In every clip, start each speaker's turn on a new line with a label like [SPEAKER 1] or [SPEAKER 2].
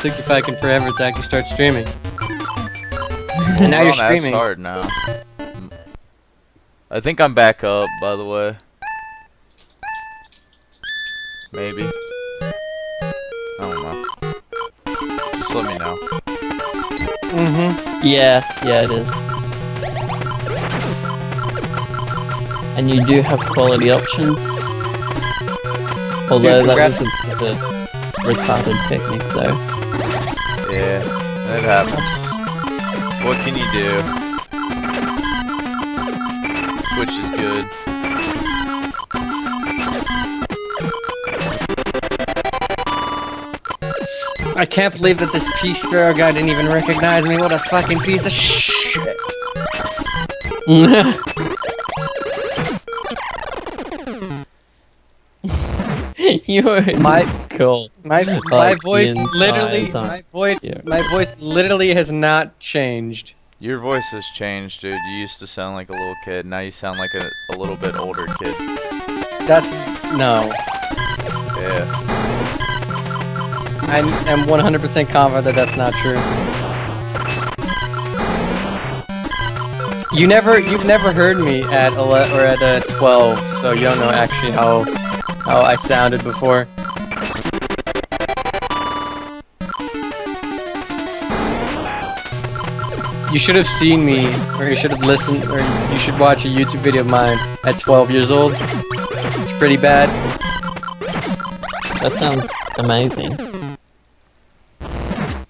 [SPEAKER 1] took you fucking forever to actually start streaming. And now you're streaming.
[SPEAKER 2] Hard now. I think I'm back up, by the way. Maybe. I don't know. Just let me know.
[SPEAKER 3] Yeah, it is. And you do have quality options. Although that was a bit of a retarded picnic, though.
[SPEAKER 2] Yeah, that happens. What can you do? Twitch is good.
[SPEAKER 1] I can't believe that this P-Sparrow guy didn't even recognize me. What a fucking piece of shit.
[SPEAKER 3] You were cool.
[SPEAKER 1] My voice literally has not changed.
[SPEAKER 2] Your voice has changed, dude. You used to sound like a little kid. Now you sound like a little bit older kid.
[SPEAKER 1] That's no.
[SPEAKER 2] Yeah.
[SPEAKER 1] I'm 100% confident that that's not true. You've never heard me at 11 or at 12, so you don't know actually how I sounded before. You should have seen me, or you should have listened, or you should watch a YouTube video of mine at 12 years old. It's pretty bad.
[SPEAKER 3] That sounds amazing.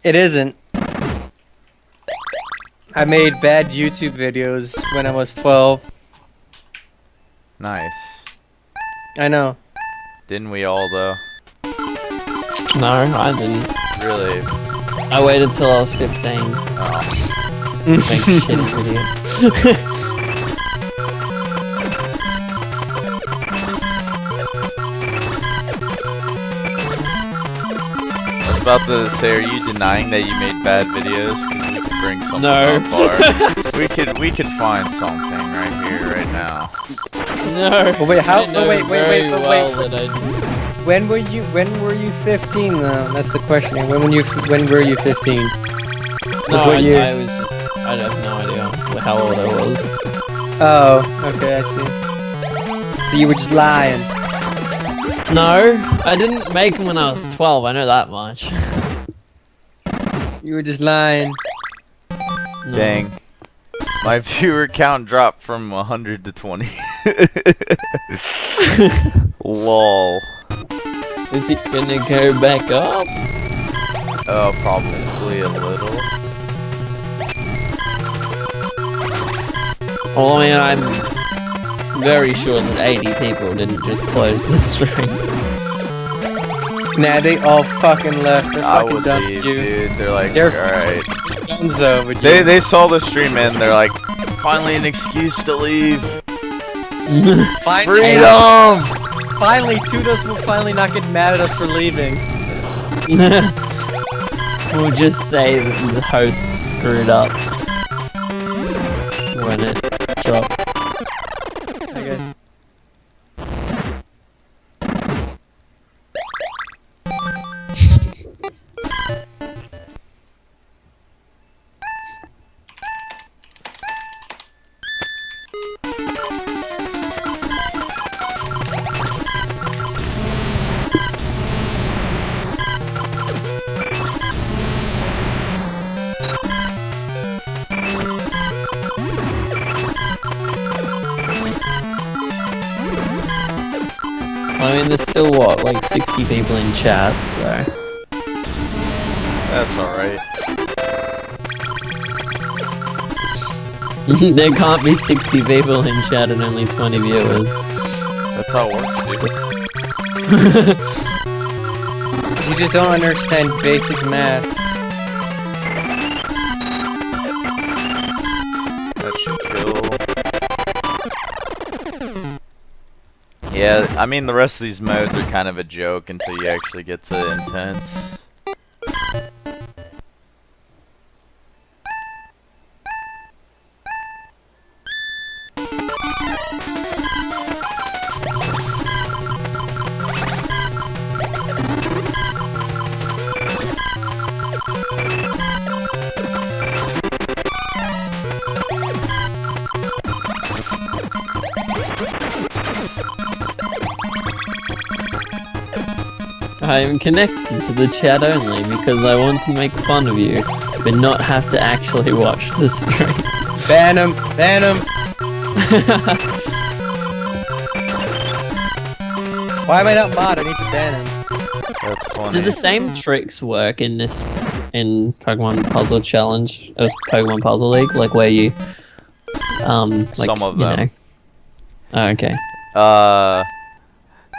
[SPEAKER 1] It isn't. I made bad YouTube videos when I was 12.
[SPEAKER 2] Nice.
[SPEAKER 1] I know.
[SPEAKER 2] Didn't we all, though?
[SPEAKER 3] No, I didn't.
[SPEAKER 2] Really?
[SPEAKER 3] I waited till I was 15.
[SPEAKER 2] Oh.
[SPEAKER 3] Make shitty video.
[SPEAKER 2] I was about to say, are you denying that you made bad videos? Because we could bring something up, or we could find something right here, right now.
[SPEAKER 3] No.
[SPEAKER 1] Oh, wait, how?
[SPEAKER 3] I know
[SPEAKER 1] Oh, wait.
[SPEAKER 3] well that I do.
[SPEAKER 1] When were you 15 though? That's the question. When were you 15?
[SPEAKER 3] No,
[SPEAKER 1] what year?
[SPEAKER 3] I was just, I have no idea how old I was.
[SPEAKER 1] Oh, okay, I see. So you were just lying.
[SPEAKER 3] No, I didn't make them when I was 12, I know that much.
[SPEAKER 1] You were just lying.
[SPEAKER 3] No.
[SPEAKER 2] Dang. My viewer count dropped from 100 to 20. Lol.
[SPEAKER 3] Is it gonna go back up?
[SPEAKER 2] Oh, probably a little.
[SPEAKER 3] Well, I mean, I'm very sure that 80 people didn't just close the stream.
[SPEAKER 1] Nah, they all fucking left. They're
[SPEAKER 2] I
[SPEAKER 1] fucking
[SPEAKER 2] would
[SPEAKER 1] done
[SPEAKER 2] leave,
[SPEAKER 1] with you.
[SPEAKER 2] dude. They're like,
[SPEAKER 1] They're
[SPEAKER 2] alright.
[SPEAKER 1] Dunzo with you.
[SPEAKER 2] They saw the stream and they're like, finally an excuse to leave. Freedom!
[SPEAKER 1] Finally, Toodles will finally not get mad at us for leaving.
[SPEAKER 3] We'll just say that the host screwed up when it dropped.
[SPEAKER 1] I guess.
[SPEAKER 3] I mean, there's still, what, like 60 people in chat, so...
[SPEAKER 2] That's alright.
[SPEAKER 3] There can't be 60 people in chat and only 20 viewers.
[SPEAKER 2] That's how it works, dude.
[SPEAKER 1] You just don't understand basic math.
[SPEAKER 2] That should kill. Yeah, I mean the rest of these modes are kind of a joke until you actually get to intense.
[SPEAKER 3] I'm connected to the chat only because I want to make fun of you, but not have to actually watch the stream.
[SPEAKER 1] Ban him! Ban him! Why am I not mod? I need to ban him.
[SPEAKER 2] That's funny.
[SPEAKER 3] Do the same tricks work in Pokemon Puzzle Challenge of Pokemon Puzzle League, like where you like,
[SPEAKER 2] some of them.
[SPEAKER 3] Oh, okay.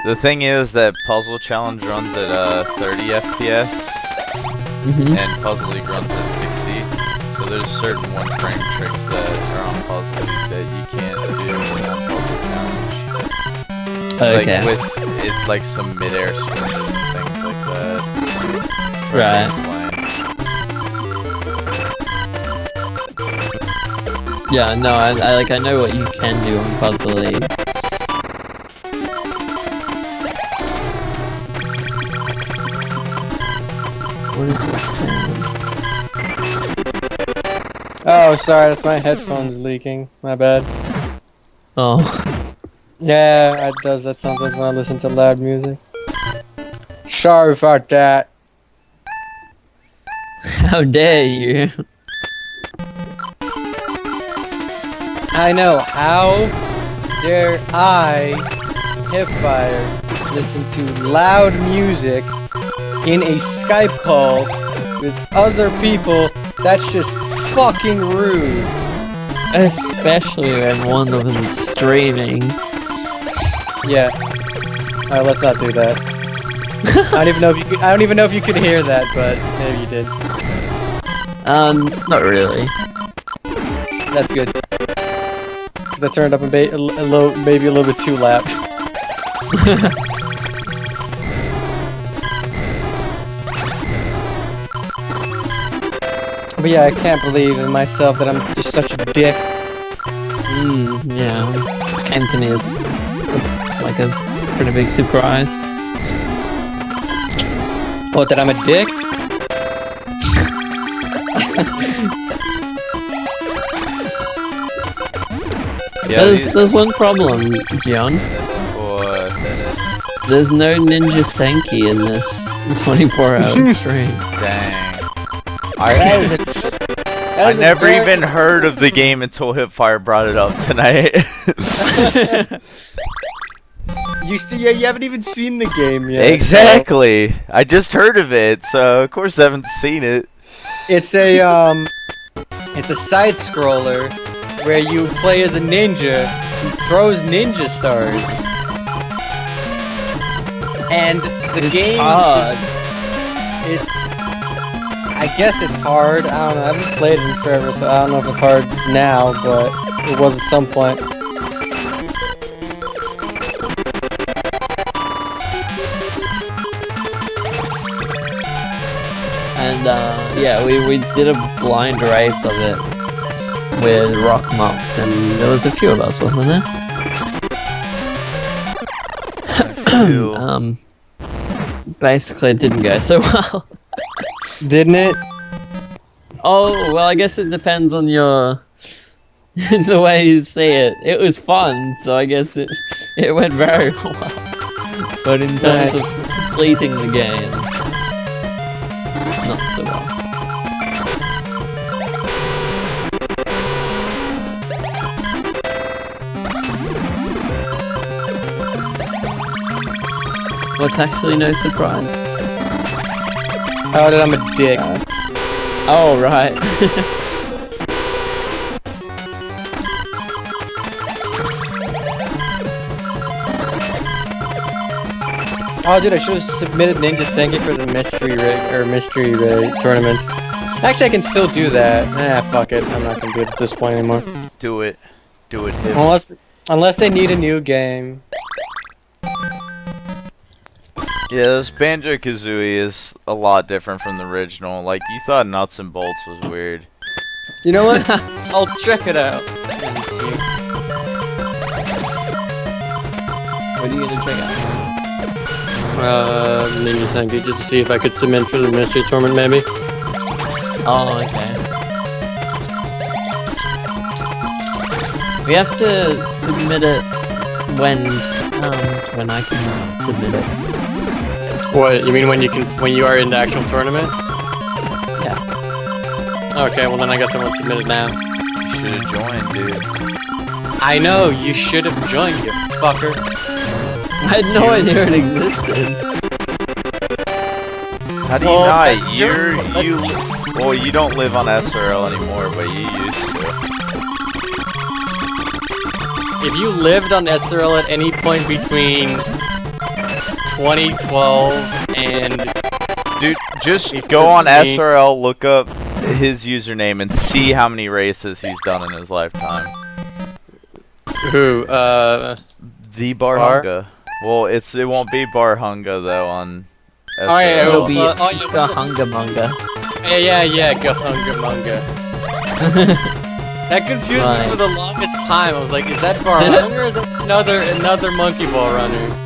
[SPEAKER 2] The thing is that Puzzle Challenge runs at 30 FPS, and Puzzle League runs at 60. So there's certain one-frame tricks that are on Puzzle League that you can't do on Puzzle Challenge.
[SPEAKER 3] Okay.
[SPEAKER 2] Like with it's like some mid-air switches and things like that.
[SPEAKER 3] Right. Yeah, no, I know what you can do on Puzzle League. What is that sound?
[SPEAKER 1] Oh, sorry, that's my headphones leaking. My bad.
[SPEAKER 3] Oh.
[SPEAKER 1] Yeah, it does that sometimes when I listen to loud music. Sorry about that.
[SPEAKER 3] How dare you?
[SPEAKER 1] I know, how dare I, Hipfire, listen to loud music in a Skype call with other people? That's just fucking rude.
[SPEAKER 3] Especially when one of them's streaming.
[SPEAKER 1] Yeah. Alright, let's not do that. I don't even know if you could hear that, but maybe you did.
[SPEAKER 3] Not really.
[SPEAKER 1] That's good. Because I turned up maybe a little bit too loud. But yeah, I can't believe in myself that I'm just such a dick.
[SPEAKER 3] Yeah. Came to me as like a pretty big surprise.
[SPEAKER 1] What, that I'm a dick?
[SPEAKER 2] Yeah,
[SPEAKER 3] there's one problem, John.
[SPEAKER 2] What?
[SPEAKER 3] There's no Ninja Senki in this 24-hour stream.
[SPEAKER 2] Dang.
[SPEAKER 1] I
[SPEAKER 2] never even heard of the game until Hipfire brought it up tonight.
[SPEAKER 1] You haven't even seen the game yet.
[SPEAKER 2] Exactly. So. I just heard of it, so of course I haven't seen it.
[SPEAKER 1] It's a side scroller where you play as a ninja who throws ninja stars. And the game I guess it's hard. I don't know. I haven't played it in forever, so I don't know if it's hard now, but it was at some point.
[SPEAKER 3] And yeah, we did a blind race of it with Rock Mox, and there was a few of us, wasn't there? Basically it didn't go so well.
[SPEAKER 1] Didn't it?
[SPEAKER 3] Oh, well, I guess it depends on your the way you see it. It was fun, so I guess it went very well. But in terms of completing the game, not so well. What's actually no surprise?
[SPEAKER 1] Oh, that I'm a dick.
[SPEAKER 3] Oh, right.
[SPEAKER 1] Oh, dude, I should have submitted Ninja Senki for the mystery raid tournament. Actually, I can still do that. Fuck it. I'm not gonna do it at this point anymore.
[SPEAKER 2] Do it. Do it.
[SPEAKER 1] Unless they need a new game.
[SPEAKER 2] Yeah, this Banjo-Kazooie is a lot different from the original. Like, you thought Nuts and Bolts was weird.
[SPEAKER 1] You know what? I'll check it out. Let me see. What are you gonna check out? Ninja Senki, just to see if I could submit for the mystery tournament, maybe.
[SPEAKER 3] Oh, okay. We have to submit it when I can submit it.
[SPEAKER 1] What you mean when you are in the actual tournament?
[SPEAKER 3] Yeah.
[SPEAKER 1] Okay, well then I guess I won't submit it now.
[SPEAKER 2] You should have joined, dude.
[SPEAKER 1] I know you should have joined, you fucker.
[SPEAKER 3] I had no idea it existed.
[SPEAKER 2] How do you
[SPEAKER 1] Well,
[SPEAKER 2] not?
[SPEAKER 1] that's
[SPEAKER 2] Well, you don't live on SRL anymore, but you used to.
[SPEAKER 1] If you lived on SRL at any point between 2012 and
[SPEAKER 2] Dude, just go on SRL, look up his username, and see how many races he's done in his lifetime.
[SPEAKER 1] who?
[SPEAKER 2] The Barhunga. Well, it won't be Barhunga though on SRL.
[SPEAKER 1] Oh, yeah,
[SPEAKER 3] It'll be
[SPEAKER 1] yeah,
[SPEAKER 3] the Hunga Munga.
[SPEAKER 1] yeah, Gahunga Munga. That confused me for the longest time. I was like, is that Barhunga or is that another monkey ball runner?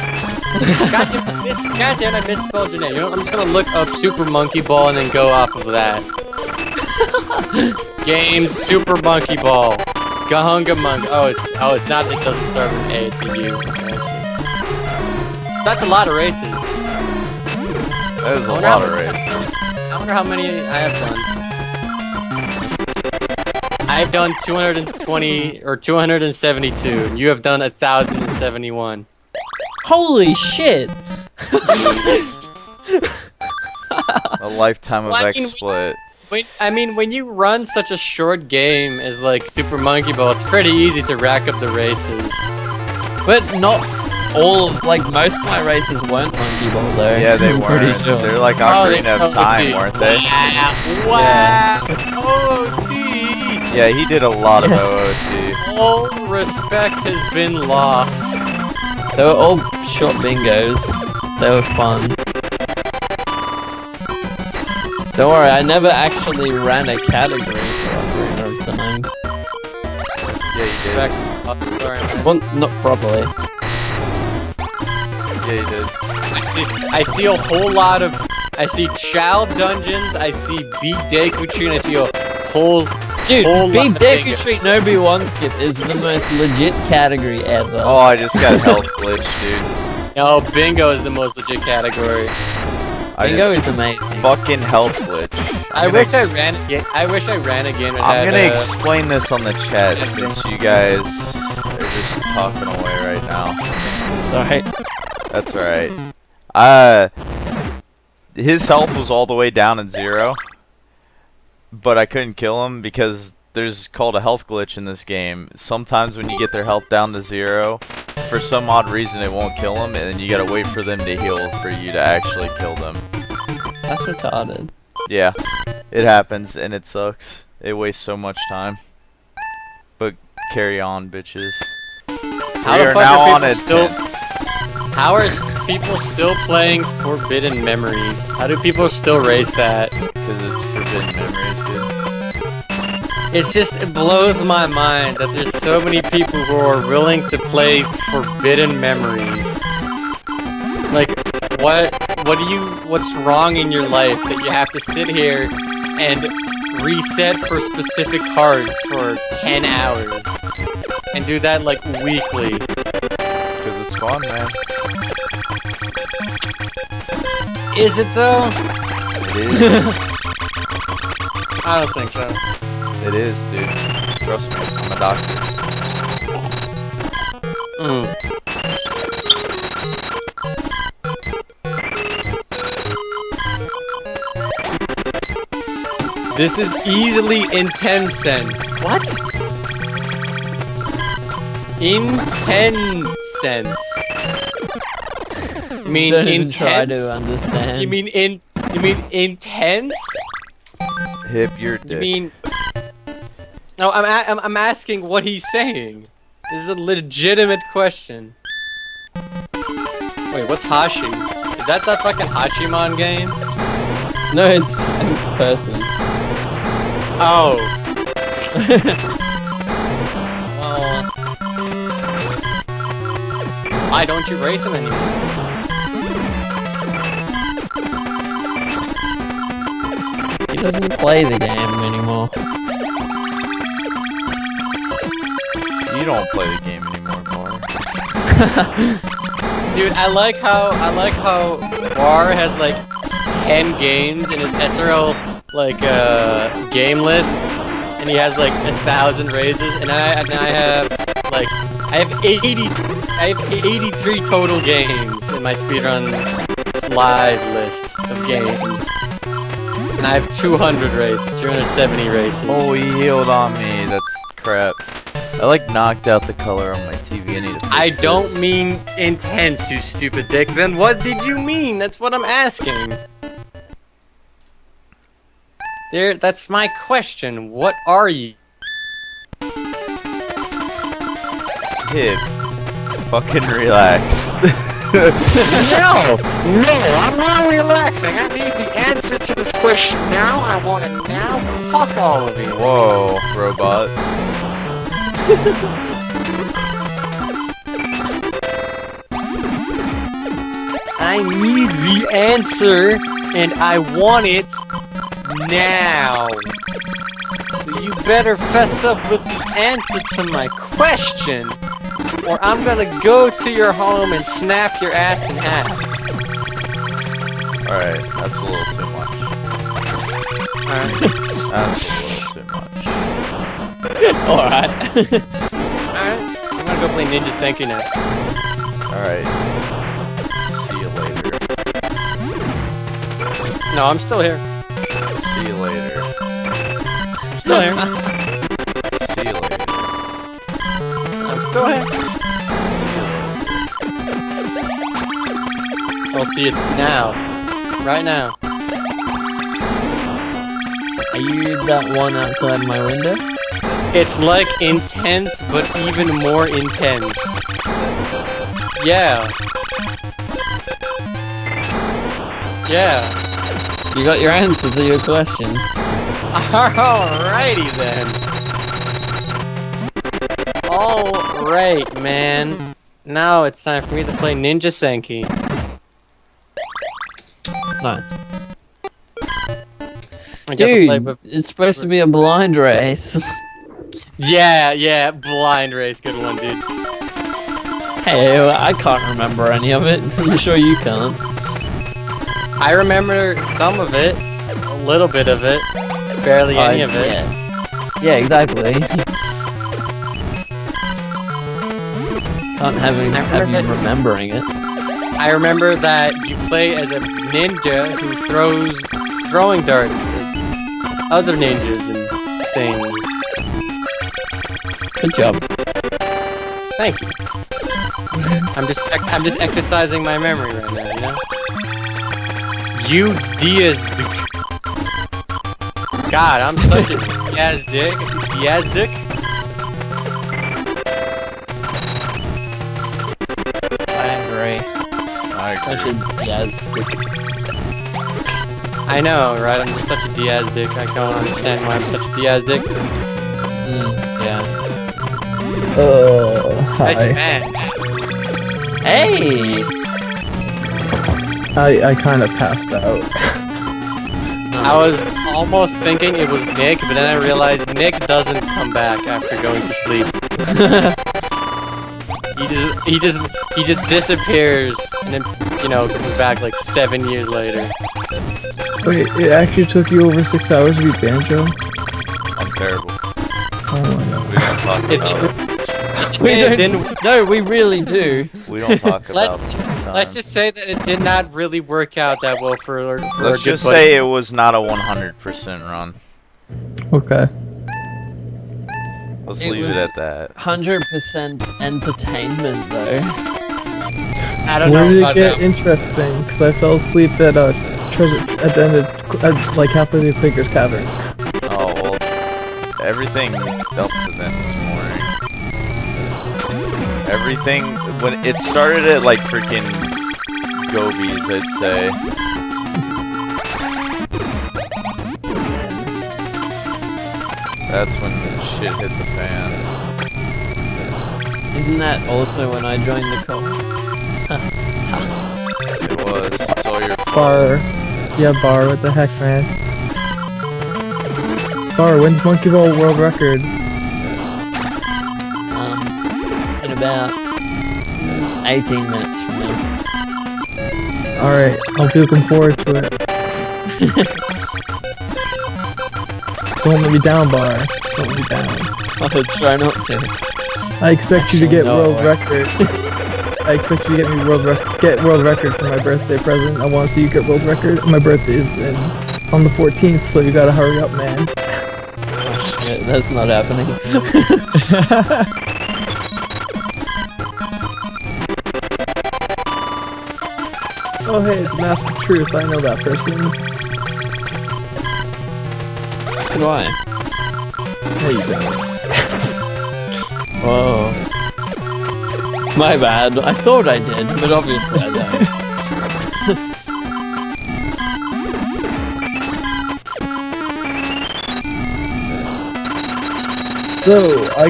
[SPEAKER 1] Goddamn, I misspelled your name. You know, I'm just gonna look up Super Monkey Ball and then go off of that. Game Super Monkey Ball. Gahunga Munga. Oh, it's not. It doesn't start with an A. It's a U. Okay, I see. That's a lot of races.
[SPEAKER 2] That is a lot of races.
[SPEAKER 1] I wonder how many I have done. I've done 220 or 272. And you have done 1,071.
[SPEAKER 3] Holy shit!
[SPEAKER 2] A lifetime of exploit.
[SPEAKER 1] When you run such a short game as like Super Monkey Ball, it's pretty easy to rack up the races.
[SPEAKER 3] But not all, like most of my races weren't Monkey Ball though.
[SPEAKER 2] Yeah, they
[SPEAKER 3] I'm
[SPEAKER 2] weren't.
[SPEAKER 3] pretty sure.
[SPEAKER 2] They're like Ocarina of Time, weren't they?
[SPEAKER 1] Wow! OOT!
[SPEAKER 2] Yeah, he did a lot of OOT.
[SPEAKER 1] All respect has been lost.
[SPEAKER 3] They were all short bingos. They were fun. Don't worry, I never actually ran a category for Ocarina of Time.
[SPEAKER 2] Yeah, you did.
[SPEAKER 1] Oh, sorry, man.
[SPEAKER 3] Well, not properly.
[SPEAKER 2] Yeah, you did.
[SPEAKER 1] I see a whole lot of. I see Child Dungeons. I see Beat Deku Tree, and I see a whole.
[SPEAKER 3] Dude,
[SPEAKER 1] whole
[SPEAKER 3] Beat
[SPEAKER 1] lot of
[SPEAKER 3] Deku Tree No B1 Skip is the most legit category ever.
[SPEAKER 2] Oh, I just got health glitch, dude.
[SPEAKER 1] No, Bingo is the most legit category.
[SPEAKER 3] Bingo is amazing.
[SPEAKER 2] Fucking health glitch.
[SPEAKER 1] I wish I ran a game that
[SPEAKER 2] I'm
[SPEAKER 1] had,
[SPEAKER 2] gonna explain this on the chat since you guys are just talking away right now.
[SPEAKER 3] Sorry.
[SPEAKER 2] That's alright. His health was all the way down at 0, but I couldn't kill him because there's called a health glitch in this game. Sometimes when you get their health down to 0, for some odd reason it won't kill them, and then you gotta wait for them to heal for you to actually kill them.
[SPEAKER 3] That's retarded.
[SPEAKER 2] Yeah, it happens and it sucks. It wastes so much time. But carry on, bitches.
[SPEAKER 1] How the fuck are people still? How are people still playing Forbidden Memories? How do people still raise that?
[SPEAKER 2] Because it's Forbidden Memories, dude.
[SPEAKER 1] It's just, it blows my mind that there's so many people who are willing to play Forbidden Memories. Like, what's wrong in your life that you have to sit here and reset for specific cards for 10 hours? And do that, like, weekly.
[SPEAKER 2] Because it's fun, man.
[SPEAKER 1] Is it, though?
[SPEAKER 2] It is.
[SPEAKER 1] I don't think so.
[SPEAKER 2] It is, dude. Trust me, I'm a doctor. This is easily in 10 cents. What? In 10 cents. You mean
[SPEAKER 3] Don't even try to
[SPEAKER 1] intense?
[SPEAKER 3] understand.
[SPEAKER 1] You mean intense?
[SPEAKER 2] Hip your dick.
[SPEAKER 1] You mean? No, I'm asking what he's saying. This is a legitimate question. Wait, what's Hashi? Is that the fucking Hachimon game?
[SPEAKER 3] No, it's a person.
[SPEAKER 1] Oh. Well, why don't you race him anymore?
[SPEAKER 3] He doesn't play the game anymore.
[SPEAKER 2] You don't play the game anymore, Mark.
[SPEAKER 1] Dude, I like how War has like 10 games in his SRL like game list, and he has like 1,000 raises, and I have like I have 83 total games in my speedrun live list of games, and I have 200 races, 270 races.
[SPEAKER 2] Oh, he healed on me. That's crap. I like knocked out the color on my TV. I need to fix
[SPEAKER 1] I
[SPEAKER 2] this.
[SPEAKER 1] don't mean intense, you stupid dick. Then what did you mean? That's what I'm asking. That's my question. What are you?
[SPEAKER 2] Hip. Fucking relax.
[SPEAKER 1] No, I'm not relaxing. I need the answer to this question now. I want it now. Fuck all of you.
[SPEAKER 2] Whoa, robot.
[SPEAKER 1] I need the answer, and I want it now. So you better fess up with the answer to my question, or I'm gonna go to your home and snap your ass in half.
[SPEAKER 2] Alright, that's a little too much.
[SPEAKER 1] Alright.
[SPEAKER 2] That's a little too much.
[SPEAKER 3] Alright.
[SPEAKER 1] Alright. I'm gonna go play Ninja Senki now.
[SPEAKER 2] Alright. See you later.
[SPEAKER 1] No, I'm still here.
[SPEAKER 2] See you later.
[SPEAKER 1] I'm still here.
[SPEAKER 2] See you later.
[SPEAKER 1] I'm still here. I'll see it now. Right now.
[SPEAKER 3] Are you that one outside my window?
[SPEAKER 1] It's like intense, but even more intense. Yeah. Yeah.
[SPEAKER 3] You got your answer to your question.
[SPEAKER 1] Alrighty then. Alright, man. Now it's time for me to play Ninja Senki.
[SPEAKER 3] Nice.
[SPEAKER 1] I guess I'll play
[SPEAKER 3] Dude,
[SPEAKER 1] with...
[SPEAKER 3] it's supposed to be a blind race.
[SPEAKER 1] Yeah, blind race, good one, dude.
[SPEAKER 3] Hey, I can't remember any of it. I'm sure you can't.
[SPEAKER 1] I remember some of it, a little bit of it, barely any of it.
[SPEAKER 3] Yeah, exactly. Can't have you remembering it.
[SPEAKER 1] I remember that you play as a ninja who throws throwing darts at other ninjas and things.
[SPEAKER 3] Good job.
[SPEAKER 1] Thank you. I'm just exercising my memory right now, you know? You Diaz. God, I'm such a Diaz dick. Diaz dick.
[SPEAKER 3] I agree. Such a Diaz stick.
[SPEAKER 1] I know, right? I'm just such a Diaz dick. I don't understand why I'm such a Diaz dick.
[SPEAKER 3] Yeah.
[SPEAKER 1] Nice
[SPEAKER 4] Hi.
[SPEAKER 1] man.
[SPEAKER 3] Hey!
[SPEAKER 4] I kind of passed out.
[SPEAKER 1] I was almost thinking it was Nick, but then I realized Nick doesn't come back after going to sleep. He just disappears and then, you know, comes back like 7 years later.
[SPEAKER 4] Wait, it actually took you over 6 hours to beat Banjo?
[SPEAKER 2] I'm terrible.
[SPEAKER 4] Oh my god.
[SPEAKER 2] We don't talk about it.
[SPEAKER 3] No, we really do.
[SPEAKER 2] We don't talk about
[SPEAKER 1] Let's just say that it did not really work out that well for
[SPEAKER 2] Let's just say it was not a 100% run.
[SPEAKER 4] Okay.
[SPEAKER 2] Let's
[SPEAKER 3] It
[SPEAKER 2] leave
[SPEAKER 3] was-
[SPEAKER 2] it at that.
[SPEAKER 3] 100% entertainment, though.
[SPEAKER 1] I don't
[SPEAKER 4] Where
[SPEAKER 1] know
[SPEAKER 4] did it
[SPEAKER 1] about
[SPEAKER 4] get
[SPEAKER 1] that.
[SPEAKER 4] interesting? Because I fell asleep at treasure at the end of like halfway through Quaker's Cavern.
[SPEAKER 2] Oh, well, everything up to then was boring. Everything, when it started at like freaking Gobies, I'd say. That's when the shit hit the fan.
[SPEAKER 3] Isn't that also when I joined the cult?
[SPEAKER 2] It was. It's all your fault.
[SPEAKER 4] Bar. Yeah, Bar, what the heck, man? Bar wins Monkey Ball world record.
[SPEAKER 3] In about 18 minutes from now.
[SPEAKER 4] Alright, I'll be looking forward to it. Don't let me down, Bar. Don't let me down.
[SPEAKER 3] I'll try not to.
[SPEAKER 4] I expect you to get
[SPEAKER 3] no,
[SPEAKER 4] world
[SPEAKER 3] I-
[SPEAKER 4] record. I expect you to get me world record for my birthday present. I want to see you get world record. My birthday is on the 14th, so you gotta hurry up, man.
[SPEAKER 3] Oh shit, that's not happening.
[SPEAKER 4] Oh hey, it's Master Truth. I know that person.
[SPEAKER 3] So do I.
[SPEAKER 4] There you go.
[SPEAKER 3] Whoa. My bad. I thought I did, but obviously I don't.
[SPEAKER 4] So I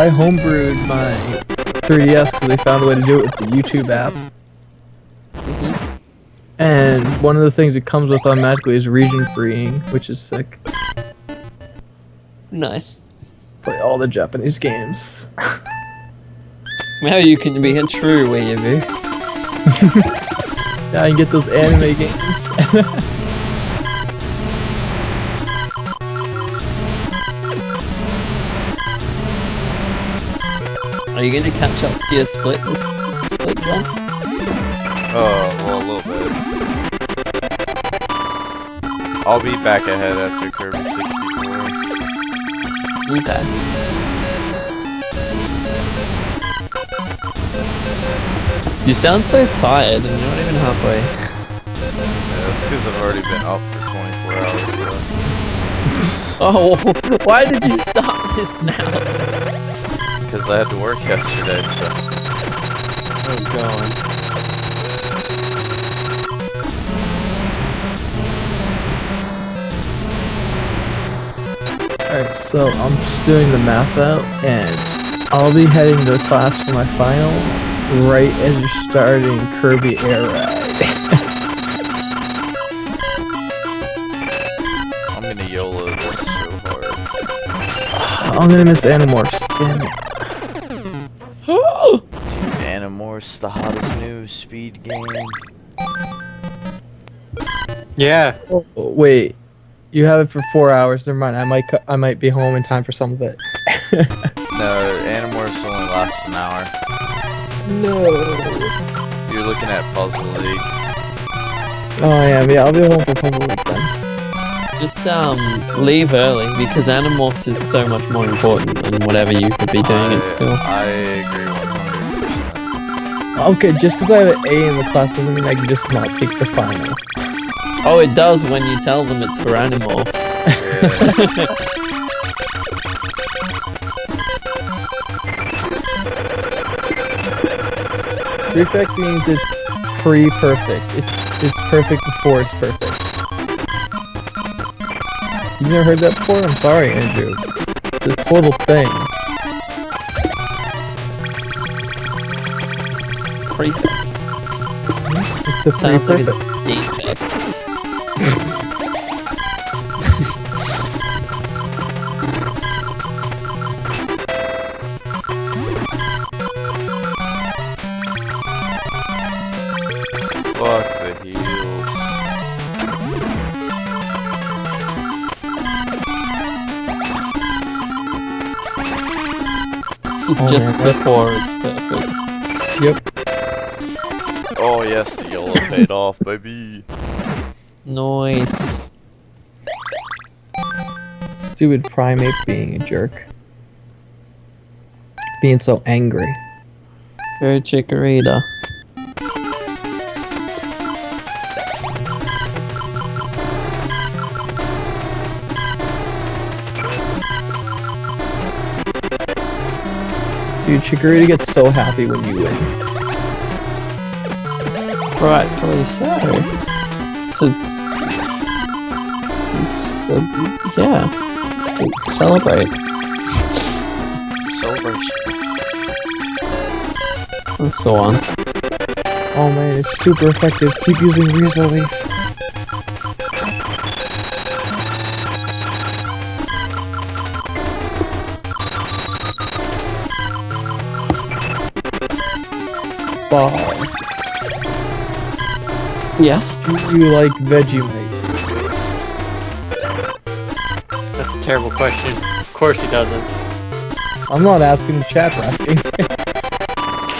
[SPEAKER 4] homebrewed my 3DS because they found a way to do it with the YouTube app. And one of the things it comes with automatically is region freeing, which is sick.
[SPEAKER 3] Nice.
[SPEAKER 4] Play all the Japanese games.
[SPEAKER 3] Now you can be a true weeaboo.
[SPEAKER 4] Yeah, I can get those anime games.
[SPEAKER 3] Are you gonna catch up to your split, John?
[SPEAKER 2] Well, a little bit. I'll be back ahead after Kirby 64.
[SPEAKER 3] Okay. You sound so tired and you're not even halfway.
[SPEAKER 2] Yeah, that's because I've already been up for 24 hours, bro.
[SPEAKER 3] Oh, why did you start this now?
[SPEAKER 2] Because I had to work yesterday, so...
[SPEAKER 3] Oh god.
[SPEAKER 4] Alright, so I'm just doing the math out, and I'll be heading to class for my final right as you're starting Kirby Air Ride.
[SPEAKER 2] I'm gonna YOLO this so hard.
[SPEAKER 4] I'm gonna miss Animorphs. Damn it.
[SPEAKER 2] Dude, Animorphs, the hottest new speed game.
[SPEAKER 1] Yeah.
[SPEAKER 4] Oh, wait, you have it for 4 hours. Never mind. I might be home in time for some of it.
[SPEAKER 2] No, Animorphs only lasts an hour.
[SPEAKER 4] No.
[SPEAKER 2] You're looking at Puzzle League.
[SPEAKER 4] Oh, I am. Yeah, I'll be home for Puzzle Week then.
[SPEAKER 3] Just leave early because Animorphs is so much more important than whatever you could be doing at school.
[SPEAKER 2] I agree 100%.
[SPEAKER 4] Okay, just because I have an A in the class doesn't mean I can just not take the final.
[SPEAKER 3] Oh, it does when you tell them it's for Animorphs.
[SPEAKER 2] Yeah.
[SPEAKER 4] Prefect means it's pre-perfect. It's perfect before it's perfect. You've never heard that before? I'm sorry, Andrew. It's a total thing.
[SPEAKER 3] Prefect.
[SPEAKER 4] It's the
[SPEAKER 3] Sounds like a
[SPEAKER 4] pre-perfect.
[SPEAKER 3] defect.
[SPEAKER 2] Fuck the heels.
[SPEAKER 3] Just
[SPEAKER 4] man,
[SPEAKER 3] before it's perfect.
[SPEAKER 4] Yep.
[SPEAKER 2] Oh yes, the YOLO paid off, baby.
[SPEAKER 3] Nice.
[SPEAKER 4] Stupid primate being a jerk. Being so angry.
[SPEAKER 3] Go Chikorita.
[SPEAKER 4] Dude, Chikorita gets so happy when you win.
[SPEAKER 3] Rightfully so. So yeah. It's a celebrate.
[SPEAKER 2] Celebration.
[SPEAKER 3] That's the one.
[SPEAKER 4] Oh man, it's super effective. Keep using Rizzo Leaf. bar.
[SPEAKER 3] Yes.
[SPEAKER 4] Do you like Vegemite?
[SPEAKER 1] That's a terrible question. Of course he doesn't.
[SPEAKER 4] I'm not asking, the chat's asking.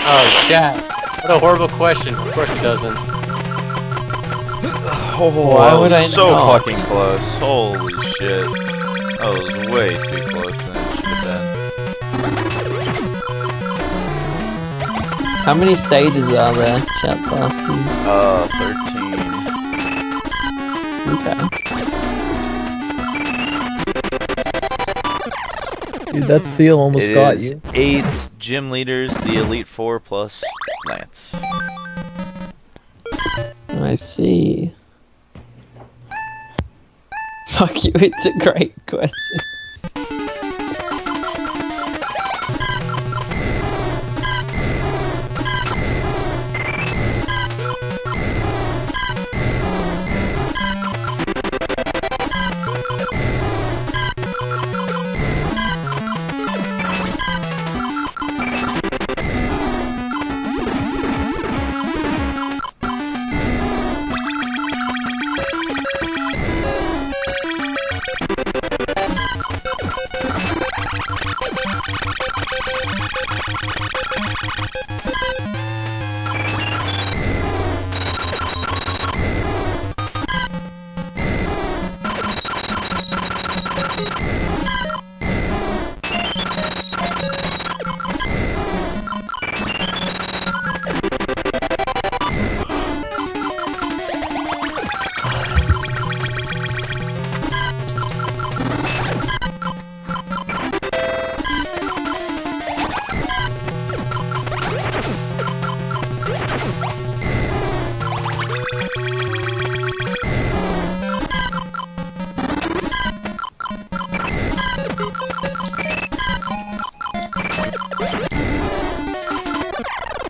[SPEAKER 1] Oh, chat. What a horrible question. Of course he doesn't.
[SPEAKER 2] Oh,
[SPEAKER 3] Why would I
[SPEAKER 2] so
[SPEAKER 3] know?
[SPEAKER 2] fucking close. Holy shit. That was way too close than it should have been.
[SPEAKER 3] How many stages are there? Chat's asking.
[SPEAKER 2] 13.
[SPEAKER 3] Okay.
[SPEAKER 4] Dude, that seal almost got you.
[SPEAKER 2] 8 gym leaders, the Elite 4 plus Lance.
[SPEAKER 3] I see. Fuck you, it's a great question.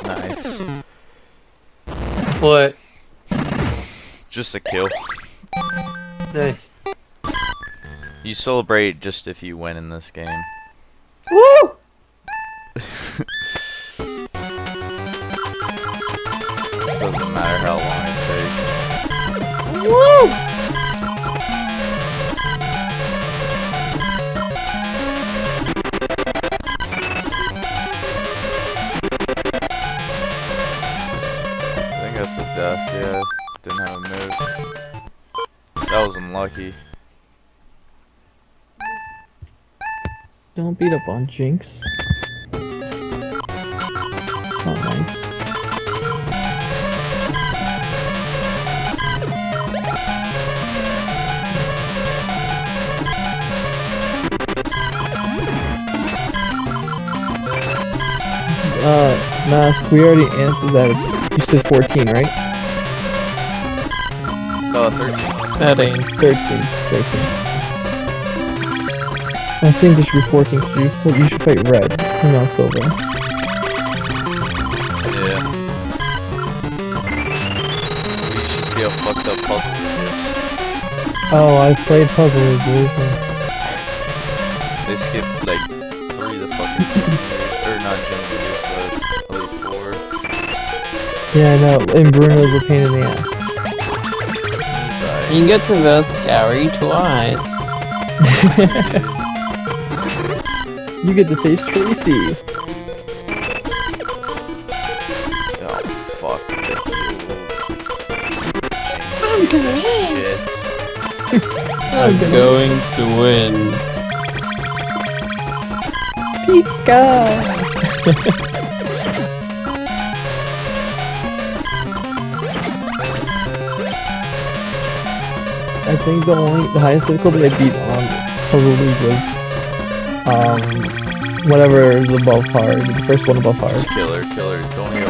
[SPEAKER 2] Nice.
[SPEAKER 1] What?
[SPEAKER 2] Just a kill.
[SPEAKER 1] Nice.
[SPEAKER 2] You celebrate just if you win in this game.
[SPEAKER 3] Woo!
[SPEAKER 2] Doesn't matter how long it takes.
[SPEAKER 3] Woo!
[SPEAKER 2] I think that's a death, yeah. Didn't have a move. That was unlucky.
[SPEAKER 4] Don't beat up on Jinx. It's not nice. Mask, we already answered that. You said 14, right?
[SPEAKER 2] 13.
[SPEAKER 3] That ain't.
[SPEAKER 4] 13. I think it should be 14 because you should fight red, not silver.
[SPEAKER 2] Yeah. You should see how fucked up puzzle it is.
[SPEAKER 4] Oh, I've played puzzles, believe me.
[SPEAKER 2] They skipped like 3 of the fucking or not gym videos, but Elite 4.
[SPEAKER 4] Yeah, I know, and Bruno's a pain in the ass.
[SPEAKER 3] You get to verse Gary twice.
[SPEAKER 4] You get to face Tracy.
[SPEAKER 2] Oh fuck.
[SPEAKER 3] I'm gonna win.
[SPEAKER 2] Shit.
[SPEAKER 3] I'm going to win.
[SPEAKER 4] Pika! I think the highest difficulty I beat on probably was whatever is above hard, the first one above hard.
[SPEAKER 2] Just kill her, don't heal.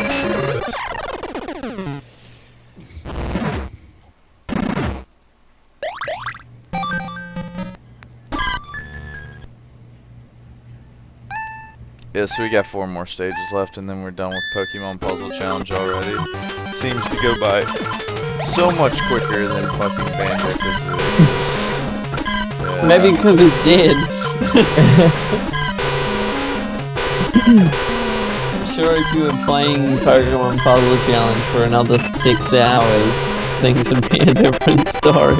[SPEAKER 2] Yeah, so we got 4 more stages left and then we're done with Pokemon Puzzle Challenge already. Seems to go by so much quicker than fucking Banjo-Kazooie. Yeah.
[SPEAKER 3] Maybe because it did. sure if you were playing Pokemon Puzzle Challenge for another 6 hours, things would be a different story.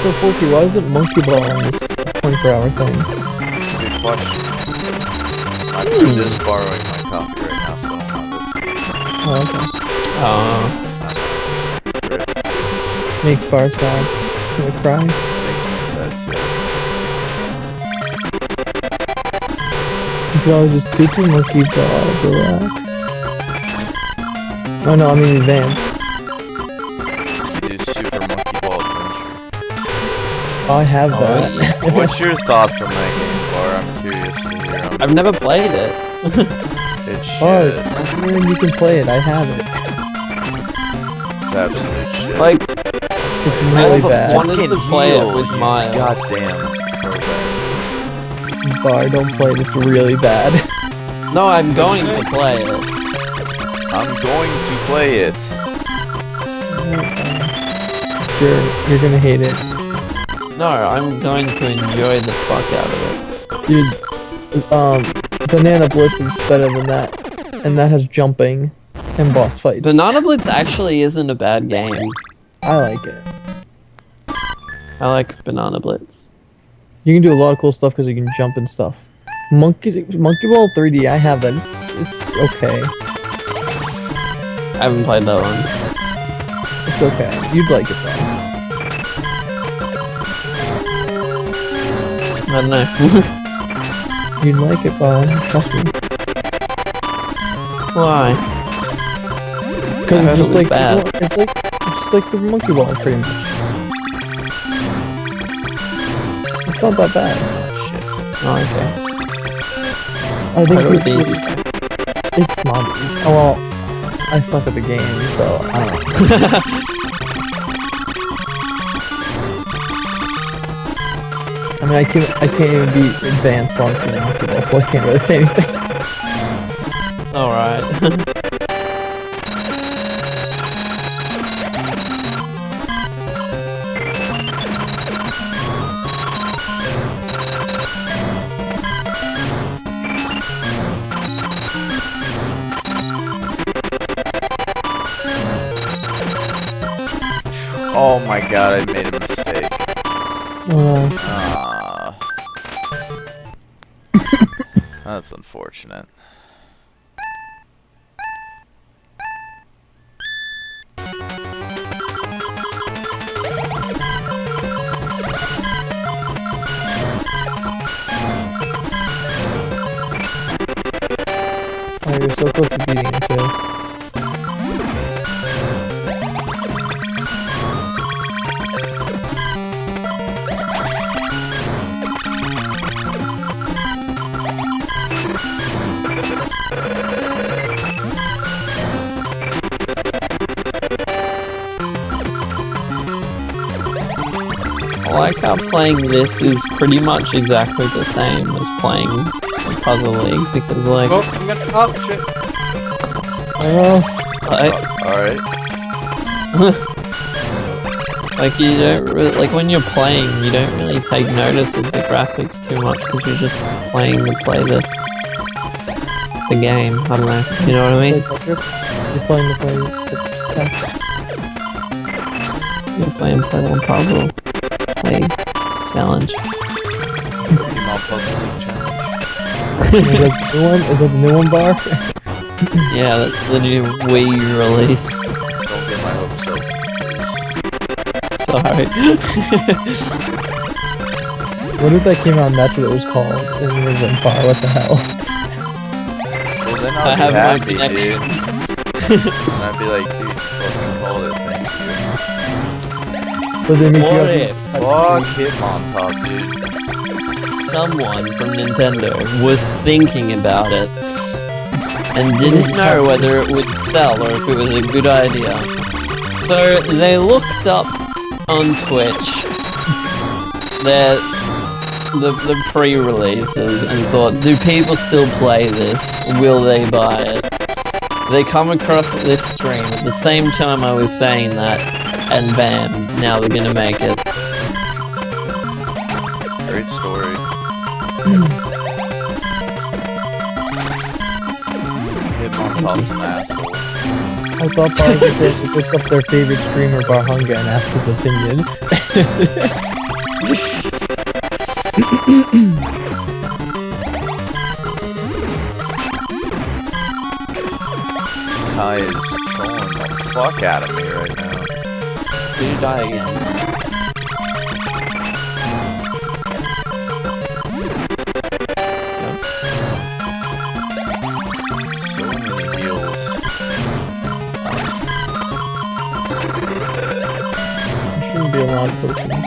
[SPEAKER 4] So, Forky, why isn't Monkey Ball on this 24-hour thing?
[SPEAKER 2] That's a good question. My friend is borrowing my copy right now, so I don't have
[SPEAKER 4] Oh, okay.
[SPEAKER 2] it.
[SPEAKER 4] Makes Bar sad. Can I cry?
[SPEAKER 2] Makes me sad too.
[SPEAKER 4] You could always just Super Monkey Ball, relax. Oh no, I mean Advance.
[SPEAKER 2] You do Super Monkey Ball Adventure.
[SPEAKER 4] Oh, I have that.
[SPEAKER 3] yeah.
[SPEAKER 2] What's your thoughts on that game, Bar? I'm curious to hear 'em.
[SPEAKER 3] I've never played it.
[SPEAKER 2] It's shit.
[SPEAKER 4] Oh, man, you can play it. I have it.
[SPEAKER 2] It's absolute shit.
[SPEAKER 3] Like,
[SPEAKER 4] It's really
[SPEAKER 3] I've
[SPEAKER 4] bad.
[SPEAKER 3] wanted to play it with Miles.
[SPEAKER 2] Goddamn throwback.
[SPEAKER 4] Bar, don't play it. It's really bad.
[SPEAKER 3] No, I'm going to play it.
[SPEAKER 2] I'm going to play it.
[SPEAKER 4] You're gonna hate it.
[SPEAKER 3] No, I'm going to enjoy the fuck out of it.
[SPEAKER 4] Dude, Banana Blitz is better than that. And that has jumping and boss fights.
[SPEAKER 3] Banana Blitz actually isn't a bad game.
[SPEAKER 4] I like it.
[SPEAKER 3] I like Banana Blitz.
[SPEAKER 4] You can do a lot of cool stuff because you can jump and stuff. Monkey Ball 3D, I have that. It's okay.
[SPEAKER 3] I haven't played that one.
[SPEAKER 4] It's okay. You'd like it though.
[SPEAKER 3] I don't know.
[SPEAKER 4] You'd like it, Bar. Trust me.
[SPEAKER 3] Why?
[SPEAKER 4] Because
[SPEAKER 3] I heard
[SPEAKER 4] it's just
[SPEAKER 3] it was
[SPEAKER 4] like
[SPEAKER 3] bad.
[SPEAKER 4] it's just like Super Monkey Ball, pretty much. It's not that bad.
[SPEAKER 3] Oh, okay.
[SPEAKER 4] I think
[SPEAKER 3] I heard it's
[SPEAKER 4] it's
[SPEAKER 3] easy.
[SPEAKER 4] It's not easy. Oh, well, I suck at the game, so I don't know. I mean, I can't even be advanced on Super Monkey Ball, so I can't really say anything.
[SPEAKER 3] Alright.
[SPEAKER 2] Oh my god, I made a mistake. That's unfortunate.
[SPEAKER 4] Oh, you're so close to beating him too.
[SPEAKER 3] I like how playing this is pretty much exactly the same as playing Puzzle League, because like,
[SPEAKER 1] Oh, I'm gonna. Oh shit.
[SPEAKER 2] Alright.
[SPEAKER 3] like you don't really, like when you're playing, you don't really take notice of the graphics too much because you're just playing to play the game. I don't know, you know what I mean?
[SPEAKER 4] You're playing the play.
[SPEAKER 3] You're playing Pokemon Puzzle League Challenge.
[SPEAKER 2] Pokemon Puzzle League Challenge.
[SPEAKER 4] Is that the new one? Is that the new one, Bar?
[SPEAKER 3] Yeah, that's the new Wii release.
[SPEAKER 2] Don't get my hopes up.
[SPEAKER 3] Sorry.
[SPEAKER 4] What if that came out and that's what it was called? And it was like, Bar, what the hell?
[SPEAKER 2] Well, then
[SPEAKER 3] I
[SPEAKER 2] I'll
[SPEAKER 3] have
[SPEAKER 2] be
[SPEAKER 3] my
[SPEAKER 2] happy, dude.
[SPEAKER 3] connections.
[SPEAKER 2] And I'd be like, dude, fucking call it, thank you.
[SPEAKER 4] But they make you
[SPEAKER 3] What
[SPEAKER 4] have
[SPEAKER 3] if
[SPEAKER 2] Fuck Hitmontop, dude.
[SPEAKER 3] someone from Nintendo was thinking about it and didn't know whether it would sell or if it was a good idea? So they looked up on Twitch the pre-releases and thought, do people still play this? Will they buy it? They come across this stream at the same time I was saying that, and bam, now they're gonna make it.
[SPEAKER 2] great story. Hitmontop's an asshole.
[SPEAKER 4] I thought Bar would look up their favorite streamer, Barhunga, and ask his opinion.
[SPEAKER 2] Kai is trolling the fuck out of me right now.
[SPEAKER 3] Did you die again?
[SPEAKER 2] So many heals.
[SPEAKER 4] Shouldn't be allowed potions.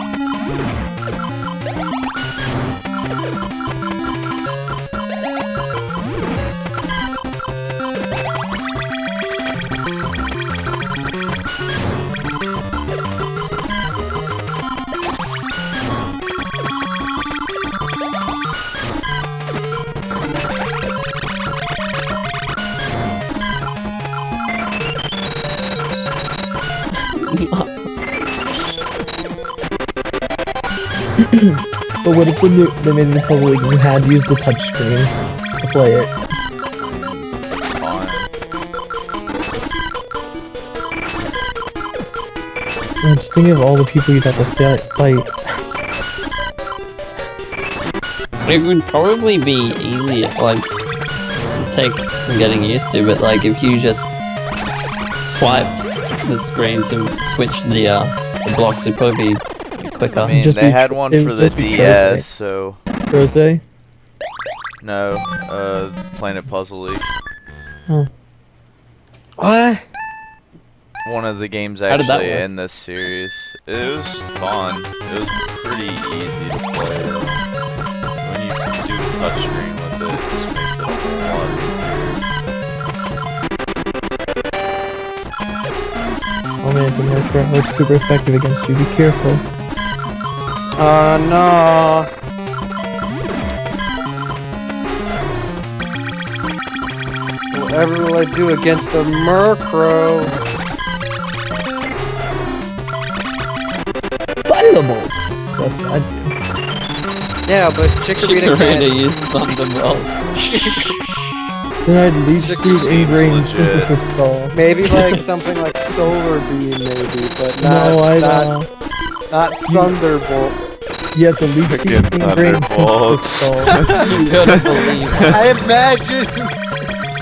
[SPEAKER 4] But what if they made it public you had to use the touchscreen to play it?
[SPEAKER 2] Fine.
[SPEAKER 4] Just think of all the people you'd have to fight.
[SPEAKER 3] It would probably be easier, like, take some getting used to, but like if you just swiped the screen to switch the blocks, it'd probably be quicker.
[SPEAKER 2] I mean,
[SPEAKER 4] Just
[SPEAKER 2] they
[SPEAKER 4] be
[SPEAKER 2] had
[SPEAKER 4] tr-
[SPEAKER 2] one
[SPEAKER 4] it
[SPEAKER 2] for
[SPEAKER 4] would
[SPEAKER 2] the
[SPEAKER 4] just be
[SPEAKER 2] DS, so...
[SPEAKER 4] Rose?
[SPEAKER 2] No, Planet Puzzle League.
[SPEAKER 1] What?
[SPEAKER 2] One of the games
[SPEAKER 3] How did that
[SPEAKER 2] actually
[SPEAKER 3] work?
[SPEAKER 2] in this series. It was fun. It was pretty easy to play though. When you do a touchscreen with it, it just makes it a whole lot easier.
[SPEAKER 4] Oh man, the Murkrow looks super effective against you. Be careful.
[SPEAKER 1] No. Whatever will I do against a Murkrow?
[SPEAKER 4] Thunderbolt!
[SPEAKER 1] Yeah, but Chikorita
[SPEAKER 3] Chikorita
[SPEAKER 1] can't.
[SPEAKER 3] used Thunderbolt.
[SPEAKER 4] Then I'd leech seed in range
[SPEAKER 2] legit.
[SPEAKER 4] synthesis stall.
[SPEAKER 1] Maybe like something like Solar Beam, maybe, but not
[SPEAKER 4] No, I
[SPEAKER 1] not Thunderbolt.
[SPEAKER 4] You have to leech seed
[SPEAKER 2] Freaking
[SPEAKER 4] in range
[SPEAKER 2] Thunderbolt.
[SPEAKER 4] synthesis stall.
[SPEAKER 3] You gotta believe.
[SPEAKER 1] I imagine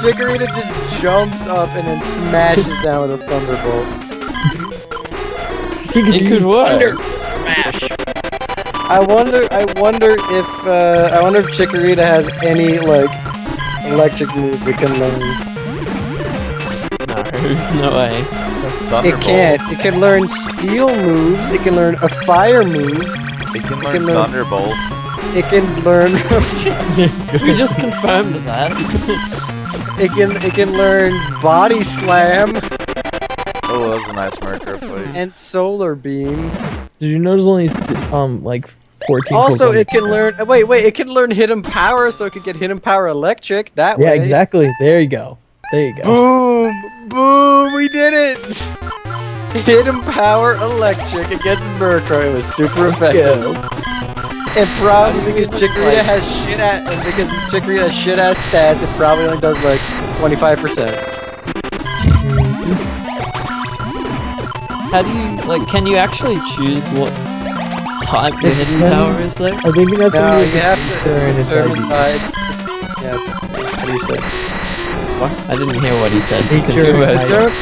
[SPEAKER 1] Chikorita just jumps up and then smashes down with a Thunderbolt.
[SPEAKER 3] It could work.
[SPEAKER 1] I wonder if Chikorita has any like electric moves it can learn.
[SPEAKER 3] No way.
[SPEAKER 1] It
[SPEAKER 2] Thunderbolt.
[SPEAKER 1] can't. It can learn steel moves. It can learn a fire move.
[SPEAKER 2] It can
[SPEAKER 1] can
[SPEAKER 2] learn
[SPEAKER 1] learn-
[SPEAKER 2] Thunderbolt.
[SPEAKER 1] It can learn.
[SPEAKER 3] We just confirmed that.
[SPEAKER 1] it can learn body slam
[SPEAKER 2] Oh, that was a nice Murkrow fight.
[SPEAKER 1] and solar beam.
[SPEAKER 4] Did you notice only like 14
[SPEAKER 1] Also,
[SPEAKER 4] Pokemon?
[SPEAKER 1] it can learn. Wait. It can learn hidden power, so it could get hidden power electric that
[SPEAKER 4] Yeah,
[SPEAKER 1] way.
[SPEAKER 4] exactly. There you go. There you go.
[SPEAKER 1] Boom! We did it! Hidden power electric against Murkrow. It was super effective. And probably because Chikorita has shit ass stats, it probably only does like 25%.
[SPEAKER 3] How do you, like, can you actually choose what type the hidden power is there?
[SPEAKER 4] I think that's
[SPEAKER 1] No,
[SPEAKER 4] what
[SPEAKER 1] you have to.
[SPEAKER 4] concern
[SPEAKER 1] It's
[SPEAKER 4] is like
[SPEAKER 1] determined by. Yeah, it's. What do you say?
[SPEAKER 3] What? I didn't hear what he said.
[SPEAKER 4] Nature
[SPEAKER 3] Could you,
[SPEAKER 4] is
[SPEAKER 1] It's determined.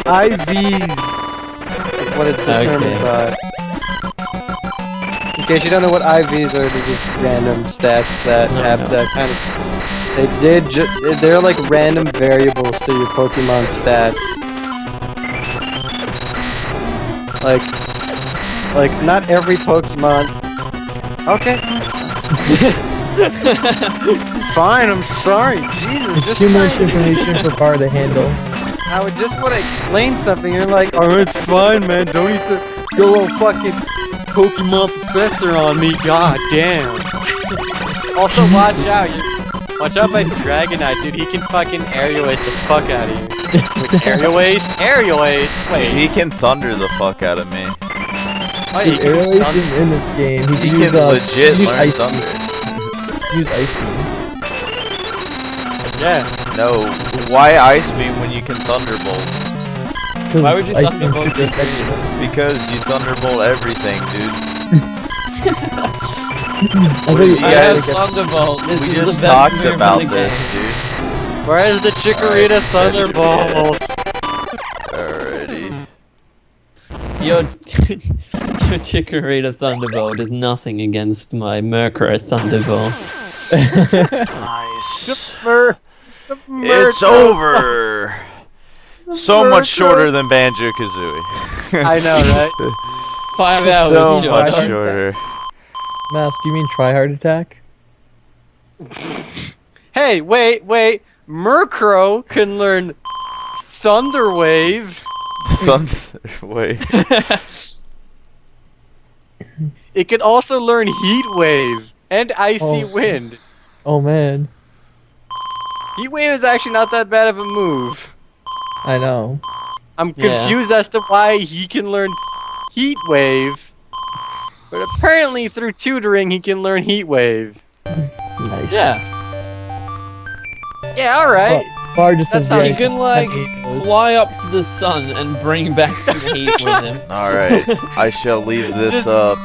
[SPEAKER 1] IVs is what it's determined
[SPEAKER 3] Okay.
[SPEAKER 1] by. In case you don't know what IVs are, they're just random stats that
[SPEAKER 3] No,
[SPEAKER 1] have
[SPEAKER 3] no.
[SPEAKER 1] that kind of. They're like random variables to your Pokemon stats. Like not every Pokemon. Okay. Fine, I'm sorry. Jesus,
[SPEAKER 4] It's
[SPEAKER 1] just
[SPEAKER 4] too much
[SPEAKER 1] trying to-
[SPEAKER 4] information for Bar to handle.
[SPEAKER 1] I would just want to explain something. You're like, oh, it's fine, man. Don't need to go all fucking Pokemon professor on me. God damn. Also, watch out. Watch out by Dragonite, dude. He can fucking aerial ace the fuck out of you. Like, aerial ace? Aerial ace? Wait.
[SPEAKER 2] He can thunder the fuck out of me.
[SPEAKER 1] Oh,
[SPEAKER 4] Dude,
[SPEAKER 1] you
[SPEAKER 4] Air
[SPEAKER 1] can
[SPEAKER 4] Ride
[SPEAKER 1] thunder.
[SPEAKER 4] isn't in this game.
[SPEAKER 2] You
[SPEAKER 4] use,
[SPEAKER 2] can legit
[SPEAKER 4] use
[SPEAKER 2] learn
[SPEAKER 4] ice
[SPEAKER 2] thunder.
[SPEAKER 4] beam. Use ice beam.
[SPEAKER 1] Yeah.
[SPEAKER 2] No, why ice beam when you can thunderbolt?
[SPEAKER 3] Why would you
[SPEAKER 4] ice
[SPEAKER 3] thunderbolt
[SPEAKER 4] beam's super
[SPEAKER 3] Kirby?
[SPEAKER 4] effective.
[SPEAKER 2] Because you thunderbolt everything, dude.
[SPEAKER 4] I
[SPEAKER 2] What
[SPEAKER 4] thought
[SPEAKER 2] do you
[SPEAKER 3] I
[SPEAKER 2] guys-
[SPEAKER 3] have Thunderbolt. This
[SPEAKER 2] We
[SPEAKER 3] is
[SPEAKER 2] just
[SPEAKER 3] the best
[SPEAKER 2] talked
[SPEAKER 3] move
[SPEAKER 2] about
[SPEAKER 3] in the
[SPEAKER 2] this,
[SPEAKER 3] game.
[SPEAKER 2] dude.
[SPEAKER 1] Where's the Chikorita
[SPEAKER 2] Alright,
[SPEAKER 1] Thunderbolt?
[SPEAKER 2] Alrighty.
[SPEAKER 3] Your your Chikorita Thunderbolt is nothing against my Murkrow Thunderbolt.
[SPEAKER 2] Nice.
[SPEAKER 1] The
[SPEAKER 2] It's over. So much shorter than Banjo Kazooie.
[SPEAKER 1] I know, right?
[SPEAKER 3] 5 hours
[SPEAKER 2] So
[SPEAKER 3] shorter.
[SPEAKER 2] much shorter.
[SPEAKER 4] Mask, you mean try hard attack?
[SPEAKER 1] Hey, wait. Murkrow can learn Thunder Wave.
[SPEAKER 2] Wait.
[SPEAKER 1] It can also learn Heat Wave and Icy
[SPEAKER 4] Oh.
[SPEAKER 1] Wind.
[SPEAKER 4] Oh man,
[SPEAKER 1] Heat Wave is actually not that bad of a move.
[SPEAKER 4] I know.
[SPEAKER 1] I'm
[SPEAKER 3] Yeah.
[SPEAKER 1] confused as to why he can learn Heat Wave. But apparently through tutoring he can learn Heat Wave.
[SPEAKER 4] Nice.
[SPEAKER 3] Yeah,
[SPEAKER 1] Yeah, alright.
[SPEAKER 4] Bar just
[SPEAKER 1] That
[SPEAKER 4] says
[SPEAKER 1] sounds-
[SPEAKER 3] you can like
[SPEAKER 4] those.
[SPEAKER 3] fly up to the sun and bring back some heat with him.
[SPEAKER 2] Alright, I shall leave this
[SPEAKER 1] Just-
[SPEAKER 2] up.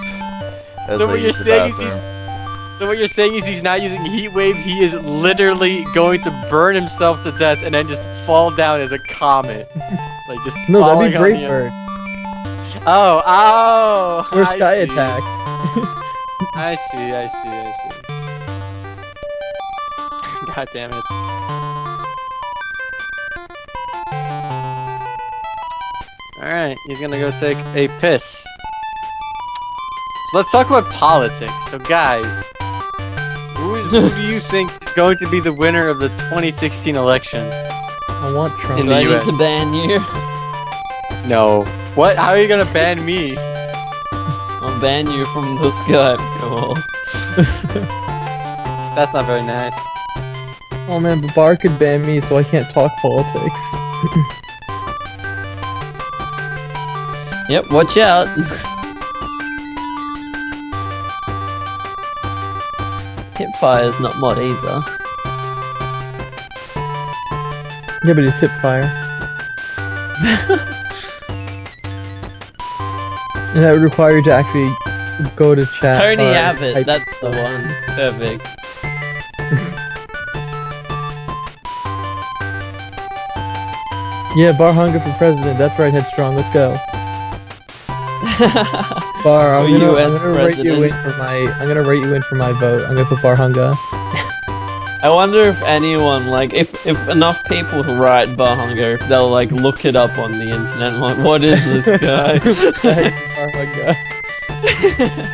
[SPEAKER 2] As
[SPEAKER 1] So
[SPEAKER 2] I
[SPEAKER 1] what you're
[SPEAKER 2] use the
[SPEAKER 1] saying is
[SPEAKER 2] bathroom.
[SPEAKER 1] So what you're saying is he's not using Heat Wave, he is literally going to burn himself to death and then just fall down as a comet. Like just
[SPEAKER 4] No,
[SPEAKER 1] falling
[SPEAKER 4] that'd be
[SPEAKER 1] on
[SPEAKER 4] Brave
[SPEAKER 1] the-
[SPEAKER 4] Bird
[SPEAKER 1] Oh,
[SPEAKER 4] or
[SPEAKER 1] I
[SPEAKER 4] Sky
[SPEAKER 1] see.
[SPEAKER 4] Attack.
[SPEAKER 1] I see. God damn it. Alright, he's gonna go take a piss. So let's talk about politics. So guys, who do you think is going to be the winner of the 2016 election?
[SPEAKER 4] I want Trump.
[SPEAKER 1] In
[SPEAKER 3] Do
[SPEAKER 1] the
[SPEAKER 3] I need
[SPEAKER 1] US.
[SPEAKER 3] to ban you?
[SPEAKER 1] No. What? How are you gonna ban me?
[SPEAKER 3] I'll ban you from the Skype call.
[SPEAKER 1] That's not very nice.
[SPEAKER 4] Oh man, but Bar could ban me, so I can't talk politics.
[SPEAKER 3] Yep, watch out. Hipfire's not mod either.
[SPEAKER 4] Yeah, but he's hip fire. And that would require you to actually go to chat.
[SPEAKER 3] Tony
[SPEAKER 4] or
[SPEAKER 3] Abbott,
[SPEAKER 4] type
[SPEAKER 3] that's the
[SPEAKER 4] stuff.
[SPEAKER 3] one. Perfect.
[SPEAKER 4] Yeah, Bar Hunger for president. That's right, Headstrong. Let's go. Bar, I'm
[SPEAKER 3] For
[SPEAKER 4] gonna,
[SPEAKER 3] US
[SPEAKER 4] write you in
[SPEAKER 3] president.
[SPEAKER 4] for my. I'm gonna write you in for my vote. I'm gonna put Bar Hunger.
[SPEAKER 3] I wonder if anyone, like, if enough people write Bahunga, if they'll, like, look it up on the internet and, like, what is this guy?
[SPEAKER 4] Bar Hunger.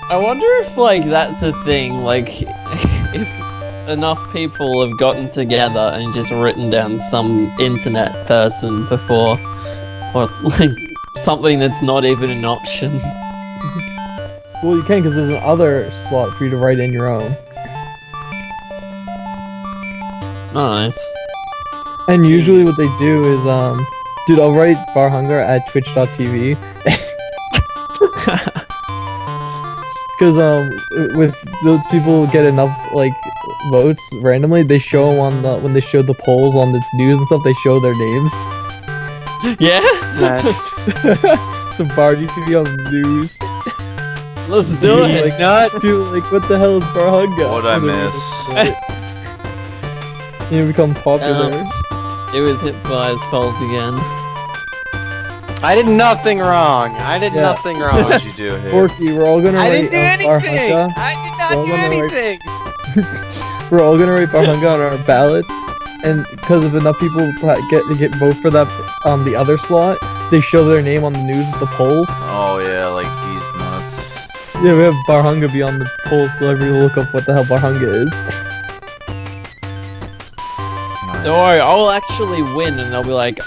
[SPEAKER 3] I wonder if, like, that's a thing, like, if enough people have gotten together and just written down some internet person before, or it's, like, something that's not even an option.
[SPEAKER 4] Well, you can because there's another slot for you to write in your own.
[SPEAKER 3] Nice.
[SPEAKER 4] And usually what they do is, dude, I'll write Bar Hunger at twitch.tv. Because, with those people get enough, like, votes randomly, they show them on the, when they show the polls on the news and stuff, they show their names.
[SPEAKER 3] Yeah?
[SPEAKER 1] Nice.
[SPEAKER 4] So Bar, you could be on the news.
[SPEAKER 3] Let's do
[SPEAKER 4] Dude,
[SPEAKER 3] it!
[SPEAKER 1] He's nuts.
[SPEAKER 4] Dude, like, what the hell is Bar Hunger?
[SPEAKER 2] What'd I
[SPEAKER 4] And then
[SPEAKER 2] miss?
[SPEAKER 4] You become popular.
[SPEAKER 3] It was Hipfire's fault again.
[SPEAKER 1] I did nothing wrong. I did
[SPEAKER 4] Yeah.
[SPEAKER 1] nothing wrong.
[SPEAKER 2] What'd you do here?
[SPEAKER 4] Forky, we're all gonna
[SPEAKER 1] I
[SPEAKER 4] write
[SPEAKER 1] didn't do
[SPEAKER 4] Bar
[SPEAKER 1] anything.
[SPEAKER 4] Hunger.
[SPEAKER 1] I did not
[SPEAKER 4] Well,
[SPEAKER 1] do
[SPEAKER 4] I'm gonna write-
[SPEAKER 1] anything.
[SPEAKER 4] We're all gonna write Bar Hunger on our ballots, and because if enough people get vote for that the other slot, they show their name on the news with the polls.
[SPEAKER 2] Oh yeah, like these nuts.
[SPEAKER 4] Yeah, we have Bar Hunger be on the polls so everyone will look up what the hell Bar Hunger is.
[SPEAKER 2] Nice.
[SPEAKER 3] Don't worry, I'll actually win and I'll be like,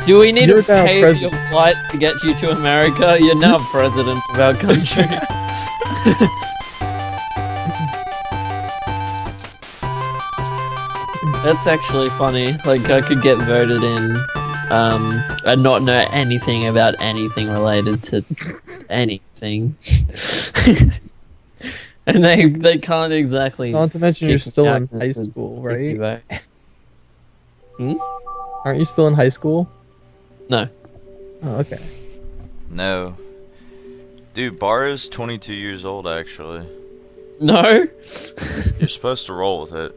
[SPEAKER 3] do we need
[SPEAKER 4] You're
[SPEAKER 3] to
[SPEAKER 4] now
[SPEAKER 3] pay for
[SPEAKER 4] president.
[SPEAKER 3] your flights to get you to America? You're now president of our country. That's actually funny. Like, I could get voted in, and not know anything about anything related to anything. And they can't exactly.
[SPEAKER 4] Not to mention you're
[SPEAKER 3] kick me
[SPEAKER 4] still
[SPEAKER 3] out
[SPEAKER 4] in
[SPEAKER 3] 'cause
[SPEAKER 4] high
[SPEAKER 3] it's
[SPEAKER 4] school,
[SPEAKER 3] PC
[SPEAKER 4] right?
[SPEAKER 3] vote.
[SPEAKER 4] Aren't you still in high school?
[SPEAKER 3] No.
[SPEAKER 4] Oh, okay.
[SPEAKER 2] No. Dude, Bar is 22 years old, actually.
[SPEAKER 3] No?
[SPEAKER 2] You're supposed to roll with it.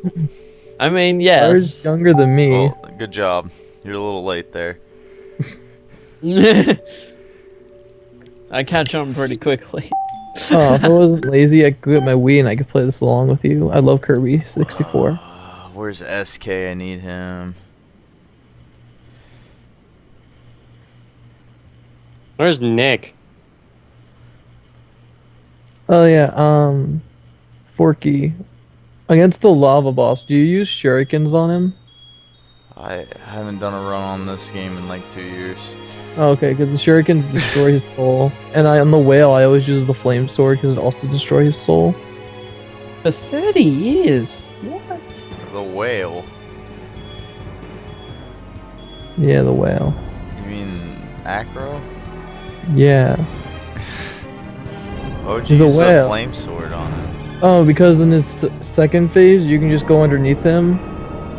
[SPEAKER 3] I mean,
[SPEAKER 4] Bar's
[SPEAKER 3] yes.
[SPEAKER 4] younger than me.
[SPEAKER 2] Well, good job. You're a little late there.
[SPEAKER 3] I catch on pretty quickly.
[SPEAKER 4] Oh, if I wasn't lazy, I could get my Wii and I could play this along with you. I love Kirby 64.
[SPEAKER 2] Where's SK? I need him.
[SPEAKER 1] Where's Nick?
[SPEAKER 4] Oh yeah, Forky. Against the lava boss, do you use shurikens on him?
[SPEAKER 2] I haven't done a run on this game in like 2 years.
[SPEAKER 4] Oh, okay, because the shurikens destroy his soul. And on the whale, I always use the flame sword because it also destroys his soul.
[SPEAKER 3] For 30 years? What?
[SPEAKER 2] The whale?
[SPEAKER 4] Yeah, the whale.
[SPEAKER 2] You mean Acro?
[SPEAKER 4] Yeah.
[SPEAKER 2] Why would you
[SPEAKER 4] He's a
[SPEAKER 2] use
[SPEAKER 4] whale.
[SPEAKER 2] a flame sword on it?
[SPEAKER 4] Oh, because in his second phase, you can just go underneath him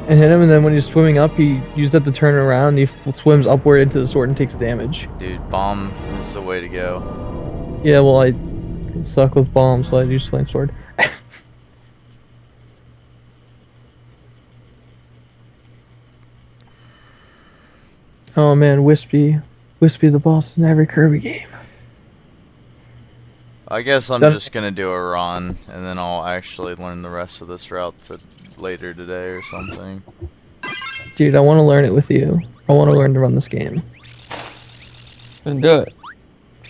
[SPEAKER 4] and hit him, and then when he's swimming up, you just have to turn around, and he swims upward into the sword and takes damage.
[SPEAKER 2] Dude, bomb is the way to go.
[SPEAKER 4] Yeah, well, I suck with bombs, so I use flame sword. Oh man, Wispy the boss in every Kirby game.
[SPEAKER 2] I guess I'm
[SPEAKER 4] Done.
[SPEAKER 2] just gonna do a run, and then I'll actually learn the rest of this route later today or something.
[SPEAKER 4] Dude, I want to learn it with you. I want to learn to run this game.
[SPEAKER 3] Then do it.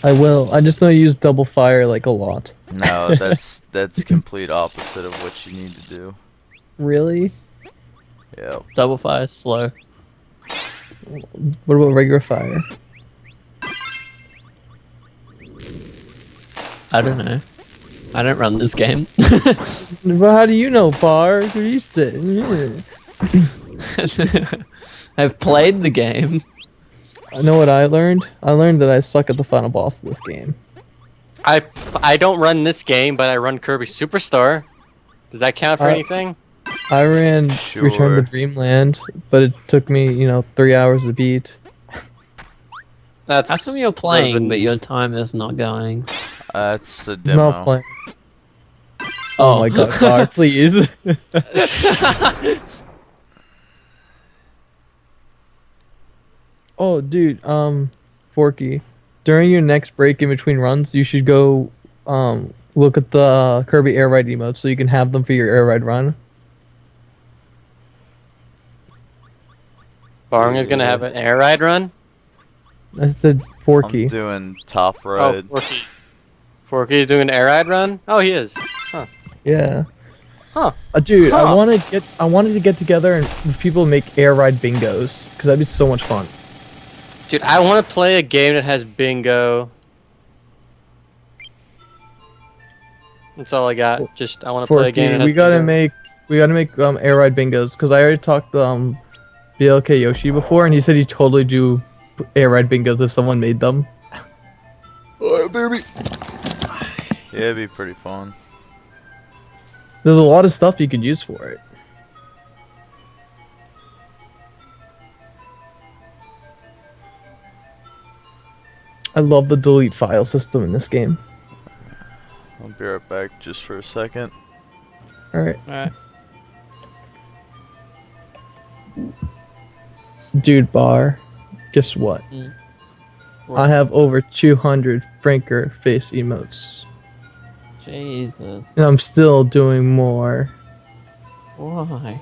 [SPEAKER 4] I will. I just know you use double fire like a lot.
[SPEAKER 2] No, that's complete opposite of what you need to do.
[SPEAKER 4] Really?
[SPEAKER 2] Yep.
[SPEAKER 3] Double fire, slow.
[SPEAKER 4] What about regular fire?
[SPEAKER 3] I don't know. I don't run this game.
[SPEAKER 4] But how do you know, Bar? You used to.
[SPEAKER 3] I've played the game.
[SPEAKER 4] I know what I learned. I learned that I suck at the final boss of this game.
[SPEAKER 1] I don't run this game, but I run Kirby Superstar. Does that count for anything?
[SPEAKER 4] I ran
[SPEAKER 2] Sure.
[SPEAKER 4] Return to Dreamland, but it took me, 3 hours to beat.
[SPEAKER 1] That's
[SPEAKER 3] How come you're playing, but your time is not going?
[SPEAKER 2] That's the
[SPEAKER 4] It's
[SPEAKER 2] demo.
[SPEAKER 4] not playing. Oh my god, Bar, please. Oh, dude, Forky, during your next break in between runs, you should go, look at the Kirby Air Ride emotes so you can have them for your Air Ride run.
[SPEAKER 1] Barring is gonna have an air ride run.
[SPEAKER 4] I said Forky.
[SPEAKER 2] I'm doing top
[SPEAKER 1] Oh,
[SPEAKER 2] ride.
[SPEAKER 1] Forky's doing an air ride run. Oh, he is.
[SPEAKER 4] Yeah.
[SPEAKER 1] Huh.
[SPEAKER 4] Dude,
[SPEAKER 1] Huh.
[SPEAKER 4] I wanted to get together and with people make Air Ride bingos, because that'd be so much fun.
[SPEAKER 1] Dude, I want to play a game that has bingo. That's all I got. Just I want to play a game.
[SPEAKER 4] Forky,
[SPEAKER 1] That has
[SPEAKER 4] we gotta
[SPEAKER 1] bingo.
[SPEAKER 4] make Air Ride bingos, because I already talked to BLK Yoshi before, and he said he'd totally do Air Ride bingos if someone made them.
[SPEAKER 2] Yeah, it'd be pretty fun.
[SPEAKER 4] There's a lot of stuff you could use for it. I love the delete file system in this game.
[SPEAKER 2] I'll be right back just for a second.
[SPEAKER 4] Alright.
[SPEAKER 3] Alright.
[SPEAKER 4] Dude, Bar, guess what? I have over 200 Franker face emotes.
[SPEAKER 3] Jesus.
[SPEAKER 4] And I'm still doing more.
[SPEAKER 3] Why?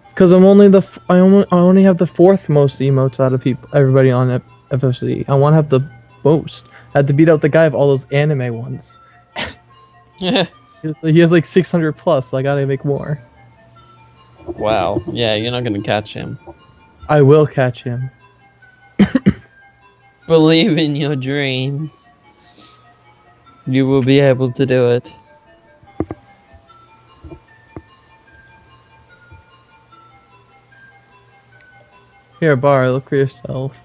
[SPEAKER 4] Because I'm only I only have the fourth most emotes out of everybody on FFC. I want to have the most. I had to beat out the guy of all those anime ones.
[SPEAKER 3] Yeah.
[SPEAKER 4] He has like 600 plus, so I gotta make more.
[SPEAKER 3] Wow. Yeah, you're not gonna catch him.
[SPEAKER 4] I will catch him.
[SPEAKER 3] Believe in your dreams. You will be able to do it.
[SPEAKER 4] Here, Bar, look for yourself.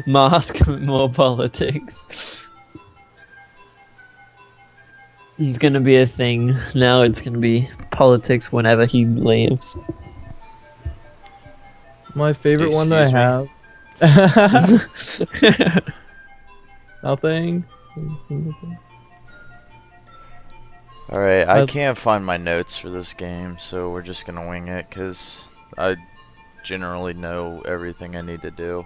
[SPEAKER 3] Mask more politics. It's gonna be a thing. Now it's gonna be politics whenever he leaves.
[SPEAKER 4] My favorite one that I
[SPEAKER 2] Excuse
[SPEAKER 4] have. Nothing.
[SPEAKER 2] Alright, I can't find my notes for this game, so we're just gonna wing it, because I generally know everything I need to do.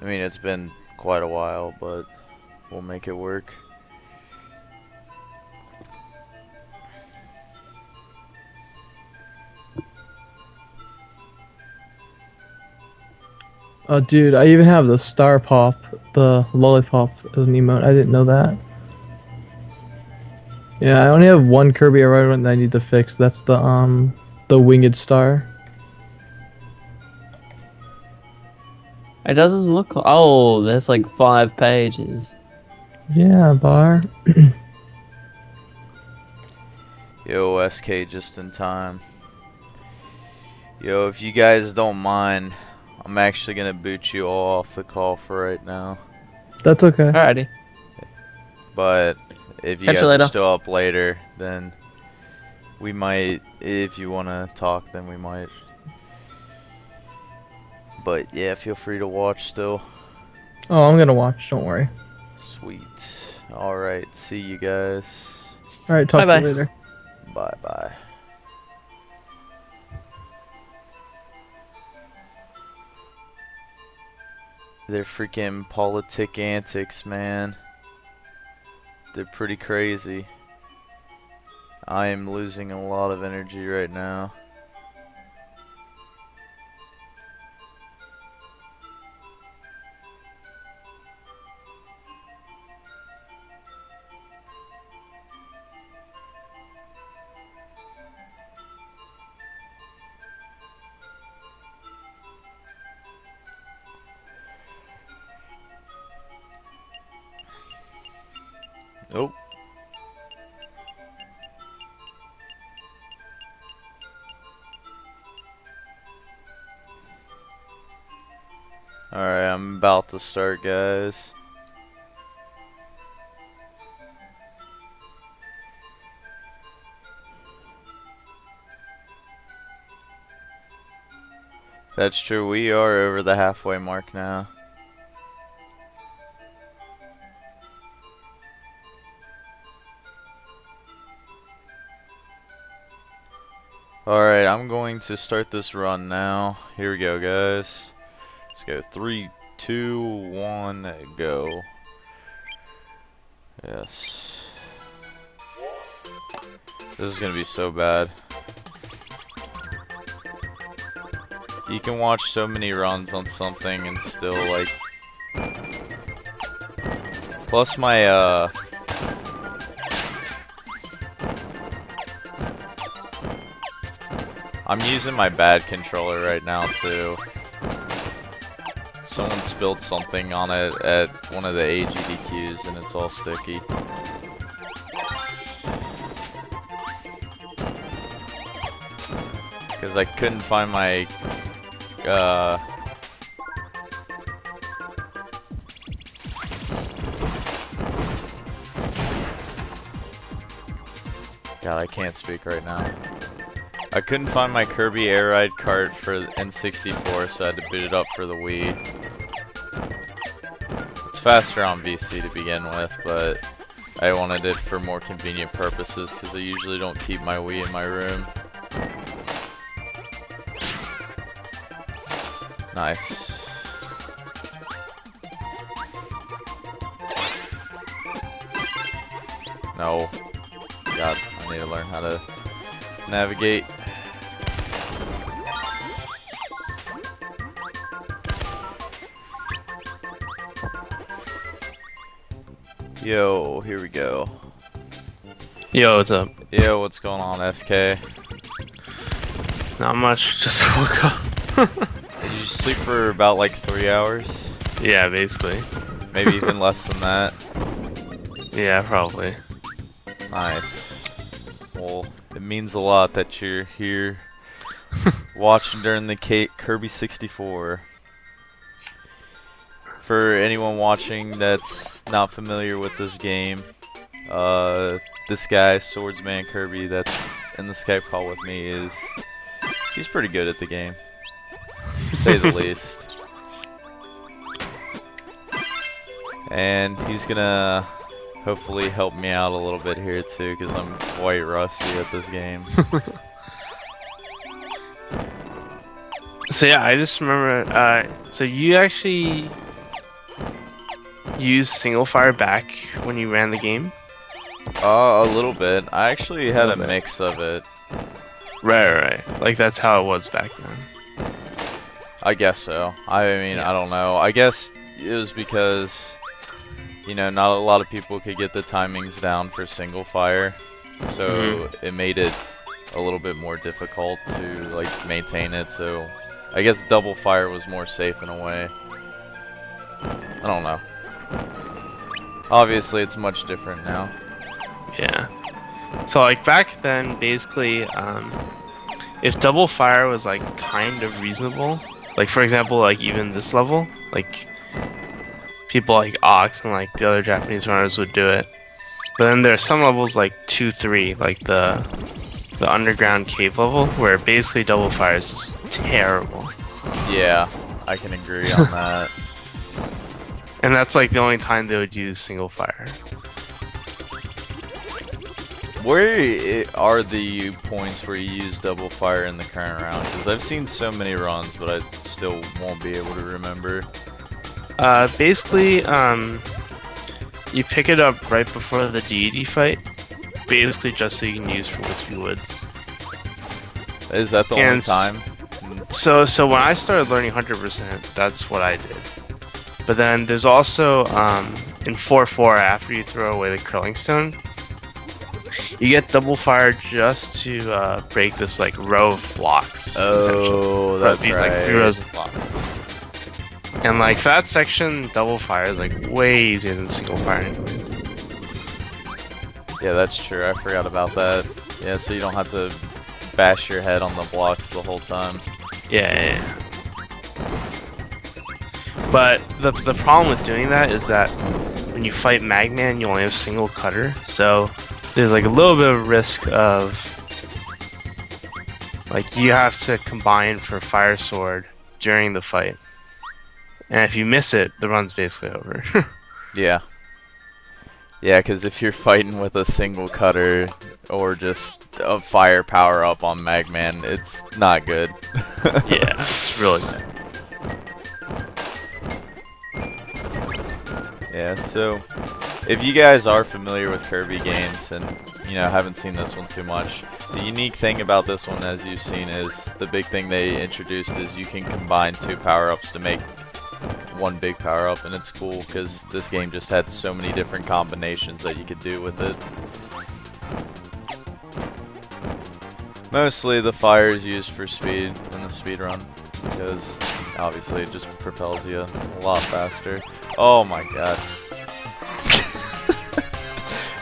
[SPEAKER 2] I mean, it's been quite a while, but we'll make it work.
[SPEAKER 4] Oh, dude, I even have the star pop, the lollipop as an emote. I didn't know that. Yeah, I only have one Kirby Air Ride one that I need to fix. That's the winged star.
[SPEAKER 3] It doesn't look like. Oh, there's like 5 pages.
[SPEAKER 4] Yeah, Bar.
[SPEAKER 2] Yo, SK just in time. Yo, if you guys don't mind, I'm actually gonna boot you all off the call for right now.
[SPEAKER 4] That's okay.
[SPEAKER 3] Alrighty.
[SPEAKER 2] But if you
[SPEAKER 3] Catch
[SPEAKER 2] guys
[SPEAKER 3] you later.
[SPEAKER 2] are still up later, then we might, if you wanna talk, then we might. But yeah, feel free to watch still.
[SPEAKER 4] Oh, I'm gonna watch. Don't worry.
[SPEAKER 2] Sweet. Alright, see you guys.
[SPEAKER 4] All right, talk to
[SPEAKER 3] Bye-bye.
[SPEAKER 4] you later.
[SPEAKER 2] Bye bye. They're freaking politic antics, man. They're pretty crazy. I am losing a lot of energy right now. Oh. Alright, I'm about to start, guys. That's true, we are over the halfway mark now. Alright, I'm going to start this run now. Here we go, guys. Let's go. 3, 2, 1, go. Yes. This is gonna be so bad. You can watch so many runs on something and still, like... Plus my, I'm using my bad controller right now, too. Someone spilled something on it at one of the AGDQs and it's all sticky. Because I couldn't find my, God, I can't speak right now. I couldn't find my Kirby Air Ride cart for N64, so I had to boot it up for the Wii. It's faster on VC to begin with, but I wanted it for more convenient purposes because I usually don't keep my Wii in my room. Nice. No. God, I need to learn how to navigate. Yo, here we go.
[SPEAKER 5] Yo, what's up?
[SPEAKER 2] Yo, what's going on, SK?
[SPEAKER 5] Not much, just woke up.
[SPEAKER 2] Did you sleep for about like 3 hours?
[SPEAKER 5] Yeah, basically.
[SPEAKER 2] Maybe even less than that.
[SPEAKER 5] Yeah, probably.
[SPEAKER 2] Nice. Well, it means a lot that you're here watching during the Kirby 64. For anyone watching that's not familiar with this game, this guy, Swordsman Kirby, that's in the Skype call with me, he's pretty good at the game, to say the least. And he's gonna hopefully help me out a little bit here too, because I'm quite rusty at this game.
[SPEAKER 5] So yeah, I just remember. So you actually used single fire back when you ran the game?
[SPEAKER 2] A little bit. I actually had a mix of it.
[SPEAKER 5] Right. Like that's how it was back then.
[SPEAKER 2] I guess so. I mean, I don't know. I guess it was because, you know, not a lot of people could get the timings down for single fire, so it made it a little bit more difficult to like maintain it. So I guess double fire was more safe in a way. I don't know. Obviously, it's much different now.
[SPEAKER 5] Yeah. So like back then, basically, if double fire was like kind of reasonable, like for example, like even this level, like people like Ox and like the other Japanese runners would do it. But then there are some levels like 2, 3, like the underground cave level, where basically double fire is just terrible.
[SPEAKER 2] Yeah, I can agree on that.
[SPEAKER 5] And that's like the only time they would use single fire.
[SPEAKER 2] Where are the points where you use double fire in the current round? Because I've seen so many runs, but I still won't be able to remember.
[SPEAKER 5] Basically, you pick it up right before the deity fight. Basically, just so you can use for Wispy Woods.
[SPEAKER 2] Is that the only time?
[SPEAKER 5] So when I started learning 100%, that's what I did. But then there's also in 4-4, after you throw away the curling stone, you get double fire just to break this like row of blocks.
[SPEAKER 2] Oh, that's
[SPEAKER 5] these
[SPEAKER 2] right.
[SPEAKER 5] like 3 rows of blocks. And like for that section, double fire is like way easier than single fire anyways.
[SPEAKER 2] Yeah, that's true. I forgot about that. Yeah, so you don't have to bash your head on the blocks the whole time.
[SPEAKER 5] Yeah. But the problem with doing that is that when you fight Magman, you only have single cutter, so there's like a little bit of risk of like you have to combine for Fire Sword during the fight. And if you miss it, the run's basically over.
[SPEAKER 2] Yeah. Yeah, because if you're fighting with a single cutter or just a fire power up on Magman, it's not good.
[SPEAKER 5] Yeah, it's really bad.
[SPEAKER 2] Yeah, so if you guys are familiar with Kirby games and, you know, haven't seen this one too much, the unique thing about this one, as you've seen, is the big thing they introduced is you can combine 2 power-ups to make one big power-up, and it's cool because this game just had so many different combinations that you could do with it. Mostly the fire is used for speed in the speed run, because obviously it just propels you a lot faster. Oh my god.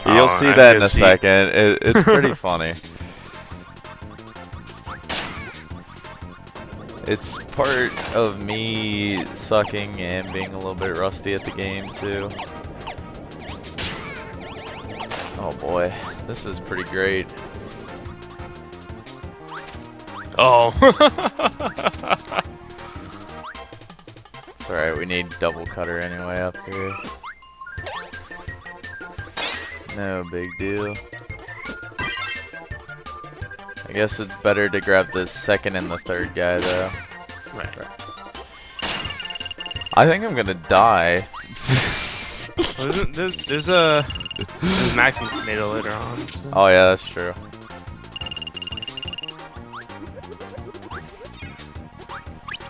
[SPEAKER 2] You'll see that in a second. It's pretty funny. It's part of me sucking and being a little bit rusty at the game too. Oh boy, this is pretty great.
[SPEAKER 5] Oh.
[SPEAKER 2] It's alright, we need double cutter anyway up here. No big deal. I guess it's better to grab the second and the third guy though.
[SPEAKER 5] Right.
[SPEAKER 2] I think I'm gonna die.
[SPEAKER 5] There's a maximum tomato later on. So.
[SPEAKER 2] Oh yeah, that's true.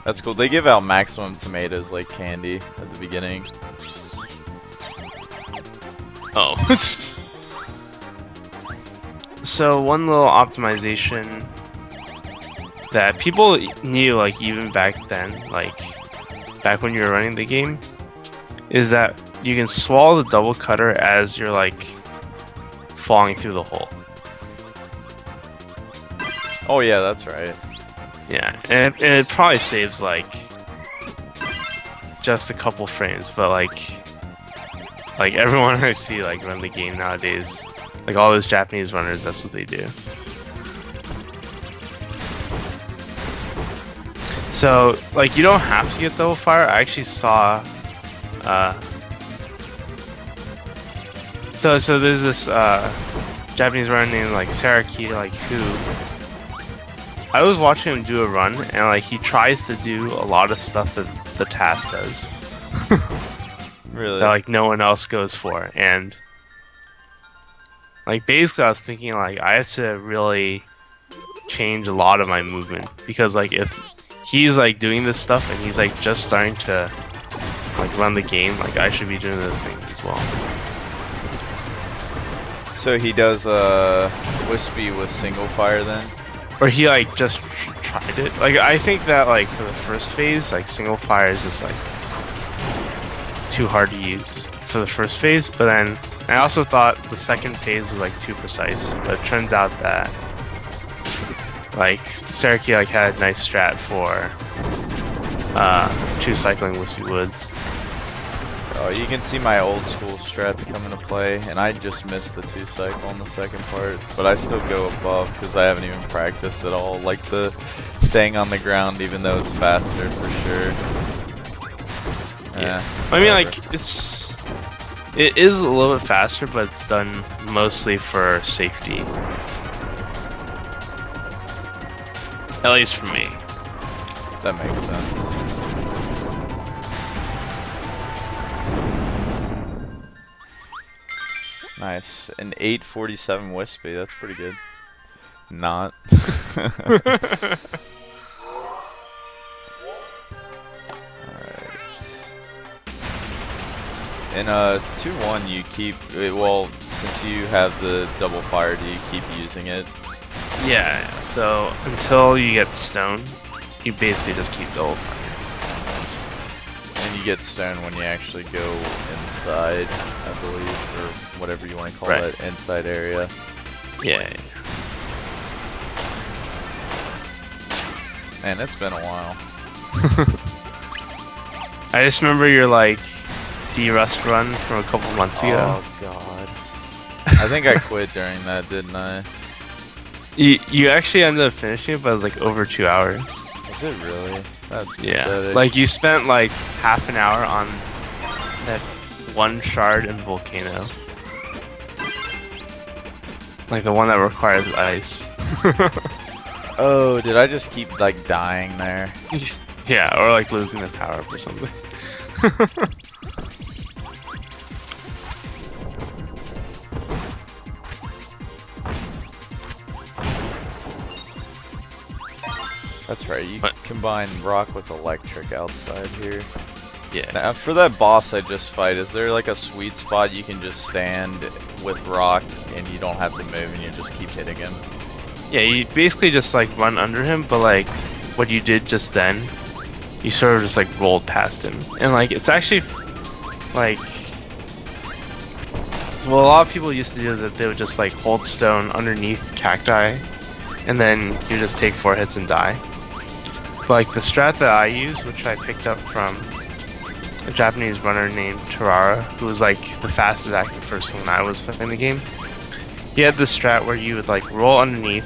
[SPEAKER 2] That's cool. They give out maximum tomatoes like candy at the beginning.
[SPEAKER 5] Oh. So one little optimization that people knew, like even back then, like back when you were running the game, is that you can swallow the double cutter as you're like falling through the hole.
[SPEAKER 2] Oh yeah, that's right.
[SPEAKER 5] Yeah, and it probably saves like just a couple frames, but like everyone I see like run the game nowadays, like all those Japanese runners, that's what they do. So like you don't have to get double fire. I actually saw so there's this Japanese runner named like Saraki, like who I was watching him do a run, and like he tries to do a lot of stuff that the task does.
[SPEAKER 2] Really?
[SPEAKER 5] That like no one else goes for, and like basically I was thinking like I have to really change a lot of my movement, because like if he's like doing this stuff and he's like just starting to like run the game, like I should be doing those things as well.
[SPEAKER 2] So he does Wispy with single fire then?
[SPEAKER 5] Or he like just tried it. Like I think that like for the first phase, like single fire is just like too hard to use for the first phase, but then I also thought the second phase was like too precise, but it turns out that like Saraki like had a nice strat for two cycling Wispy Woods.
[SPEAKER 2] Oh, you can see my old school strats come into play, and I just missed the 2 cycle on the second part, but I still go above because I haven't even practiced at all, like the staying on the ground even though it's faster for sure.
[SPEAKER 5] Yeah. I mean like it is a little bit faster, but it's done mostly for safety. At least for me.
[SPEAKER 2] That makes sense. Nice. An 847 Wispy, that's pretty good. Not. Alright. In 2-1 you keep, well, since you have the double fire, do you keep using it?
[SPEAKER 5] Yeah, so until you get stone, you basically just keep double fire.
[SPEAKER 2] And you get stone when you actually go inside, I believe, or whatever you want to call that inside area.
[SPEAKER 5] Yeah.
[SPEAKER 2] Man, it's been a while.
[SPEAKER 5] I just remember your like D-Rust run from a couple months ago.
[SPEAKER 2] Oh god. I think I quit during that, didn't I?
[SPEAKER 5] You actually ended up finishing it, but it was like over 2 hours.
[SPEAKER 2] Is it really? That's
[SPEAKER 5] pathetic. Like you spent like half an hour on that one shard in Volcano. Like the one that requires ice.
[SPEAKER 2] Oh, did I just keep like dying there?
[SPEAKER 5] Yeah, or like losing the power up or something.
[SPEAKER 2] That's right, you combine rock with electric outside here.
[SPEAKER 5] Yeah.
[SPEAKER 2] Now, for that boss I just fight, is there like a sweet spot you can just stand with rock and you don't have to move and you just keep hitting him?
[SPEAKER 5] Yeah, you basically just like run under him, but like what you did just then, you sort of just like rolled past him. And like it's actually like, well, a lot of people used to do that, they would just like hold stone underneath cacti and then you just take 4 hits and die. But like the strat that I use, which I picked up from a Japanese runner named Tarara, who was like the fastest active person when I was playing the game. He had this strat where you would like roll underneath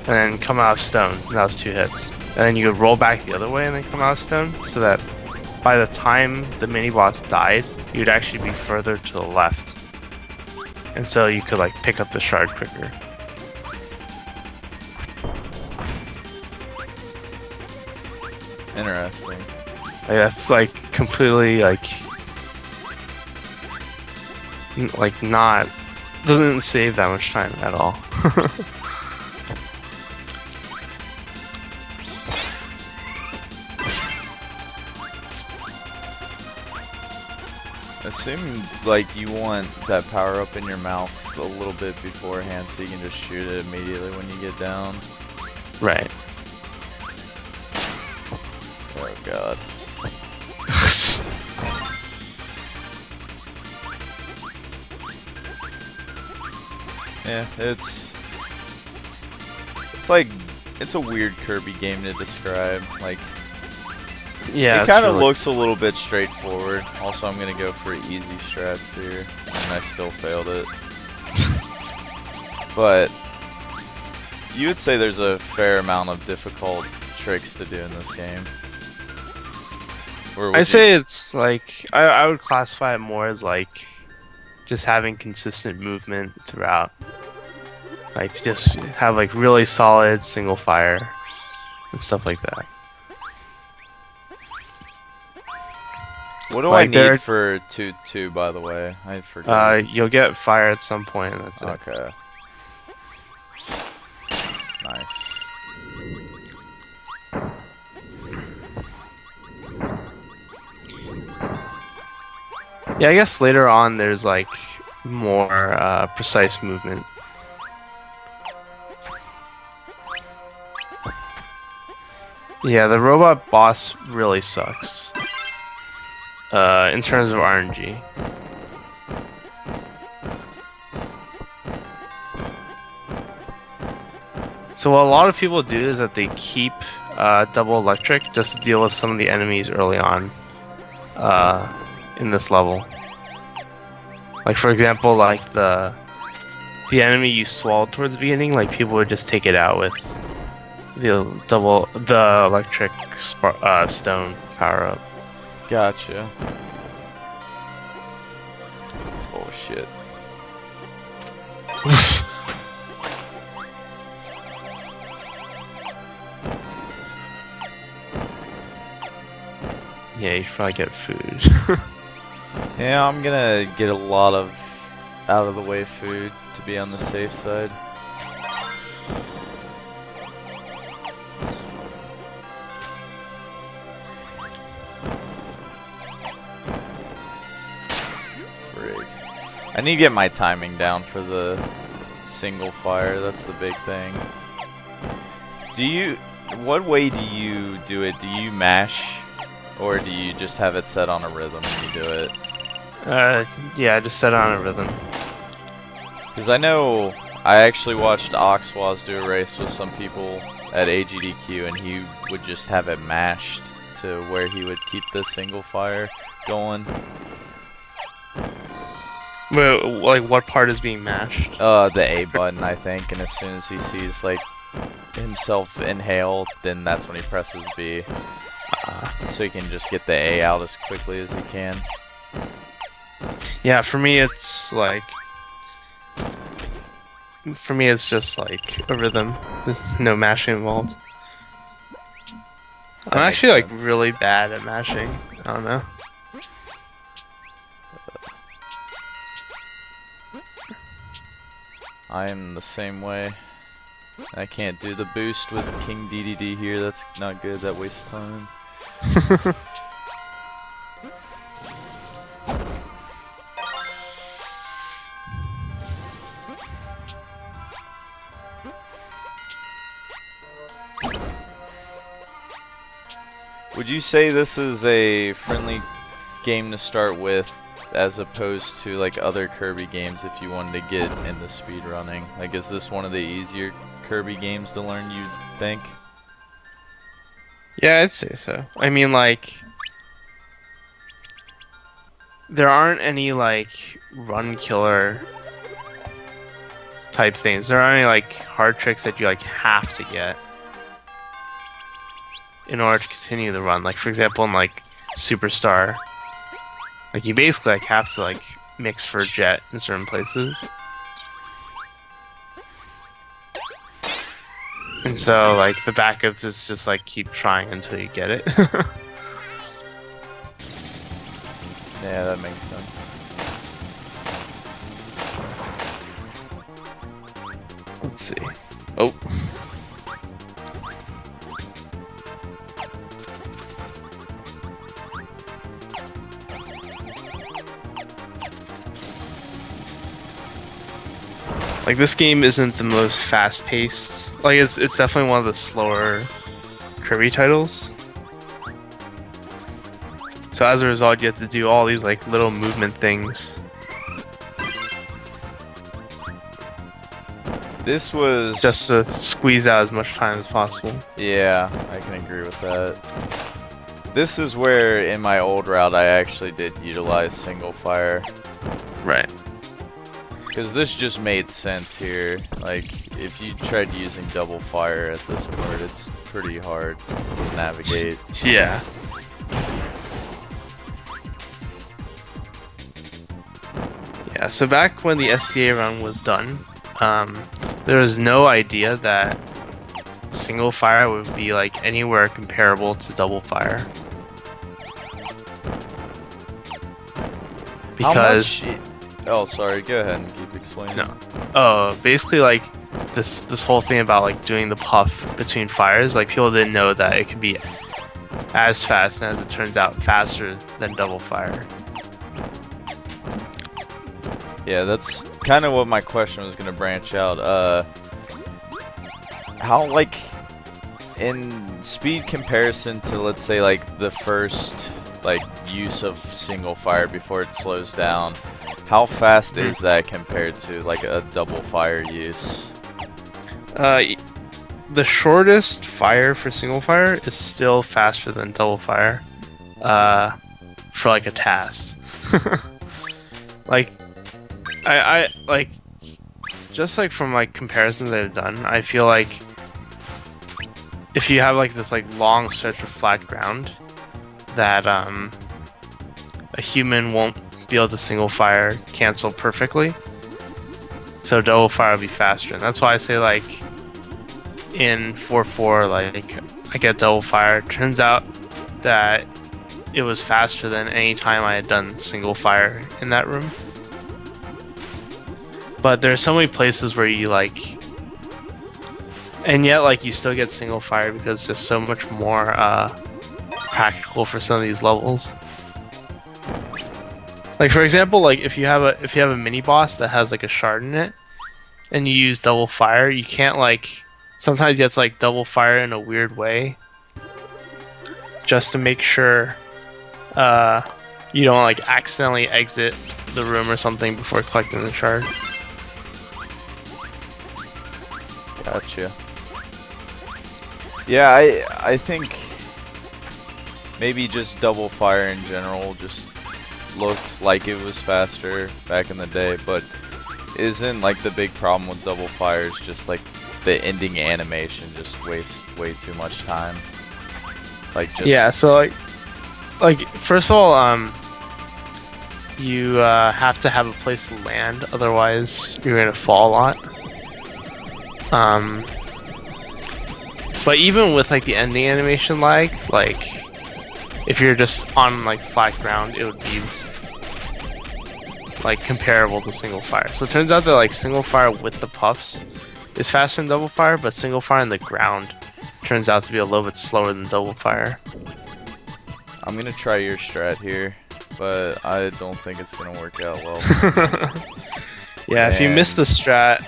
[SPEAKER 5] and then come out of stone, and that was 2 hits. And then you would roll back the other way and then come out of stone, so that by the time the mini boss died, you'd actually be further to the left. And so you could like pick up the shard quicker.
[SPEAKER 2] Interesting.
[SPEAKER 5] Like, that's like completely like not, doesn't save that much time at all.
[SPEAKER 2] Assume like you want that power up in your mouth a little bit beforehand so you can just shoot it immediately when you get down.
[SPEAKER 5] Right.
[SPEAKER 2] Oh god. Yeah, It's like, it's a weird Kirby game to describe. Like,
[SPEAKER 5] Yeah,
[SPEAKER 2] it
[SPEAKER 5] it's
[SPEAKER 2] kind of
[SPEAKER 5] really-
[SPEAKER 2] looks a little bit straightforward. Also, I'm gonna go for easy strats here, and I still failed it. But you would say there's a fair amount of difficult tricks to do in this game. Or would
[SPEAKER 5] I'd
[SPEAKER 2] you-
[SPEAKER 5] say it's like I would classify it more as like just having consistent movement throughout. Like to just have like really solid single fire and stuff like that.
[SPEAKER 2] What do
[SPEAKER 5] like
[SPEAKER 2] I
[SPEAKER 5] there-
[SPEAKER 2] need for 2-2, by the way? I forgot.
[SPEAKER 5] You'll get fire at some point, and that's it.
[SPEAKER 2] Okay. Nice.
[SPEAKER 5] Yeah, I guess later on there's like more precise movement. Yeah, the robot boss really sucks. In terms of RNG. So what a lot of people do is that they keep double electric just to deal with some of the enemies early on in this level. Like for example, like the enemy you swallowed towards the beginning, like people would just take it out with the electric stone power up.
[SPEAKER 2] Gotcha. Oh shit.
[SPEAKER 5] Yeah, you should probably get food.
[SPEAKER 2] Yeah, I'm gonna get a lot of out of the way food to be on the safe side. Frig. I need to get my timing down for the single fire, that's the big thing. What way do you do it? Do you mash? Or do you just have it set on a rhythm when you do it?
[SPEAKER 5] Yeah, just set on a rhythm.
[SPEAKER 2] Because I know I actually watched Oxwaz do a race with some people at AGDQ, and he would just have it mashed to where he would keep the single fire going.
[SPEAKER 5] Wait, like what part is being mashed?
[SPEAKER 2] The A button, I think, and as soon as he sees like himself inhale, then that's when he presses B. So he can just get the A out as quickly as he can.
[SPEAKER 5] Yeah, for me it's like... For me it's just like a rhythm. There's no mashing involved. I'm
[SPEAKER 2] That
[SPEAKER 5] actually
[SPEAKER 2] makes
[SPEAKER 5] like
[SPEAKER 2] sense.
[SPEAKER 5] really bad at mashing. I don't know.
[SPEAKER 2] I am the same way. I can't do the boost with King DDD here, that's not good, that wastes time. Would you say this is a friendly game to start with as opposed to like other Kirby games if you wanted to get into speedrunning? Like, is this one of the easier Kirby games to learn, you think?
[SPEAKER 5] Yeah, I'd say so. I mean, like, there aren't any like run killer type things. There aren't any like hard tricks that you like have to get in order to continue the run. Like for example, in like Superstar, like you basically like have to like mix for jet in certain places. And so, like, the backup is just, like, keep trying until you get it.
[SPEAKER 2] Yeah, that makes sense.
[SPEAKER 5] Let's see. Oh. Like, this game isn't the most fast-paced. Like, it's definitely one of the slower Kirby titles. So as a result, you have to do all these, like, little movement things.
[SPEAKER 2] This was
[SPEAKER 5] just to squeeze out as much time as possible.
[SPEAKER 2] Yeah, I can agree with that. This is where in my old route I actually did utilize single fire.
[SPEAKER 5] Right.
[SPEAKER 2] Because this just made sense here. Like, if you tried using double fire at this part, it's pretty hard to navigate.
[SPEAKER 5] Yeah. Yeah, so back when the SCA run was done, there was no idea that single fire would be like anywhere comparable to double fire. Because
[SPEAKER 2] Oh, sorry. Go ahead and keep explaining.
[SPEAKER 5] no, oh, basically like this whole thing about like doing the puff between fires, like people didn't know that it could be as fast, and as it turns out, faster than double fire.
[SPEAKER 2] Yeah, that's kind of what my question was going to branch out. How, like, in speed comparison to, let's say, like, the first, like, use of single fire before it slows down, how fast is that compared to, like, a double fire use?
[SPEAKER 5] The shortest fire for single fire is still faster than double fire, for like a task. Like, I like, just like from like comparisons that I've done, I feel like if you have like this like long stretch of flat ground that a human won't be able to single fire cancel perfectly, so double fire will be faster, and that's why I say like in 4-4, like I get double fire. Turns out that it was faster than any time I had done single fire in that room. But there's so many places where you like, and yet like you still get single fire because it's just so much more practical for some of these levels. Like for example, like if you have a mini boss that has like a shard in it, and you use double fire, you can't like, sometimes you have to like double fire in a weird way, just to make sure you don't like accidentally exit the room or something before collecting the shard.
[SPEAKER 2] Gotcha. Yeah, I think maybe just double fire in general just looked like it was faster back in the day, but isn't like the big problem with double fire is just like the ending animation just wastes way too much time. Like just
[SPEAKER 5] Yeah, so like first of all, you have to have a place to land, otherwise you're gonna fall a lot. But even with like the ending animation lag, like if you're just on like flat ground, it would be like comparable to single fire. So it turns out that like single fire with the puffs is faster than double fire, but single fire in the ground turns out to be a little bit slower than double fire.
[SPEAKER 2] I'm gonna try your strat here, but I don't think it's gonna work out well.
[SPEAKER 5] Yeah, if you miss the strat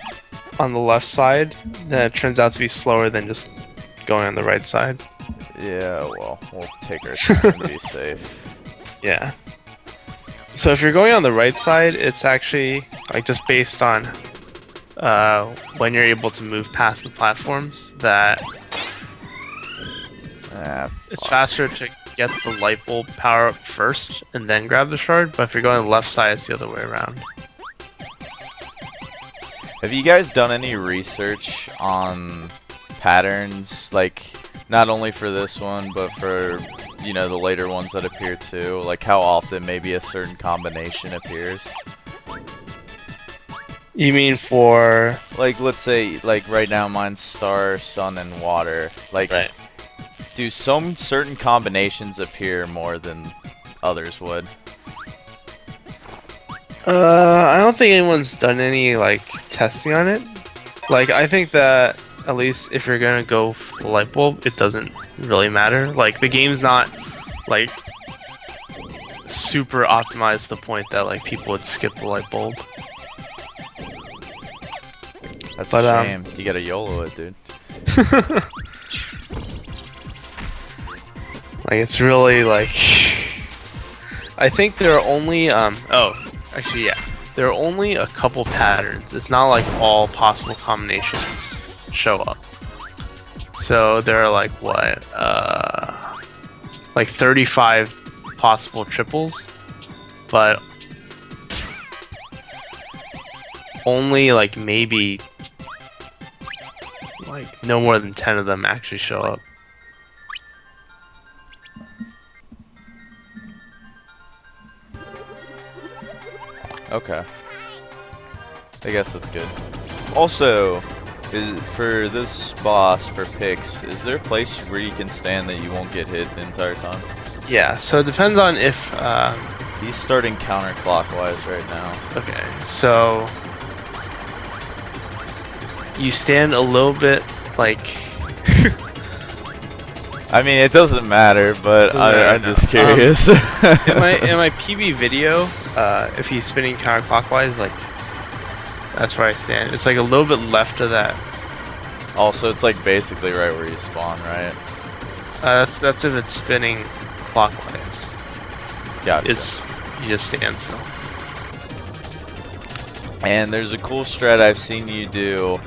[SPEAKER 5] on the left side, then it turns out to be slower than just going on the right side.
[SPEAKER 2] Yeah, well, we'll take our time and be safe.
[SPEAKER 5] Yeah. So if you're going on the right side, it's actually like just based on when you're able to move past the platforms, that it's faster to get the light bulb power up first and then grab the shard, but if you're going on the left side, it's the other way around.
[SPEAKER 2] Have you guys done any research on patterns, like not only for this one, but for, you know, the later ones that appear too? Like how often maybe a certain combination appears?
[SPEAKER 5] You mean for...
[SPEAKER 2] Like, let's say, like right now mine's star, sun, and water. Like,
[SPEAKER 5] Right.
[SPEAKER 2] Do some certain combinations appear more than others would?
[SPEAKER 5] I don't think anyone's done any like testing on it. Like I think that at least if you're gonna go for the light bulb, it doesn't really matter. Like the game's not like super optimized to the point that like people would skip the light bulb.
[SPEAKER 2] That's
[SPEAKER 5] But,
[SPEAKER 2] a shame. You gotta YOLO it, dude.
[SPEAKER 5] Like it's really like I think there are only oh, actually yeah. there are only a couple patterns. It's not like all possible combinations show up. So there are like what, like 35 possible triples, but only like maybe like no more than 10 of them actually show up.
[SPEAKER 2] Okay. I guess that's good. Also, for this boss, for picks, is there a place where you can stand that you won't get hit the entire time?
[SPEAKER 5] Yeah, so it depends on if
[SPEAKER 2] He's starting counterclockwise right now.
[SPEAKER 5] okay, so you stand a little bit like
[SPEAKER 2] I mean, it doesn't matter, but I'm just curious.
[SPEAKER 5] in my PB video, if he's spinning counterclockwise, like that's where I stand. It's like a little bit left of that.
[SPEAKER 2] Also, it's like basically right where you spawn, right?
[SPEAKER 5] That's if it's spinning clockwise.
[SPEAKER 2] Gotcha.
[SPEAKER 5] It's you just stand still.
[SPEAKER 2] And there's a cool strat I've seen you do.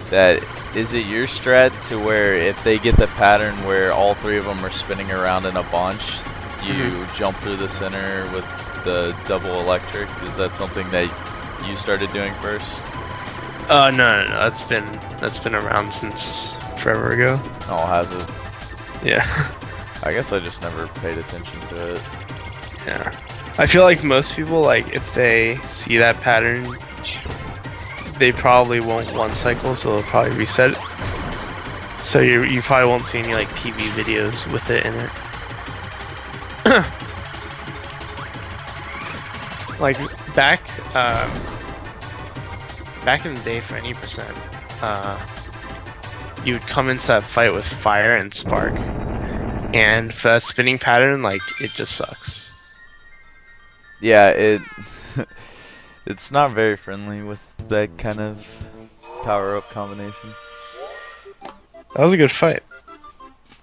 [SPEAKER 2] That is it your strat to where if they get the pattern where all three of them are spinning around in a bunch, you jump through the center with the double electric? Is that something that you started doing first?
[SPEAKER 5] No. That's been around since forever ago.
[SPEAKER 2] Oh, has it?
[SPEAKER 5] Yeah.
[SPEAKER 2] I guess I just never paid attention to it.
[SPEAKER 5] Yeah. I feel like most people, like, if they see that pattern, they probably won't one cycle, so they'll probably reset it. So you probably won't see any, like, PB videos with it in it. Like, back in the day for any percent, you would come into that fight with fire and spark. And for that spinning pattern, like, it just sucks.
[SPEAKER 2] Yeah, it's not very friendly with that kind of power-up combination.
[SPEAKER 5] That was a good fight.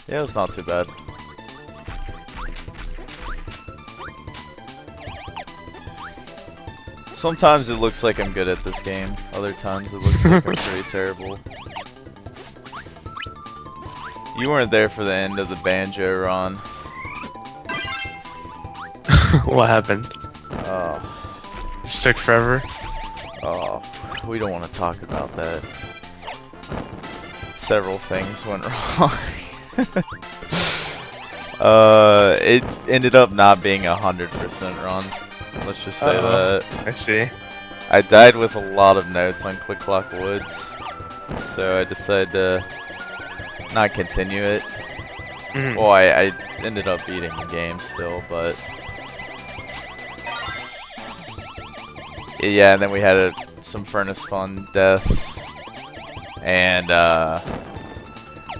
[SPEAKER 2] Yeah, it was not too bad. Sometimes it looks like I'm good at this game. Other times it looks like I'm pretty terrible. You weren't there for the end of the banjo run.
[SPEAKER 5] What happened?
[SPEAKER 2] Oh,
[SPEAKER 5] This took forever.
[SPEAKER 2] oh, we don't want to talk about that. Several things went wrong. It ended up not being 100% run. Let's just say that.
[SPEAKER 5] I see.
[SPEAKER 2] I died with a lot of notes on Click Clock Woods, so I decided to not continue it. Well, I ended up beating the game still, but yeah, and then we had some Furnace Fun deaths, and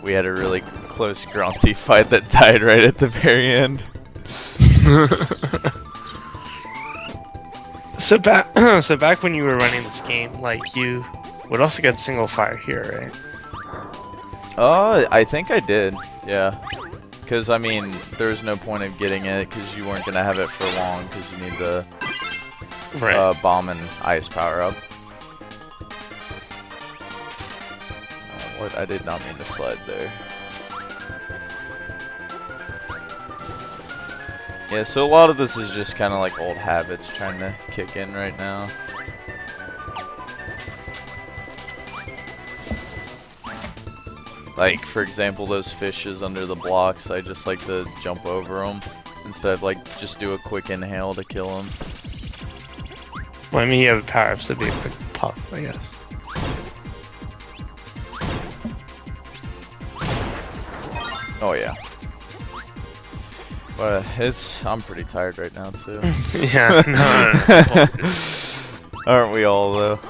[SPEAKER 2] we had a really close Grunty fight that died right at the very end.
[SPEAKER 5] So back when you were running this game, like, you would also get single fire here, right?
[SPEAKER 2] I think I did, yeah. Because, I mean, there's no point of getting it because you weren't going to have it for long because you need the bomb and ice power up. What? I did not mean to slide there. Yeah, so a lot of this is just kind of like old habits trying to kick in right now. Like, for example, those fishes under the blocks, I just like to jump over them instead of like just do a quick inhale to kill them.
[SPEAKER 5] Well, I mean, you have power-ups, so it'd be a quick pop, I guess.
[SPEAKER 2] Oh yeah. But I'm pretty tired right now too.
[SPEAKER 5] Yeah, no.
[SPEAKER 2] Aren't we all though?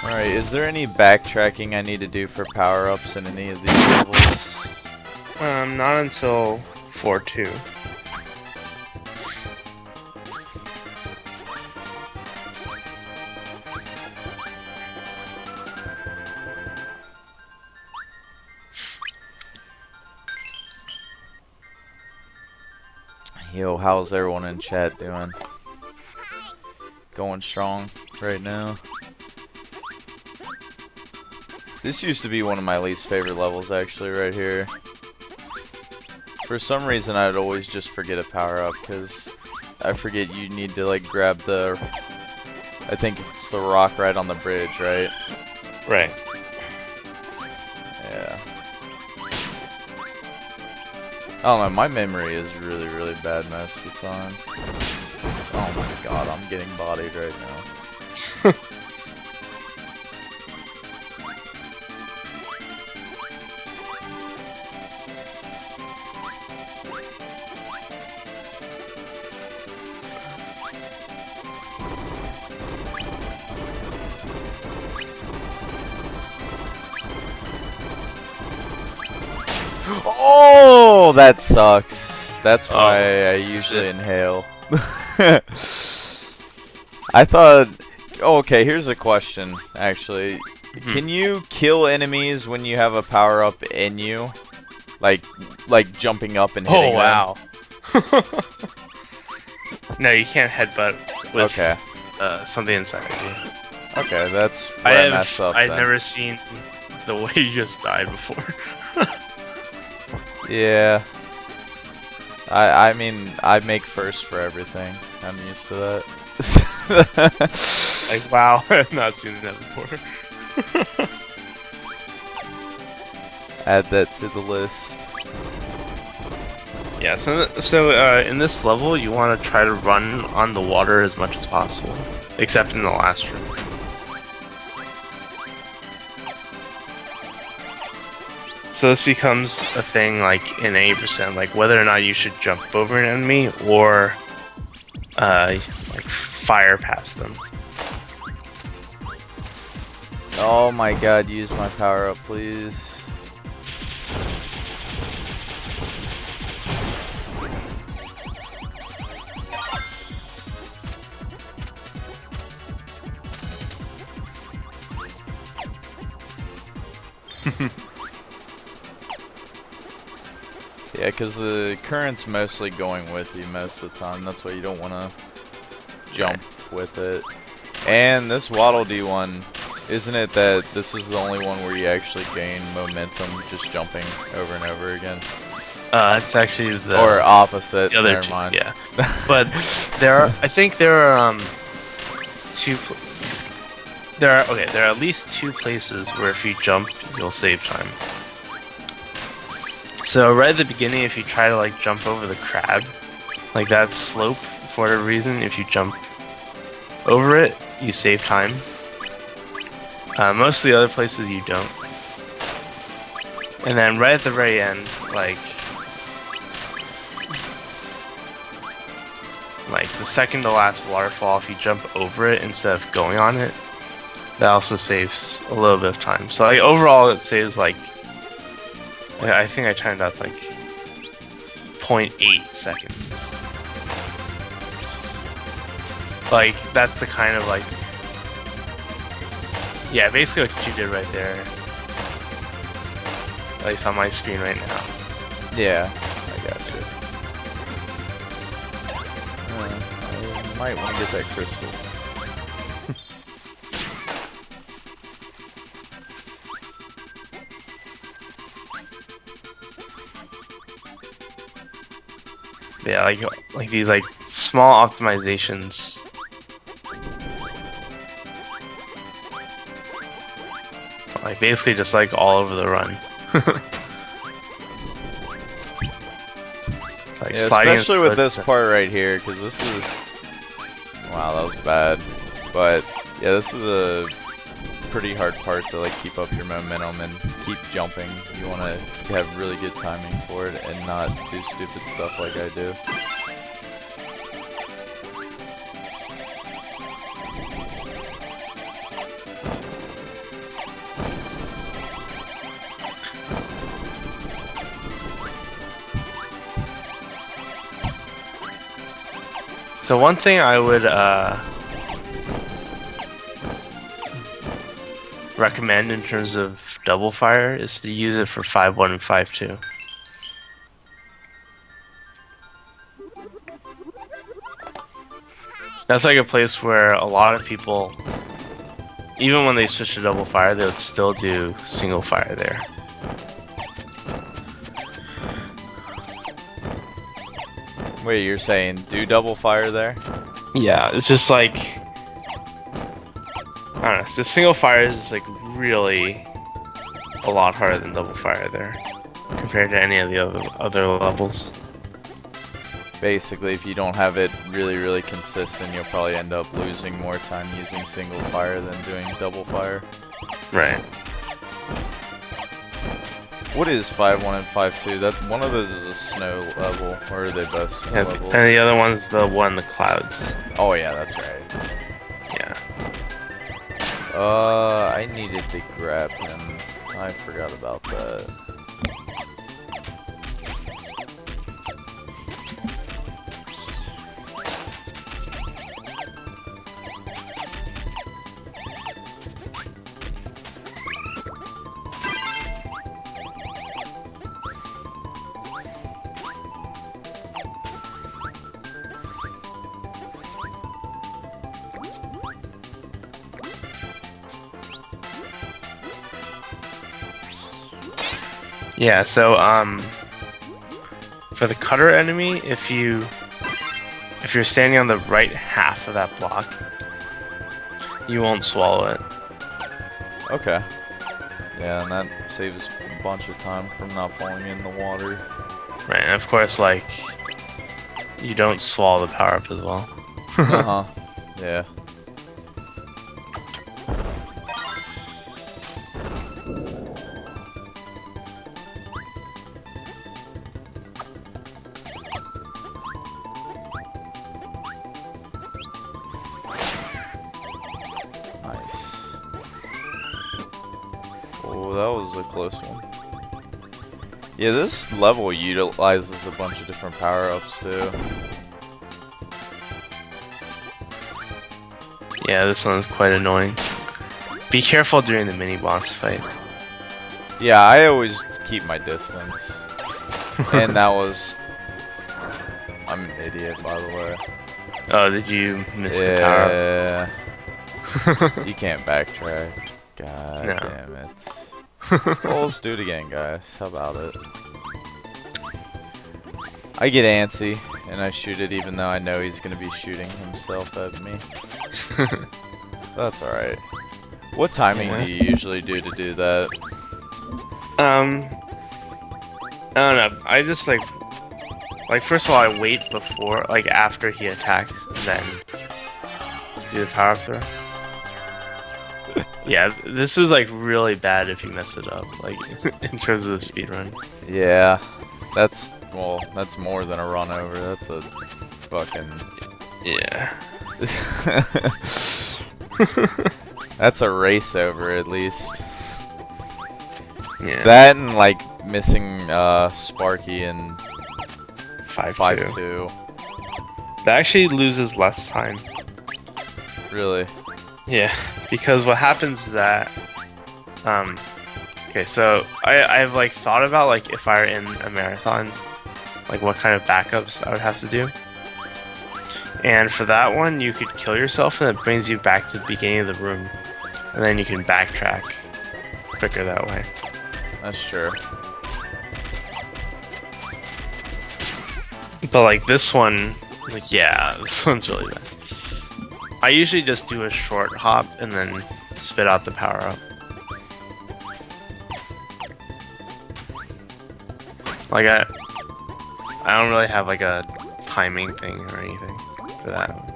[SPEAKER 2] Alright, is there any backtracking I need to do for power-ups in any of these levels?
[SPEAKER 5] Not until 4-2.
[SPEAKER 2] Yo, how's everyone in chat doing? Going strong right now. This used to be one of my least favorite levels, actually, right here. For some reason, I'd always just forget a power-up, because I forget you need to, like, grab the... I think it's the rock right on the bridge, right?
[SPEAKER 5] Right.
[SPEAKER 2] Yeah. I don't know, my memory is really, really bad most of the time. Oh my god, I'm getting bodied right now. Oh, that sucks. That's why I usually inhale. I thought... Oh, okay, here's a question, actually. Can you kill enemies when you have a power-up in you? Like jumping up and hitting them?
[SPEAKER 5] No, you can't headbutt with
[SPEAKER 2] Okay.
[SPEAKER 5] something inside of you.
[SPEAKER 2] Okay, that's where I messed up
[SPEAKER 5] I've
[SPEAKER 2] then.
[SPEAKER 5] never seen the way you just died before.
[SPEAKER 2] Yeah. I mean, I make first for everything. I'm used to that.
[SPEAKER 5] Like, wow, I've not seen that before.
[SPEAKER 2] Add that to the list.
[SPEAKER 5] Yeah, so in this level, you want to try to run on the water as much as possible, except in the last room. So this becomes a thing, like, in 80%, like, whether or not you should jump over an enemy, or, like, fire past them.
[SPEAKER 2] Oh my god, use my power up, please. Yeah, because the current's mostly going with you most of the time. That's why you don't want to jump with it. And this Waddle Dee one, isn't it that this is the only one where you actually gain momentum just jumping over and over again?
[SPEAKER 5] It's actually the...
[SPEAKER 2] Or opposite,
[SPEAKER 5] the other
[SPEAKER 2] never
[SPEAKER 5] two,
[SPEAKER 2] mind.
[SPEAKER 5] yeah. But I think there are, there are at least 2 places where if you jump, you'll save time. So right at the beginning, if you try to like jump over the crab, like that slope, for whatever reason, if you jump over it, you save time. Most of the other places you don't. And then right at the very end, like the second to last waterfall, if you jump over it instead of going on it, that also saves a little bit of time. So like overall, it saves like, I think I timed that's like 0.8 seconds. Like that's the kind of like, yeah, basically what you did right there. At least on my screen right now.
[SPEAKER 2] Yeah, I got you. I might want to get that crystal.
[SPEAKER 5] Yeah, like these like small optimizations. Like basically just like all over the run. It's like
[SPEAKER 2] Yeah,
[SPEAKER 5] sliding
[SPEAKER 2] especially with this part right here, because this is... Wow, that was bad. But, yeah, this is a pretty hard part to like keep up your momentum and keep jumping. You want to have really good timing for it and not do stupid stuff like I do.
[SPEAKER 5] So one thing I would recommend in terms of double fire is to use it for 5-1 and 5-2. That's like a place where a lot of people, even when they switch to double fire, they would still do single fire there.
[SPEAKER 2] Wait, you're saying do double fire there?
[SPEAKER 5] Yeah, it's just like, I don't know, it's just single fire is just like really a lot harder than double fire there compared to any of the other levels.
[SPEAKER 2] Basically, if you don't have it really consistent, you'll probably end up losing more time using single fire than doing double fire.
[SPEAKER 5] Right.
[SPEAKER 2] What is 5-1 and 5-2? That's one of those is a snow level, or are they both snow
[SPEAKER 5] Yeah,
[SPEAKER 2] levels?
[SPEAKER 5] and the other one's the one in the clouds.
[SPEAKER 2] Oh yeah, that's right.
[SPEAKER 5] Yeah.
[SPEAKER 2] I needed to grab him. I forgot about that.
[SPEAKER 5] Yeah, so for the cutter enemy, if you're standing on the right half of that block, you won't swallow it.
[SPEAKER 2] Okay. Yeah, and that saves a bunch of time from not falling in the water.
[SPEAKER 5] Right, and of course, like, you don't swallow the power up as well.
[SPEAKER 2] Uh-huh. Yeah. Oh, that was a close one. Yeah, this level utilizes a bunch of different power-ups too.
[SPEAKER 5] Yeah, this one's quite annoying. Be careful during the mini-boss fight.
[SPEAKER 2] Yeah, I always keep my distance. And that was... I'm an idiot, by the way.
[SPEAKER 5] Oh, did you miss the power up?
[SPEAKER 2] Yeah. You can't backtrack. God
[SPEAKER 5] No.
[SPEAKER 2] damn it. Well, let's do it again, guys. How about it? I get antsy, and I shoot it even though I know he's going to be shooting himself at me. That's alright. What timing do you usually do to do that?
[SPEAKER 5] I don't know. I just like first of all, I wait before, like after he attacks, and then do the power up throw. Yeah, this is like really bad if you mess it up, like in terms of the speed run.
[SPEAKER 2] Yeah, that's more than a run over. That's a fucking...
[SPEAKER 5] Yeah.
[SPEAKER 2] That's a race over at least.
[SPEAKER 5] Yeah.
[SPEAKER 2] That and like missing Sparky and
[SPEAKER 5] 5-2.
[SPEAKER 2] 5-2.
[SPEAKER 5] That actually loses less time.
[SPEAKER 2] Really?
[SPEAKER 5] Yeah, because what happens is that, okay, so I've like thought about like if I were in a marathon, like what kind of backups I would have to do. And for that one, you could kill yourself and it brings you back to the beginning of the room. And then you can backtrack quicker that way.
[SPEAKER 2] That's true.
[SPEAKER 5] But like this one, like yeah, this one's really bad. I usually just do a short hop and then spit out the power up. Like I don't really have like a timing thing or anything for that one.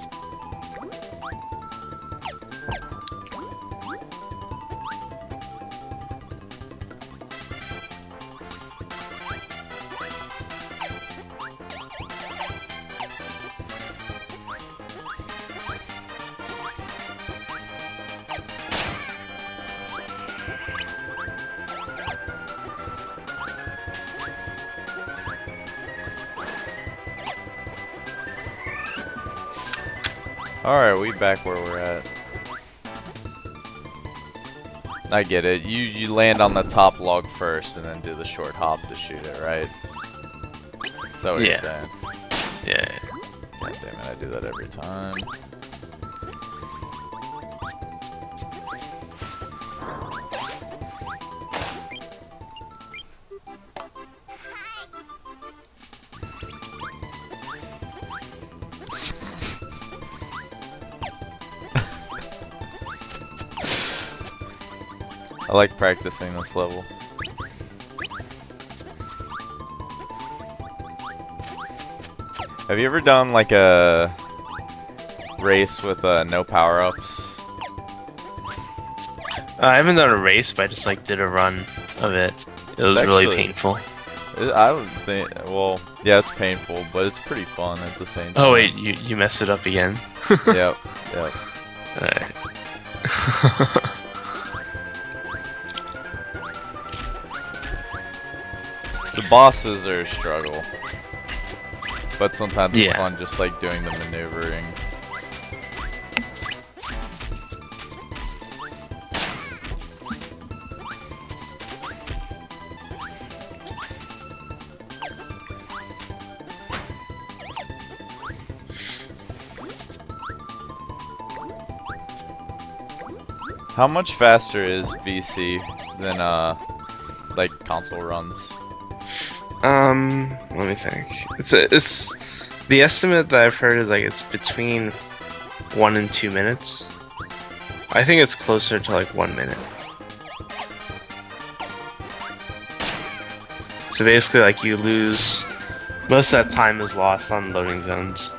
[SPEAKER 2] Alright, we back where we're at. I get it. You land on the top log first and then do the short hop to shoot it, right? Is that what you're saying?
[SPEAKER 5] Yeah.
[SPEAKER 2] God damn it, I do that every time. I like practicing this level. Have you ever done like a race with no power-ups?
[SPEAKER 5] I haven't done a race, but I just like did a run of it. It was really painful.
[SPEAKER 2] I would think, well, yeah, it's painful, but it's pretty fun at the same time.
[SPEAKER 5] Oh wait, you messed it up again.
[SPEAKER 2] Yep.
[SPEAKER 5] Alright.
[SPEAKER 2] The bosses are a struggle, but sometimes it's
[SPEAKER 5] Yeah.
[SPEAKER 2] fun just like doing the maneuvering. How much faster is VC than like console runs?
[SPEAKER 5] Let me think. It's the estimate that I've heard is like it's between 1 and 2 minutes. I think it's closer to like 1 minute. So basically, like you lose most of that time is lost on loading zones.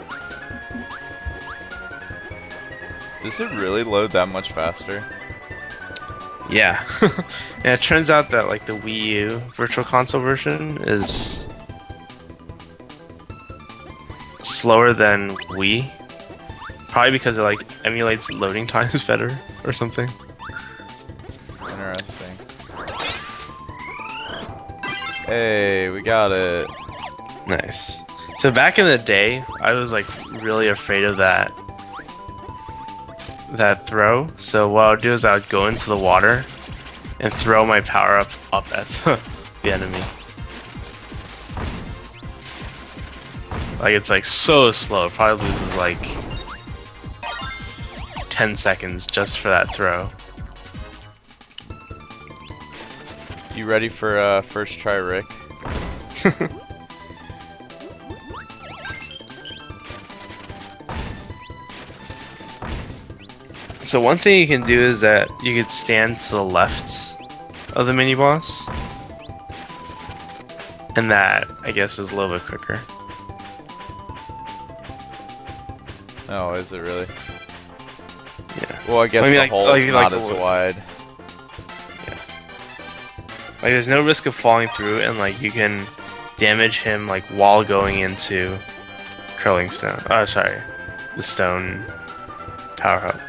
[SPEAKER 2] Does it really load that much faster?
[SPEAKER 5] Yeah. Yeah, it turns out that like the Wii U Virtual Console version is slower than Wii. Probably because it like emulates loading times better or something.
[SPEAKER 2] Interesting. Hey, we got it.
[SPEAKER 5] Nice. So back in the day, I was like really afraid of that throw. So what I would do is I would go into the water and throw my power up at the enemy. Like it's like so slow. It probably loses like 10 seconds just for that throw.
[SPEAKER 2] You ready for first try, Rick?
[SPEAKER 5] So one thing you can do is that you could stand to the left of the mini boss, and that I guess is a little bit quicker.
[SPEAKER 2] Oh, is it really?
[SPEAKER 5] Yeah.
[SPEAKER 2] Well, I guess
[SPEAKER 5] I mean,
[SPEAKER 2] the
[SPEAKER 5] like-
[SPEAKER 2] hole
[SPEAKER 5] like-
[SPEAKER 2] is
[SPEAKER 5] like
[SPEAKER 2] not as
[SPEAKER 5] the-
[SPEAKER 2] wide.
[SPEAKER 5] Like there's no risk of falling through, and like you can damage him like while going into curling stone. Oh, sorry, the stone power hub.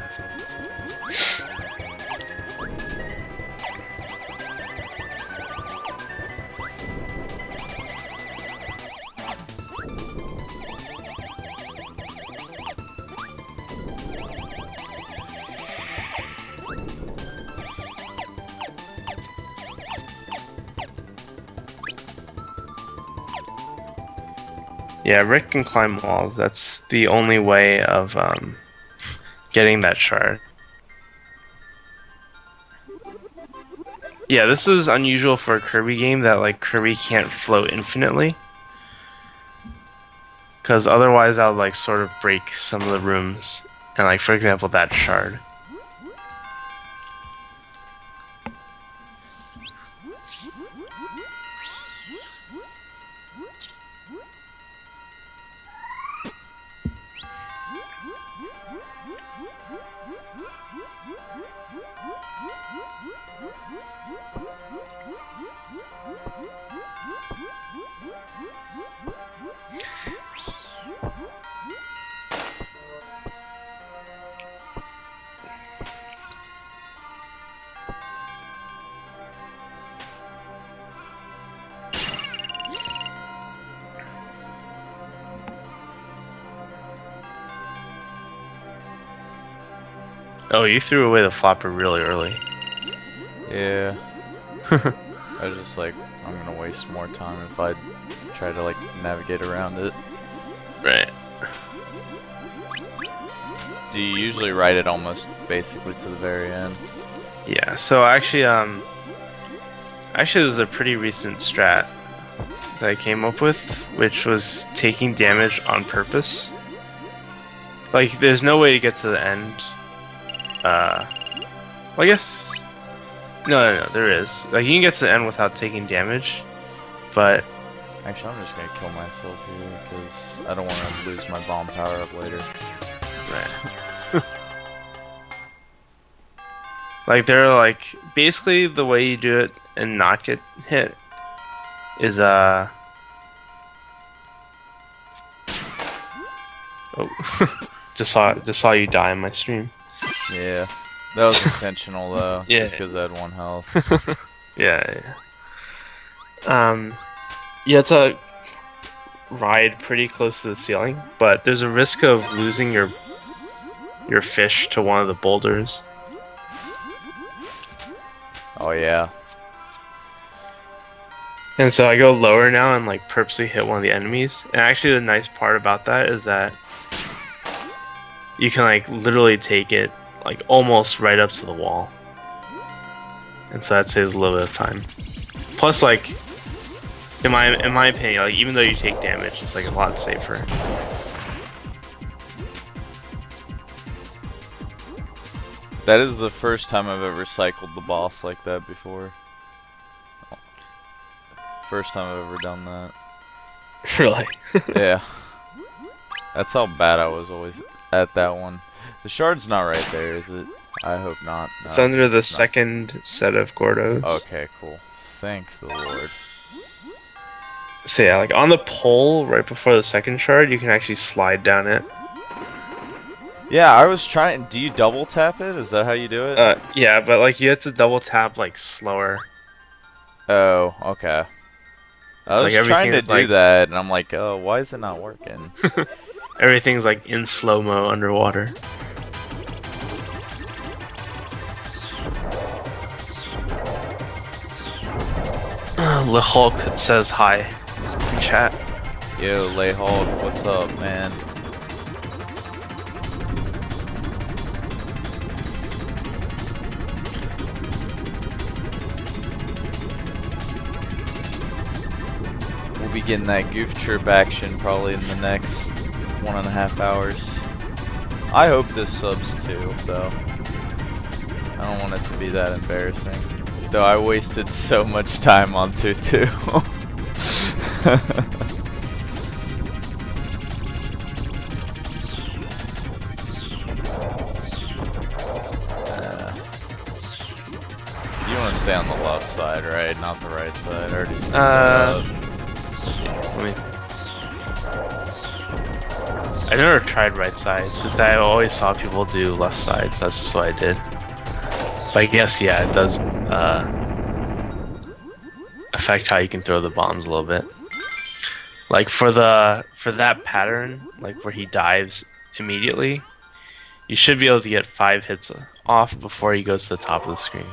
[SPEAKER 5] Yeah, Rick can climb walls. That's the only way of getting that shard. Yeah, this is unusual for a Kirby game that like Kirby can't float infinitely. Because otherwise that would like sort of break some of the rooms. And like for example that shard. Oh, you threw away the flopper really early.
[SPEAKER 2] Yeah. I was just like, I'm gonna waste more time if I try to like navigate around it.
[SPEAKER 5] Right.
[SPEAKER 2] Do you usually ride it almost basically to the very end?
[SPEAKER 5] Yeah, so actually there's a pretty recent strat that I came up with, which was taking damage on purpose. Like, there's no way to get to the end. Well, I guess No, there is. Like, you can get to the end without taking damage, but
[SPEAKER 2] Actually, I'm just gonna kill myself here because I don't want to lose my bomb power up later.
[SPEAKER 5] right. Like, they're like basically the way you do it and not get hit is oh, just saw you die in my stream.
[SPEAKER 2] Yeah, that was intentional though.
[SPEAKER 5] Yeah.
[SPEAKER 2] Just because I had 1 health.
[SPEAKER 5] Yeah. You have to ride pretty close to the ceiling, but there's a risk of losing your fish to one of the boulders.
[SPEAKER 2] Oh yeah.
[SPEAKER 5] And so I go lower now and like purposely hit one of the enemies. And actually the nice part about that is that you can like literally take it like almost right up to the wall. And so that saves a little bit of time. Plus, like, in my opinion, like even though you take damage, it's like a lot safer.
[SPEAKER 2] That is the first time I've ever cycled the boss like that before. First time I've ever done that.
[SPEAKER 5] Really?
[SPEAKER 2] Yeah. That's how bad I was always at that one. The shard's not right there, is it? I hope not. No,
[SPEAKER 5] It's under the
[SPEAKER 2] it's not.
[SPEAKER 5] second set of Gordos.
[SPEAKER 2] Okay, cool. Thank the Lord.
[SPEAKER 5] So yeah, like on the pole right before the second shard, you can actually slide down it.
[SPEAKER 2] Yeah, I was trying. Do you double tap it? Is that how you do it?
[SPEAKER 5] Yeah, but like you have to double tap like slower.
[SPEAKER 2] Oh, okay. I was
[SPEAKER 5] like
[SPEAKER 2] trying to
[SPEAKER 5] everything's
[SPEAKER 2] do
[SPEAKER 5] like-
[SPEAKER 2] that, and I'm like, oh, why is it not working?
[SPEAKER 5] Everything's like in slow-mo underwater. Le Hulk says hi in chat.
[SPEAKER 2] Yo, Lay Hulk, what's up, man? We'll be getting that Goof Troop action probably in the next 1.5 hours. I hope this subs too, though. I don't want it to be that embarrassing. Though I wasted so much time on 2-2. You want to stay on the left side, right? Not the right side. I already screwed that up.
[SPEAKER 5] Let's see. I never tried right side. It's just that I always saw people do left sides. That's just what I did. But I guess yeah, it does affect how you can throw the bombs a little bit. Like for that pattern, like where he dives immediately, you should be able to get 5 hits off before he goes to the top of the screen.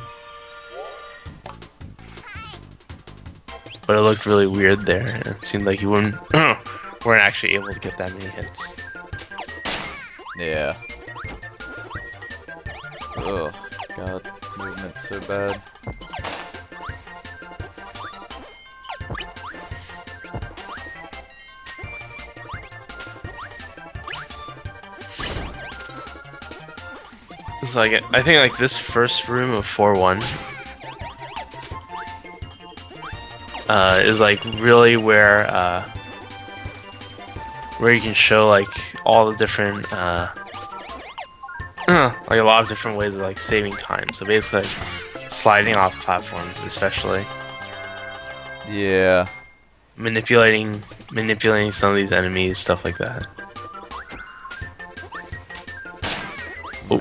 [SPEAKER 5] But it looked really weird there. It seemed like you weren't actually able to get that many hits.
[SPEAKER 2] Yeah. Ugh, God, movement's so bad.
[SPEAKER 5] It's like I think like this first room of 4-1 is like really where you can show like all the different like a lot of different ways of like saving time. So basically like, sliding off platforms, especially
[SPEAKER 2] Yeah.
[SPEAKER 5] manipulating some of these enemies, stuff like that. Oh.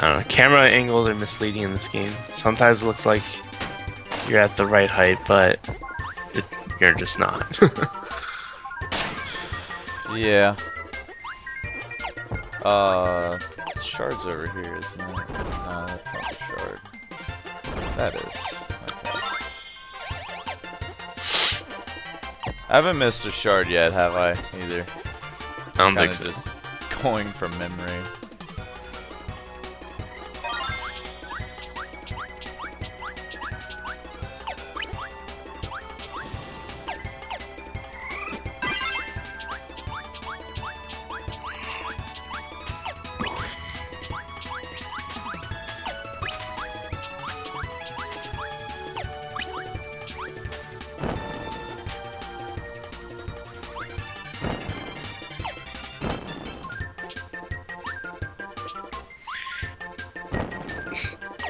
[SPEAKER 5] I don't know, camera angles are misleading in this game. Sometimes it looks like you're at the right height, but you're just not.
[SPEAKER 2] Yeah. Shard's over here, isn't it? No, that's not the shard. That is. Okay. I haven't missed a shard yet, have I? Either.
[SPEAKER 5] I don't
[SPEAKER 2] Kind
[SPEAKER 5] think
[SPEAKER 2] of
[SPEAKER 5] so.
[SPEAKER 2] just going from memory.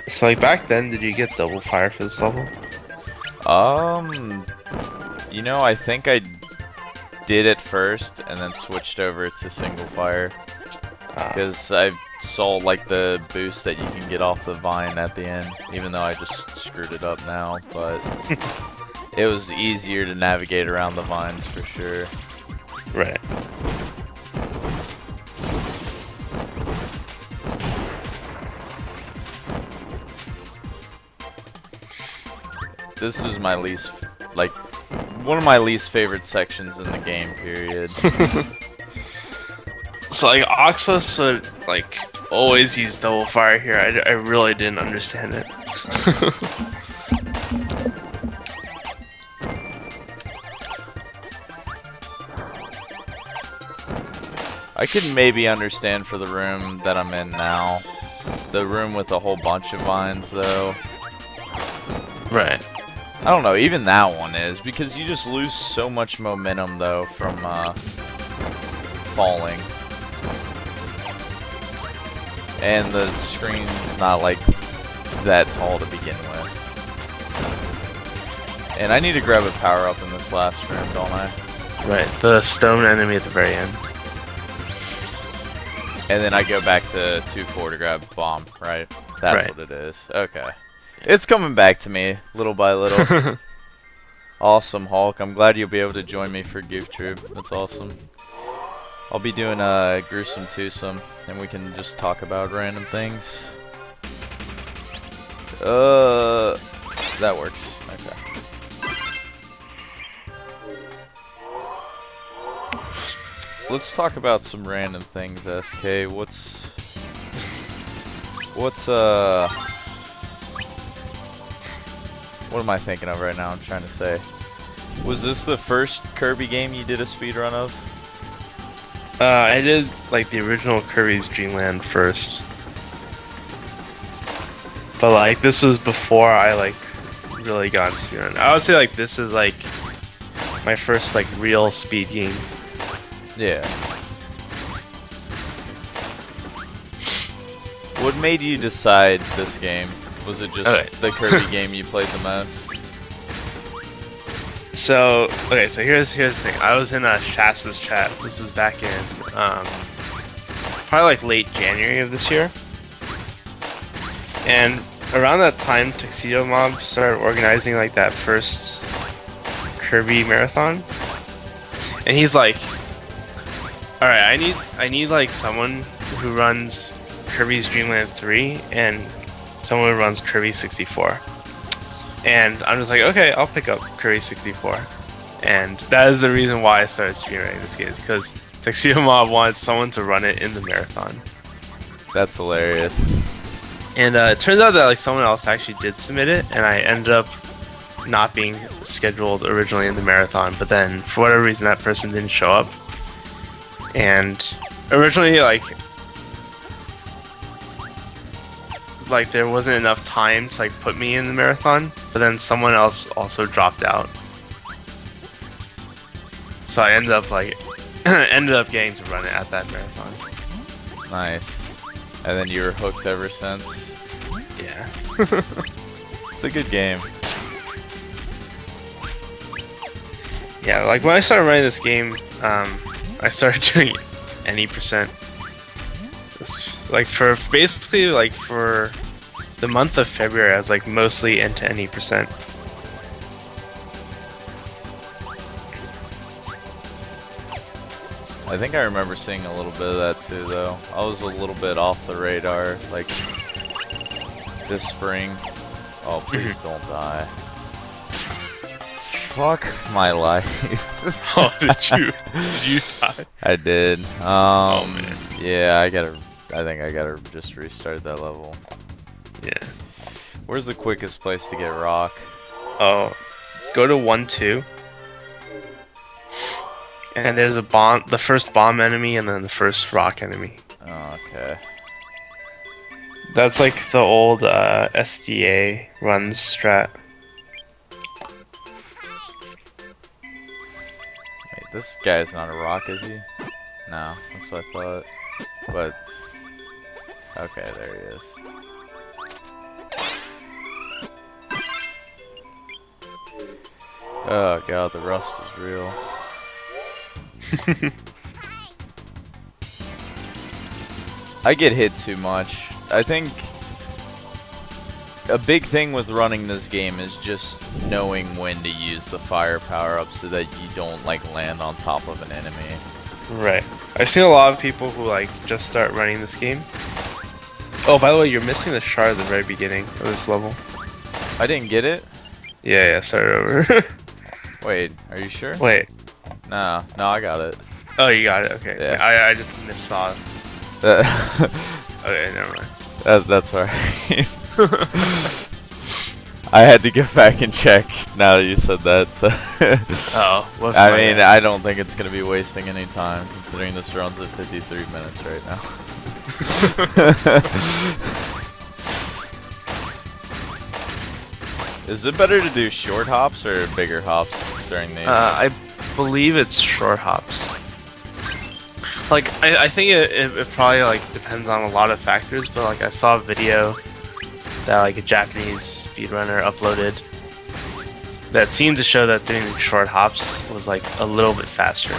[SPEAKER 5] So like back then, did you get double fire for this level?
[SPEAKER 2] You know, I think I did it first and then switched over to single fire because I saw like the boost that you can get off the vine at the end, even though I just screwed it up now, but it was easier to navigate around the vines for sure.
[SPEAKER 5] Right.
[SPEAKER 2] This is my least, like, one of my least favorite sections in the game, period.
[SPEAKER 5] So like Oxus would like always use double fire here. I really didn't understand it.
[SPEAKER 2] I could maybe understand for the room that I'm in now. The room with a whole bunch of vines, though.
[SPEAKER 5] Right.
[SPEAKER 2] I don't know, even that one is, because you just lose so much momentum, though, from falling. And the screen's not, like, that tall to begin with. And I need to grab a power-up in this last room, don't I?
[SPEAKER 5] Right. The stone enemy at the very end.
[SPEAKER 2] And then I go back to 2-4 to grab bomb, right? That's
[SPEAKER 5] Right.
[SPEAKER 2] what it is. Okay. It's coming back to me, little by little. Awesome, Hulk. I'm glad you'll be able to join me for Goof Troop. That's awesome. I'll be doing a gruesome twosome, and we can just talk about random things. That works. Okay. Let's talk about some random things, SK. What am I thinking of right now? I'm trying to say. Was this the first Kirby game you did a speedrun of?
[SPEAKER 5] I did like the original Kirby's Dream Land first. But like this was before I like really got into speedrun. I would say like this is like my first like real speed game.
[SPEAKER 2] Yeah. What made you decide this game? Was it just the Kirby game you played the most?
[SPEAKER 5] So okay, so here's the thing. I was in a Shasta's chat. This is back in probably like late January of this year. And around that time Tuxedo Mob started organizing like that first Kirby marathon. And he's like, alright, I need like someone who runs Kirby's Dream Land 3 and someone who runs Kirby 64. And I'm just like, okay, I'll pick up Kirby 64. And that is the reason why I started speedrunning this game, because Tuxedo Mob wanted someone to run it in the marathon.
[SPEAKER 2] That's hilarious.
[SPEAKER 5] And it turns out that like someone else actually did submit it, and I ended up not being scheduled originally in the marathon, but then for whatever reason that person didn't show up. And originally like there wasn't enough time to like put me in the marathon, but then someone else also dropped out. So I ended up like getting to run it at that marathon.
[SPEAKER 2] Nice. And then you were hooked ever since?
[SPEAKER 5] Yeah.
[SPEAKER 2] It's a good game.
[SPEAKER 5] Yeah, like when I started running this game, I started doing any percent. Like for basically like for the month of February, I was like mostly into any percent.
[SPEAKER 2] I think I remember seeing a little bit of that too, though. I was a little bit off the radar, like this spring. Oh, please don't die. Fuck my life.
[SPEAKER 5] Oh, did you die?
[SPEAKER 2] I did.
[SPEAKER 5] Oh man.
[SPEAKER 2] Yeah, I think I gotta just restart that level.
[SPEAKER 5] Yeah.
[SPEAKER 2] Where's the quickest place to get rock?
[SPEAKER 5] Oh, go to 1-2. And there's a bomb, the first bomb enemy, and then the first rock enemy.
[SPEAKER 2] Oh, okay.
[SPEAKER 5] That's like the old SDA runs strat.
[SPEAKER 2] Wait, this guy's not a rock, is he? No, that's what I thought. But okay, there he is. Oh god, the rust is real. I get hit too much. I think a big thing with running this game is just knowing when to use the fire power-up so that you don't like land on top of an enemy.
[SPEAKER 5] Right. I've seen a lot of people who like just start running this game. Oh, by the way, you're missing the shard at the very beginning of this level.
[SPEAKER 2] I didn't get it?
[SPEAKER 5] Yeah, start over.
[SPEAKER 2] Wait, are you sure?
[SPEAKER 5] Wait.
[SPEAKER 2] No, I got it.
[SPEAKER 5] Oh, you got it. Okay.
[SPEAKER 2] Yeah.
[SPEAKER 5] I just missaw it. Okay, never mind.
[SPEAKER 2] That's alright. I had to get back and check now that you said that. So
[SPEAKER 5] Oh, what's
[SPEAKER 2] I
[SPEAKER 5] my
[SPEAKER 2] mean,
[SPEAKER 5] bad?
[SPEAKER 2] I don't think it's going to be wasting any time considering this runs at 53 minutes right now. Is it better to do short hops or bigger hops during these?
[SPEAKER 5] I believe it's short hops. Like, I think it probably like depends on a lot of factors, but like I saw a video that like a Japanese speedrunner uploaded that seemed to show that doing short hops was like a little bit faster.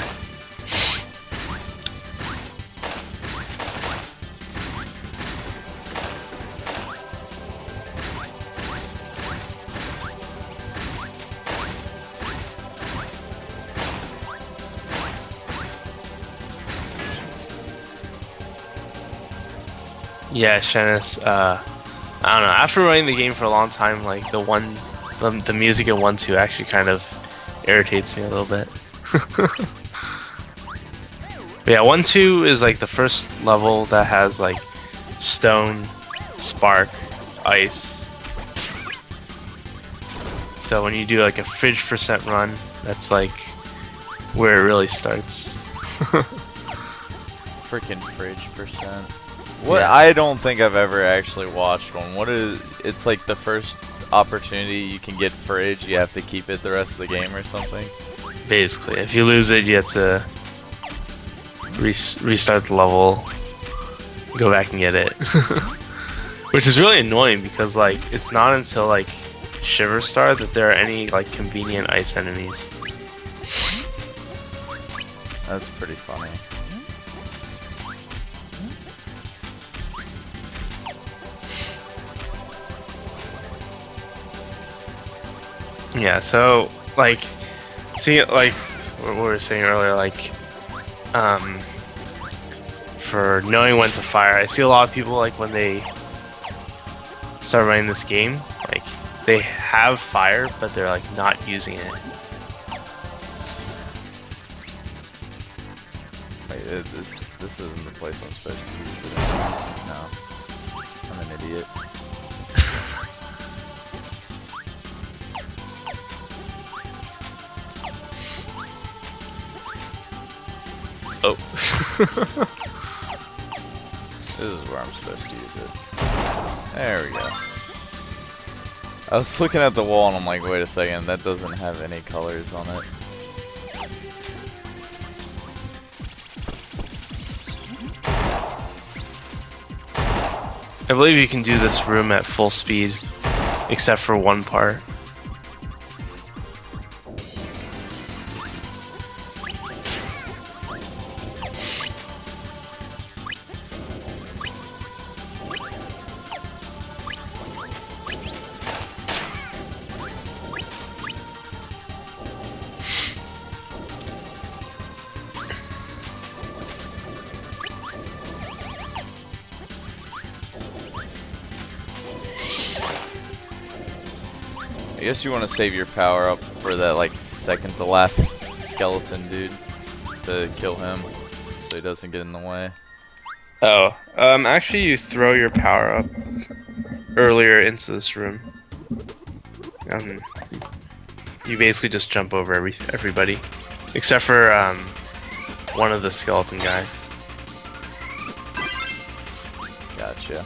[SPEAKER 5] Yeah, Shannis, I don't know, after running the game for a long time, like the music in 1-2 actually kind of irritates me a little bit. But yeah, 1-2 is like the first level that has like stone, spark, ice. So when you do like a fridge percent run, that's like where it really starts.
[SPEAKER 2] Freaking fridge percent. What?
[SPEAKER 5] Yeah.
[SPEAKER 2] I don't think I've ever actually watched one. What is? It's like the first opportunity you can get fridge, you have to keep it the rest of the game or something.
[SPEAKER 5] Basically, if you lose it, you have to restart the level, go back and get it. Which is really annoying because like it's not until like Shiver Star that there are any like convenient ice enemies.
[SPEAKER 2] That's pretty funny.
[SPEAKER 5] Yeah, so like, see, like what we were saying earlier, like, for knowing when to fire, I see a lot of people like when they start running this game, like they have fire, but they're like not using it.
[SPEAKER 2] Wait, this isn't the place I'm supposed to use it. No, I'm an idiot.
[SPEAKER 5] Oh.
[SPEAKER 2] This is where I'm supposed to use it. There we go. I was looking at the wall and I'm like, wait a second, that doesn't have any colors on it.
[SPEAKER 5] I believe you can do this room at full speed, except for one part.
[SPEAKER 2] I guess you want to save your power up for that like second to last skeleton dude to kill him, so he doesn't get in the way.
[SPEAKER 5] Oh, actually, you throw your power up earlier into this room. You basically just jump over everybody, except for one of the skeleton guys.
[SPEAKER 2] Gotcha.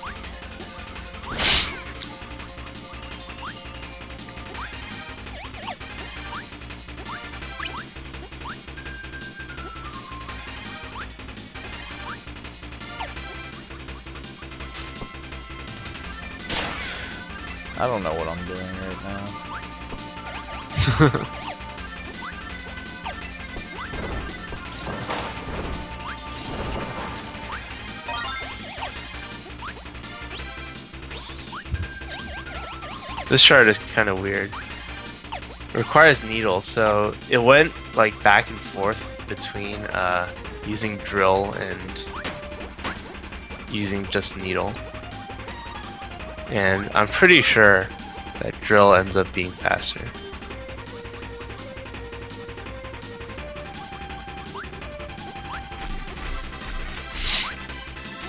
[SPEAKER 2] I don't know what I'm doing right now.
[SPEAKER 5] This chart is kind of weird. It requires needles, so it went like back and forth between using drill and using just needle. And I'm pretty sure that drill ends up being faster.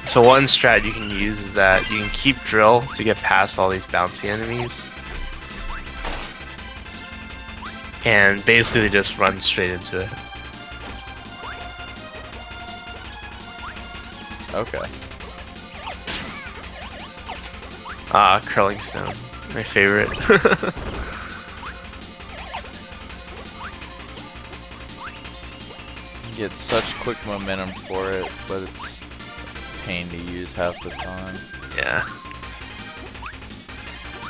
[SPEAKER 5] So one strat you can use is that you can keep drill to get past all these bouncy enemies. And basically just run straight into it.
[SPEAKER 2] Okay.
[SPEAKER 5] Ah, curling stone. My favorite.
[SPEAKER 2] You get such quick momentum for it, but it's a pain to use half the time.
[SPEAKER 5] Yeah.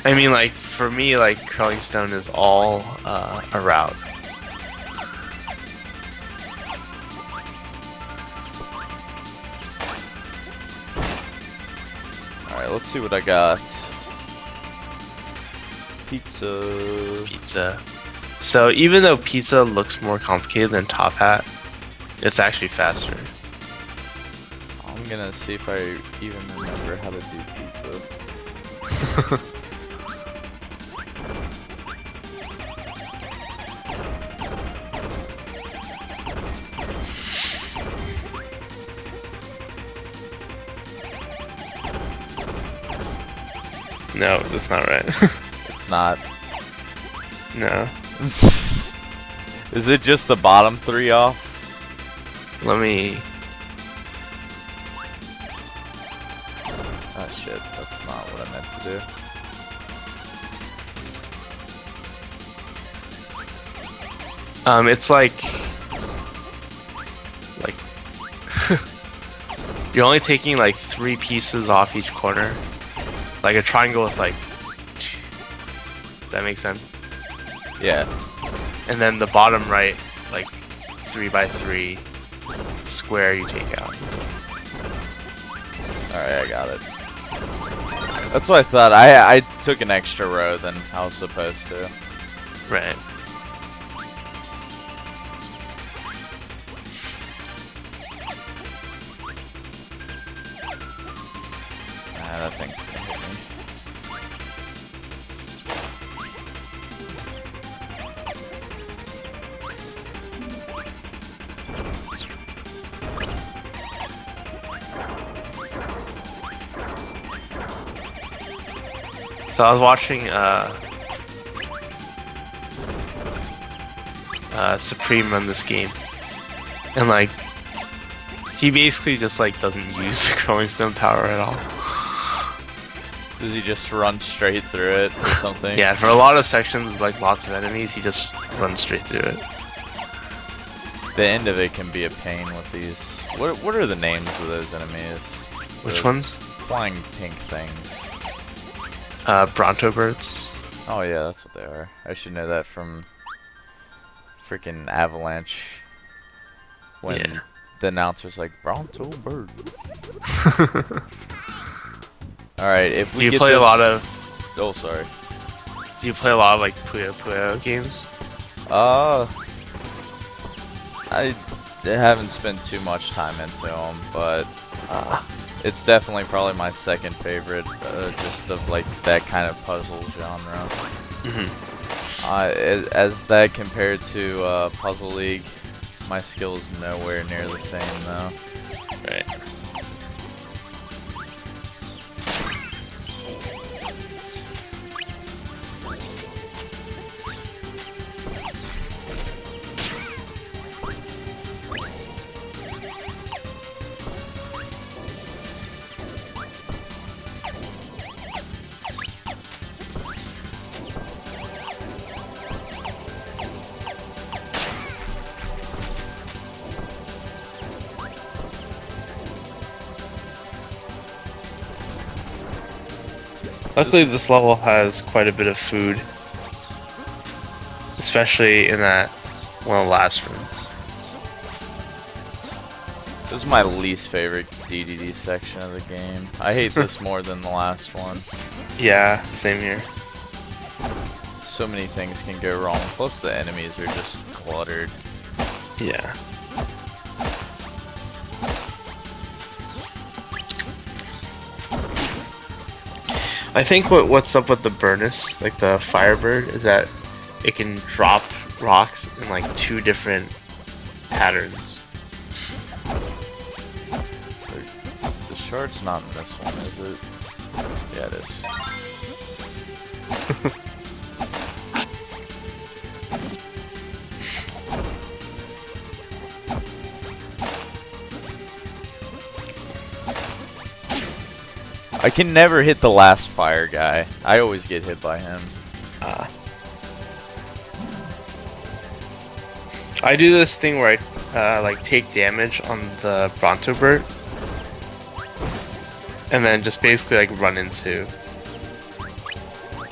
[SPEAKER 5] I mean, like, for me, like, curling stone is all a route.
[SPEAKER 2] Alright, let's see what I got. Pizza.
[SPEAKER 5] Pizza. So even though pizza looks more complicated than Top Hat, it's actually faster.
[SPEAKER 2] I'm gonna see if I even remember how to do pizza.
[SPEAKER 5] No, that's not right.
[SPEAKER 2] It's not.
[SPEAKER 5] No.
[SPEAKER 2] Is it just the bottom three off?
[SPEAKER 5] Let me...
[SPEAKER 2] Oh shit, that's not what I meant to do.
[SPEAKER 5] It's like you're only taking like 3 pieces off each corner, like a triangle with like. Does that make sense?
[SPEAKER 2] Yeah.
[SPEAKER 5] And then the bottom right, like 3 by 3 square you take out.
[SPEAKER 2] Alright, I got it. That's what I thought. I took an extra row than I was supposed to.
[SPEAKER 5] Right.
[SPEAKER 2] That thing's gonna hit me.
[SPEAKER 5] So I was watching Supreme run this game, and like he basically just like doesn't use the growing stone power at all.
[SPEAKER 2] Does he just run straight through it or something?
[SPEAKER 5] Yeah, for a lot of sections, like lots of enemies, he just runs straight through it.
[SPEAKER 2] The end of it can be a pain with these. What are the names of those enemies?
[SPEAKER 5] Which
[SPEAKER 2] The
[SPEAKER 5] ones?
[SPEAKER 2] Flying pink things.
[SPEAKER 5] Bronto birds.
[SPEAKER 2] Oh yeah, that's what they are. I should know that from freaking Avalanche. When
[SPEAKER 5] Yeah.
[SPEAKER 2] the announcer's like, Bronto bird. Alright, if we
[SPEAKER 5] Do you
[SPEAKER 2] get
[SPEAKER 5] play
[SPEAKER 2] this...
[SPEAKER 5] a lot of?
[SPEAKER 2] Oh, sorry.
[SPEAKER 5] Do you play a lot of like Puyo Puyo games?
[SPEAKER 2] I haven't spent too much time into them, but It's definitely probably my second favorite, just of like that kind of puzzle genre. As that compared to Puzzle League, my skill is nowhere near the same though.
[SPEAKER 5] Right. Luckily, this level has quite a bit of food, especially in that one of the last rooms.
[SPEAKER 2] This is my least favorite DDD section of the game. I hate this more than the last one.
[SPEAKER 5] Yeah, same here.
[SPEAKER 2] So many things can go wrong, plus the enemies are just cluttered.
[SPEAKER 5] Yeah. I think what's up with the Burnus, like the Firebird, is that it can drop rocks in like 2 different patterns.
[SPEAKER 2] The shard's not in this one, is it? Yeah, it is. I can never hit the last fire guy. I always get hit by him.
[SPEAKER 5] I do this thing where I like take damage on the Brontobert, and then just basically like run into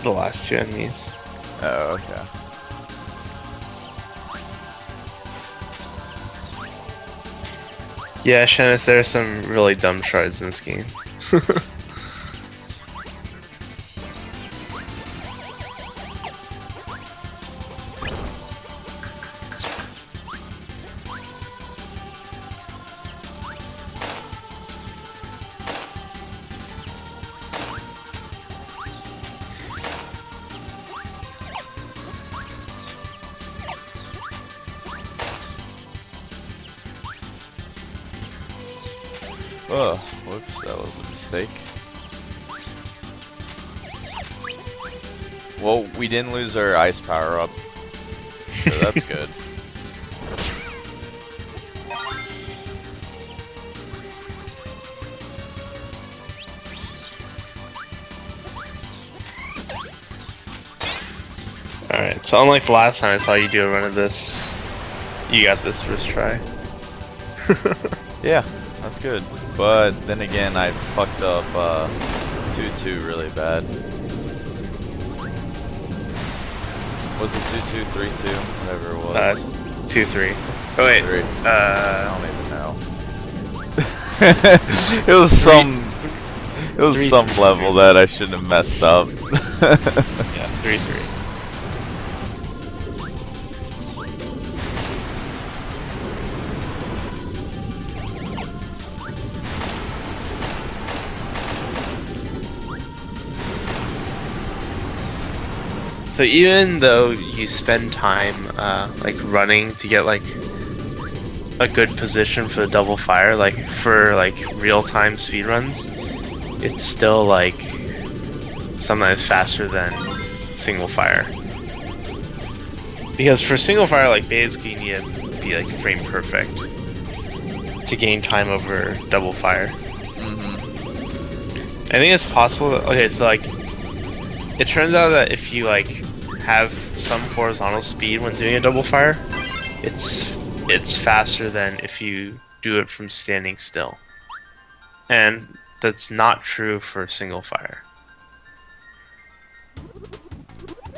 [SPEAKER 5] the last 2 enemies.
[SPEAKER 2] Oh, okay.
[SPEAKER 5] Yeah, Shannis, there are some really dumb shards in this game.
[SPEAKER 2] Oh, whoops, that was a mistake. Well, we didn't lose our ice power up, so that's good.
[SPEAKER 5] Alright, so unlike the last time I saw you do a run of this, you got this first try.
[SPEAKER 2] Yeah, that's good. But then again, I fucked up 2-2 really bad. Was it 2-2, 3-2? Whatever it was.
[SPEAKER 5] 2-3. Oh wait,
[SPEAKER 2] 3. I don't even know. It was some level that I shouldn't have messed up.
[SPEAKER 5] Yeah, 3-3. So even though you spend time like running to get like a good position for the double fire, like for like real-time speedruns, it's still like something that's faster than single fire. Because for single fire, like basically you need to be like frame perfect to gain time over double fire. I think it's possible that, okay, so like it turns out that if you like have some horizontal speed when doing a double fire, it's faster than if you do it from standing still. And that's not true for single fire.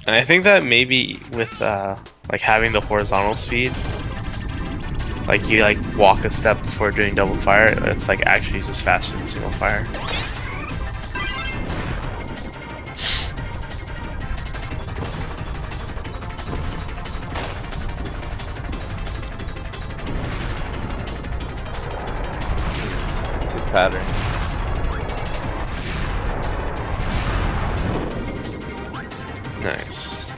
[SPEAKER 5] And I think that maybe with like having the horizontal speed, like you like walk a step before doing double fire, it's like actually just faster than single fire.
[SPEAKER 2] Pattern.
[SPEAKER 5] Nice.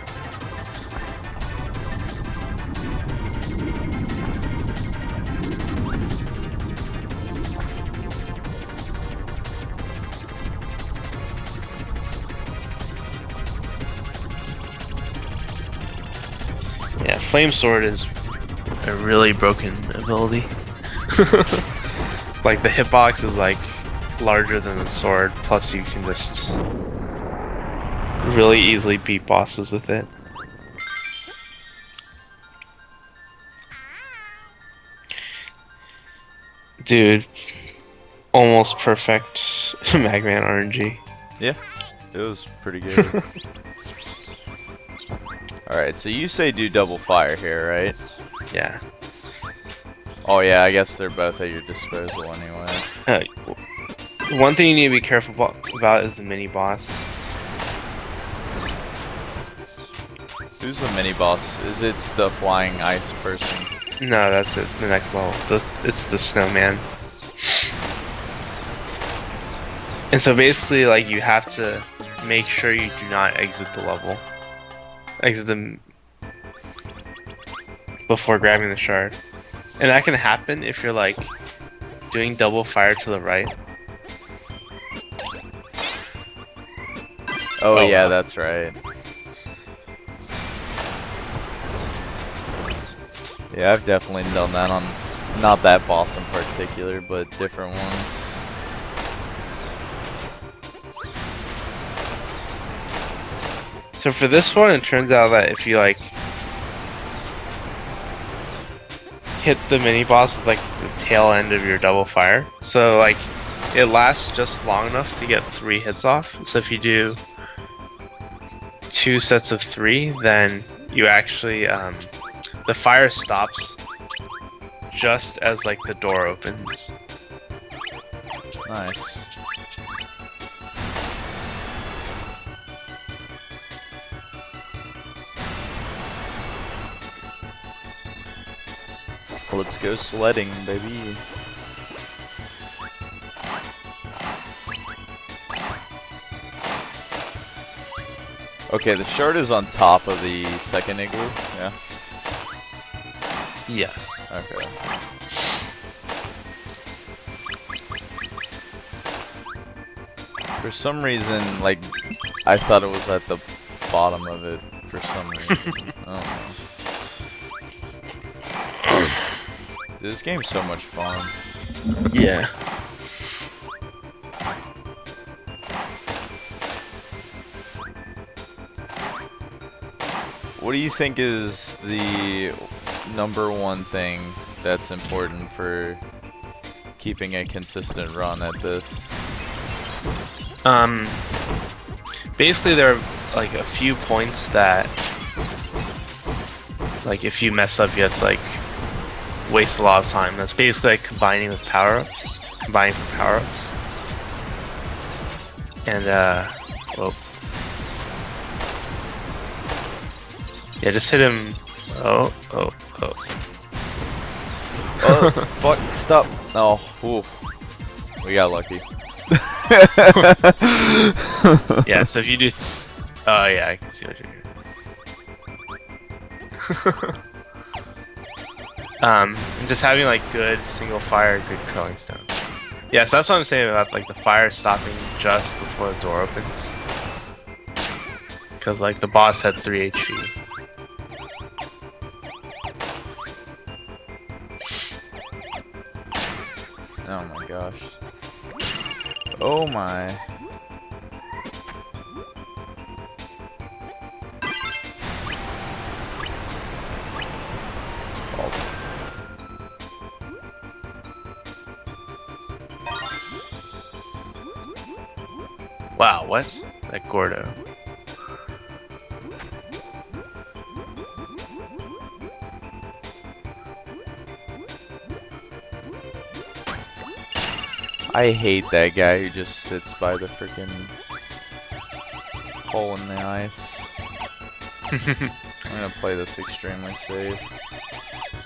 [SPEAKER 5] Yeah, Flame Sword is a really broken ability. Like the hitbox is like larger than the sword, plus you can just really easily beat bosses with it. Dude, almost perfect Magman RNG.
[SPEAKER 2] Yeah, it was pretty good. Alright, so you say do double fire here, right?
[SPEAKER 5] Yeah.
[SPEAKER 2] Oh yeah, I guess they're both at your disposal anyway.
[SPEAKER 5] One thing you need to be careful about is the mini boss.
[SPEAKER 2] Who's the mini boss? Is it the flying ice person?
[SPEAKER 5] No, that's it. The next level. It's the snowman. And so basically, like, you have to make sure you do not exit the level. Exit them before grabbing the shard. And that can happen if you're, like, doing double fire to the right.
[SPEAKER 2] Oh yeah, that's right. Yeah, I've definitely done that on, not that boss in particular, but different ones.
[SPEAKER 5] So for this one, it turns out that if you, like, hit the mini boss with, like, the tail end of your double fire, so, like, it lasts just long enough to get 3 hits off. So if you do 2 sets of 3, then you actually, the fire stops just as, like, the door opens.
[SPEAKER 2] Nice. Let's go sledding, baby. Okay, the shard is on top of the second igloo, yeah?
[SPEAKER 5] Yes.
[SPEAKER 2] Okay. For some reason, like, I thought it was at the bottom of it for some reason. I don't know. This game's so much fun.
[SPEAKER 5] Yeah.
[SPEAKER 2] What do you think is the #1 thing that's important for keeping a consistent run at this?
[SPEAKER 5] Basically there are, like, a few points that, like, if you mess up, you have to, like, waste a lot of time. That's basically like combining with power-ups. Combining for power-ups. And, well. Yeah, just hit him. Oh.
[SPEAKER 2] Oh, fuck, stop. Oh, oof. We got lucky.
[SPEAKER 5] Yeah, so if you do... Oh, yeah, I can see what you're doing. And just having, like, good single fire, good curling stone. Yeah, so that's what I'm saying about, like, the fire stopping just before the door opens. Because, like, the boss had 3 HP.
[SPEAKER 2] Oh my gosh. Oh my.
[SPEAKER 5] Wow, what? That Gordo.
[SPEAKER 2] I hate that guy who just sits by the freaking hole in the ice. I'm gonna play this extremely safe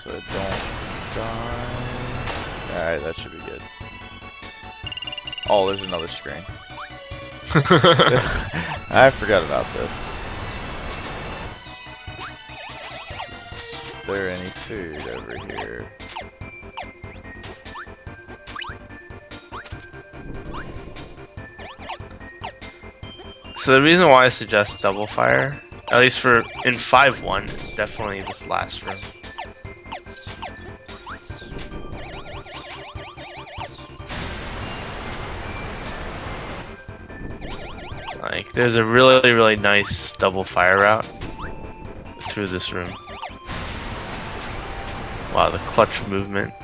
[SPEAKER 2] so I don't die. Alright, that should be good. Oh, there's another screen. I forgot about this. there any food over here?
[SPEAKER 5] So the reason why I suggest double fire, at least for in 5-1, is definitely this last room. Like, there's a really nice double fire route through this room. Wow, the clutch movement.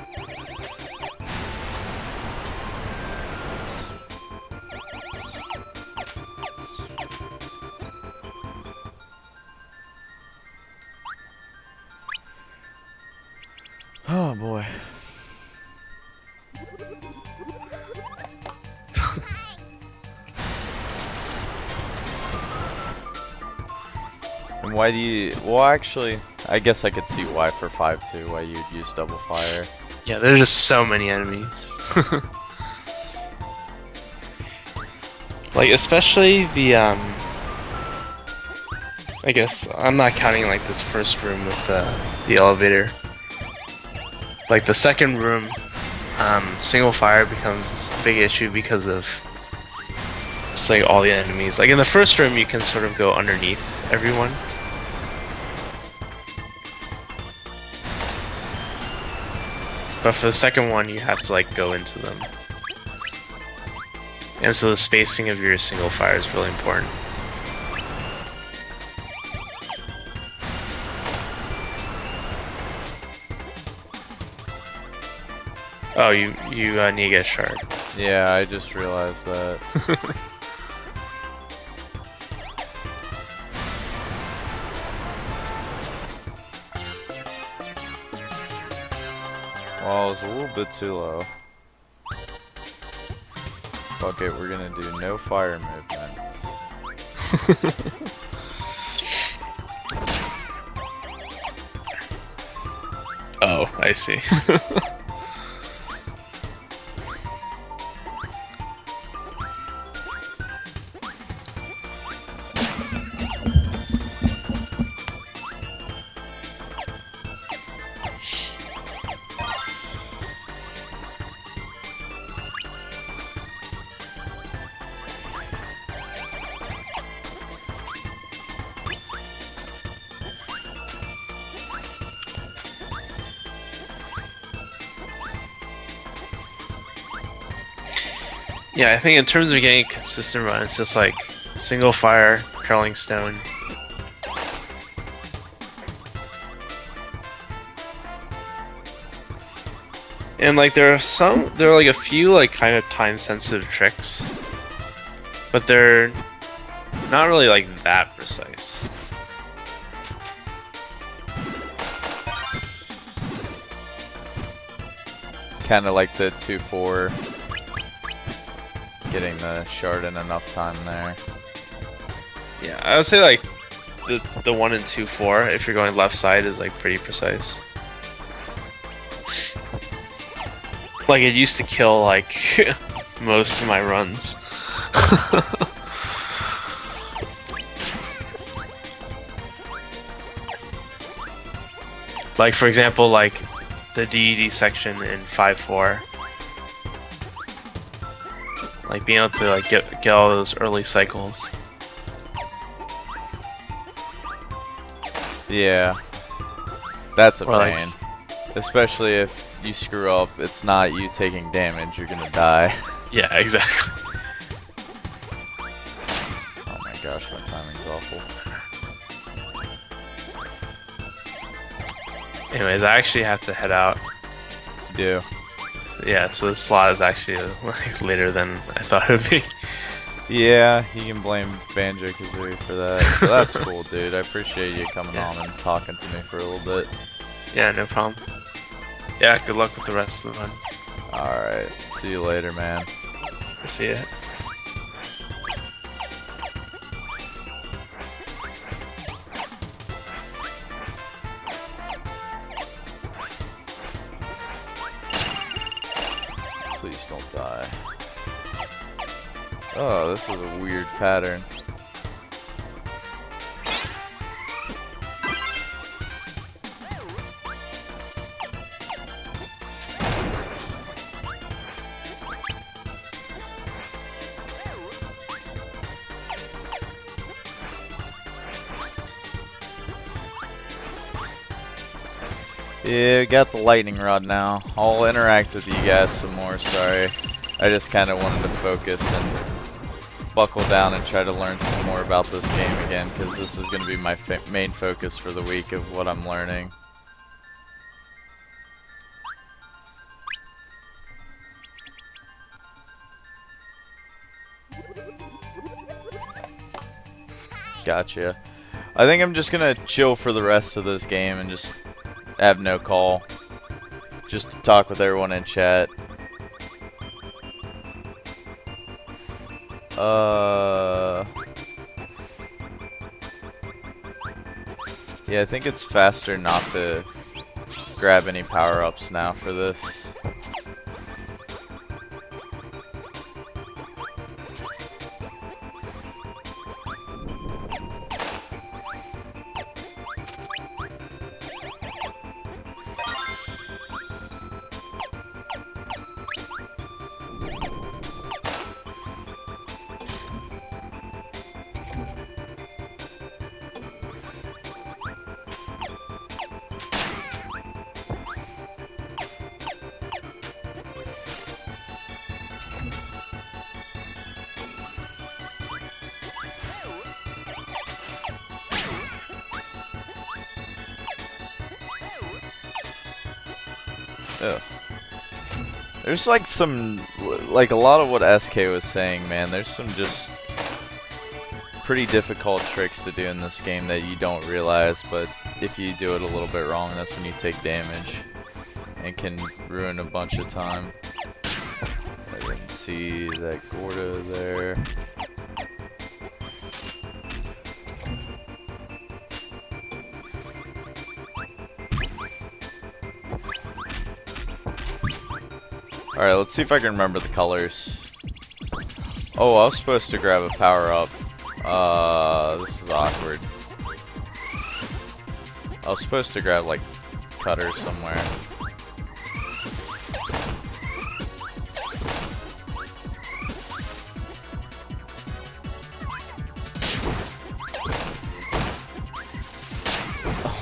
[SPEAKER 2] Oh boy. And why do you... Well, actually, I guess I could see why for 5-2, why you'd use double fire.
[SPEAKER 5] Yeah, there's just so many enemies. Like, especially the, I guess, I'm not counting, like, this first room with the elevator. Like, the second room, single fire becomes a big issue because of just, like, all the enemies. Like, in the first room, you can sort of go underneath everyone. But for the second one, you have to, like, go into them. And so the spacing of your single fire is really important. Oh, you need to get a shard.
[SPEAKER 2] Yeah, I just realized that. Well, it's a little bit too low. Fuck it, we're gonna do no fire movements.
[SPEAKER 5] Oh, I see. Yeah, I think in terms of getting a consistent run, it's just like single fire, curling stone. And like there are like a few like kind of time sensitive tricks, but they're not really like that precise.
[SPEAKER 2] Kind of like the 2-4. Getting the shard in enough time there.
[SPEAKER 5] Yeah, I would say like the 1 and 2-4, if you're going left side, is like pretty precise. Like it used to kill like most of my runs. Like for example, like the DED section in 5-4. Like being able to like get all those early cycles.
[SPEAKER 2] Yeah, that's a
[SPEAKER 5] Or, like-
[SPEAKER 2] pain. Especially if you screw up, it's not you taking damage, you're gonna die.
[SPEAKER 5] Yeah, exactly.
[SPEAKER 2] Oh my gosh, my timing's awful.
[SPEAKER 5] Anyways, I actually have to head out.
[SPEAKER 2] Do.
[SPEAKER 5] Yeah, so the slot is actually like later than I thought it would be.
[SPEAKER 2] Yeah, you can blame Banjo-Kazooie for that. So that's cool, dude. I appreciate you coming on and talking to me for a little bit.
[SPEAKER 5] Yeah, no problem. Yeah, good luck with the rest of the run.
[SPEAKER 2] Alright, see you later, man.
[SPEAKER 5] See ya.
[SPEAKER 2] Please don't die. Oh, this is a weird pattern. Yeah, got the lightning rod now. I'll interact with you guys some more, sorry. I just kind of wanted to focus and buckle down and try to learn some more about this game again, because this is going to be my main focus for the week of what I'm learning. Gotcha. I think I'm just going to chill for the rest of this game and just have no call. Just to talk with everyone in chat. Yeah, I think it's faster not to grab any power-ups now for this. Ugh. There's like some, like a lot of what SK was saying, man. There's some just pretty difficult tricks to do in this game that you don't realize, but if you do it a little bit wrong, that's when you take damage and can ruin a bunch of time. I didn't see that Gorda there. Alright, let's see if I can remember the colors. Oh, I was supposed to grab a power-up. This is awkward. I was supposed to grab, like, cutter somewhere.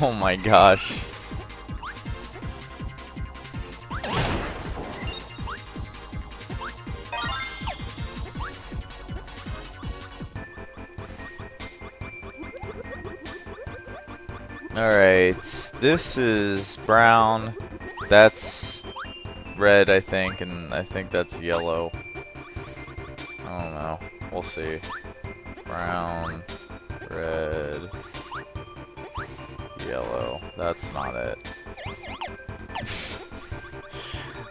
[SPEAKER 2] Oh my gosh. Alright, this is brown, that's red I think, and I think that's yellow. I don't know, we'll see. Brown, red, yellow, that's not it.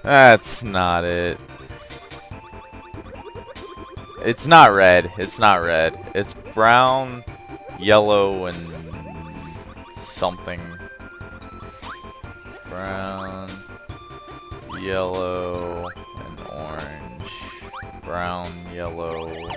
[SPEAKER 2] That's not it. It's not red, it's not red. It's brown, yellow, and something. Brown, yellow, and orange. Brown, yellow.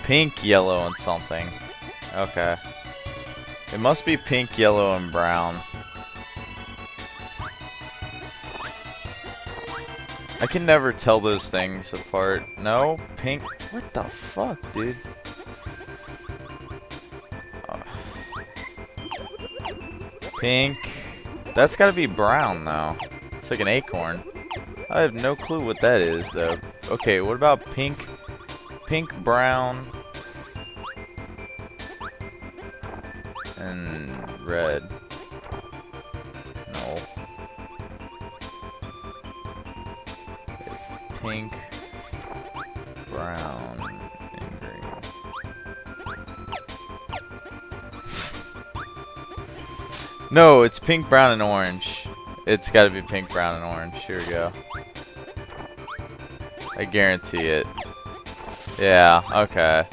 [SPEAKER 2] Pink, yellow, and something. Okay. It must be pink, yellow, and brown. I can never tell those things apart. No? Pink? What the fuck, dude? Pink. That's gotta be brown, though. It's like an acorn. I have no clue what that is, though. Okay, what about pink? Pink, brown, and red. No. Pink, brown, and green. No, it's pink, brown, and orange. It's gotta be pink, brown, and orange. Here we go. I guarantee it. Yeah, okay.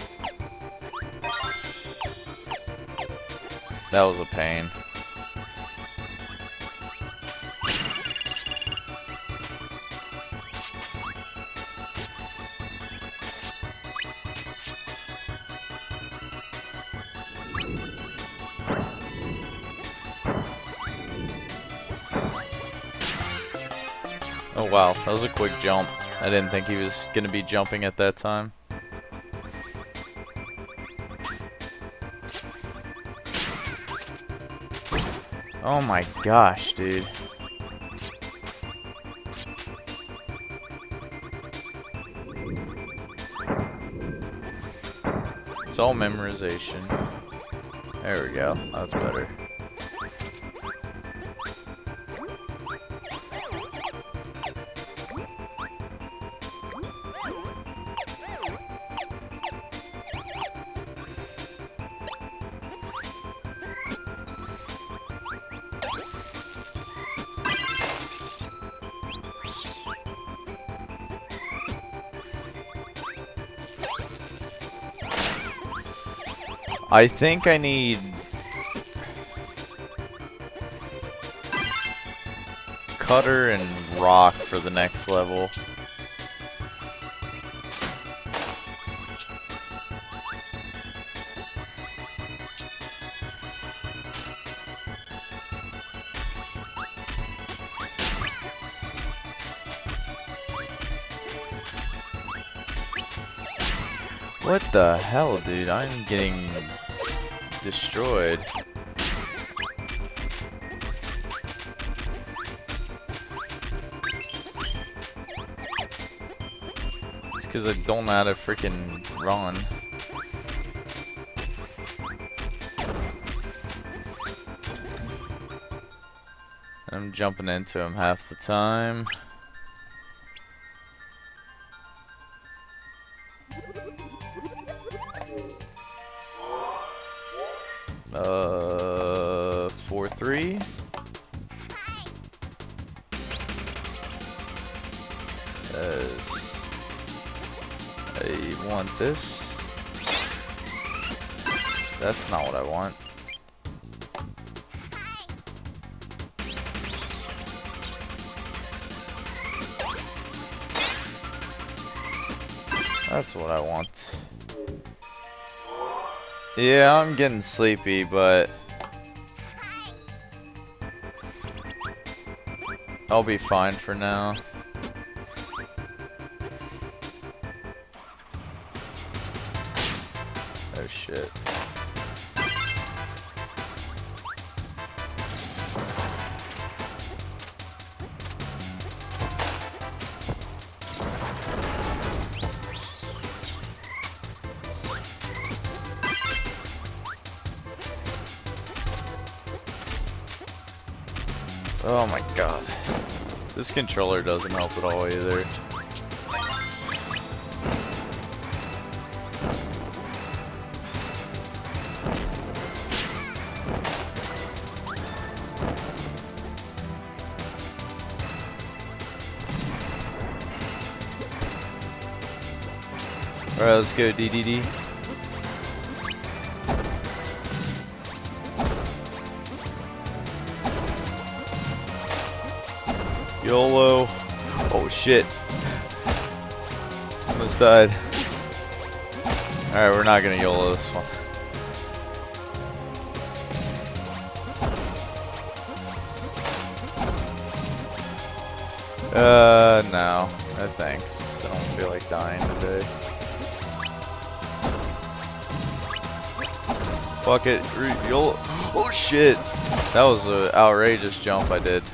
[SPEAKER 2] That was a pain. Oh wow, that was a quick jump. I didn't think he was gonna be jumping at that time. Oh my gosh, dude. It's all memorization. There we go. That's better. I think I need cutter and rock for the next level. What the hell, dude? I'm getting destroyed. It's because I don't know how to freaking run. I'm jumping into him half the time. Uh, 4-3. I want this. That's not what I want. That's what I want. Yeah, I'm getting sleepy, but I'll be fine for now. Oh shit. Oh my god. This controller doesn't help at all either. Alright, let's go DDD. YOLO. Oh shit. Almost died. Alright, we're not gonna YOLO this one. No. No thanks. I don't feel like dying today. Fuck it. YOLO. Oh shit. That was an outrageous jump I did.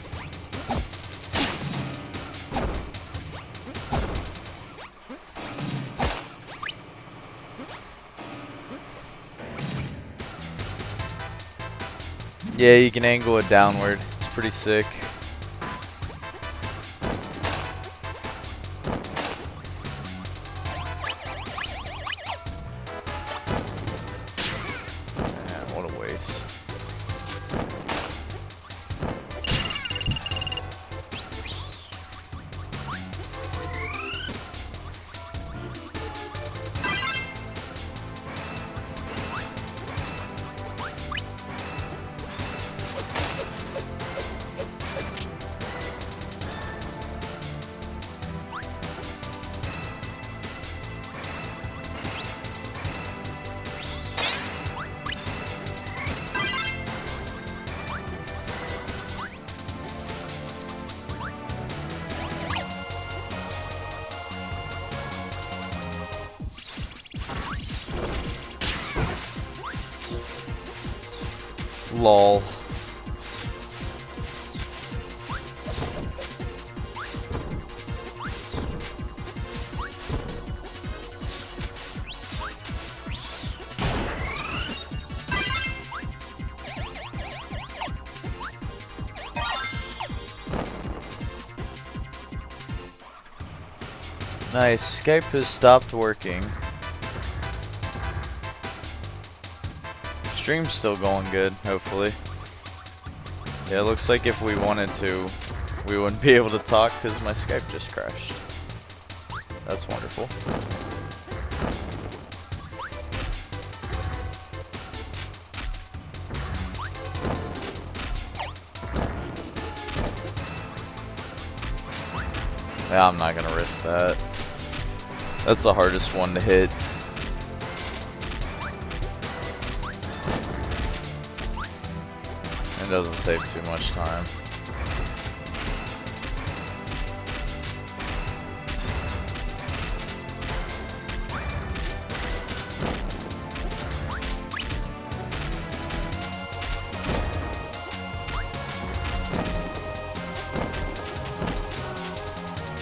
[SPEAKER 2] Yeah, you can angle it downward. It's pretty sick. Man, what a waste. Lol. Nice, Skype has stopped working. Stream's still going good, hopefully. Yeah, it looks like if we wanted to, we wouldn't be able to talk because my Skype just crashed. That's wonderful. Yeah, I'm not gonna risk that. That's the hardest one to hit. It doesn't save too much time.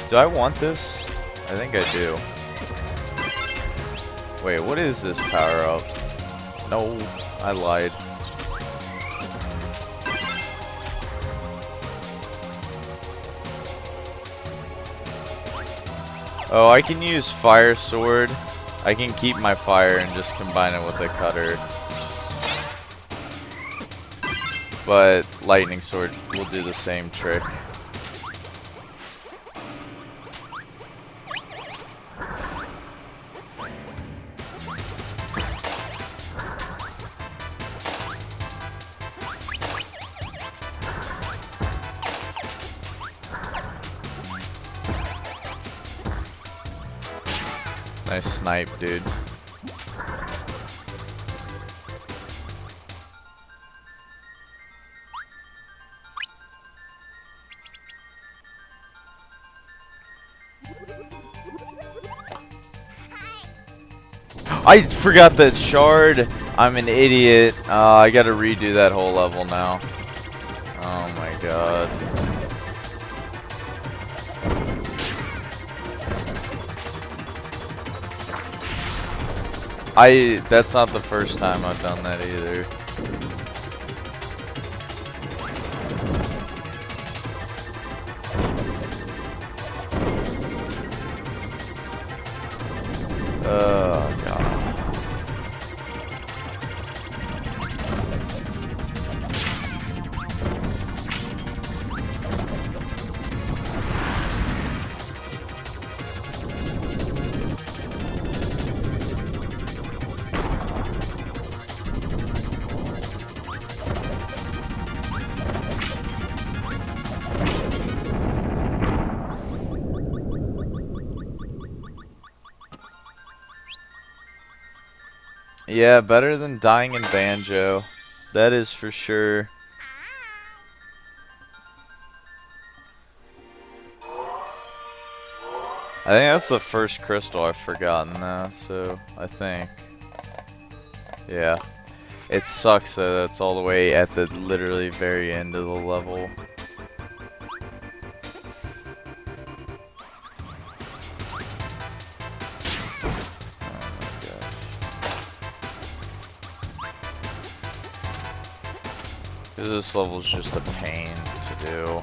[SPEAKER 2] Do I want this? I think I do. Wait, what is this power up? No, I lied. Oh, I can use fire sword. I can keep my fire and just combine it with a cutter. But lightning sword will do the same trick. Nice snipe, dude. I forgot that shard. I'm an idiot. I gotta redo that whole level now. Oh my god. That's not the first time I've done that either. Oh god. Yeah, better than dying in Banjo. That is for sure. I think that's the first crystal I've forgotten though, so I think. Yeah. It sucks that it's all the way at the literally very end of the level. This level's just a pain to do.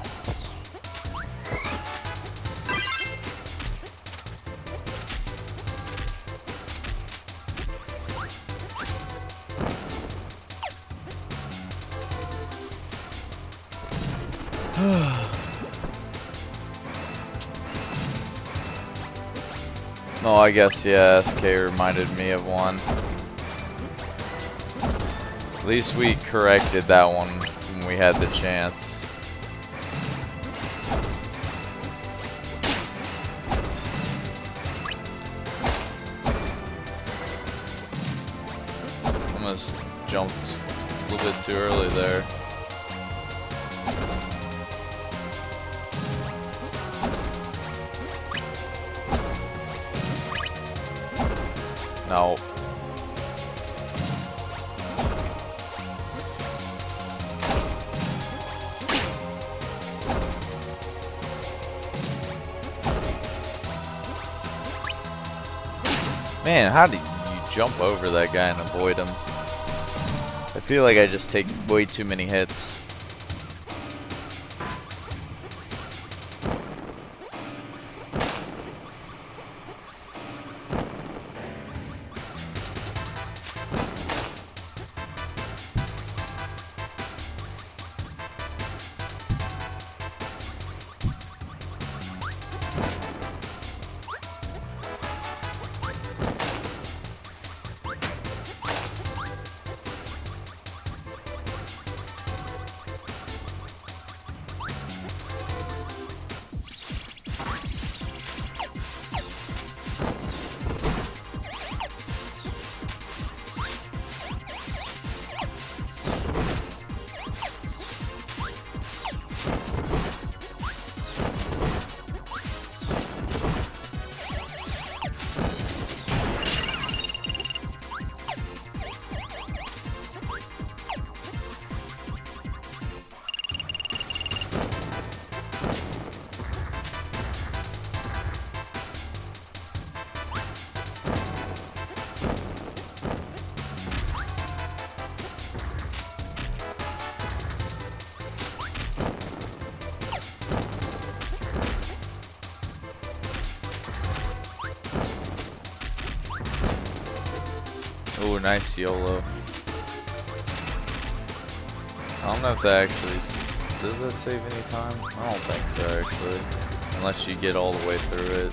[SPEAKER 2] Oh, I guess, yeah, SK reminded me of one. At least we corrected that one when we had the chance. Almost jumped a little bit too early there. No. Man, how did you jump over that guy and avoid him? I feel like I just take way too many hits. Oh, nice YOLO. I don't know if that actually... Does that save any time? I don't think so, actually. Unless you get all the way through it.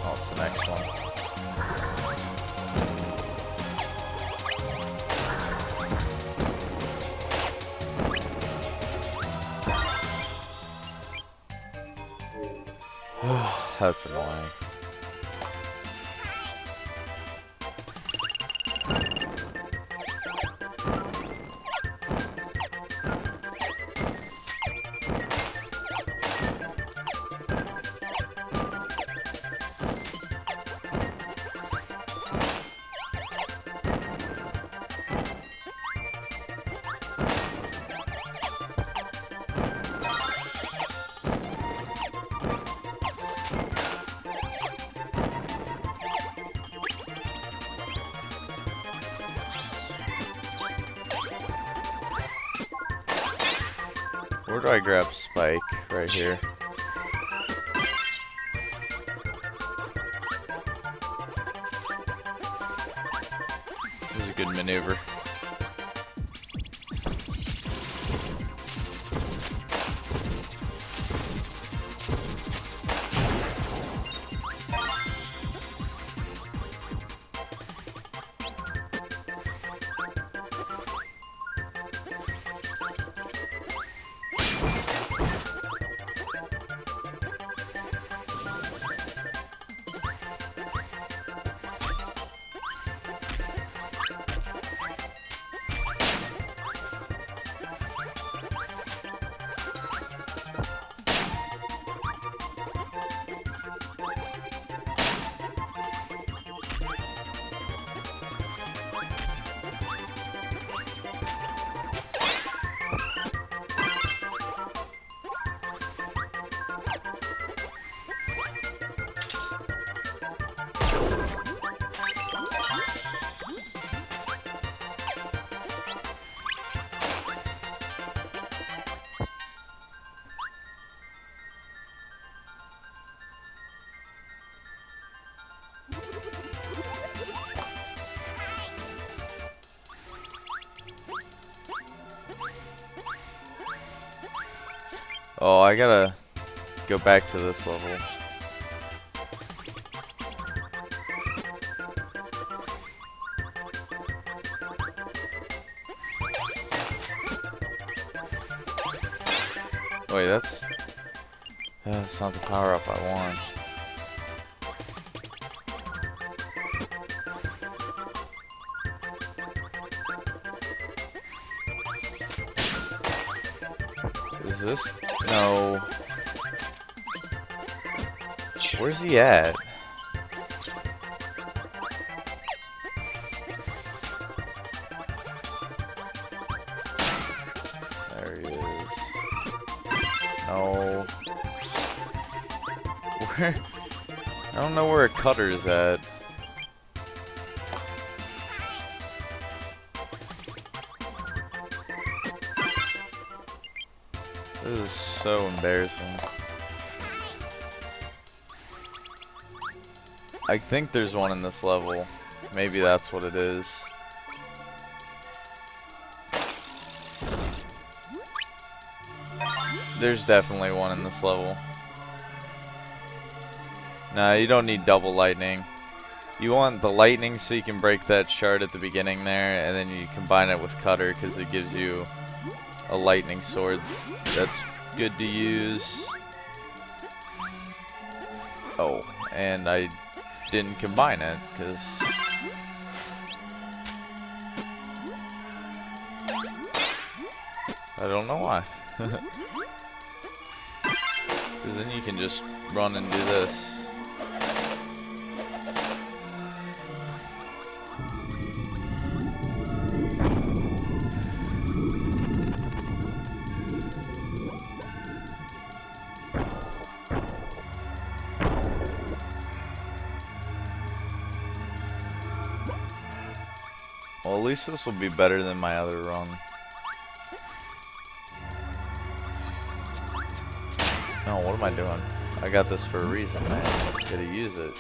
[SPEAKER 2] What's the next one? That's annoying. Where do I grab Spike? Right here. This is a good maneuver. Oh, I gotta go back to this level. Wait, that's not the power up I want. this? No. Where's he at? There he is. No. Where? I don't know where a cutter is at. This is so embarrassing. I think there's one in this level. Maybe that's what it is. There's definitely one in this level. Nah, you don't need double lightning. You want the lightning so you can break that shard at the beginning there, and then you combine it with cutter because it gives you a lightning sword that's good to use. Oh, and I didn't combine it because I don't know why. Because then you can just run and do this. Well, at least this will be better than my other run. No, what am I doing? I got this for a reason, man. Gotta use it.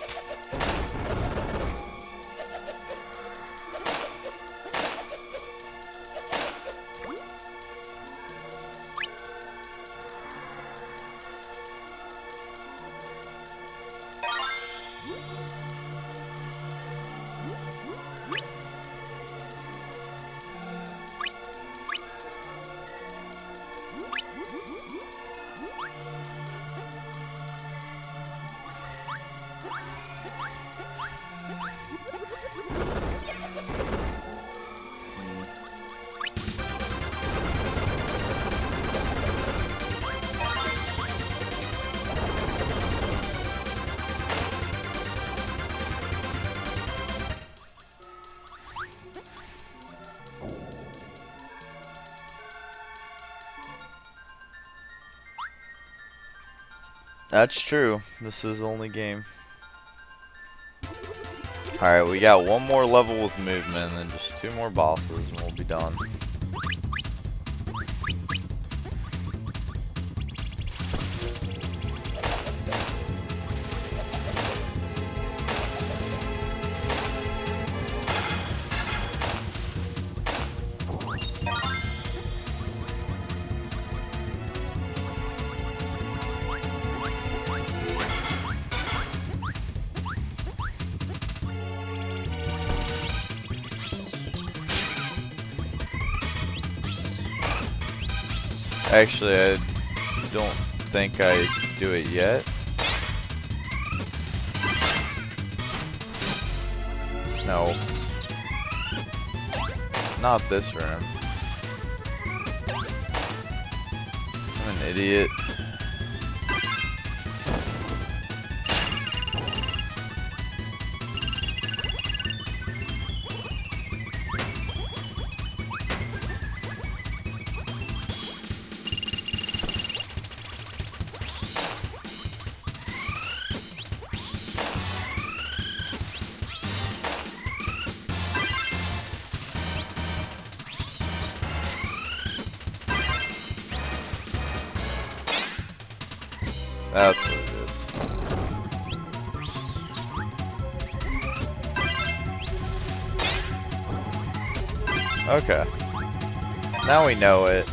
[SPEAKER 2] That's true. This is the only game. Alright, we got one more level with movement and then just 2 more bosses and we'll be done. Actually, I don't think I do it yet. No. Not this room. I'm an idiot. That's what it is. Okay. Now we know it.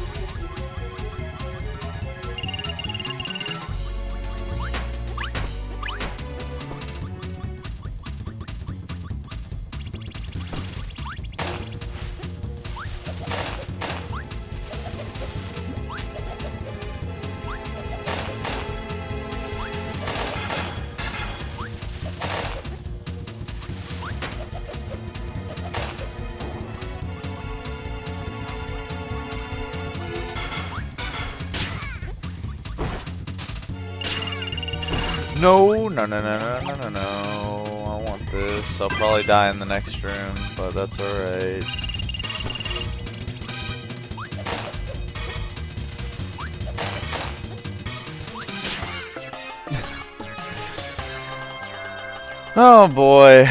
[SPEAKER 2] No, no, no, no, no, no, no, no. I want this. I'll probably die in the next room, but that's alright. Oh boy.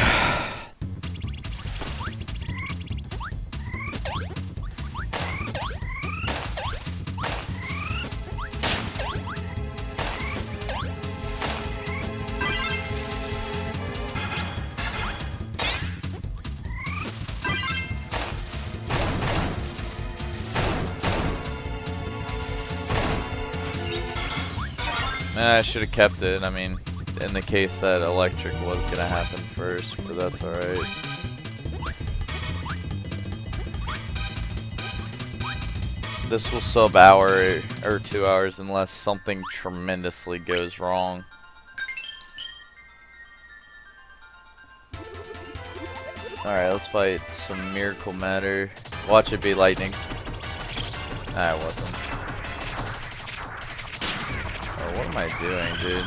[SPEAKER 2] I should have kept it. I mean, in the case that electric was gonna happen first, but that's alright. This will sub hour or 2 hours unless something tremendously goes wrong. Alright, let's fight some Miracle Matter. Watch it be lightning. Nah, it wasn't. Oh, what am I doing, dude?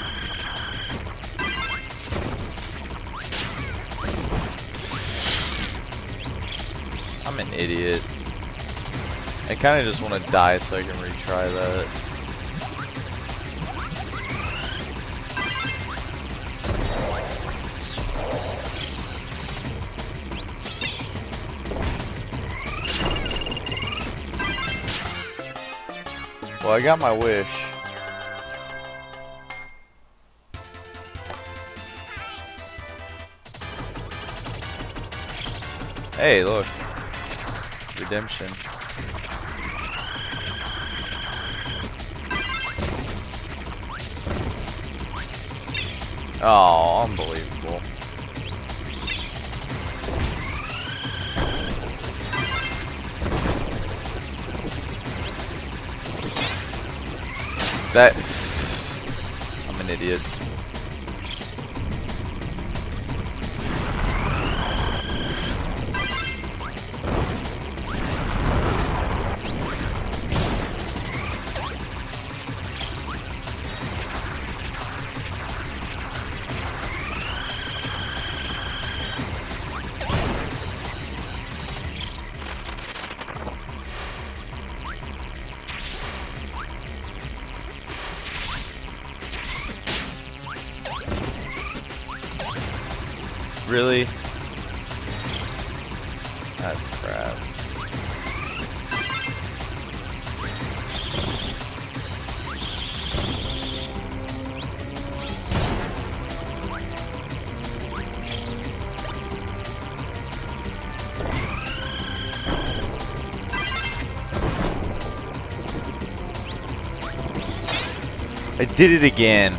[SPEAKER 2] I'm an idiot. I kind of just want to die so I can retry that. Well, I got my wish. Hey, look. Redemption. Oh, unbelievable. That... I'm an idiot. Really? That's crap. I did it again.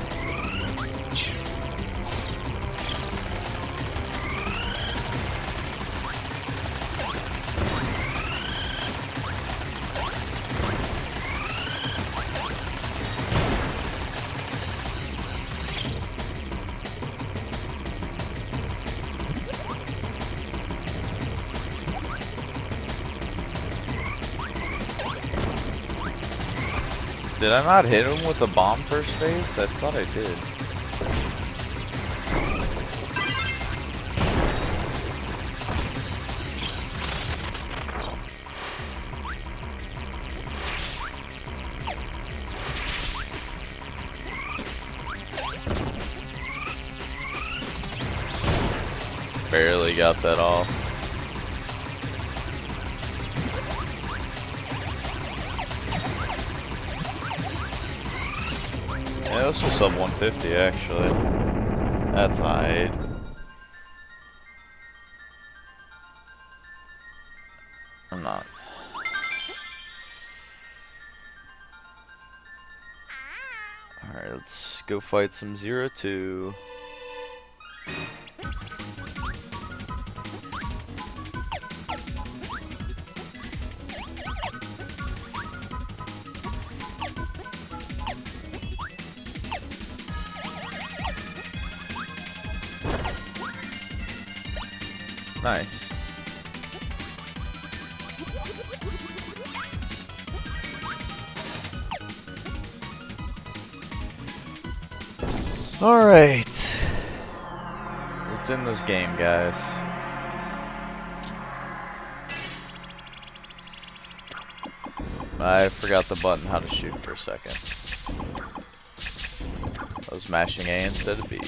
[SPEAKER 2] Did I not hit him with the bomb first phase? I thought I did. Barely got that off. Yeah, this was sub 150 actually. That's alright. I'm not. Alright, let's go fight some 0-2. Nice. Alright. What's in this game, guys? I forgot the button how to shoot for a second. I was mashing A instead of B.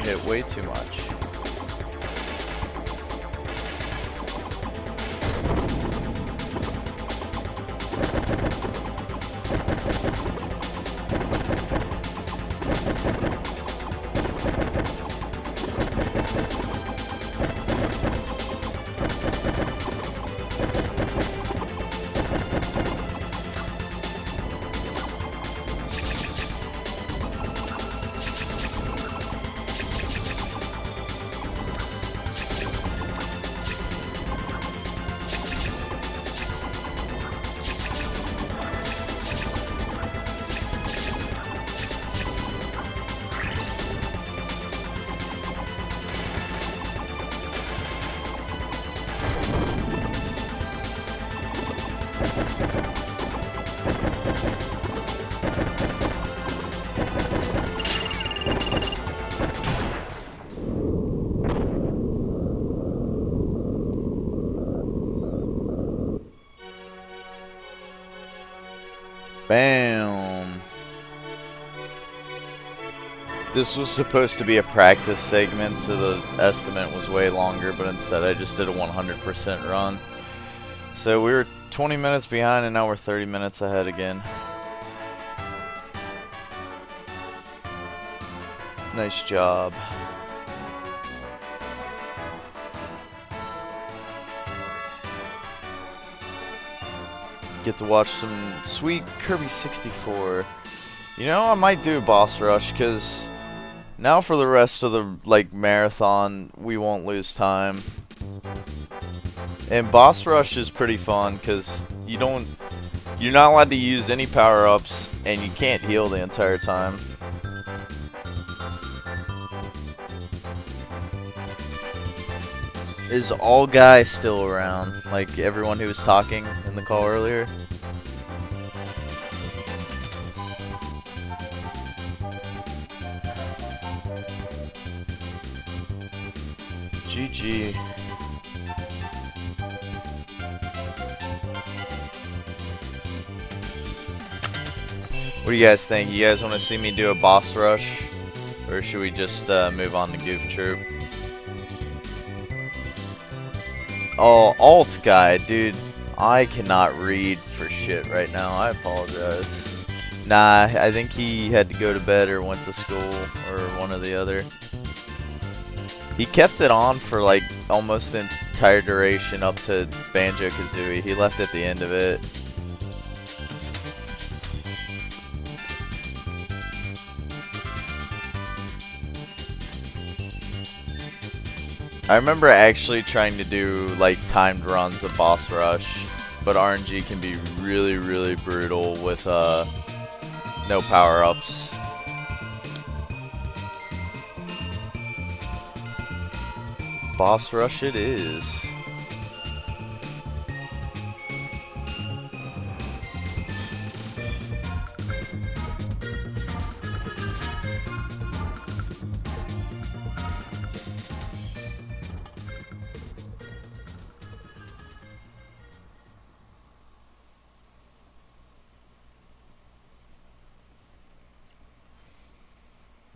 [SPEAKER 2] Hit way too much. Bam! This was supposed to be a practice segment, so the estimate was way longer, but instead I just did a 100% run. So we were 20 minutes behind and now we're 30 minutes ahead again. Nice job. Get to watch some sweet Kirby 64. You know, I might do a boss rush, because now for the rest of the marathon, we won't lose time. And boss rush is pretty fun, because you're not allowed to use any power-ups, and you can't heal the entire time. Is all guys still around? Like everyone who was talking in the call earlier? GG. What do you guys think? You guys want to see me do a boss rush? Or should we just move on to Goof Troop? Oh, alt guy, dude. I cannot read for shit right now. I apologize. Nah, I think he had to go to bed or went to school or one or the other. He kept it on for like almost the entire duration up to Banjo-Kazooie. He left at the end of it. I remember actually trying to do like timed runs of boss rush, but RNG can be really, really brutal with no power-ups. Boss rush it is.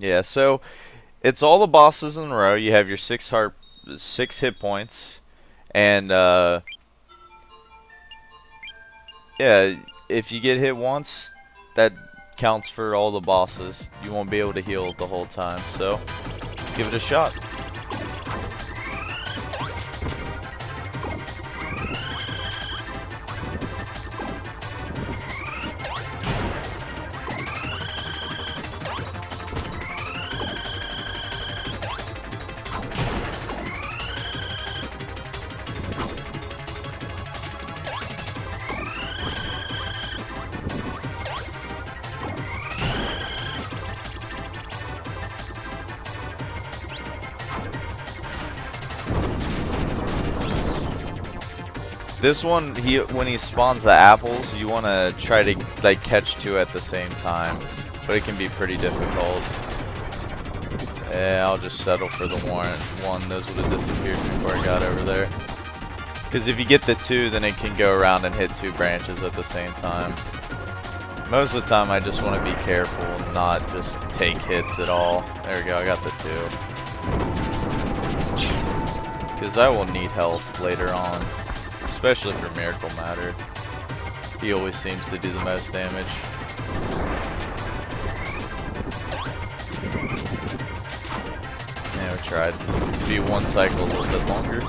[SPEAKER 2] Yeah, so it's all the bosses in a row. You have your 6 hit points, and yeah, if you get hit once, that counts for all the bosses. You won't be able to heal the whole time, so let's give it a shot. This one, when he spawns the apples, you want to try to like catch 2 at the same time, but it can be pretty difficult. Yeah, I'll just settle for the one. Those would have disappeared before I got over there. Because if you get the 2, then it can go around and hit 2 branches at the same time. Most of the time, I just want to be careful and not just take hits at all. There we go, I got the 2. Because I will need health later on. Especially for Miracle Matter. He always seems to do the most damage. Yeah, we tried to be one cycle a little bit longer.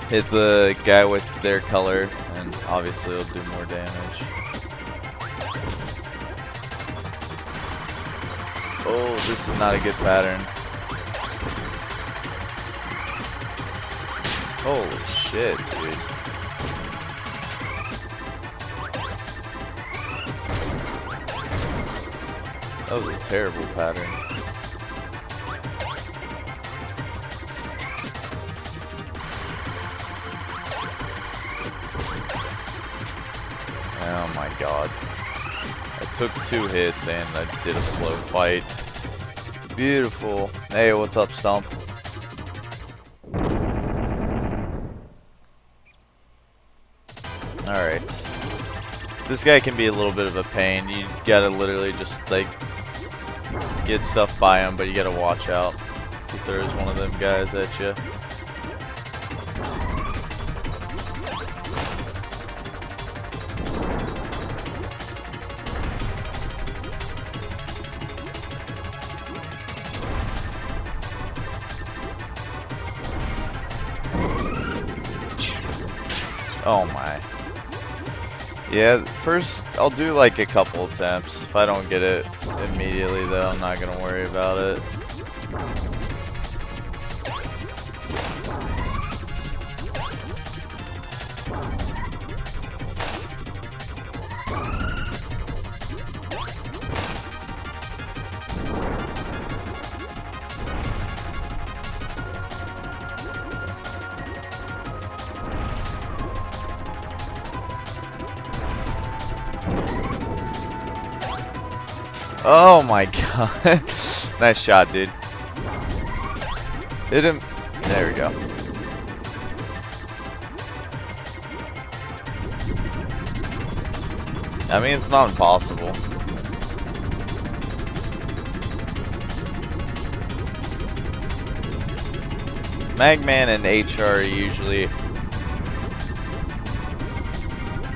[SPEAKER 2] Hit the guy with their color, and obviously it'll do more damage. Oh, this is not a good pattern. Holy shit, dude. That was a terrible pattern. Oh my god. I took 2 hits and I did a slow fight. Beautiful. Hey, what's up, Stump? Alright. This guy can be a little bit of a pain. You gotta literally just, like, get stuff by him, but you gotta watch out. He throws one of them guys at you. Oh my. Yeah, first I'll do like a couple attempts. If I don't get it immediately though, I'm not gonna worry about it. Oh my god. Nice shot, dude. Hit him. There we go. I mean, it's not impossible. Magman and HR are usually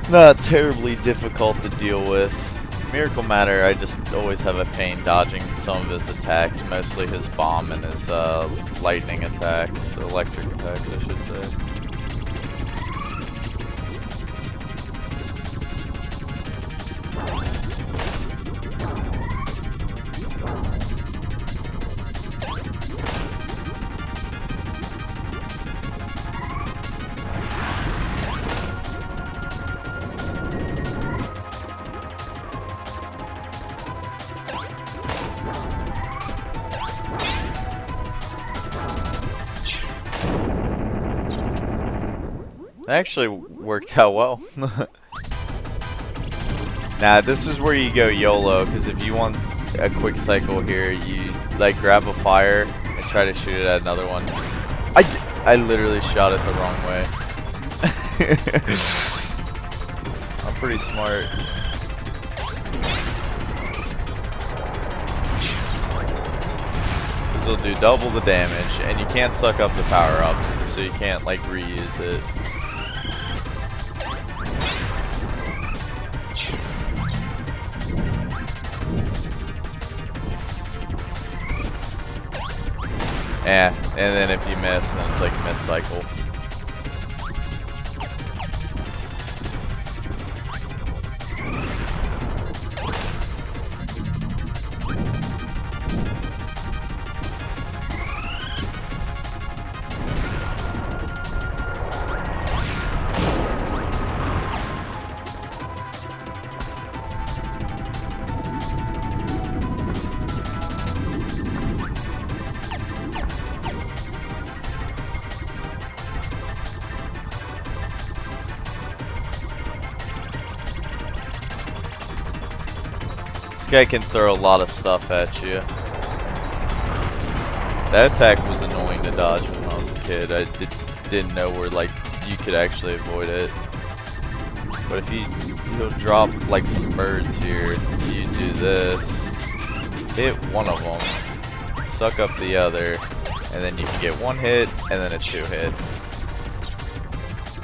[SPEAKER 2] not terribly difficult to deal with. Miracle Matter, I just always have a pain dodging some of his attacks, mostly his bomb and his lightning attacks, electric attacks, I should say. That actually worked out well. Nah, this is where you go YOLO, because if you want a quick cycle here, you like grab a fire and try to shoot it at another one. I literally shot it the wrong way. I'm pretty smart. This will do double the damage, and you can't suck up the power up, so you can't like reuse it. Yeah, and then if you miss, then it's like a miss cycle. This guy can throw a lot of stuff at you. That attack was annoying to dodge when I was a kid. I didn't know where like you could actually avoid it. But if you'll drop like some birds here, you do this, hit one of them, suck up the other, and then you can get one hit and then a two hit.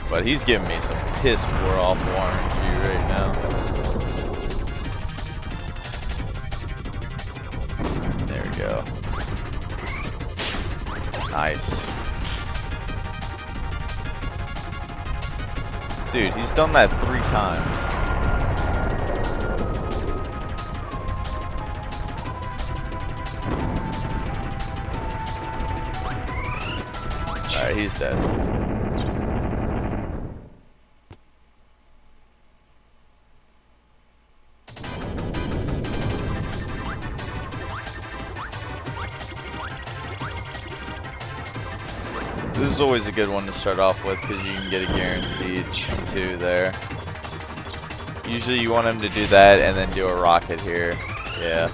[SPEAKER 2] But he's giving me some piss poor awful RNG right now. There we go. Nice. Dude, he's done that 3 times. Alright, he's dead. This is always a good one to start off with because you can get a guaranteed 2 there. Usually you want him to do that and then do a rocket here. Yeah.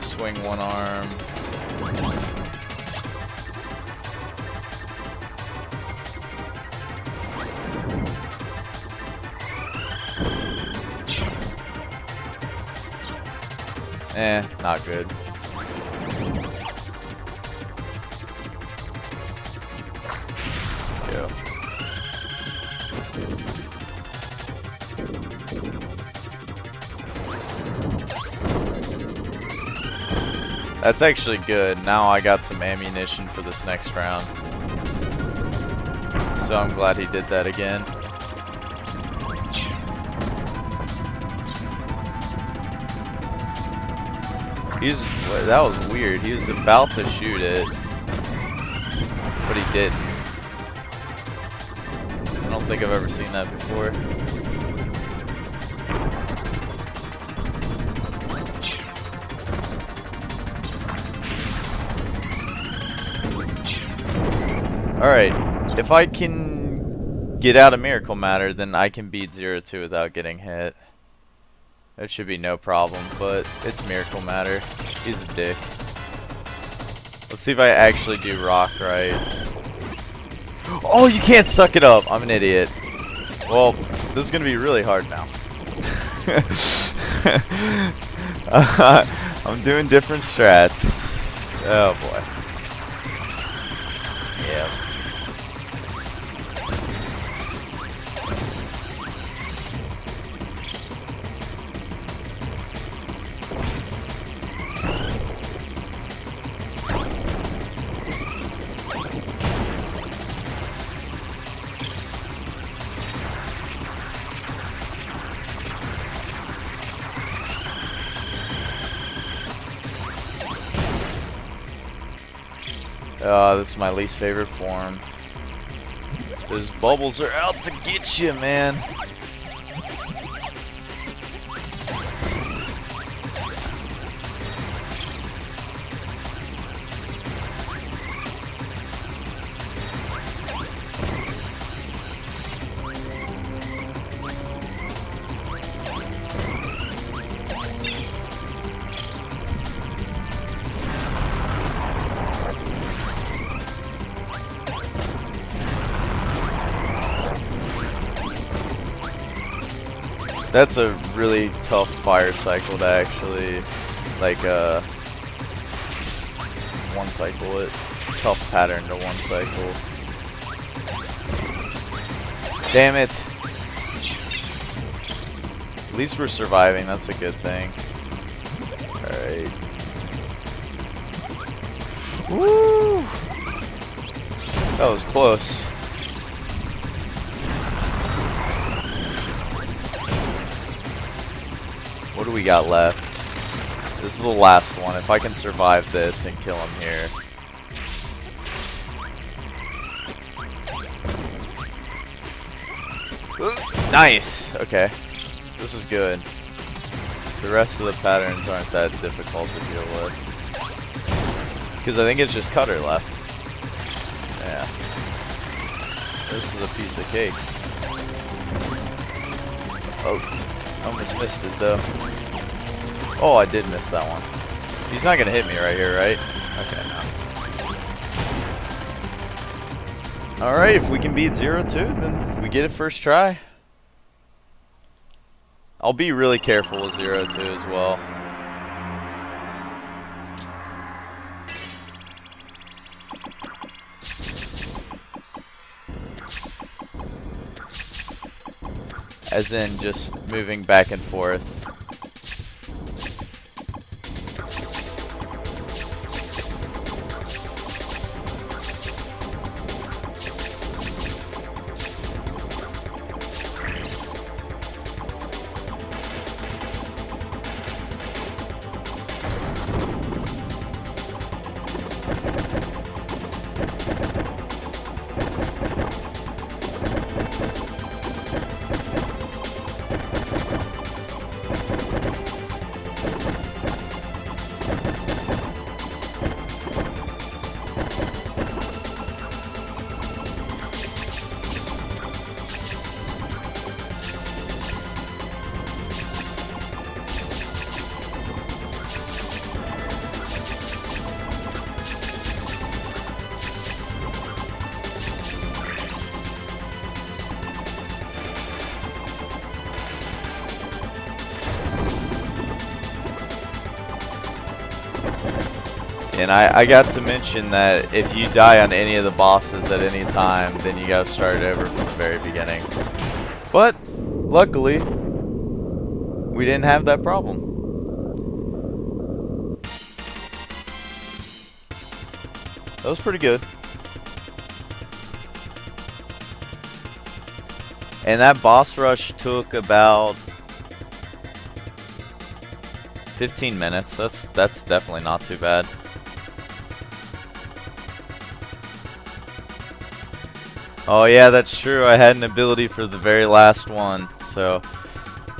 [SPEAKER 2] Swing one arm. Not good. Go. That's actually good. Now I got some ammunition for this next round. So I'm glad he did that again. That was weird. He was about to shoot it, but he didn't. I don't think I've ever seen that before. Alright, if I can get out of Miracle Matter, then I can beat 0-2 without getting hit. That should be no problem, but it's Miracle Matter. He's a dick. Let's see if I actually do rock right. Oh, you can't suck it up! I'm an idiot. Well, this is gonna be really hard now. I'm doing different strats. Oh boy. Yeah. This is my least favorite form. Those bubbles are out to get you, man. That's a really tough fire cycle to actually, like, one cycle it. Tough pattern to one cycle. Damn it. At least we're surviving, that's a good thing. Alright. Woo! That was close. What do we got left? This is the last one. If I can survive this and kill him here. Nice! Okay. This is good. The rest of the patterns aren't that difficult to deal with. Because I think it's just cutter left. Yeah. This is a piece of cake. Oh. Almost missed it though. Oh, I did miss that one. He's not gonna hit me right here, right? Okay, no. Alright, if we can beat 0-2, then we get it first try. I'll be really careful with 0-2 as well. As in just moving back and forth. And I got to mention that if you die on any of the bosses at any time, then you gotta start over from the very beginning. But, luckily, we didn't have that problem. That was pretty good. And that boss rush took about 15 minutes. That's definitely not too bad. Oh yeah, that's true. I had an ability for the very last one, so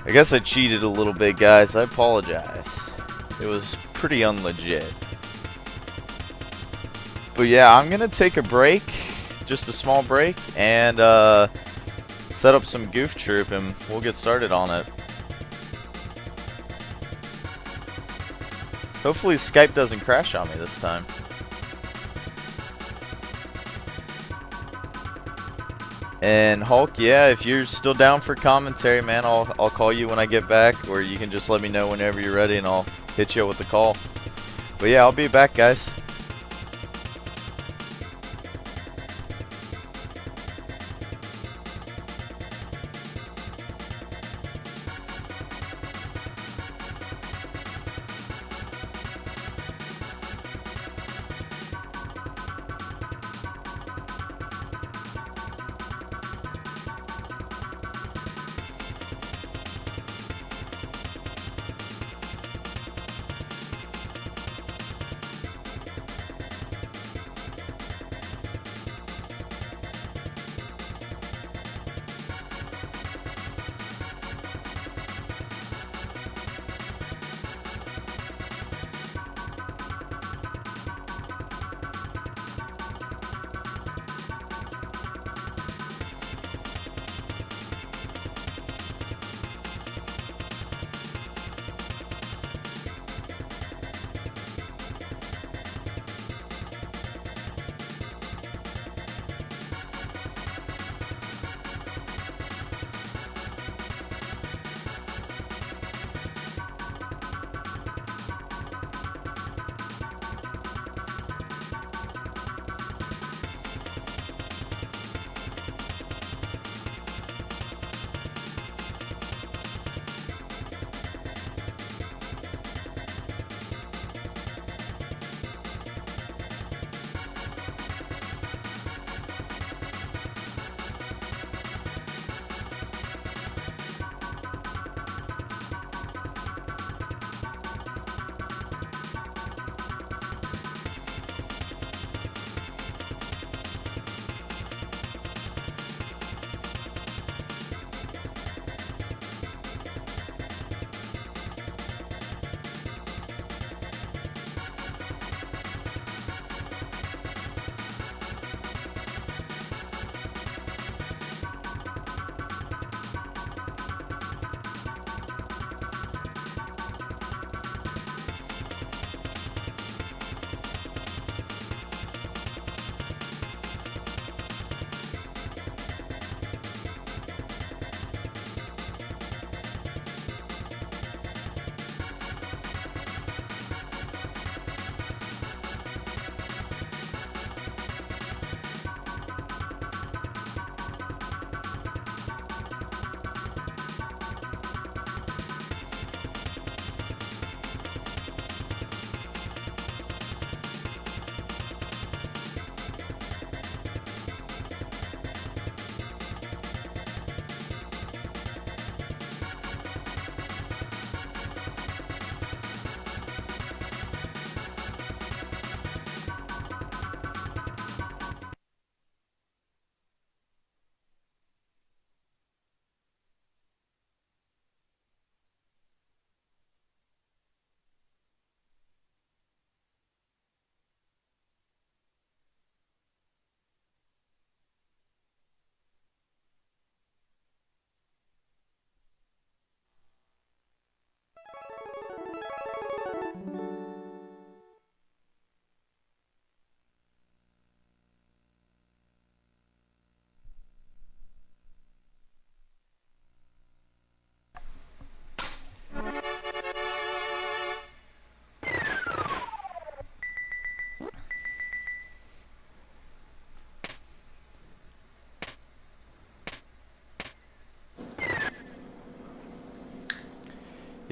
[SPEAKER 2] I guess I cheated a little bit, guys. I apologize. It was pretty unlegit. But yeah, I'm gonna take a break, just a small break, and set up some Goof Troop, and we'll get started on it. Hopefully Skype doesn't crash on me this time. And Hulk, yeah, if you're still down for commentary, man, I'll call you when I get back, or you can just let me know whenever you're ready and I'll hit you up with the call. But yeah, I'll be back, guys.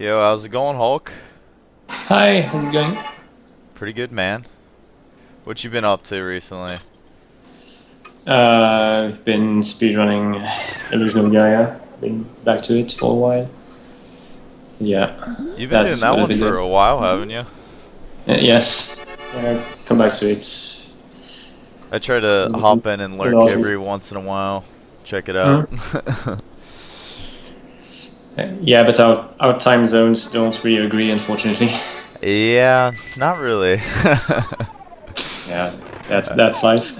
[SPEAKER 2] Yo, how's it going, Hulk?
[SPEAKER 6] Hi, how's it going?
[SPEAKER 2] Pretty good, man. What you been up to recently?
[SPEAKER 6] I've been speedrunning Illusion of Gaia. Been back to it for a while. So, yeah.
[SPEAKER 2] You've been doing that
[SPEAKER 6] what I've
[SPEAKER 2] one
[SPEAKER 6] been
[SPEAKER 2] for
[SPEAKER 6] doing.
[SPEAKER 2] a while, haven't you?
[SPEAKER 6] Yes. Come back to it.
[SPEAKER 2] I try to hop in and lurk every once in a while. Check it out.
[SPEAKER 6] Yeah, but our time zones don't really agree, unfortunately.
[SPEAKER 2] Yeah, not really.
[SPEAKER 6] Yeah, that's life.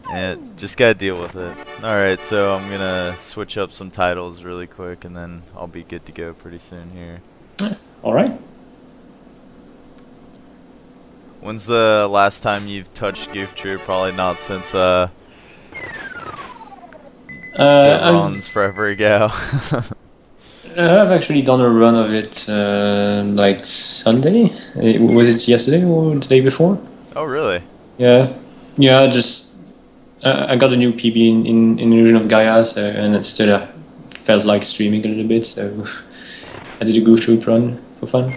[SPEAKER 2] Yeah, just gotta deal with it. Alright, so I'm gonna switch up some titles really quick and then I'll be good to go pretty soon here.
[SPEAKER 6] Alright.
[SPEAKER 2] When's the last time you've touched Goof Troop? Probably not since the runs forever ago.
[SPEAKER 6] I've actually done a run of it like Sunday. Was it yesterday or the day before?
[SPEAKER 2] Oh, really?
[SPEAKER 6] Yeah. Yeah, just I got a new PB in Illusion of Gaia, so, and it still felt like streaming a little bit, so I did a Goof Troop run for fun.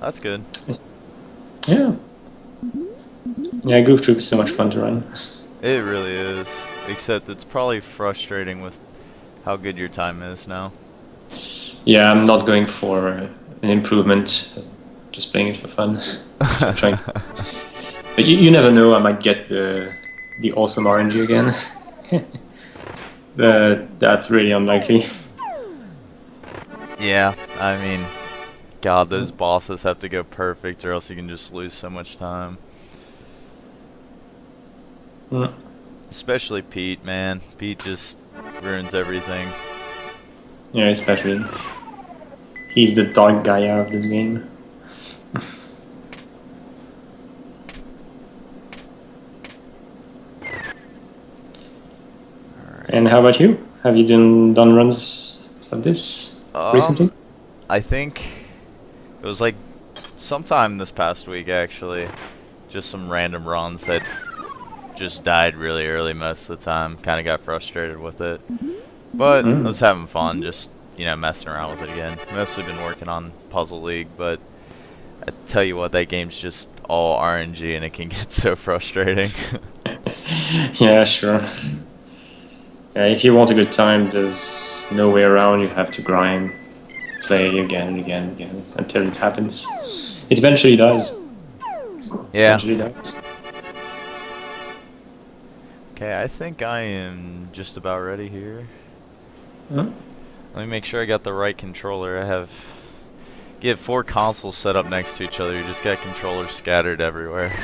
[SPEAKER 2] That's good.
[SPEAKER 6] Yeah. Yeah, Goof Troop is so much fun to run.
[SPEAKER 2] It really is. Except it's probably frustrating with how good your time is now.
[SPEAKER 6] Yeah, I'm not going for an improvement, just playing it for fun. I'm trying. But you never know, I might get the awesome RNG again. That's really unlikely.
[SPEAKER 2] Yeah, I mean, God, those bosses have to go perfect or else you can just lose so much time.
[SPEAKER 6] Mm.
[SPEAKER 2] Especially Pete, man. Pete just ruins everything.
[SPEAKER 6] Yeah, especially. He's the dark guy of this game. And how about you? Have you done runs of this recently?
[SPEAKER 2] I think it was like sometime this past week actually. Just some random runs that just died really early most of the time. Kind of got frustrated with it. But I was having fun, just, you know, messing around with it again. Mostly been working on Puzzle League, but I tell you what, that game's just all RNG and it can get so frustrating.
[SPEAKER 6] Yeah, sure. Yeah, if you want a good time, there's no way around. You have to grind, play again and again and again until it happens. It eventually does.
[SPEAKER 2] Yeah.
[SPEAKER 6] Eventually does.
[SPEAKER 2] Okay, I think I am just about ready here.
[SPEAKER 6] Huh?
[SPEAKER 2] Let me make sure I got the right controller. I have 4 consoles set up next to each other. You just got controllers scattered everywhere.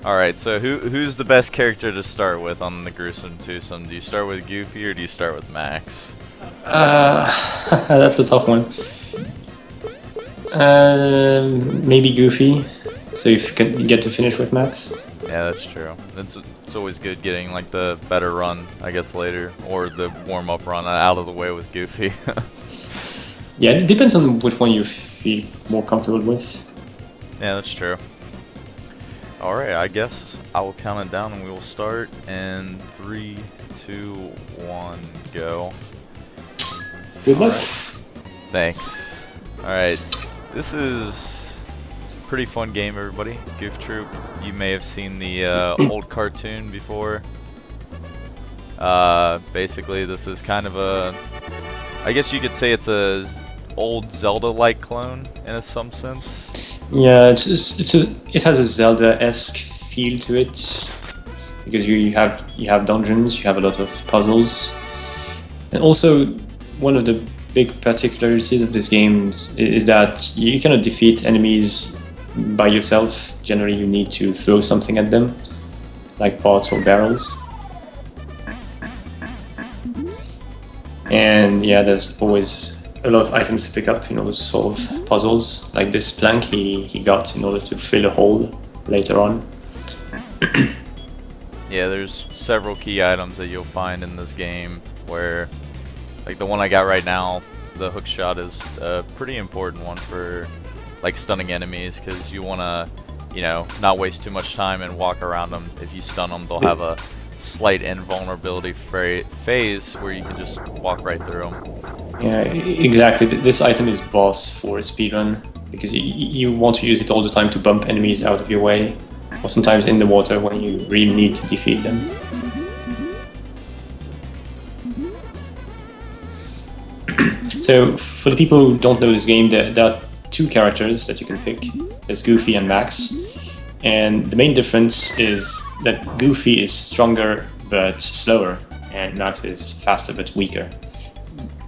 [SPEAKER 2] Alright, so who's the best character to start with on the Gruesome Twosome? Do you start with Goofy or do you start with Max?
[SPEAKER 6] That's a tough one. Maybe Goofy. So if you can get to finish with Max.
[SPEAKER 2] Yeah, that's true. It's always good getting like the better run, I guess, later, or the warm-up run out of the way with Goofy.
[SPEAKER 6] Yeah, it depends on which one you feel more comfortable with.
[SPEAKER 2] Yeah, that's true. Alright, I guess I will count it down and we will start in 3, 2, 1, go.
[SPEAKER 6] Good luck.
[SPEAKER 2] Thanks. Alright, this is a pretty fun game, everybody. Goof Troop. You may have seen the old cartoon before. Basically, this is kind of a... I guess you could say it's a old Zelda-like clone in some sense.
[SPEAKER 6] Yeah, it has a Zelda-esque feel to it because you have dungeons, you have a lot of puzzles, and also one of the big particularities of this game is that you cannot defeat enemies by yourself. Generally, you need to throw something at them, like pots or barrels. And yeah, there's always a lot of items to pick up in those sort of puzzles, like this plank he got in order to fill a hole later on.
[SPEAKER 2] Yeah, there's several key items that you'll find in this game where, like the one I got right now, the hook shot is a pretty important one for like stunning enemies, because you want to, you know, not waste too much time and walk around them. If you stun them, they'll have a slight invulnerability phase where you can just walk right through them.
[SPEAKER 6] Yeah, exactly. This item is boss for speedrun because you want to use it all the time to bump enemies out of your way, or sometimes in the water when you really need to defeat them. So, for the people who don't know this game, there are 2 characters that you can pick. There's Goofy and Max. And the main difference is that Goofy is stronger but slower, and Max is faster but weaker.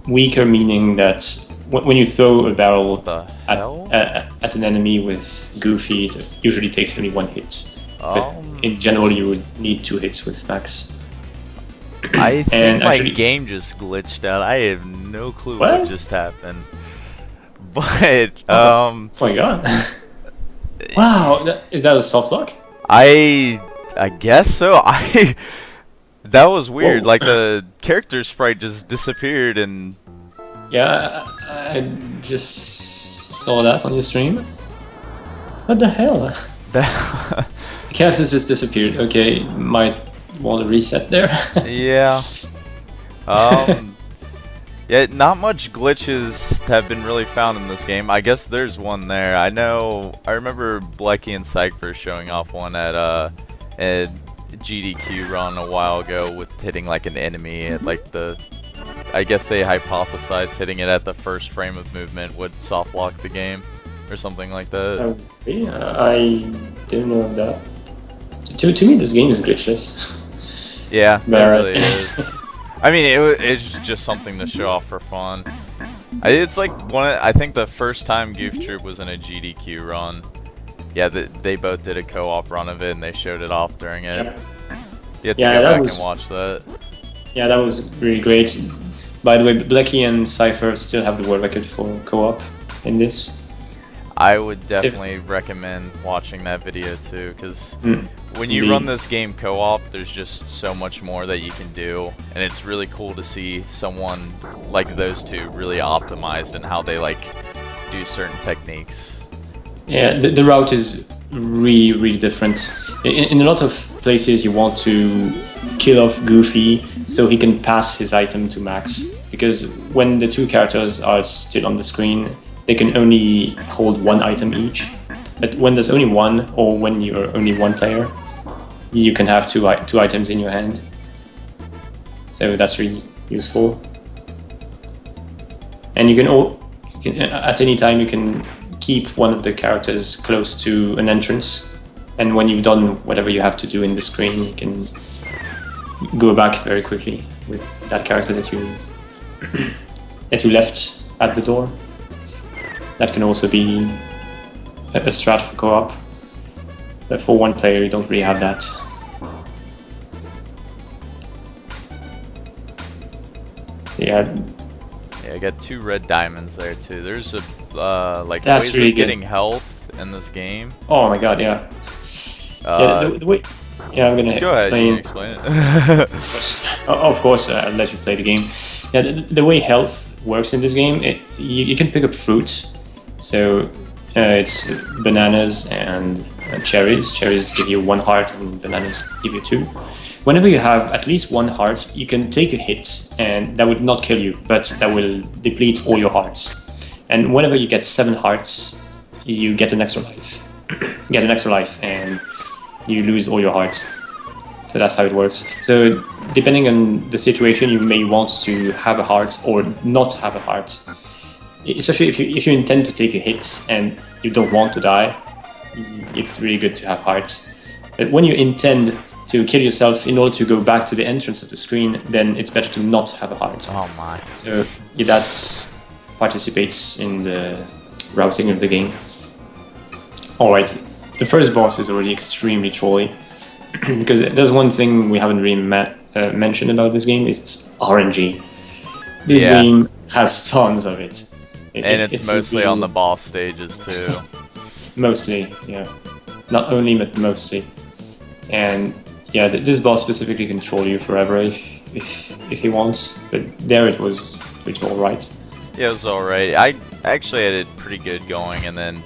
[SPEAKER 6] Weaker meaning that when you throw a barrel at an enemy with Goofy, it usually takes only 1 hit. But in general, you would need 2 hits with Max.
[SPEAKER 2] I think my
[SPEAKER 6] actually,
[SPEAKER 2] game just glitched out. I have no clue
[SPEAKER 6] what
[SPEAKER 2] what just happened. But
[SPEAKER 6] oh my god! Wow, is that a soft lock?
[SPEAKER 2] I guess so. That was weird.
[SPEAKER 6] Whoa.
[SPEAKER 2] Like the character sprite just disappeared and.
[SPEAKER 6] Yeah, I just saw that on your stream. What the hell? The characters just disappeared. Okay, might want to reset there.
[SPEAKER 2] Yeah. Yeah, not much glitches have been really found in this game. I guess there's one there. I remember Blecky and Cypher showing off one at a GDQ run a while ago with hitting like an enemy at like I guess they hypothesized hitting it at the first frame of movement would soft lock the game or something like that.
[SPEAKER 6] Yeah, I didn't know of that. To me, this game is glitchless.
[SPEAKER 2] Yeah, it really is. I mean, it's just something to show off for fun. It's like I think the first time Goof Troop was in a GDQ run. Yeah, they both did a co-op run of it and they showed it off during it.
[SPEAKER 6] Yeah.
[SPEAKER 2] You have to go back and watch that.
[SPEAKER 6] Yeah, that was really great. By the way, Blecky and Cypher still have the world record for co-op in this.
[SPEAKER 2] I would definitely recommend watching that video too, because when you run this game co-op, there's just so much more that you can do, and it's really cool to see someone like those 2 really optimized in how they like do certain techniques.
[SPEAKER 6] Yeah, the route is really different. In a lot of places, you want to kill off Goofy so he can pass his item to Max, because when the 2 characters are still on the screen, they can only hold 1 item each. But when there's only 1, or when you're only 1 player, you can have two items in your hand. So that's really useful. And you can at any time you can keep one of the characters close to an entrance, and when you've done whatever you have to do in the screen, you can go back very quickly with that character that you left at the door. That can also be a strat for co-op, but for 1 player you don't really have that. So yeah,
[SPEAKER 2] I got 2 red diamonds there too. There's like
[SPEAKER 6] that's
[SPEAKER 2] ways
[SPEAKER 6] really
[SPEAKER 2] of getting health in this game.
[SPEAKER 6] Oh my god, yeah. Yeah, the way. Yeah, I'm gonna
[SPEAKER 2] go ahead, you
[SPEAKER 6] explain.
[SPEAKER 2] can explain it.
[SPEAKER 6] Of course, I'll let you play the game. Yeah, the way health works in this game, you can pick up fruit. So it's bananas and cherries. Cherries give you 1 heart, and bananas give you 2. Whenever you have at least 1 heart, you can take a hit, and that would not kill you, but that will deplete all your hearts. And whenever you get 7 hearts, you get an extra life. And you lose all your hearts. So that's how it works. So depending on the situation, you may want to have a heart or not have a heart. Especially if you intend to take a hit and you don't want to die, it's really good to have hearts. But when you intend to kill yourself in order to go back to the entrance of the screen, then it's better to not have a heart.
[SPEAKER 2] Oh my.
[SPEAKER 6] So yeah, that participates in the routing of the game. Alright, the first boss is already extremely trolly. Because there's one thing we haven't really mentioned about this game, it's RNG. This game has tons of it.
[SPEAKER 2] And it's mostly on the boss stages too.
[SPEAKER 6] Mostly, yeah. Not only, but mostly. And yeah, this boss specifically can troll you forever if he wants. But there it was pretty alright.
[SPEAKER 2] Yeah, it was alright. I actually had it pretty good going, and then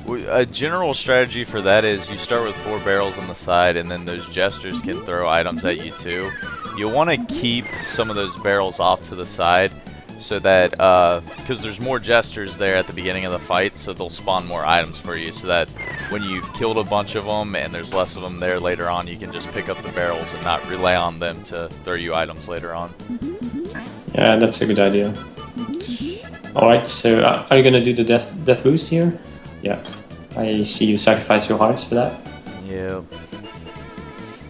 [SPEAKER 2] A general strategy for that is you start with 4 barrels on the side, and then those jesters can throw items at you too. You'll want to keep some of those barrels off to the side, so that because there's more jesters there at the beginning of the fight, so they'll spawn more items for you, so that when you've killed a bunch of them and there's less of them there later on, you can just pick up the barrels and not rely on them to throw you items later on.
[SPEAKER 6] Yeah, that's a good idea. Alright, so are you gonna do the death boost here? Yeah. I see you sacrifice your hearts for that.
[SPEAKER 2] Yep.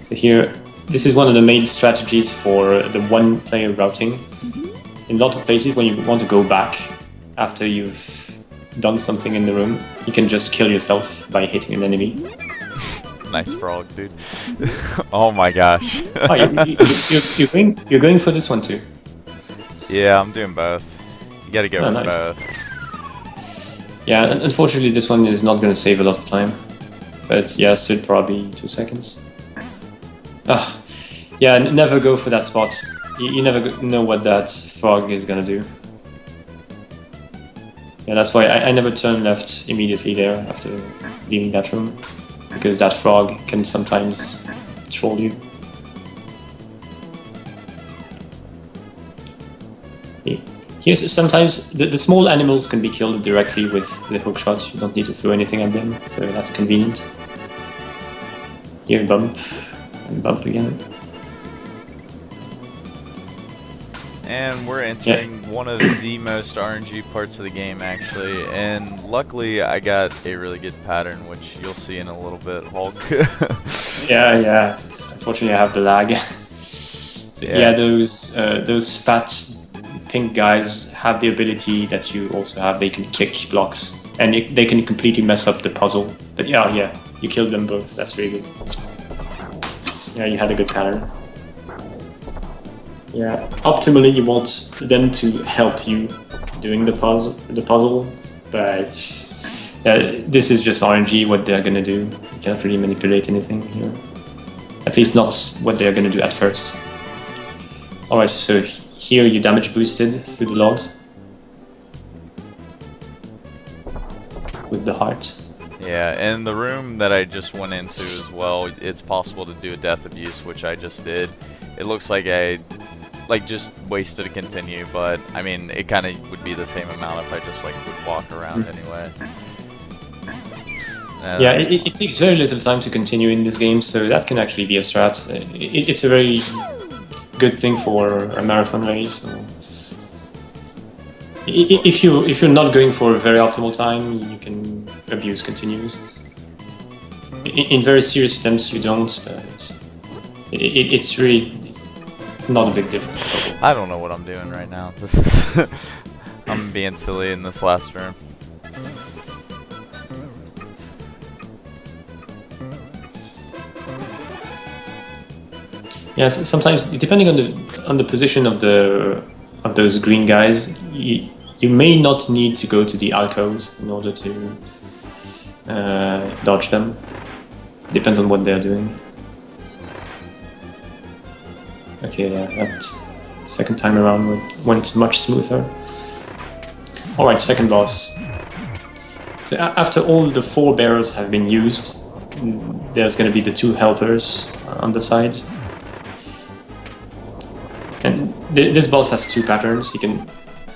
[SPEAKER 6] So here, this is one of the main strategies for the one-player routing. In a lot of places, when you want to go back after you've done something in the room, you can just kill yourself by hitting an enemy.
[SPEAKER 2] Nice frog, dude. Oh my gosh.
[SPEAKER 6] Oh, you're going for this one too?
[SPEAKER 2] Yeah, I'm doing both. You gotta go for
[SPEAKER 6] nice.
[SPEAKER 2] both.
[SPEAKER 6] Yeah, unfortunately this one is not going to save a lot of time. But yeah, still probably 2 seconds. Ah, yeah, never go for that spot. You never know what that frog is going to do. Yeah, that's why I never turn left immediately there after leaving that room. Because that frog can sometimes troll you. Here's sometimes the small animals can be killed directly with the hook shot. You don't need to throw anything at them, so that's convenient. Here, bump, and bump again.
[SPEAKER 2] And we're entering one of the most RNG parts of the game, actually. And luckily, I got a really good pattern, which you'll see in a little bit, Hulk.
[SPEAKER 6] Yeah. Unfortunately, I have the lag. So, yeah, those fat pink guys have the ability that you also have. They can kick blocks, and they can completely mess up the puzzle. But yeah, you killed them both. That's really good. Yeah, you had a good pattern. Yeah, optimally you want them to help you doing the puzzle, but this is just RNG, what they're gonna do. You can't really manipulate anything here. At least not what they're gonna do at first. Alright, so here you damage boosted through the logs with the heart.
[SPEAKER 2] Yeah, and the room that I just went into as well, it's possible to do a death abuse, which I just did. It looks like I just wasted a continue, but I mean, it kind of would be the same amount if I just would walk around anyway.
[SPEAKER 6] Yeah, it takes very little time to continue in this game, so that can actually be a strat. It's a very good thing for a marathon race. So if you're not going for a very optimal time, you can abuse continues. In very serious attempts, you don't. But it's really not a big difference.
[SPEAKER 2] I don't know what I'm doing right now. This is I'm being silly in this last room.
[SPEAKER 6] Yeah, sometimes depending on the position of those green guys, you may not need to go to the alcoves in order to dodge them. Depends on what they're doing. Okay, yeah, that second time around went much smoother. Alright, second boss. So after all the 4 barrels have been used, there's going to be the 2 helpers on the sides. And this boss has 2 patterns. He can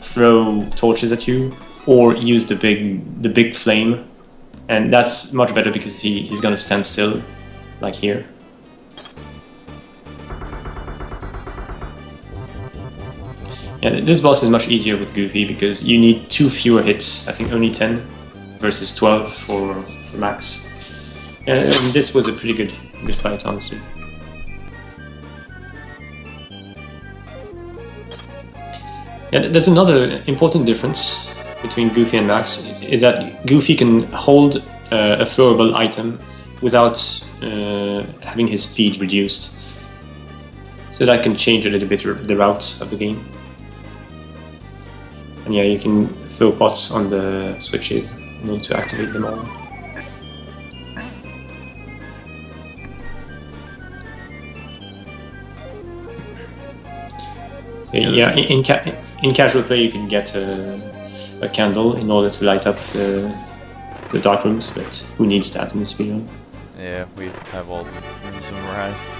[SPEAKER 6] throw torches at you, or use the big flame, and that's much better because he's gonna stand still, like here. Yeah, this boss is much easier with Goofy because you need 2 fewer hits. I think only 10 versus 12 for max. And this was a pretty good fight, honestly. Yeah, there's another important difference between Goofy and Max, is that Goofy can hold a throwable item without having his speed reduced. So that can change a little bit the route of the game. And yeah, you can throw pots on the switches in order to activate them all. Yeah, in casual play you can get a candle in order to light up the dark rooms, but who needs that in the speedrun?
[SPEAKER 2] Yeah, we have all the rooms memorized.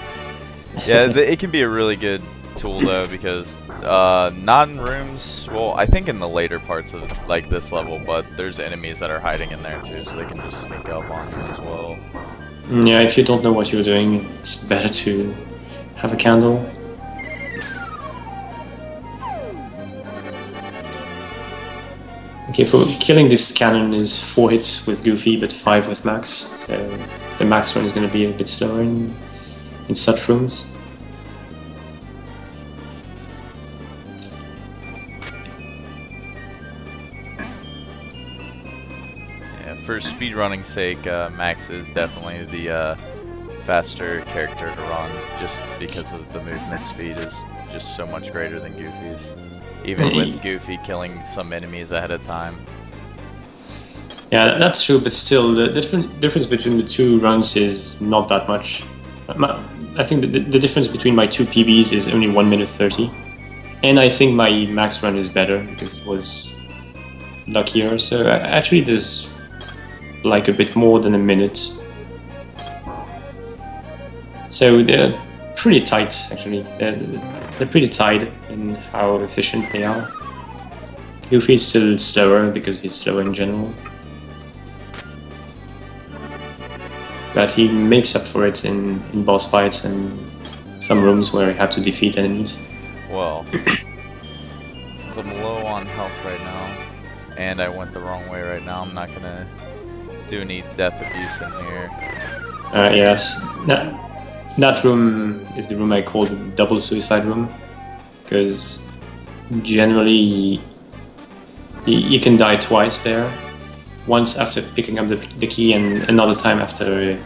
[SPEAKER 2] Yeah, it can be a really good tool though, because not in rooms, well, I think in the later parts of like this level, but there's enemies that are hiding in there too, so they can just sneak up on you as well.
[SPEAKER 6] Yeah, if you don't know what you're doing, it's better to have a candle. Okay, for killing this cannon is 4 hits with Goofy, but 5 with Max, so the Max run is going to be a bit slower in such rooms.
[SPEAKER 2] For speedrunning's sake, Max is definitely the faster character to run, just because of the movement speed is just so much greater than Goofy's. Even with Goofy killing some enemies ahead of time.
[SPEAKER 6] Yeah, that's true, but still, the difference between the two runs is not that much. I think the difference between my two PBs is only 1 minute 30. And I think my Max run is better, because it was luckier, so actually there's like a bit more than a minute. So they're pretty tight, actually. They're pretty tight in how efficient they are. Goofy's still slower because he's slower in general. But he makes up for it in boss fights and some rooms where you have to defeat enemies.
[SPEAKER 2] Well, since I'm low on health right now, and I went the wrong way right now, I'm not gonna do any death abuse in here.
[SPEAKER 6] Yes. That room is the room I call the double suicide room, because generally you can die twice there. Once after picking up the key, and another time after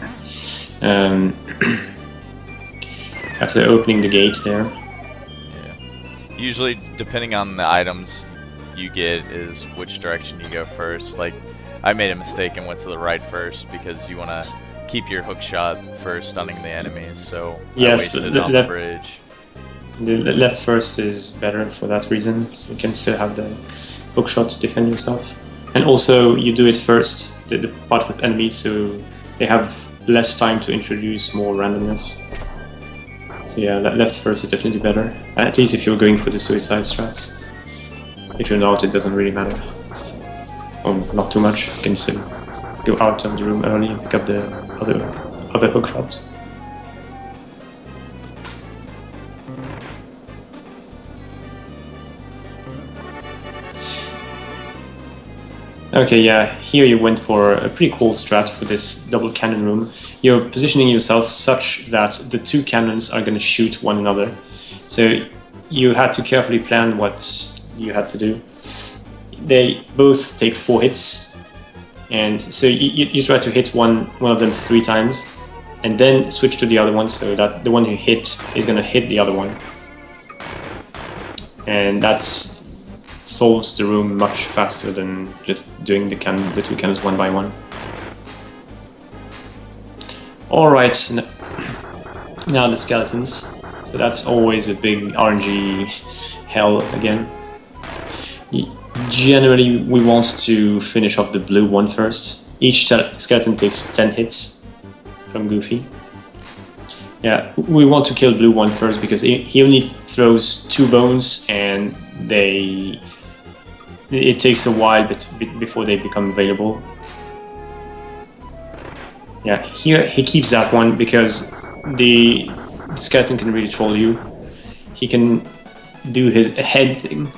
[SPEAKER 6] after opening the gate there.
[SPEAKER 2] Yeah. Usually, depending on the items you get, is which direction you go first. Like, I made a mistake and went to the right first because you want to keep your hook shot for stunning the enemies. So
[SPEAKER 6] yes,
[SPEAKER 2] I wasted it on the bridge.
[SPEAKER 6] The left first is better for that reason, so you can still have the hook shot to defend yourself. And also, you do it first, the part with enemies, so they have less time to introduce more randomness. So yeah, left first is definitely better. At least if you're going for the suicide strats. If you're not, it doesn't really matter. Or not too much. You can still go out of the room early and pick up the other hook shots. Okay, yeah, here you went for a pretty cool strat for this double cannon room. You're positioning yourself such that the two cannons are going to shoot one another. So you had to carefully plan what you had to do. They both take 4 hits, and so you try to hit one of them 3 times, and then switch to the other one, so that the one you hit is going to hit the other one. And that's solves the room much faster than just doing the two cannons one by one. Alright, now the skeletons. So that's always a big RNG hell again. Generally, we want to finish off the blue one first. Each skeleton takes 10 hits from Goofy. Yeah, we want to kill blue one first because he only throws 2 bones, and it takes a while before they become available. Yeah, here he keeps that one because the skeleton can really troll you. He can do his head thing.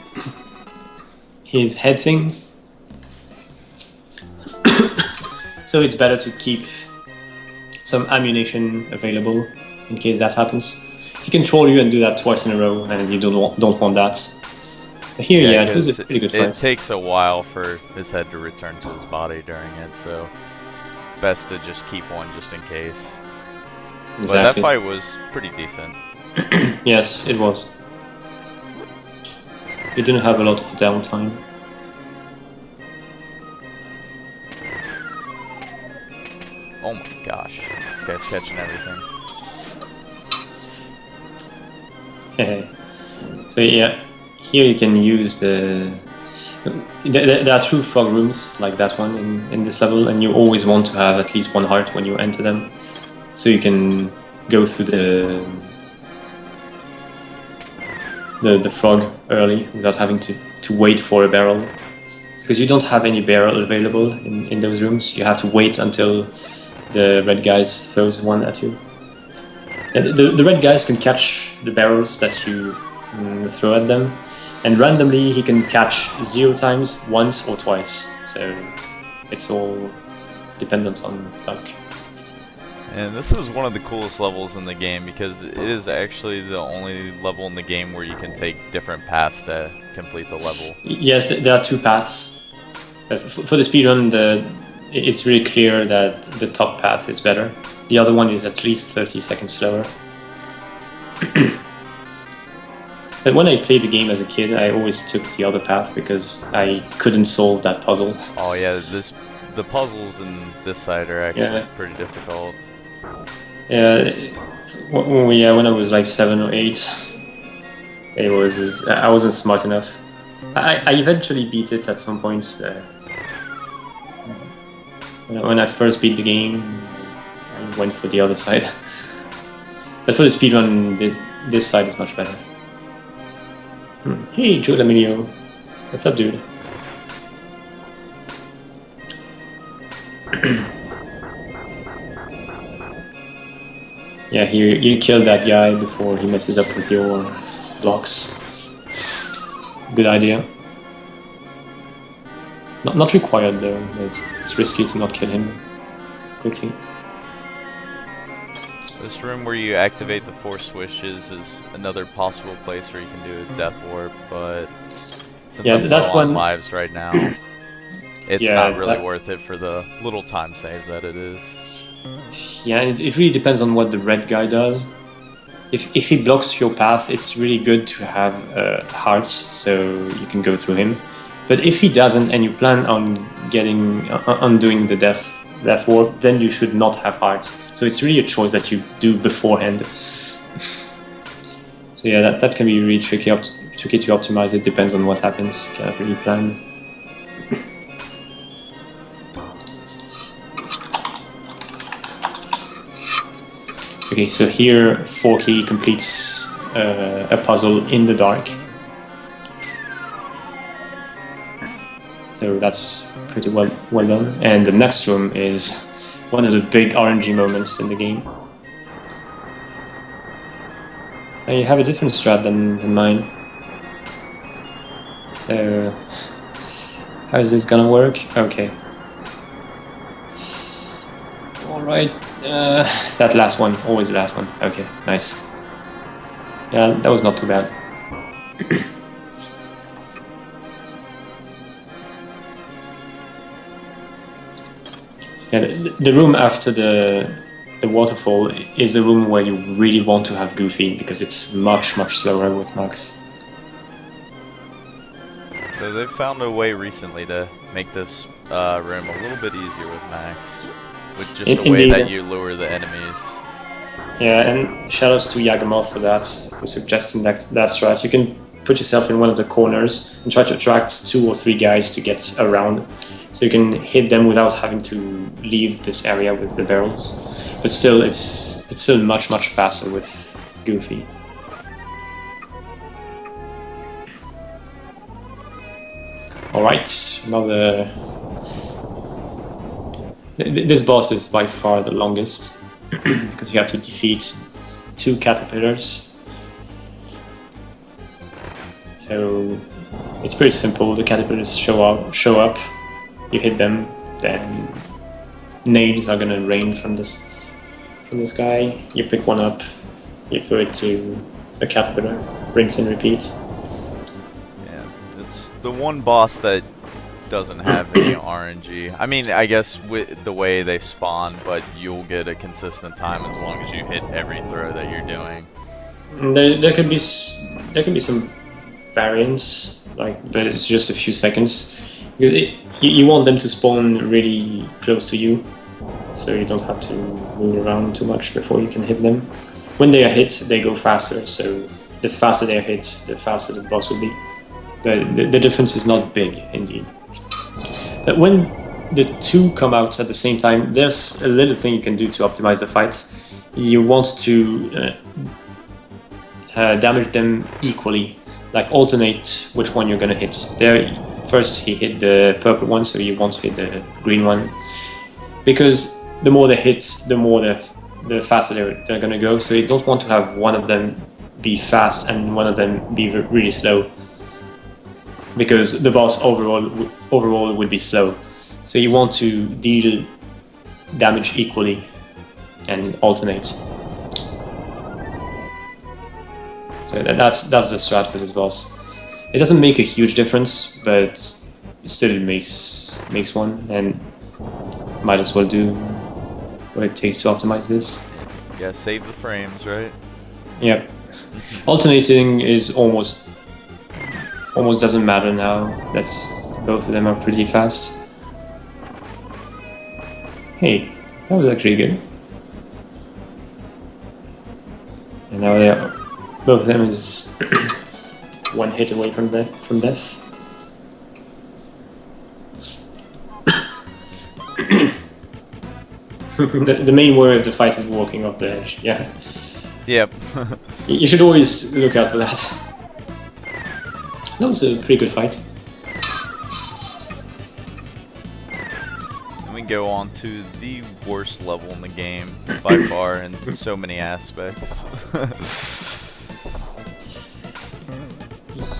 [SPEAKER 6] So it's better to keep some ammunition available in case that happens. He can troll you and do that twice in a row, and you don't want that. Here, yeah, it was a pretty good fight.
[SPEAKER 2] It takes a while for his head to return to his body during it, so best to just keep one just in case. Exactly. But that fight was pretty decent.
[SPEAKER 6] Yes, it was. You didn't have a lot of downtime.
[SPEAKER 2] Oh my gosh, this guy's catching everything.
[SPEAKER 6] So yeah. Here you can use the... There are 2 frog rooms like that one in this level, and you always want to have at least 1 heart when you enter them, so you can go through the frog early without having to wait for a barrel. Because you don't have any barrel available in those rooms, you have to wait until the red guys throws one at you. And the red guys can catch the barrels that you throw at them, and randomly he can catch 0 times, once or twice. So it's all dependent on luck.
[SPEAKER 2] And this is one of the coolest levels in the game because it is actually the only level in the game where you can take different paths to complete the level.
[SPEAKER 6] Yes, there are 2 paths. For the speedrun, it's really clear that the top path is better. The other one is at least 30 seconds slower. But when I played the game as a kid, I always took the other path because I couldn't solve that puzzle.
[SPEAKER 2] Oh yeah, the puzzles in this side are actually pretty difficult.
[SPEAKER 6] Yeah, when I was like 7 or 8, I wasn't smart enough. I eventually beat it at some point. When I first beat the game, I went for the other side. But for the speedrun, this side is much better. Hey, Joe D'Amelio. What's up, dude? Yeah, you kill that guy before he messes up with your blocks. Good idea. Not required though. It's risky to not kill him quickly.
[SPEAKER 2] This room where you activate the 4 switches is another possible place where you can do a death warp, but since I'm low on lives right now, it's not really worth it for the little time save that it is.
[SPEAKER 6] Yeah, it really depends on what the red guy does. If he blocks your path, it's really good to have hearts, so you can go through him. But if he doesn't, and you plan on doing the death warp, then you should not have hearts. So it's really a choice that you do beforehand. So yeah, that can be really tricky to optimize. It depends on what happens. You cannot really plan. Okay, so here Forky completes a puzzle in the dark. So that's pretty well done. And the next room is one of the big RNG moments in the game. Now you have a different strat than mine. So how is this gonna work? Okay. Alright. That last one, always the last one. Okay, nice. Yeah, that was not too bad. Yeah, the room after the waterfall is the room where you really want to have Goofy because it's much slower with Max.
[SPEAKER 2] So they've found a way recently to make this room a little bit easier with Max. With just the way that you lure the enemies.
[SPEAKER 6] Yeah, and shoutouts to Yagamoth for that, for suggesting that strat. You can put yourself in one of the corners and try to attract 2 or 3 guys to get around. So you can hit them without having to leave this area with the barrels. But still, it's still much faster with Goofy. Alright, another... This boss is by far the longest, because you have to defeat 2 caterpillars. So it's pretty simple. The caterpillars show up, you hit them, then nails are gonna rain from this guy. You pick one up, you throw it to a caterpillar, rinse and repeat.
[SPEAKER 2] Yeah, it's the one boss that doesn't have any RNG. I mean, I guess with the way they spawn, but you'll get a consistent time as long as you hit every throw that you're doing.
[SPEAKER 6] There can be some variance, but it's just a few seconds because you want them to spawn really close to you, so you don't have to move around too much before you can hit them. When they are hit, they go faster, so the faster they are hit, the faster the boss will be. but the difference is not big indeed. But when the two come out at the same time, there's a little thing you can do to optimize the fight. You want to damage them equally, like alternate which one you're gonna hit. There, first he hit the purple one, so you want to hit the green one, because the more they hit, the faster they're gonna go. So you don't want to have one of them be fast and one of them be really slow, because the boss overall would be slow. So you want to deal damage equally and alternate. So that's the strat for this boss. It doesn't make a huge difference, but still it makes one, and might as well do what it takes to optimize this.
[SPEAKER 2] Yeah, save the frames, right?
[SPEAKER 6] Yep. Alternating is almost doesn't matter now. That's both of them are pretty fast. Hey, that was actually good. And now they are, both of them is one hit away from death. The main worry of the fight is walking off the edge. Yeah.
[SPEAKER 2] Yep.
[SPEAKER 6] You should always look out for that. That was a pretty good fight.
[SPEAKER 2] And we go on to the worst level in the game by far in so many aspects.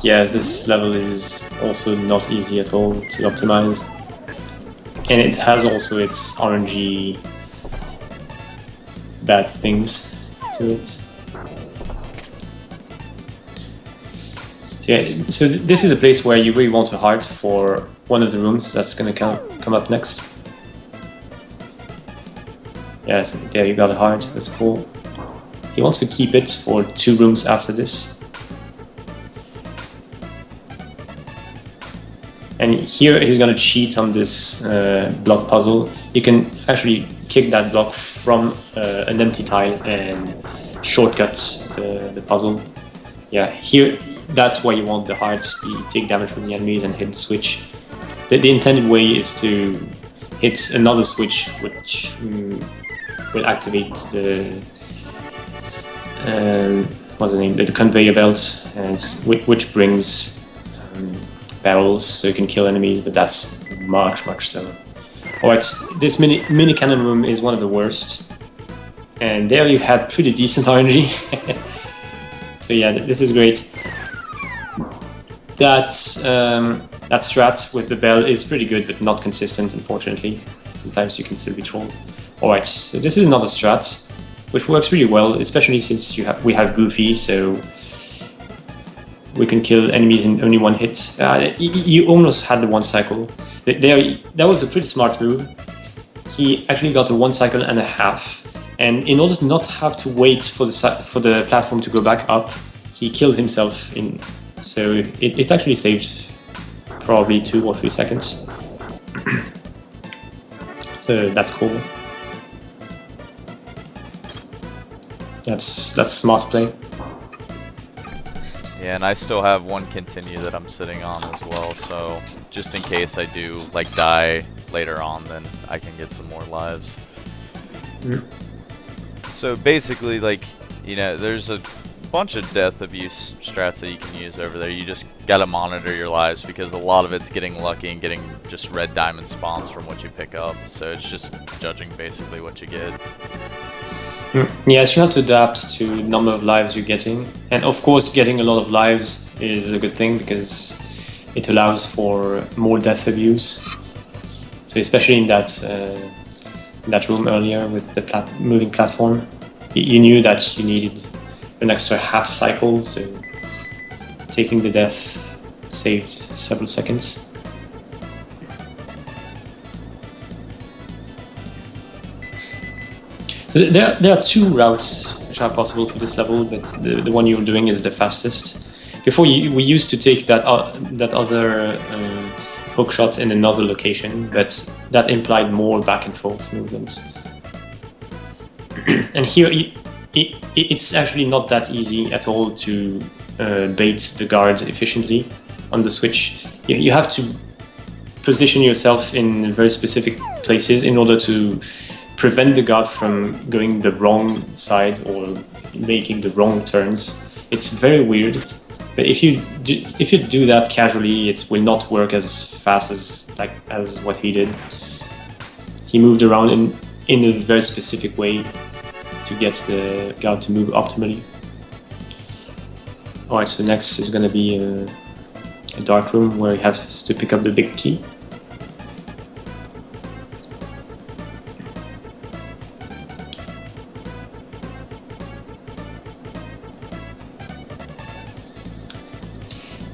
[SPEAKER 6] Yes, this level is also not easy at all to optimize. And it has also its RNG bad things to it. So this is a place where you really want a heart for one of the rooms that's gonna come up next. Yes, there you got a heart, that's cool. He wants to keep it for 2 rooms after this. And here he's gonna cheat on this block puzzle. You can actually kick that block from an empty tile and shortcut the puzzle. Yeah, here that's why you want the hearts. You take damage from the enemies and hit the switch. The intended way is to hit another switch which will activate the what's the name? The conveyor belt, and which brings barrels, so you can kill enemies, but that's much slower. Alright, this mini cannon room is one of the worst, and there you had pretty decent RNG. So yeah, this is great. That strat with the bell is pretty good, but not consistent, unfortunately. Sometimes you can still be trolled. Alright, so this is another strat, which works really well, especially since we have Goofy, so we can kill enemies in only one hit. You almost had the 1 cycle. That was a pretty smart move. He actually got a 1 cycle and a half, and in order to not have to wait for the platform to go back up, he killed himself in. So it actually saved probably 2 or 3 seconds. So that's cool. That's smart play.
[SPEAKER 2] Yeah, and I still have 1 continue that I'm sitting on as well, so just in case I do like die later on, then I can get some more lives. So basically, like, you know, there's a bunch of death abuse strats that you can use over there. You just gotta monitor your lives, because a lot of it's getting lucky and getting just red diamond spawns from what you pick up, so it's just judging basically what you get.
[SPEAKER 6] Yes, you have to adapt to the number of lives you're getting, and of course getting a lot of lives is a good thing because it allows for more death abuse. So especially in that room earlier with the moving platform, you knew that you needed an extra half cycle, so taking the death saved several seconds. So there are 2 routes which are possible for this level, but the one you're doing is the fastest. Before we used to take that other hook shot in another location, but that implied more back and forth movement. And here it's actually not that easy at all to bait the guard efficiently. on the Switch, you have to position yourself in very specific places in order to prevent the guard from going the wrong side or making the wrong turns. It's very weird, but if you do that casually, it will not work as fast as what he did. He moved around in a very specific way to get the guard to move optimally. Alright, so next is going to be a dark room where he has to pick up the big key.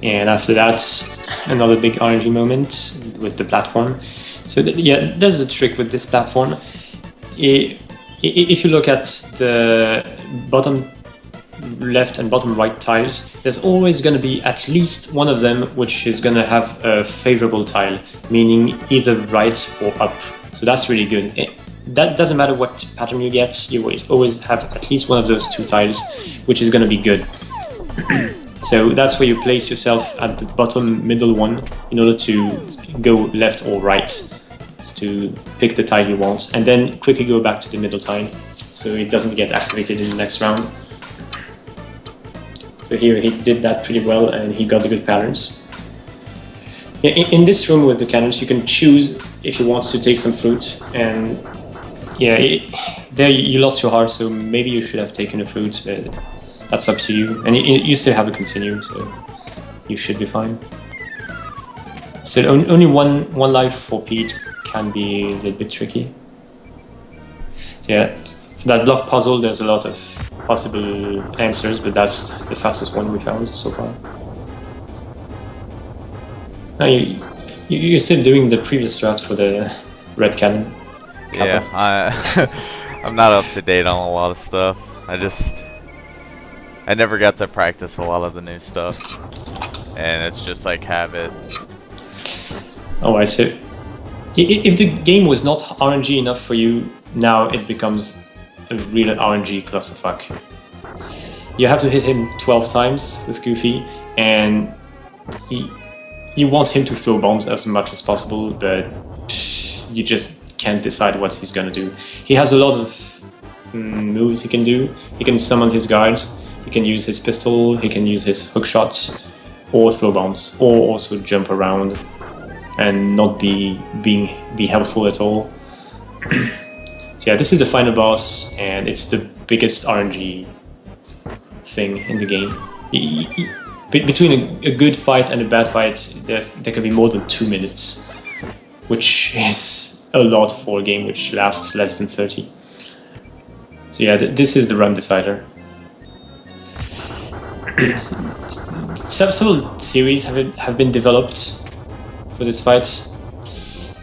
[SPEAKER 6] And after that, another big RNG moment with the platform. So yeah, there's a trick with this platform. If you look at the bottom left and bottom right tiles, there's always going to be at least one of them which is going to have a favorable tile, meaning either right or up. So that's really good. That doesn't matter what pattern you get, you always have at least one of those two tiles, which is going to be good. So that's where you place yourself at the bottom middle one in order to go left or right. It's to pick the tile you want, and then quickly go back to the middle tile so it doesn't get activated in the next round. So here he did that pretty well and he got the good patterns. In this room with the cannons, you can choose if you want to take some fruit, and yeah, there you lost your heart, so maybe you should have taken a fruit, but that's up to you. And you still have a continue, so you should be fine. So only one life for Pete can be a little bit tricky. Yeah, for that block puzzle there's a lot of possible answers, but that's the fastest one we found so far. Now you're still doing the previous route for the red cannon.
[SPEAKER 2] Yeah, I'm not up to date on a lot of stuff. I never got to practice a lot of the new stuff, and it's just like habit.
[SPEAKER 6] Oh, I see. If the game was not RNG enough for you, now it becomes a real RNG clusterfuck. You have to hit him 12 times with Goofy, and you want him to throw bombs as much as possible, but you just can't decide what he's gonna do. He has a lot of moves he can do. He can summon his guards, he can use his pistol, he can use his hook shot, or throw bombs, or also jump around and not be helpful at all. So yeah, this is the final boss, and it's the biggest RNG thing in the game. Between a good fight and a bad fight, there can be more than 2 minutes, which is a lot for a game which lasts less than 30. So yeah, this is the run decider. Several theories have been developed for this fight.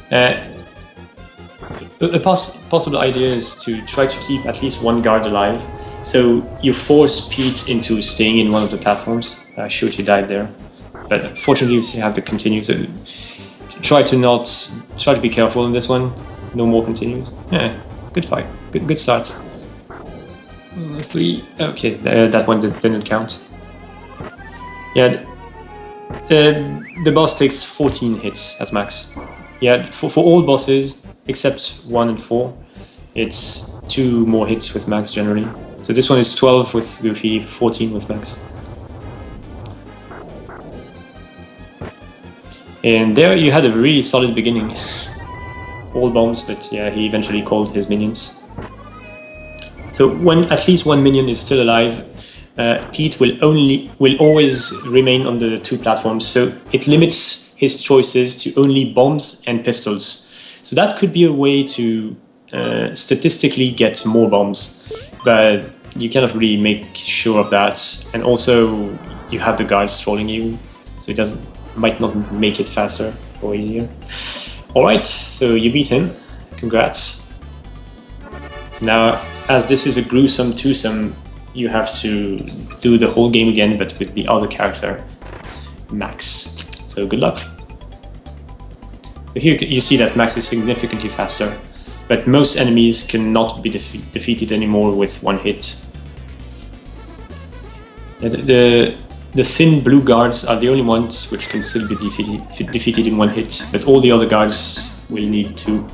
[SPEAKER 6] A possible idea is to try to keep at least one guard alive, so you force Pete into staying in one of the platforms. Shoot, he died there, but fortunately you still have the continue, so try to be careful in this one. No more continues. Yeah, good fight, good start. 3, okay, that one didn't count. Yeah, the boss takes 14 hits as max. Yeah, for all bosses except 1 and 4, it's 2 more hits with max generally. So this one is 12 with Goofy, 14 with max. And there you had a really solid beginning. All bombs, but yeah, he eventually called his minions. So when at least one minion is still alive, Pete will always remain on the 2 platforms, so it limits his choices to only bombs and pistols. So that could be a way to statistically get more bombs, but you cannot really make sure of that. And also you have the guards trolling you, so it might not make it faster or easier. Alright, so you beat him. Congrats. So now, as this is a gruesome twosome, you have to do the whole game again, but with the other character, Max. So good luck. So here you see that Max is significantly faster, but most enemies cannot be defeated anymore with 1 hit. The the thin blue guards are the only ones which can still be defeated in one hit, but all the other guards will need 2.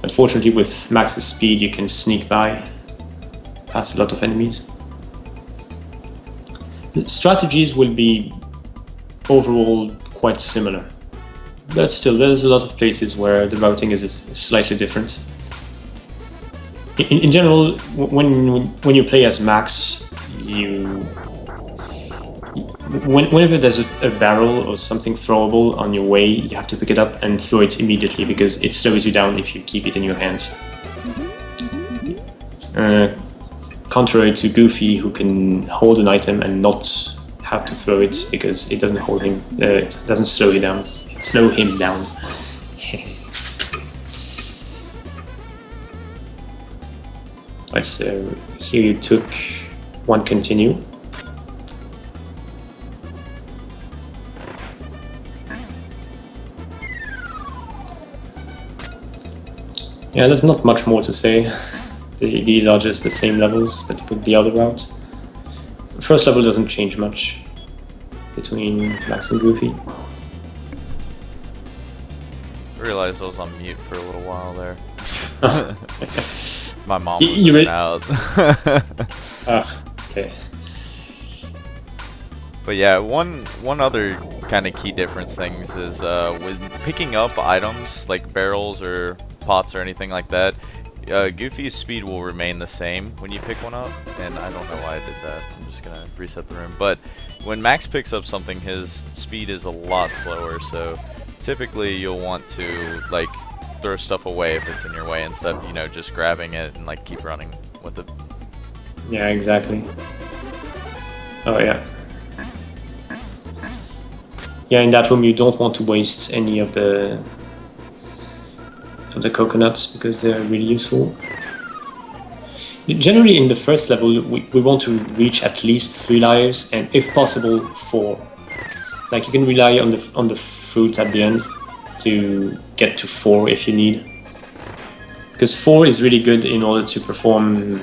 [SPEAKER 6] Unfortunately, with Max's speed, you can sneak past a lot of enemies. The strategies will be overall quite similar, but still, there's a lot of places where the routing is slightly different. In general, when you play as Max, whenever there's a barrel or something throwable on your way, you have to pick it up and throw it immediately because it slows you down if you keep it in your hands. Contrary to Goofy, who can hold an item and not have to throw it because it doesn't hold him, it doesn't slow him down. Right, so here you took 1 continue. Yeah, there's not much more to say. These are just the same levels, but with the other route. The first level doesn't change much between Max and Goofy.
[SPEAKER 2] I realized I was on mute for a little while there. My mom was
[SPEAKER 6] You
[SPEAKER 2] in and out.
[SPEAKER 6] Okay.
[SPEAKER 2] But yeah, one other kind of key difference things is with picking up items like barrels or pots or anything like that, Goofy's speed will remain the same when you pick one up, and I don't know why I did that. I'm just gonna reset the room. But when Max picks up something, his speed is a lot slower, so typically you'll want to like throw stuff away if it's in your way instead of, you know, just grabbing it and like keep running with it.
[SPEAKER 6] Yeah, exactly. Oh yeah. Yeah, in that room you don't want to waste any of the coconuts because they're really useful. Generally in the first level we want to reach at least 3 lives and if possible 4. Like you can rely on the fruits at the end to get to 4 if you need. Because 4 is really good in order to perform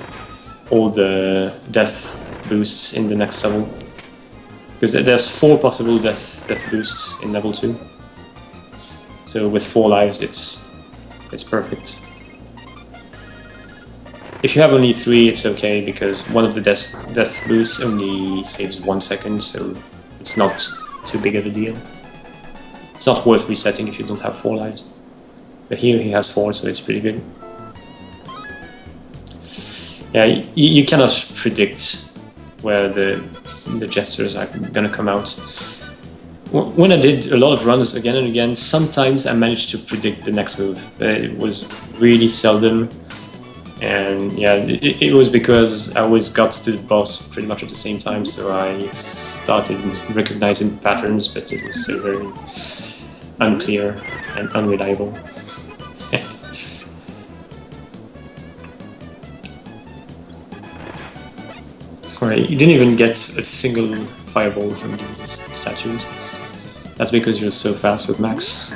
[SPEAKER 6] all the death boosts in the next level. Because there's 4 possible death boosts in level 2. So with 4 lives it's perfect. If you have only 3 it's okay because one of the death boosts only saves 1 second, so it's not too big of a deal. It's not worth resetting if you don't have 4 lives. But here he has 4, so it's pretty good. Yeah, you cannot predict where the gestures are gonna come out. When I did a lot of runs again and again, sometimes I managed to predict the next move. It was really seldom, and yeah, it was because I always got to the boss pretty much at the same time, so I started recognizing patterns, but it was still very unclear and unreliable. Alright, you didn't even get a single fireball from these statues. That's because you're so fast with Max.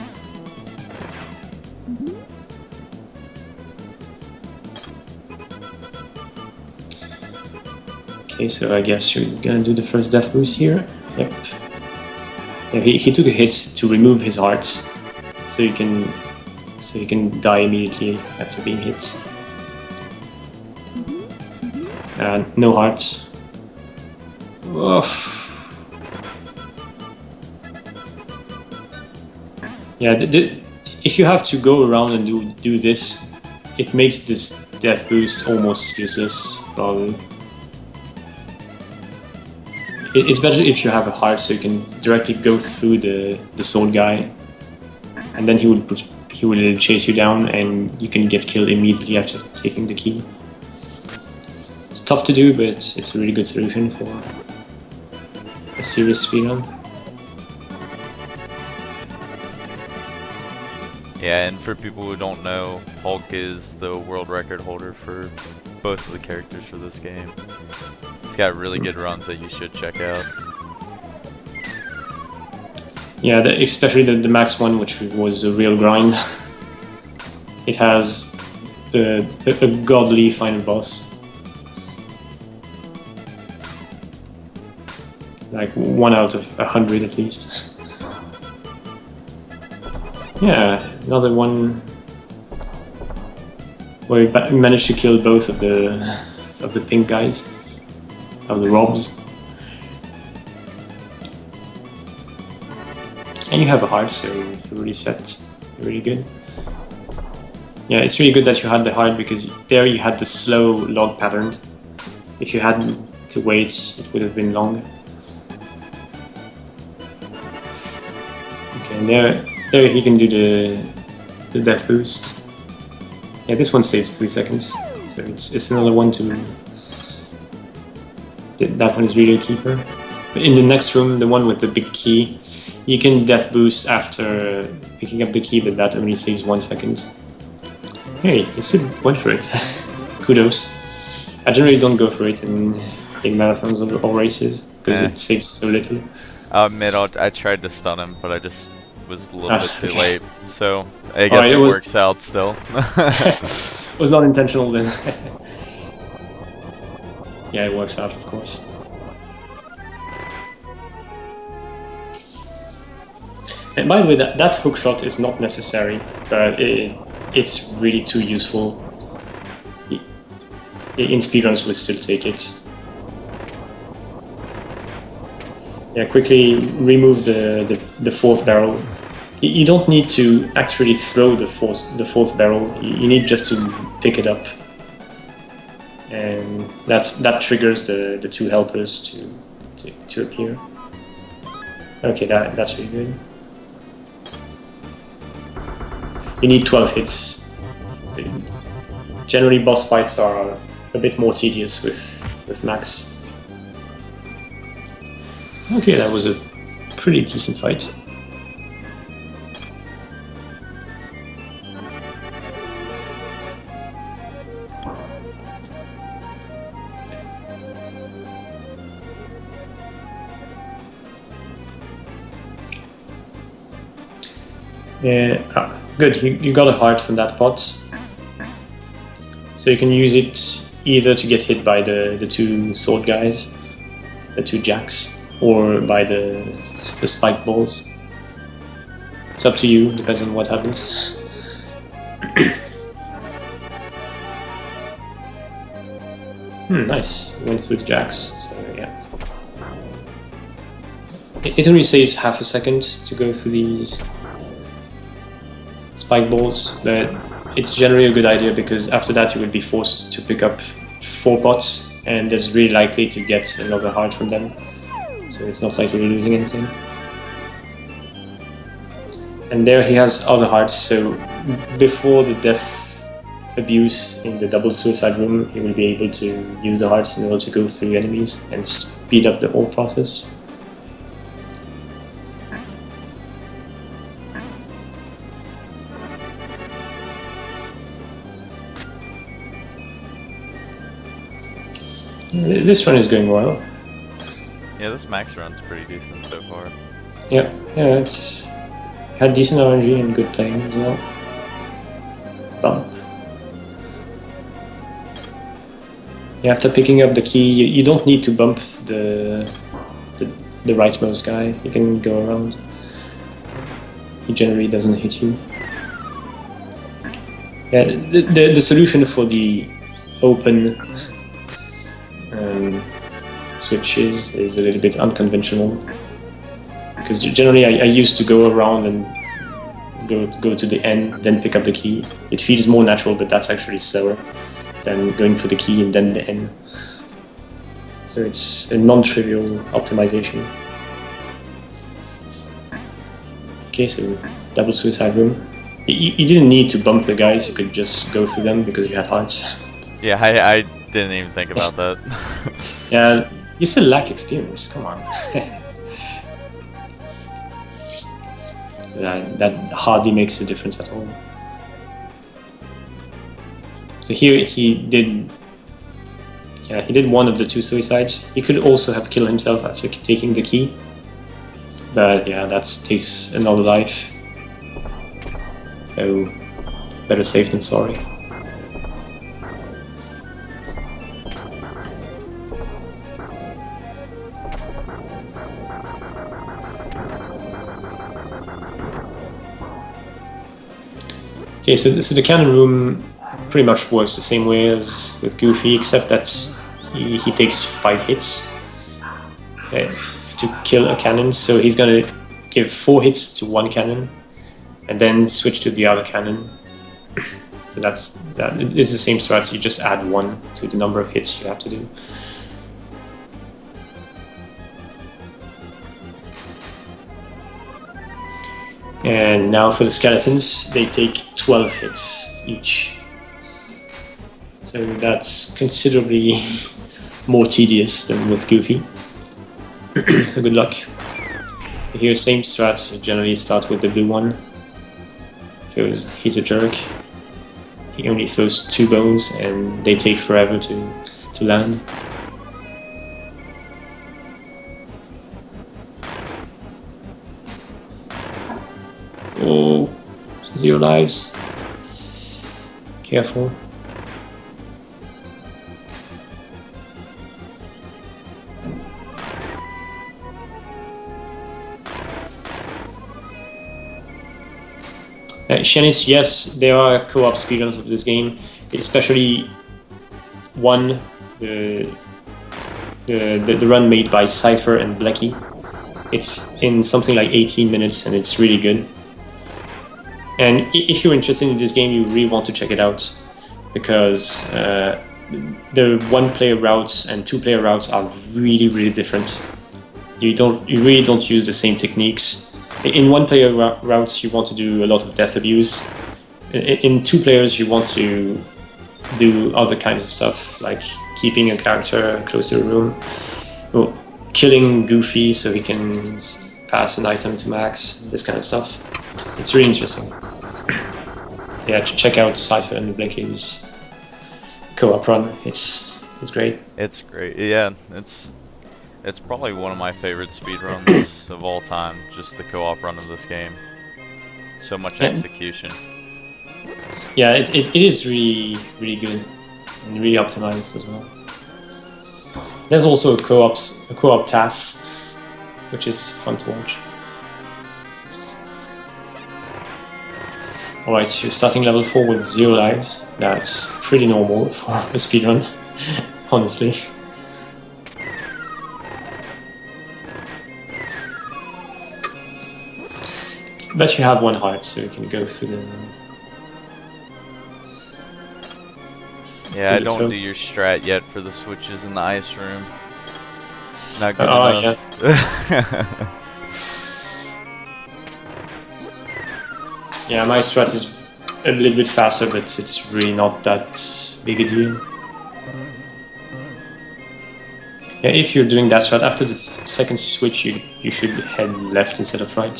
[SPEAKER 6] Okay, so I guess you're gonna do the first death boost here. Yep. Yeah, he took a hit to remove his heart, so you can die immediately after being hit. No heart. Oh. Yeah, if you have to go around and do this, it makes this death boost almost useless, probably. It's better if you have a heart, so you can directly go through the soul guy, and then he will chase you down, and you can get killed immediately after taking the key. It's tough to do, but it's a really good solution for a serious speedrun.
[SPEAKER 2] Yeah, and for people who don't know, Hulk is the world record holder for both of the characters for this game. He's got really good runs that you should check out.
[SPEAKER 6] Yeah, especially the Max one, which was a real grind. It has a godly final boss. Like 1 out of 100 at least. Yeah, another one where we managed to kill both of the pink guys, of the Robs. And you have a heart, so you're really set. You're really good. Yeah, it's really good that you had the heart because there you had the slow log pattern. If you hadn't to wait, it would have been long. Okay, and there he can do the death boost. Yeah, this one saves 3 seconds, so it's another one to. That one is really a keeper. But in the next room, the one with the big key, you can death boost after picking up the key, but that only saves 1 second. Hey, you still went for it. Kudos. I generally don't go for it in marathons or races because it saves so little.
[SPEAKER 2] I'll admit, I tried to stun him, but I just was a little bit too
[SPEAKER 6] okay.
[SPEAKER 2] late. So I guess it works out still.
[SPEAKER 6] It was not intentional then. Yeah, it works out, of course. And by the way, that hook shot is not necessary, but it's really too useful. In speedruns, we still take it. Yeah, quickly remove the fourth barrel. You don't need to actually throw the fourth barrel. You need just to pick it up, and that triggers the two helpers to appear. Okay, that's really good. You need 12 hits. Generally, boss fights are a bit more tedious with max. Okay, that was a pretty decent fight. Yeah, good. You got a heart from that pot, so you can use it either to get hit by the two sword guys, the two jacks, or by the spike balls. It's up to you, depends on what happens. Nice. Went through the jacks, so yeah. It only saves half a second to go through these spike balls, but it's generally a good idea because after that you will be forced to pick up 4 pots, and there's really likely to get another heart from them. So it's not like you're losing anything. And there he has other hearts, so before the death abuse in the double suicide room, he will be able to use the hearts in order to go through enemies and speed up the whole process. This run is going well.
[SPEAKER 2] Yeah, this max run's pretty decent so far.
[SPEAKER 6] Yeah, it's had decent RNG and good playing as well. Bump. Yeah, after picking up the key, you don't need to bump the rightmost guy. You can go around. He generally doesn't hit you. Yeah, the solution for the open switches is a little bit unconventional, because generally I used to go around and go to the end, then pick up the key. It feels more natural, but that's actually slower than going for the key and then the end. So it's a non-trivial optimization. Okay, so double suicide room. You didn't need to bump the guys, you could just go through them because you had hearts.
[SPEAKER 2] Yeah, I didn't even think about that.
[SPEAKER 6] Yeah, you still lack experience, come on. That hardly makes a difference at all. So here he did one of the 2 suicides. He could also have killed himself after taking the key, but yeah, that takes another life. So better safe than sorry. Okay, so the cannon room pretty much works the same way as with Goofy, except that he takes 5 hits to kill a cannon. So he's gonna give 4 hits to one cannon, and then switch to the other cannon. So that. It's the same strat. You just add 1 to the number of hits you have to do. And now for the skeletons, they take 12 hits each. So that's considerably more tedious than with Goofy. So good luck. Here, same strat, you generally start with the blue one, because he's a jerk. He only throws 2 bones and they take forever to land. Oh, 0 lives. Careful. Shanice, yes, there are co-op speedruns of this game, especially one, the run made by Cypher and Blackie. It's in something like 18 minutes and it's really good. And if you're interested in this game, you really want to check it out, because the 1-player routes and 2-player routes are really different. You really don't use the same techniques. In 1-player routes, you want to do a lot of death abuse. In 2 players, you want to do other kinds of stuff, like keeping a character close to a room, or killing Goofy so he can pass an item to Max, this kind of stuff. It's really interesting. So yeah, check out Cypher and Blackie's co-op run. It's great.
[SPEAKER 2] It's great. Yeah, it's probably one of my favorite speedruns of all time, just the co-op run of this game. So much execution.
[SPEAKER 6] Yeah, it is really good and really optimized as well. There's also a co-op task, which is fun to watch. Alright, you're starting level 4 with 0 lives. That's pretty normal for a speedrun, honestly. But you have 1 heart, so you can go through the...
[SPEAKER 2] Yeah, I don't do your strat yet for the switches in the ice room. Not good enough.
[SPEAKER 6] Yeah. Yeah, my strat is a little bit faster, but it's really not that big a deal. Yeah, if you're doing that strat, after the second switch, you should head left instead of right.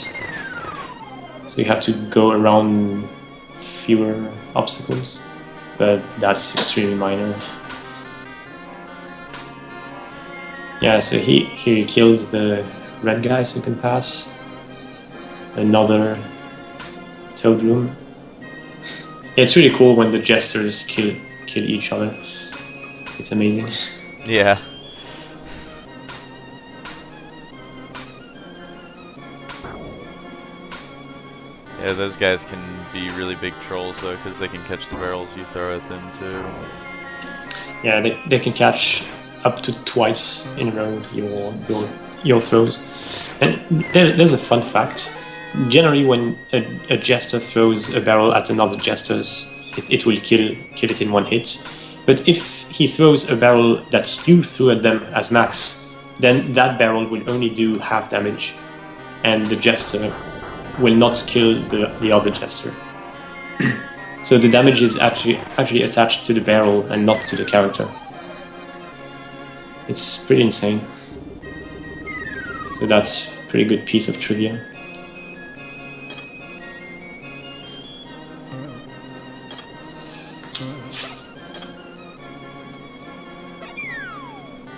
[SPEAKER 6] So you have to go around fewer obstacles, but that's extremely minor. Yeah, so here he killed the red guy, so you can pass. Another Toad room. Yeah, it's really cool when the jesters kill each other. It's amazing.
[SPEAKER 2] Yeah. Yeah, those guys can be really big trolls though, because they can catch the barrels you throw at them too.
[SPEAKER 6] Yeah, they can catch up to twice in a row your throws. And there's a fun fact. Generally, when a jester throws a barrel at another jester's, it will kill it in 1 hit. But if he throws a barrel that you threw at them as max, then that barrel will only do half damage, and the jester will not kill the other jester. So the damage is actually attached to the barrel and not to the character. It's pretty insane. So that's a pretty good piece of trivia.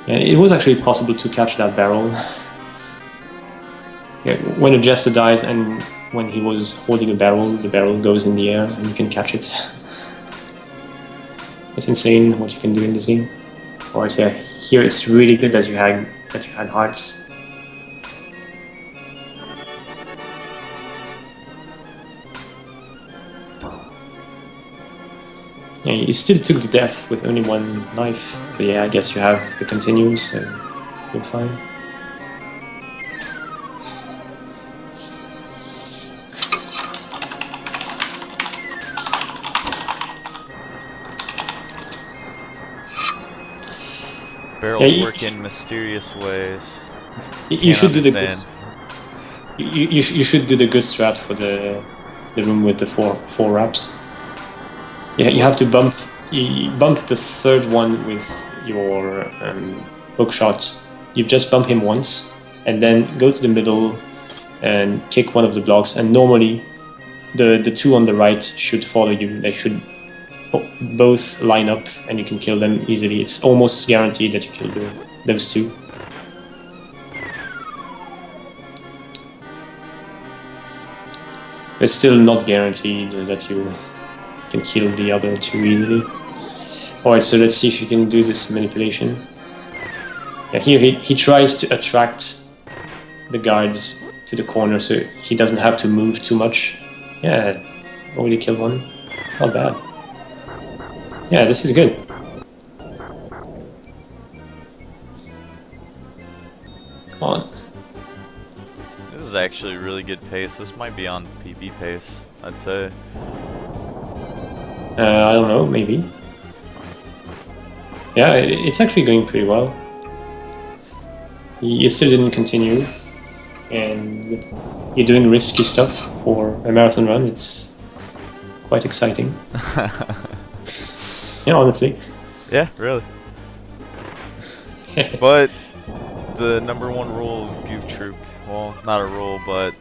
[SPEAKER 6] And it was actually possible to catch that barrel. Yeah, when a jester dies and when he was holding a barrel, the barrel goes in the air and you can catch it. It's insane what you can do in this game. Alright, yeah, here it's really good that you had hearts. Yeah, you still took the death with only one life. But yeah, I guess you have the continues, so you're fine.
[SPEAKER 2] Barrels work in mysterious ways.
[SPEAKER 6] You should do the good.
[SPEAKER 2] understand.
[SPEAKER 6] You should do the good strat for the room with the four wraps. Yeah, you have to bump the third one with your hook shot. You just bump him once, and then go to the middle and kick one of the blocks. And normally, the two on the right should follow you. They should both line up, and you can kill them easily. It's almost guaranteed that you kill those two. It's still not guaranteed that you can kill the other two easily. Alright, so let's see if you can do this manipulation. Yeah, here he tries to attract the guards to the corner so he doesn't have to move too much. Yeah, already killed one. Not bad. Yeah, this is good. Come on.
[SPEAKER 2] This is actually a really good pace. This might be on PB pace, I'd say.
[SPEAKER 6] I don't know, maybe. Yeah, it's actually going pretty well. You still didn't continue, and you're doing risky stuff for a marathon run. It's quite exciting. Yeah, honestly.
[SPEAKER 2] Yeah, really. But the #1 rule of Goof Troop, well, not a rule, but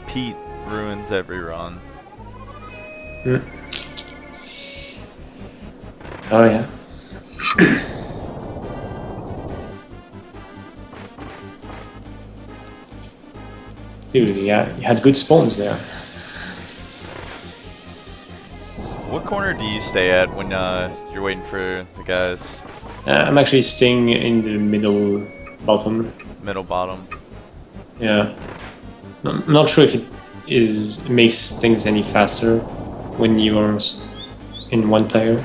[SPEAKER 2] Pete ruins every run.
[SPEAKER 6] Oh yeah. Dude, yeah, you had good spawns there.
[SPEAKER 2] What corner do you stay at when you're waiting for the guys?
[SPEAKER 6] I'm actually staying in the middle bottom.
[SPEAKER 2] Middle bottom.
[SPEAKER 6] Yeah. I'm not sure if it makes things any faster when you're in one player.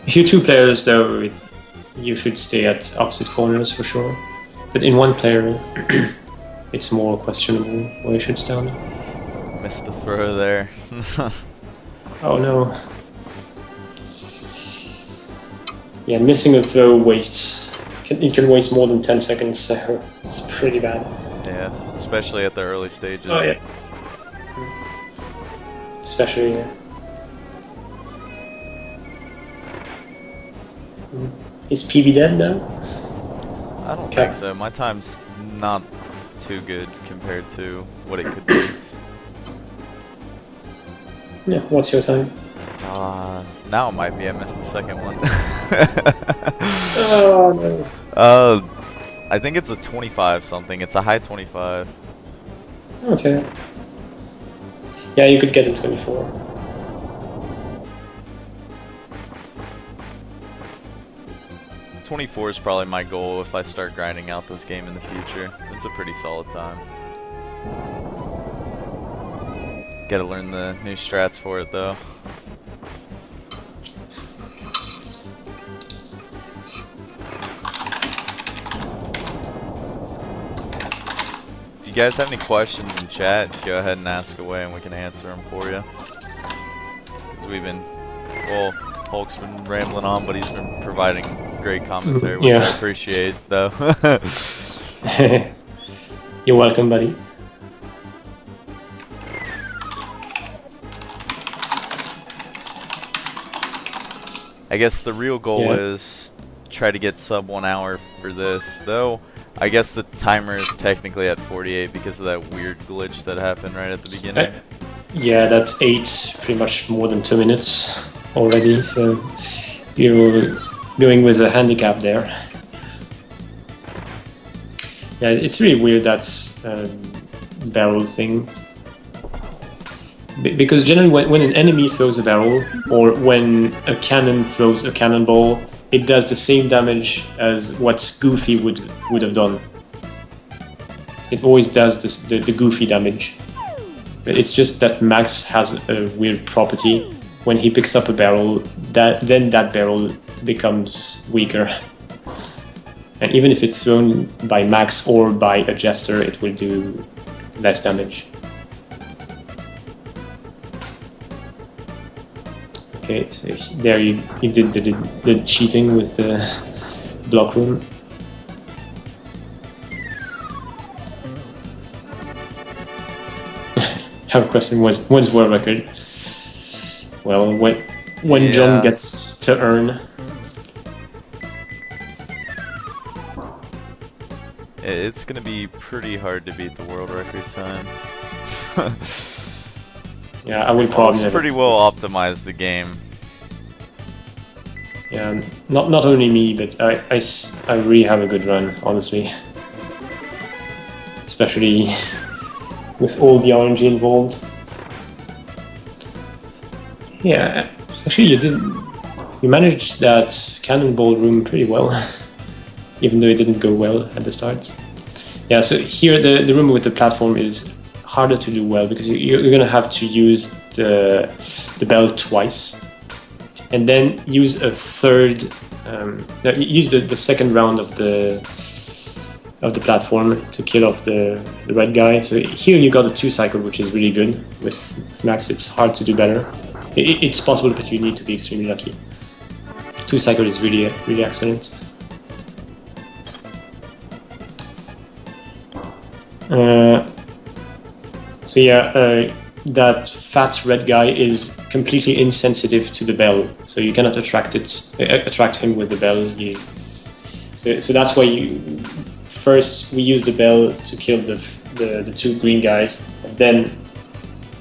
[SPEAKER 6] If you're two players, though, you should stay at opposite corners for sure. But in one player, it's more questionable where you should stand.
[SPEAKER 2] Missed a throw there.
[SPEAKER 6] Oh no. Yeah, missing a throw wastes. It can waste more than 10 seconds, so it's pretty bad.
[SPEAKER 2] Yeah, especially at the early stages.
[SPEAKER 6] Oh yeah. Especially, yeah. Is PB dead now?
[SPEAKER 2] I don't think so. My time's not too good compared to what it could be.
[SPEAKER 6] Yeah, what's your time?
[SPEAKER 2] Now it might be. I missed the second one.
[SPEAKER 6] Oh no.
[SPEAKER 2] I think it's a 25 something. It's a high 25.
[SPEAKER 6] Okay. Yeah, you could get a 24.
[SPEAKER 2] .24 is probably my goal if I start grinding out this game in the future. It's a pretty solid time. Gotta learn the new strats for it though. If you guys have any questions in chat, go ahead and ask away and we can answer them for you. Because we've been, well, Hulk's been rambling on, but he's been providing great commentary, which I appreciate though.
[SPEAKER 6] You're welcome, buddy.
[SPEAKER 2] I guess the real goal is try to get sub 1 hour for this, though. I guess the timer is technically at 48 because of that weird glitch that happened right at the beginning.
[SPEAKER 6] Yeah, that's 8, pretty much more than 2 minutes already, so you're going with a handicap there. Yeah, it's really weird, that barrel thing. Because generally when an enemy throws a barrel, or when a cannon throws a cannonball, it does the same damage as what Goofy would have done. It always does the Goofy damage. But it's just that Max has a weird property when he picks up a barrel, then that barrel becomes weaker. And even if it's thrown by Max or by a Jester, it will do less damage. Okay, so there you did the cheating with the block room. I have a question. What's world record? Well, when John gets to earn.
[SPEAKER 2] It's gonna be pretty hard to beat the world record time.
[SPEAKER 6] Yeah, I will probably.
[SPEAKER 2] It's pretty well optimized the game.
[SPEAKER 6] Yeah, not only me, but I really have a good run, honestly. Especially with all the RNG involved. Yeah, actually you managed that cannonball room pretty well, even though it didn't go well at the start. Yeah, so here the room with the platform is harder to do well because you're gonna have to use the bell twice, and then use a third. Use the second round of the platform to kill off the red guy. So here you got a 2-cycle, which is really good. With Max, it's hard to do better. It's possible, but you need to be extremely lucky. 2-cycle is really excellent. So yeah, that fat red guy is completely insensitive to the bell, so you cannot attract him with the bell. So that's why first we use the bell to kill the 2 green guys, and then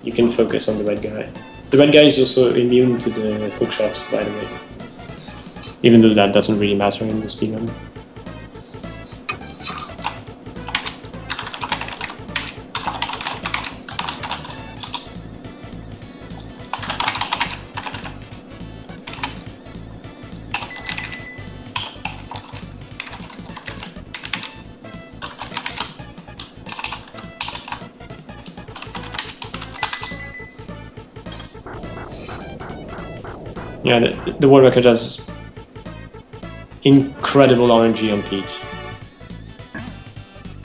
[SPEAKER 6] you can focus on the red guy. The red guy is also immune to the hook shots, by the way, even though that doesn't really matter in the speedrun. Yeah, the world record has incredible RNG on Pete.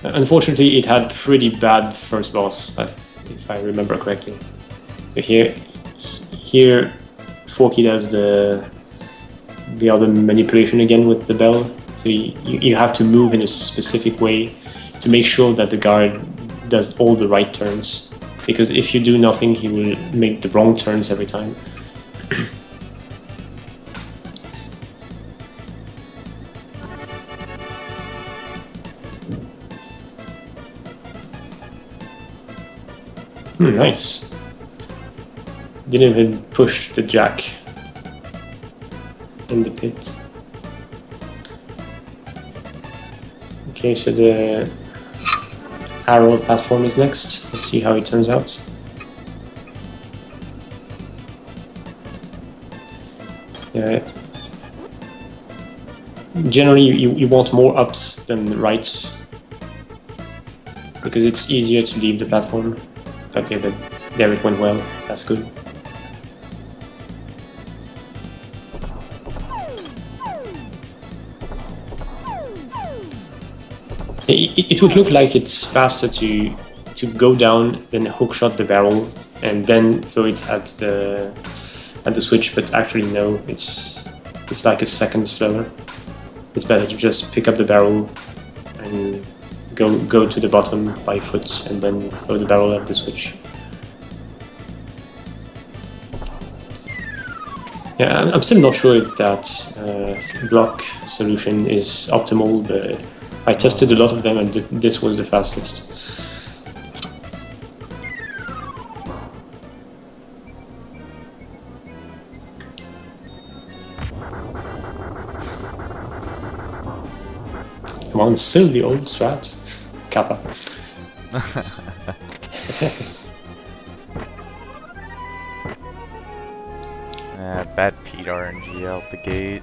[SPEAKER 6] Unfortunately, it had pretty bad first boss, if I remember correctly. So here, Forky does the other manipulation again with the bell. So you have to move in a specific way to make sure that the guard does all the right turns. Because if you do nothing, he will make the wrong turns every time. Nice. Didn't even push the jack in the pit. Okay, so the arrow platform is next. Let's see how it turns out. Yeah. Generally, you want more ups than rights because it's easier to leave the platform. Okay, but there it went well. That's good. It would look like it's faster to go down than hookshot the barrel and then throw it at the switch, but actually no, it's like a second slower. It's better to just pick up the barrel and go to the bottom by foot and then throw the barrel at the switch. Yeah, I'm still not sure if that block solution is optimal, but I tested a lot of them and this was the fastest. Come on, still the old strat. Kappa.
[SPEAKER 2] Bad Pete RNG out the gate.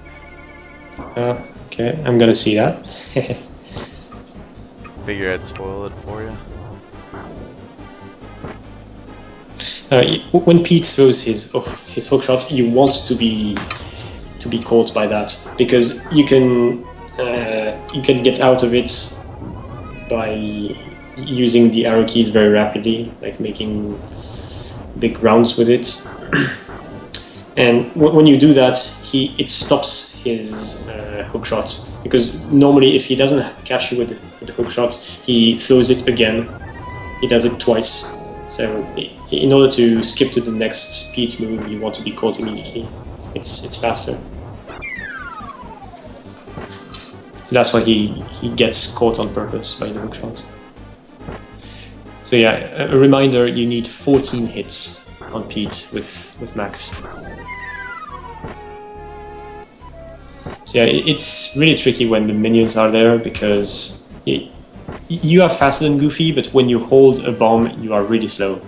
[SPEAKER 6] Okay, I'm gonna see that.
[SPEAKER 2] Figure I'd spoil it for you.
[SPEAKER 6] When Pete throws his hook shot, you want to be caught by that, because you can get out of it by using the arrow keys very rapidly, like making big rounds with it. And when you do that, it stops his hook shot, because normally if he doesn't catch you with the hook shot, he throws it again. He does it twice. So in order to skip to the next Pete move, you want to be caught immediately. It's faster. So that's why he gets caught on purpose by the hook shot. So yeah, a reminder: you need 14 hits on Pete with Max. So yeah, it's really tricky when the minions are there, because you are faster than Goofy, but when you hold a bomb, you are really slow,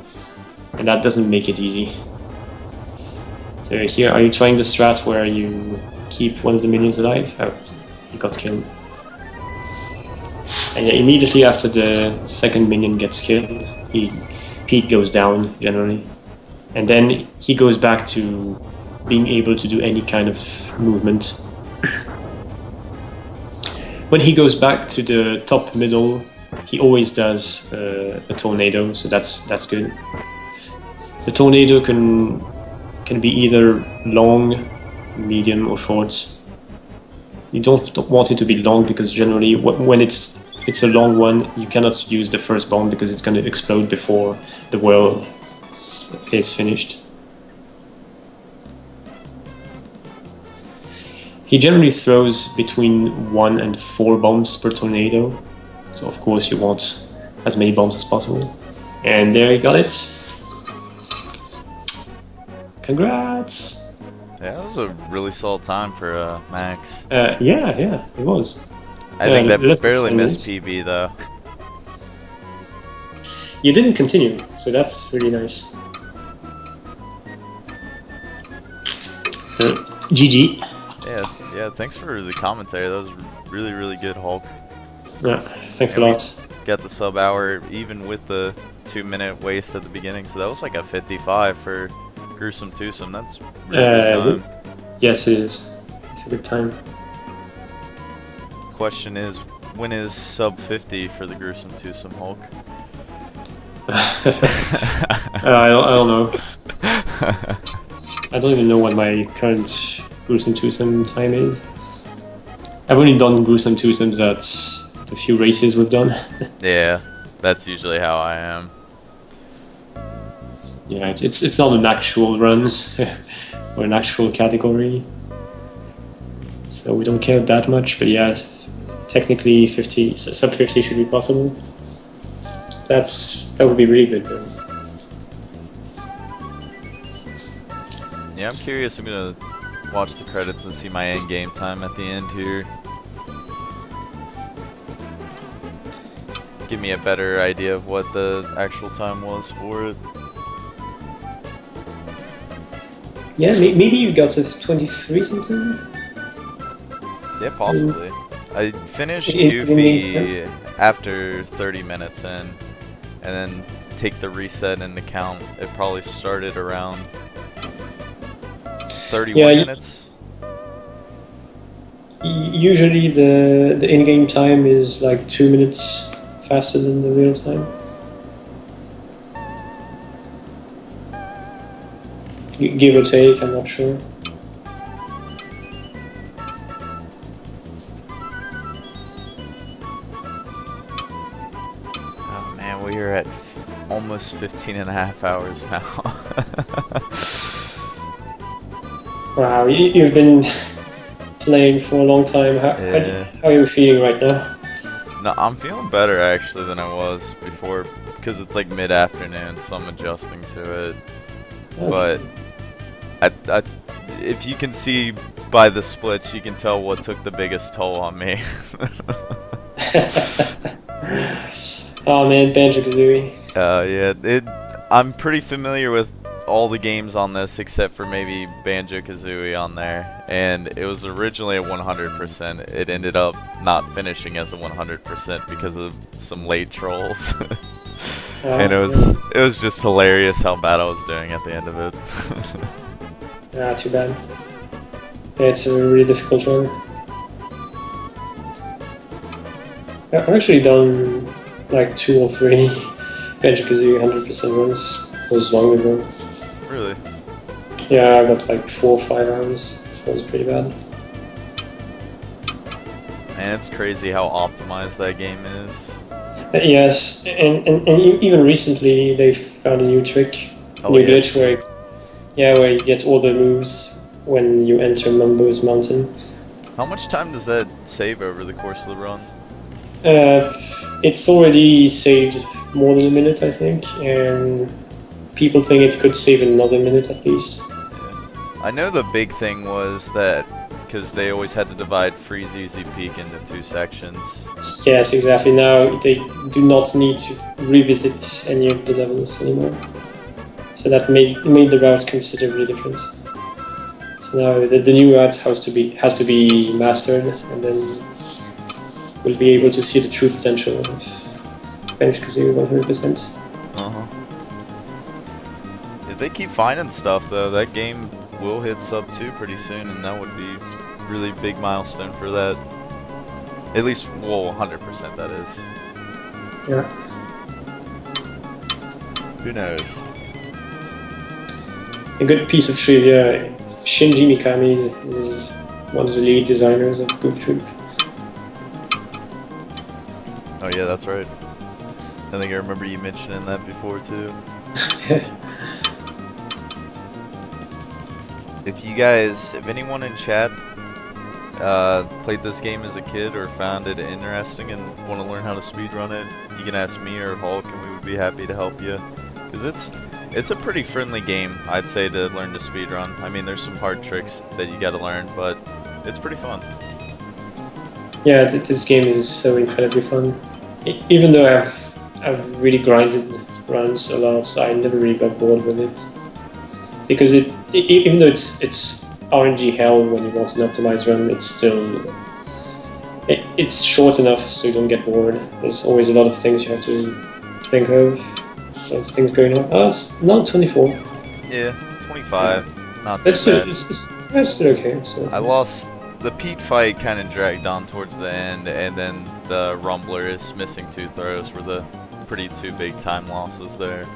[SPEAKER 6] and that doesn't make it easy. So here, are you trying the strat where you keep one of the minions alive? Oh, he got killed. And yeah, immediately after the second minion gets killed, Pete goes down generally, and then he goes back to being able to do any kind of movement. When he goes back to the top middle, he always does a tornado, so that's good. The tornado can be either long, medium, or short. You don't want it to be long, because generally when it's a long one, you cannot use the first bomb because it's going to explode before the world is finished. He generally throws between 1 and 4 bombs per tornado, so of course you want as many bombs as possible. And there you got it. Congrats!
[SPEAKER 2] Yeah, that was a really solid time for Max.
[SPEAKER 6] Yeah, it was.
[SPEAKER 2] I think that
[SPEAKER 6] less than
[SPEAKER 2] barely
[SPEAKER 6] 10
[SPEAKER 2] missed
[SPEAKER 6] minutes.
[SPEAKER 2] PB though.
[SPEAKER 6] You didn't continue, so that's really nice. So, GG.
[SPEAKER 2] Yeah, thanks for the commentary. That was really, really good, Hulk.
[SPEAKER 6] Yeah, thanks a
[SPEAKER 2] And we
[SPEAKER 6] lot.
[SPEAKER 2] got the sub hour even with the 2-minute waste at the beginning, so that was like a 55 for Gruesome Twosome. That's really good time.
[SPEAKER 6] Yes, it is. It's a good time.
[SPEAKER 2] Question is, when is sub 50 for the Gruesome Twosome, Hulk?
[SPEAKER 6] I don't know. I don't even know what my current Gruesome Twosome time is. I've only done Gruesome Twosomes at the few races we've done.
[SPEAKER 2] Yeah, that's usually how I am.
[SPEAKER 6] Yeah, it's not an actual run or an actual category, so we don't care that much. But yeah, technically sub 50 should be possible. That would be really good though.
[SPEAKER 2] Yeah, I'm curious. I'm gonna watch the credits and see my end game time at the end here. Give me a better idea of what the actual time was for it.
[SPEAKER 6] Yeah, maybe you got to 23 something?
[SPEAKER 2] Yeah, possibly. I finished
[SPEAKER 6] In the
[SPEAKER 2] Goofy
[SPEAKER 6] meantime?
[SPEAKER 2] after 30 minutes in, and then take the reset into count. It probably started around 31 minutes.
[SPEAKER 6] Usually the in-game time is like 2 minutes faster than the real time. Give or take, I'm not sure.
[SPEAKER 2] Oh man, we are at almost 15 and a half hours now.
[SPEAKER 6] Wow, you've been playing for a long time. How are you feeling right now?
[SPEAKER 2] No, I'm feeling better actually than I was before, because it's like mid-afternoon, so I'm adjusting to it.
[SPEAKER 6] Okay.
[SPEAKER 2] But if you can see by the splits, you can tell what took the biggest toll on me.
[SPEAKER 6] Oh man, Banjo-Kazooie.
[SPEAKER 2] Yeah, I'm pretty familiar with all the games on this except for maybe Banjo-Kazooie on there, and it was originally a 100%. It ended up not finishing as a 100% because of some late trolls. and it was just hilarious how bad I was doing at the end of it.
[SPEAKER 6] Yeah, too bad. Yeah, it's a really difficult run. I've actually done like 2 or 3 Banjo-Kazooie 100% runs. It was long ago.
[SPEAKER 2] Really?
[SPEAKER 6] Yeah, I got like 4 or 5 rounds. It was pretty bad.
[SPEAKER 2] And it's crazy how optimized that game is.
[SPEAKER 6] Yes, and even recently they found a new trick, new glitch where you get all the moves when you enter Mumbo's mountain.
[SPEAKER 2] How much time does that save over the course of the run?
[SPEAKER 6] It's already saved more than a minute, I think, and people think it could save another minute at least.
[SPEAKER 2] Yeah. I know the big thing was that because they always had to divide Freeze Easy Peak into 2 sections.
[SPEAKER 6] Yes, exactly. Now they do not need to revisit any of the levels anymore. So that made the route considerably different. So now the new route has to be mastered, and then we'll be able to see the true potential of Banjo-Kazooie 100%.
[SPEAKER 2] Uh-huh. If they keep finding stuff though, that game will hit sub 2 pretty soon, and that would be a really big milestone for that. At least, well, 100% that is.
[SPEAKER 6] Yeah.
[SPEAKER 2] Who knows?
[SPEAKER 6] A good piece of trivia, Shinji Mikami is one of the lead designers of Goof Troop.
[SPEAKER 2] Oh yeah, that's right. I think I remember you mentioning that before too. If anyone in chat played this game as a kid or found it interesting and want to learn how to speedrun it, you can ask me or Hulk, and we would be happy to help you. Because it's a pretty friendly game, I'd say, to learn to speedrun. I mean, there's some hard tricks that you got to learn, but it's pretty fun.
[SPEAKER 6] Yeah, this game is so incredibly fun. Even though I've really grinded runs a lot, I never really got bored with it. Because even though it's RNG hell when you want an optimized run, it's still it's short enough so you don't get bored. There's always a lot of things you have to think of. There's things going on. Oh, it's now 24.
[SPEAKER 2] Yeah, 25. Not too
[SPEAKER 6] That's still,
[SPEAKER 2] bad.
[SPEAKER 6] that's still okay. So.
[SPEAKER 2] I lost the Pete fight, kind of dragged on towards the end, and then the Rumbler is missing 2 throws were the two big time losses there.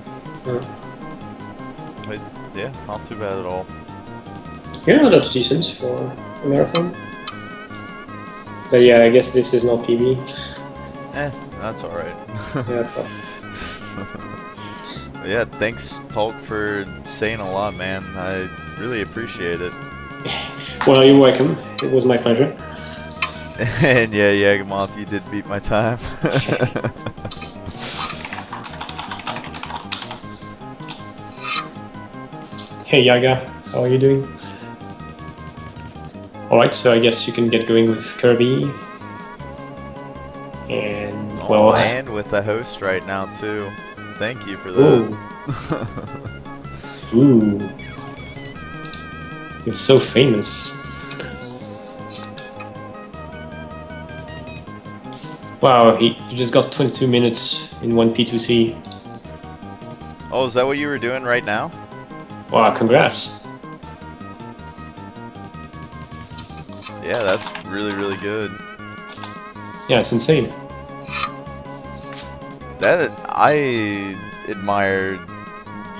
[SPEAKER 2] But yeah, not too bad at all.
[SPEAKER 6] Yeah, that's decent for a marathon. But yeah, I guess this is not PB.
[SPEAKER 2] That's alright.
[SPEAKER 6] Yeah,
[SPEAKER 2] Yeah, thanks, Talk, for saying a lot, man. I really appreciate it.
[SPEAKER 6] well, you're welcome. It was my pleasure.
[SPEAKER 2] And yeah, Yagamoth, you did beat my time.
[SPEAKER 6] Hey Yaga, how are you doing? Alright, so I guess you can get going with Kirby. And, well...
[SPEAKER 2] and with the host right now, too. Thank you for that.
[SPEAKER 6] Ooh. You're so famous. Wow, he just got 22 minutes in one P2C.
[SPEAKER 2] Oh, is that what you were doing right now?
[SPEAKER 6] Wow, congrats.
[SPEAKER 2] Yeah, that's really, really good.
[SPEAKER 6] Yeah, it's insane.
[SPEAKER 2] That I admire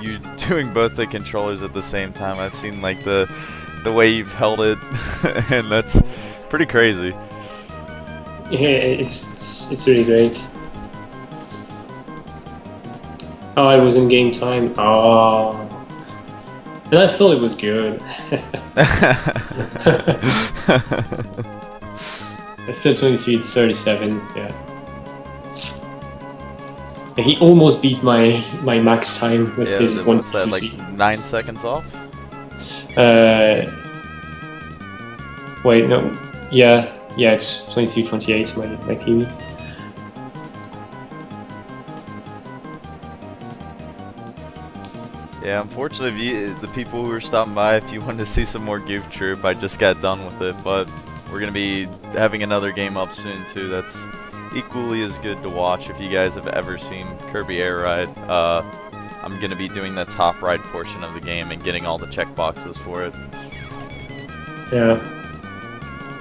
[SPEAKER 2] you doing both the controllers at the same time. I've seen like the way you've held it, and that's pretty crazy.
[SPEAKER 6] Yeah, it's really great. Oh, it was in game time. Oh, and I thought it was good. It's still 23:37. Yeah. And he almost beat my max time with his
[SPEAKER 2] Yeah,
[SPEAKER 6] 1
[SPEAKER 2] what's that,
[SPEAKER 6] 2C.
[SPEAKER 2] like 9 seconds off?
[SPEAKER 6] Wait, no. Yeah, it's 23:28 my PB.
[SPEAKER 2] Yeah, unfortunately, the people who are stopping by, if you wanted to see some more Goof Troop, I just got done with it, but we're going to be having another game up soon, too. That's equally as good to watch if you guys have ever seen Kirby Air Ride. I'm gonna be doing the top ride portion of the game and getting all the checkboxes for it.
[SPEAKER 6] Yeah.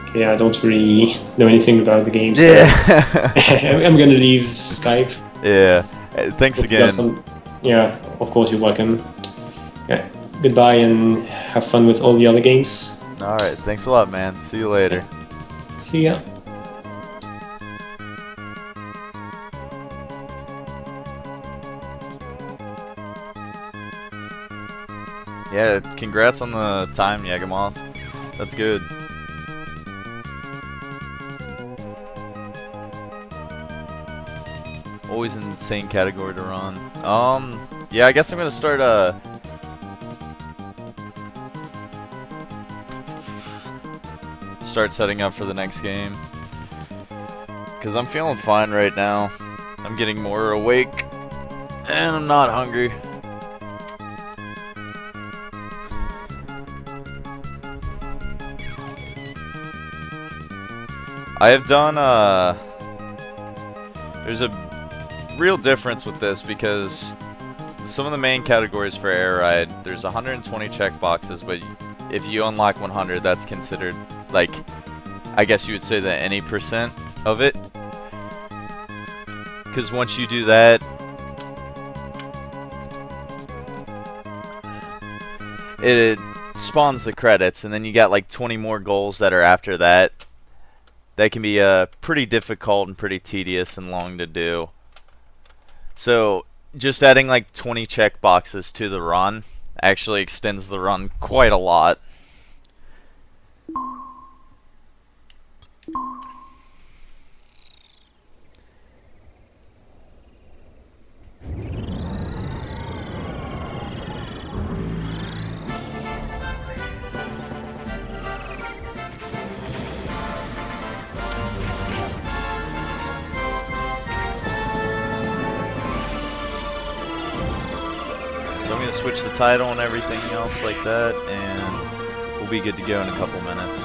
[SPEAKER 6] Okay, I don't really know anything about the game, so
[SPEAKER 2] Yeah.
[SPEAKER 6] I'm gonna leave Skype.
[SPEAKER 2] Yeah. Thanks
[SPEAKER 6] If you got
[SPEAKER 2] again.
[SPEAKER 6] Yeah, of course you're welcome. Yeah, goodbye and have fun with all the other games.
[SPEAKER 2] Alright, thanks a lot, man. See you later.
[SPEAKER 6] See ya.
[SPEAKER 2] Yeah, congrats on the time, Yagamoth. That's good. Always an insane category to run. Yeah, I guess I'm gonna start setting up for the next game. Cause I'm feeling fine right now. I'm getting more awake and I'm not hungry. I have done there's a real difference with this because some of the main categories for Air Ride, there's 120 checkboxes, but if you unlock 100, that's considered, like, I guess you would say that any percent of it. Because once you do that, it spawns the credits, and then you got like 20 more goals that are after that. That can be pretty difficult and pretty tedious and long to do. So just adding like 20 checkboxes to the run actually extends the run quite a lot. So I'm going to switch the title and everything else like that, and we'll be good to go in a couple minutes.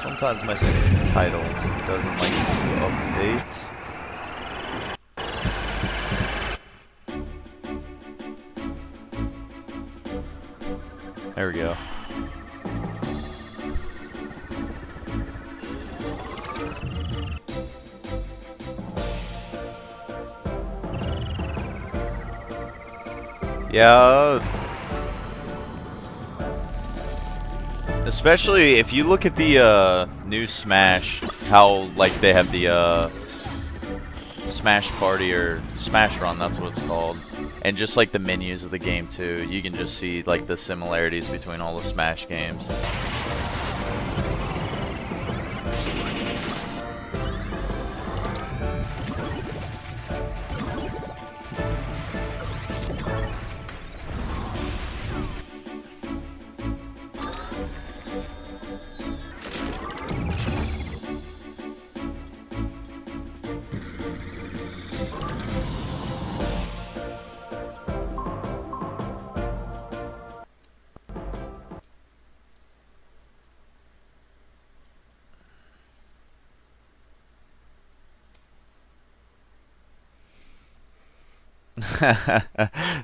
[SPEAKER 2] Sometimes my title doesn't like to update. There we go. Yeah. Especially if you look at the new Smash, how like they have the Smash Party or Smash Run, that's what it's called, and just like the menus of the game too, you can just see like the similarities between all the Smash games.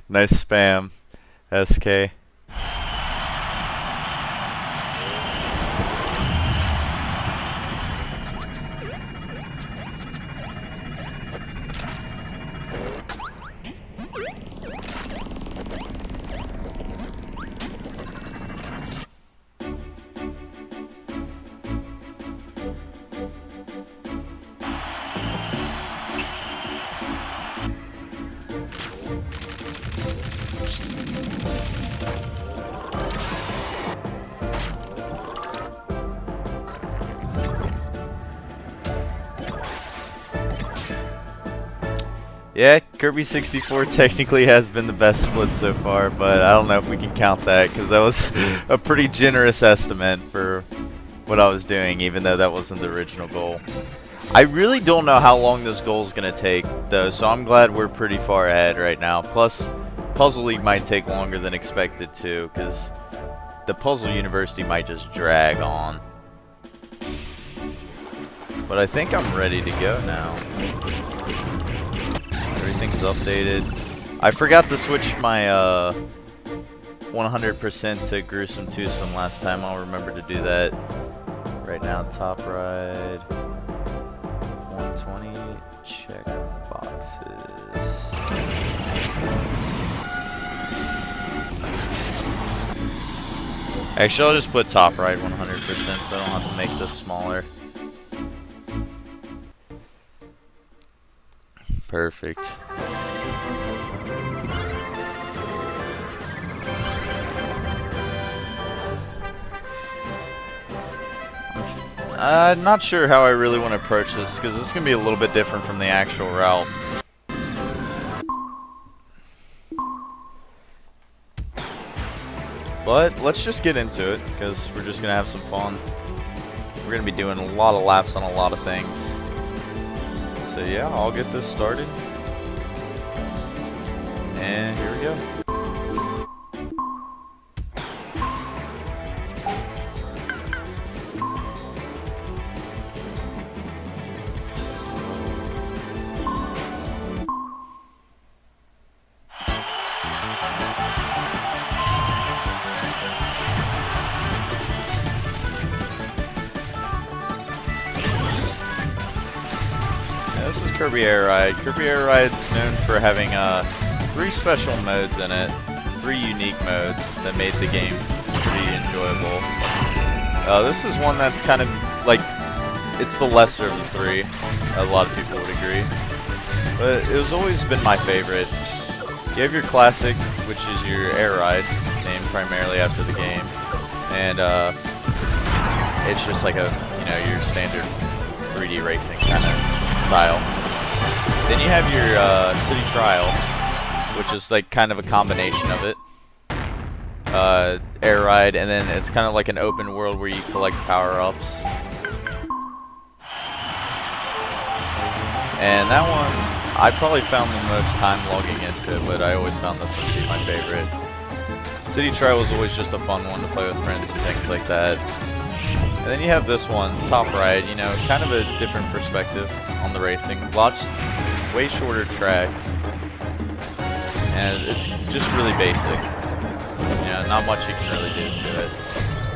[SPEAKER 2] Nice spam, SK. Yeah, Kirby 64 technically has been the best split so far, but I don't know if we can count that because that was a pretty generous estimate for what I was doing, even though that wasn't the original goal. I really don't know how long this goal is going to take, though, so I'm glad we're pretty far ahead right now. Plus, Puzzle League might take longer than expected to, because the Puzzle University might just drag on. But I think I'm ready to go now. Everything's updated. I forgot to switch my 100% to Gruesome Twosome last time. I'll remember to do that. Right now, top ride. 120. Check boxes. Actually, I'll just put top ride 100% so I don't have to make this smaller. Perfect. I'm not sure how I really want to approach this, because this is going to be a little bit different from the actual route. But let's just get into it, because we're just going to have some fun. We're going to be doing a lot of laps on a lot of things. So yeah, I'll get this started. And here we go. This is Kirby Air Ride. Kirby Air Ride is known for having 3 special modes in it, 3 unique modes that made the game pretty enjoyable. This is one that's kind of like, it's the lesser of the 3. A lot of people would agree, but it has always been my favorite. You have your classic, which is your Air Ride, named primarily after the game, and it's just like a, you know, your standard 3D racing kind of style. Then you have your City Trial, which is like kind of a combination of it. Air Ride, and then it's kind of like an open world where you collect power-ups. And that one, I probably found the most time logging into, but I always found this one to be my favorite. City Trial was always just a fun one to play with friends and things like that. And then you have this one, Top Ride, you know, kind of a different perspective on the racing. Lots, way shorter tracks. And it's just really basic. Yeah, not much you can really do to it.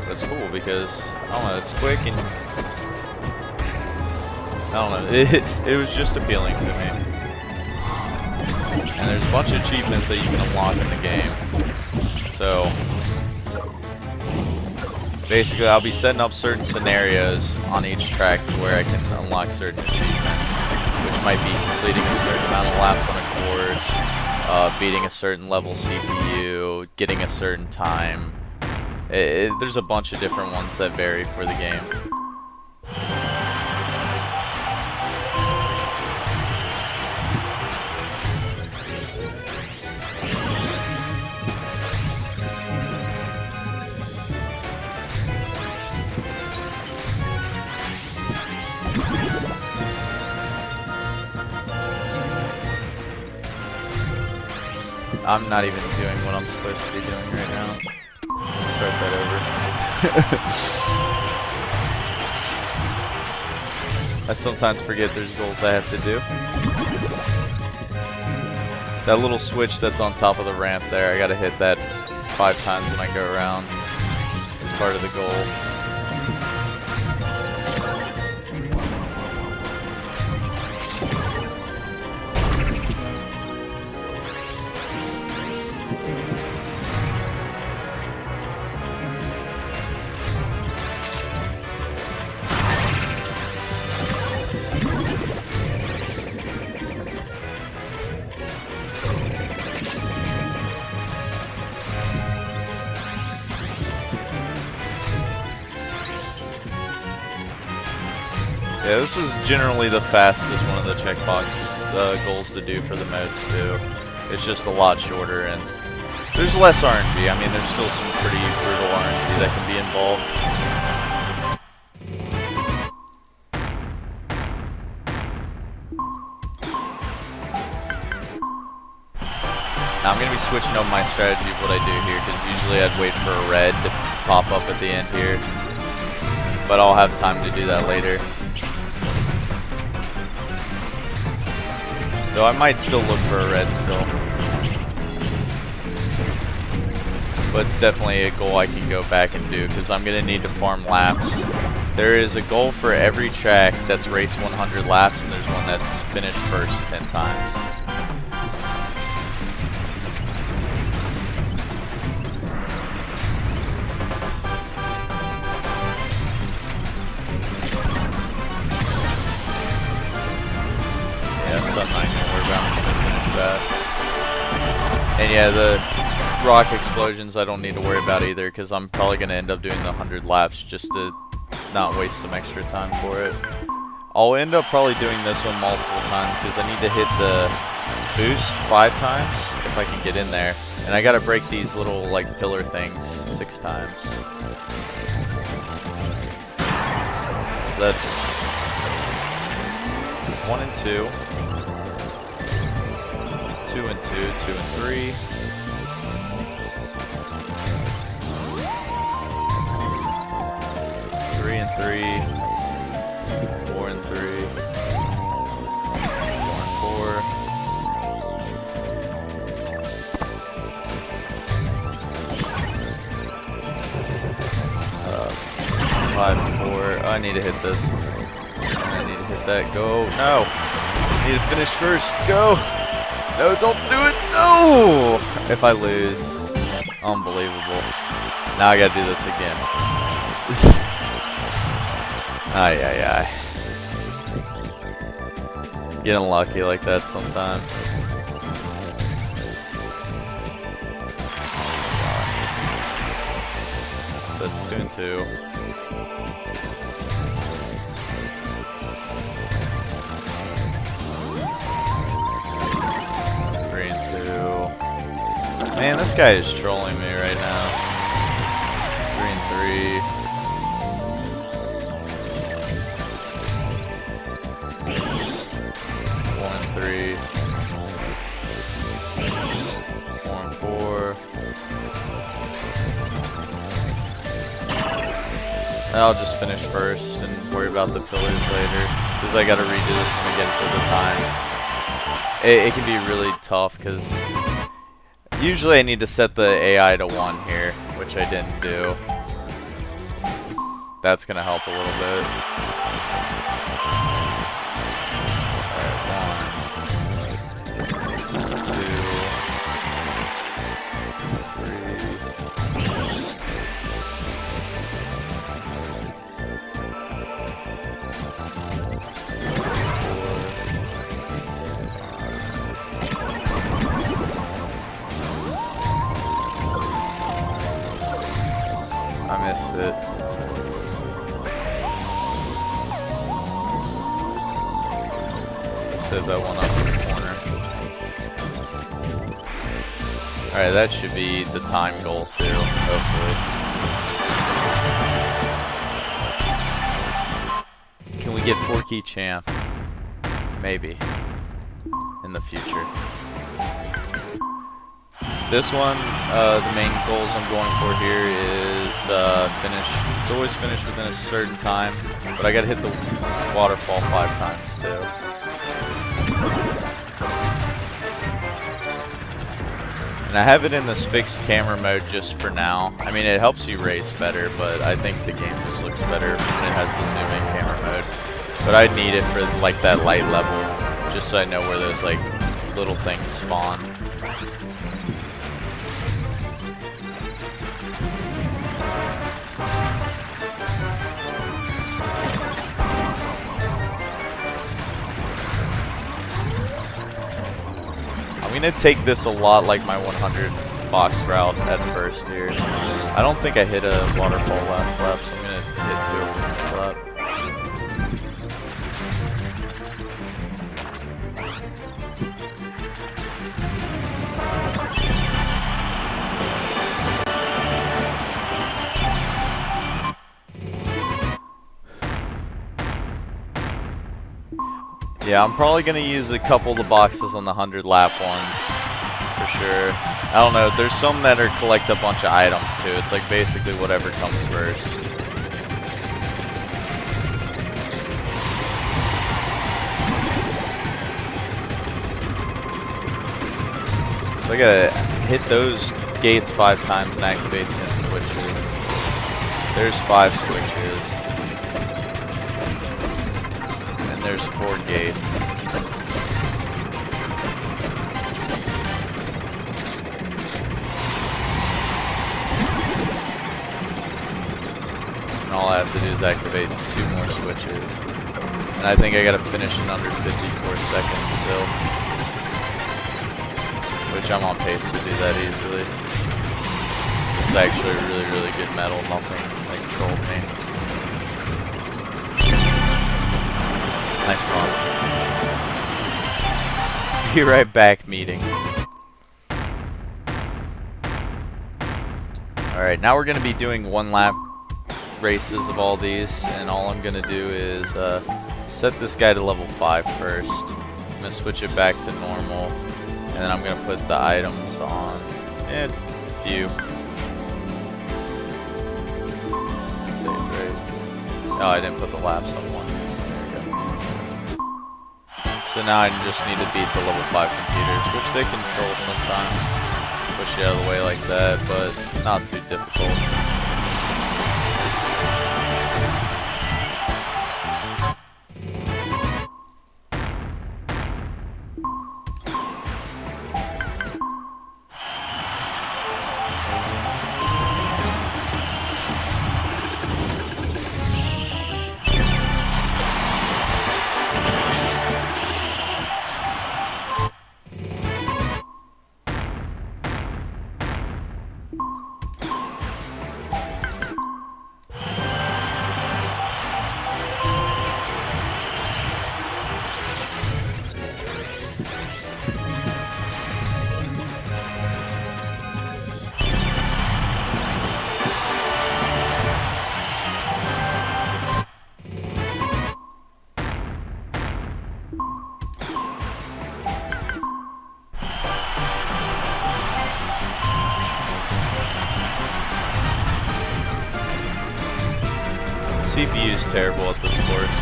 [SPEAKER 2] But it's cool because, I don't know, it's quick and, I don't know, it was just appealing to me. And there's a bunch of achievements that you can unlock in the game. So, basically, I'll be setting up certain scenarios on each track to where I can unlock certain achievements, which might be completing a certain amount of laps on a course, beating a certain level CPU, getting a certain time. There's a bunch of different ones that vary for the game. I'm not even doing what I'm supposed to be doing right now. Let's start that over. I sometimes forget there's goals I have to do. That little switch that's on top of the ramp there, I gotta hit that 5 times when I go around. It's part of the goal. Yeah, this is generally the fastest one of the checkboxes, goals to do for the modes too. It's just a lot shorter and there's less RNG. I mean, there's still some pretty brutal RNG that can be involved. Now I'm going to be switching up my strategy of what I do here, because usually I'd wait for a red to pop up at the end here. But I'll have time to do that later. So I might still look for a red still. But it's definitely a goal I can go back and do, because I'm going to need to farm laps. There is a goal for every track that's race 100 laps, and there's one that's finished first 10 times. And yeah, the rock explosions I don't need to worry about either, because I'm probably going to end up doing the 100 laps just to not waste some extra time for it. I'll end up probably doing this one multiple times, because I need to hit the boost 5 times if I can get in there. And I got to break these little like pillar things 6 times. So that's 1 and 2. 2 and 2, 2 and 3. 3 and 3. 4 and 3. 4 and 4. 5 and 4. Oh, I need to hit this. I need to hit that. Go. No. I need to finish first. Go. No, don't do it! No! If I lose, unbelievable. Now I gotta do this again. Ay, ay, ay. Getting lucky like that sometimes. That's 2 and 2. Man, this guy is trolling me right now. 3 and 3. 1 and 3. 4 and 4. I'll just finish first and worry about the pillars later, because I gotta redo this one again for the time. It can be really tough, because usually I need to set the AI to 1 here, which I didn't do. That's gonna help a little bit. Alright, 1, 2, 3. I missed it. Let's hit that one up in the corner. Alright, that should be the time goal too, hopefully. Can we get 4-key champ? Maybe. In the future. This one, the main goals I'm going for here is finish. It's always finished within a certain time, but I gotta hit the waterfall 5 times too. And I have it in this fixed camera mode just for now. I mean, it helps you race better, but I think the game just looks better when it has the zoom in camera mode. But I need it for like that light level, just so I know where those like little things spawn. I'm gonna take this a lot like my 100 box route at first here. I don't think I hit a waterfall last lap, so I'm gonna hit 2 over next lap. Yeah, I'm probably gonna use a couple of the boxes on the 100 lap ones for sure. I don't know. There's some that are collect a bunch of items too. It's like basically whatever comes first. So I gotta hit those gates 5 times and activate 10 switches. There's 5 switches. And there's 4 gates. And all I have to do is activate 2 more switches. And I think I gotta finish in under 54 seconds still. Which I'm on pace to do that easily. It's actually really, really good metal. Nothing like trolled me. Nice run. Be right back meeting. Alright, now we're going to be doing 1 lap races of all these. And all I'm going to do is set this guy to level 5 first. I'm going to switch it back to normal. And then I'm going to put the items on a few. Save rate. Oh, I didn't put the laps on 1. There we go. So now I just need to beat the level 5 computers, which they control sometimes. Push you out of the way like that, but not too difficult. CPU is terrible at this course.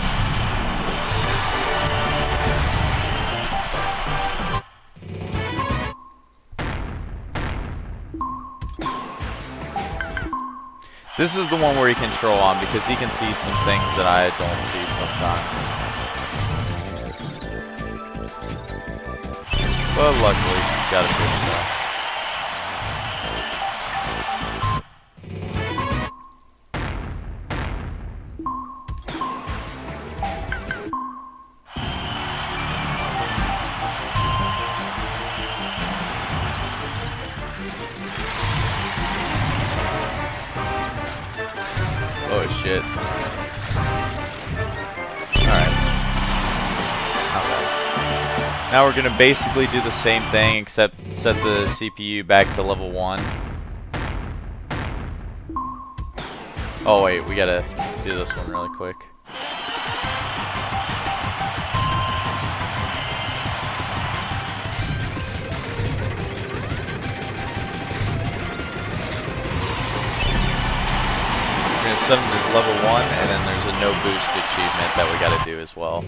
[SPEAKER 2] This is the one where he can troll on because he can see some things that I don't see sometimes. But luckily, got it figured out. Oh shit. Alright. Now we're gonna basically do the same thing except set the CPU back to level 1. Oh wait, we gotta do this one really quick. Set them to level 1, and then there's a no boost achievement that we gotta do as well.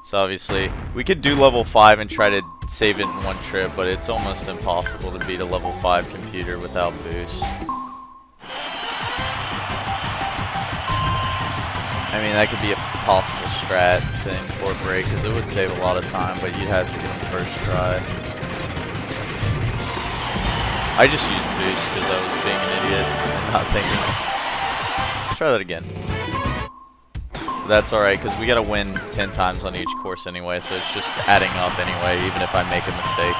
[SPEAKER 2] So obviously, we could do level 5 and try to save it in 1 trip, but it's almost impossible to beat a level 5 computer without boost. I mean, that could be a possible strat to incorporate, because it would save a lot of time, but you'd have to get them first try. I just used boost because I was being an idiot and not thinking. Let's try that again. That's alright, because we gotta win 10 times on each course anyway, so it's just adding up anyway, even if I make a mistake.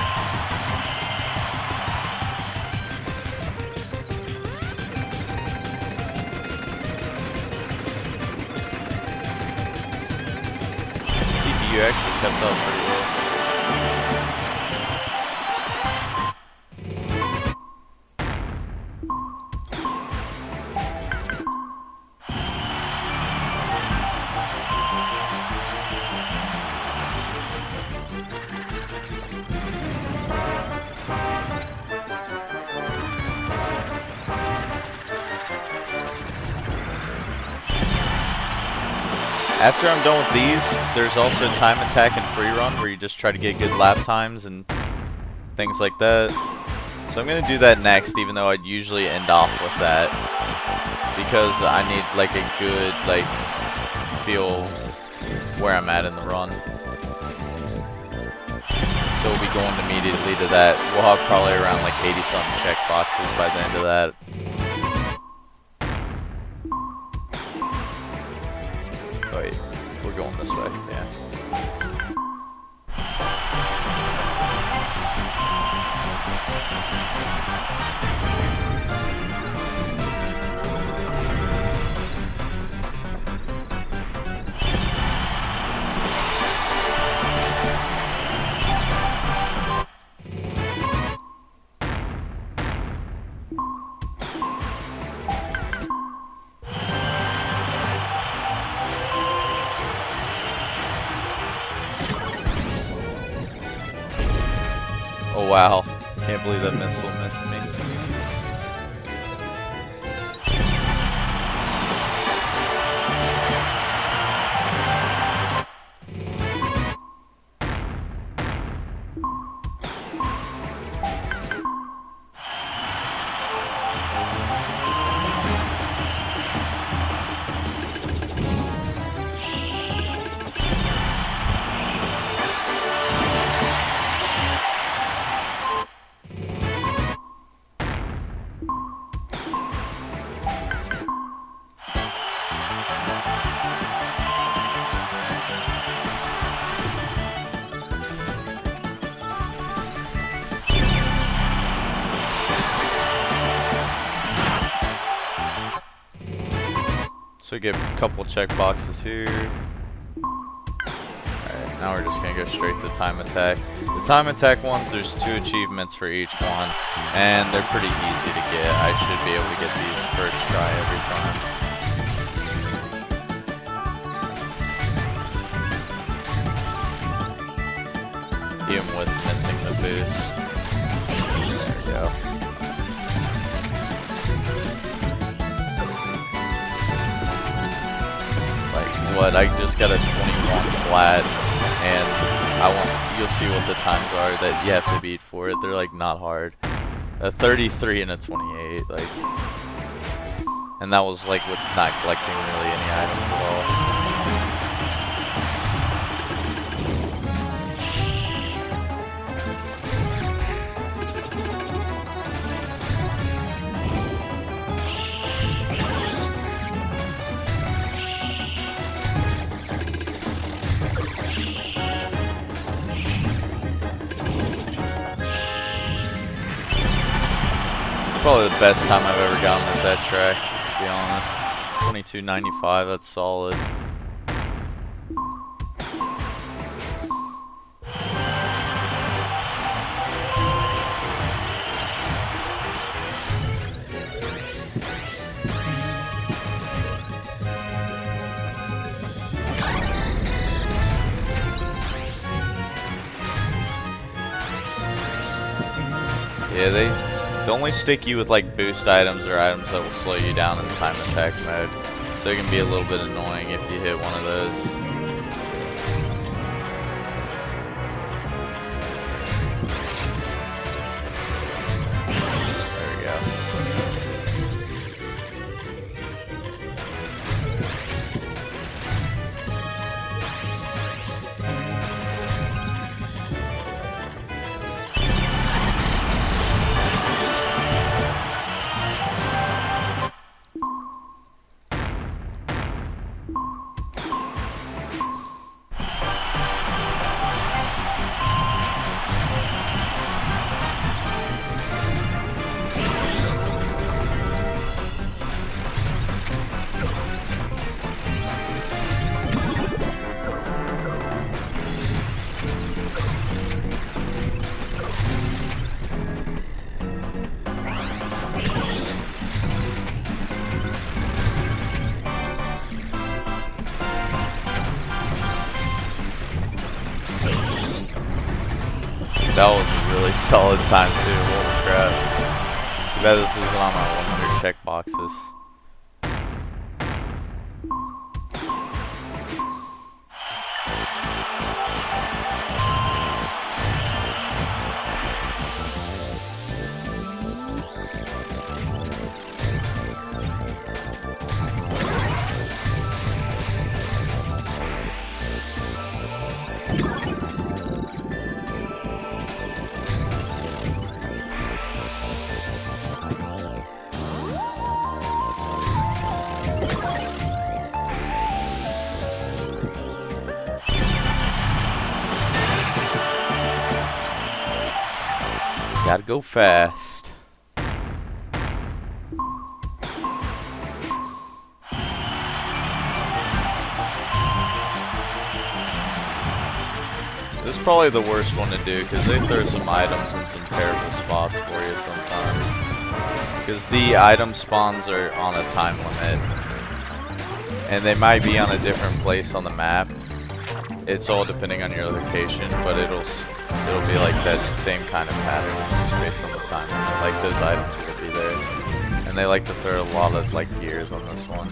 [SPEAKER 2] CPU actually kept up pretty well. After I'm done with these, there's also time attack and free run where you just try to get good lap times and things like that. So I'm gonna do that next, even though I'd usually end off with that, because I need like a good feel where I'm at in the run. So we'll be going immediately to that. We'll have probably around like 80 something checkboxes by the end of that. Wait, we're going this way, yeah. Oh wow, can't believe that missile missed me. So get a couple check boxes here. Alright, now we're just gonna go straight to time attack. The time attack ones, there's 2 achievements for each one, and they're pretty easy to get. I should be able to get these first try every time. Even with missing the boost. There we go. What, I just got a 21 flat, and you'll see what the times are that you have to beat for it. They're like not hard. A 33 and a 28, like, and that was like with not collecting really any items at all. Probably the best time I've ever gotten at that track, to be honest. 22.95, that's solid. Yeah, they only stick you with like boost items or items that will slow you down in time attack mode. So it can be a little bit annoying if you hit one of those. There we go. That was a really solid time too, holy crap. Too bad this isn't on my 100 check boxes. Gotta go fast. This is probably the worst one to do because they throw some items in some terrible spots for you sometimes. Because the item spawns are on a time limit. And they might be on a different place on the map. It's all depending on your location, but it'll be like that same kind of pattern just based on the time limit. Like those items will be there. And they like to throw a lot of like gears on this one.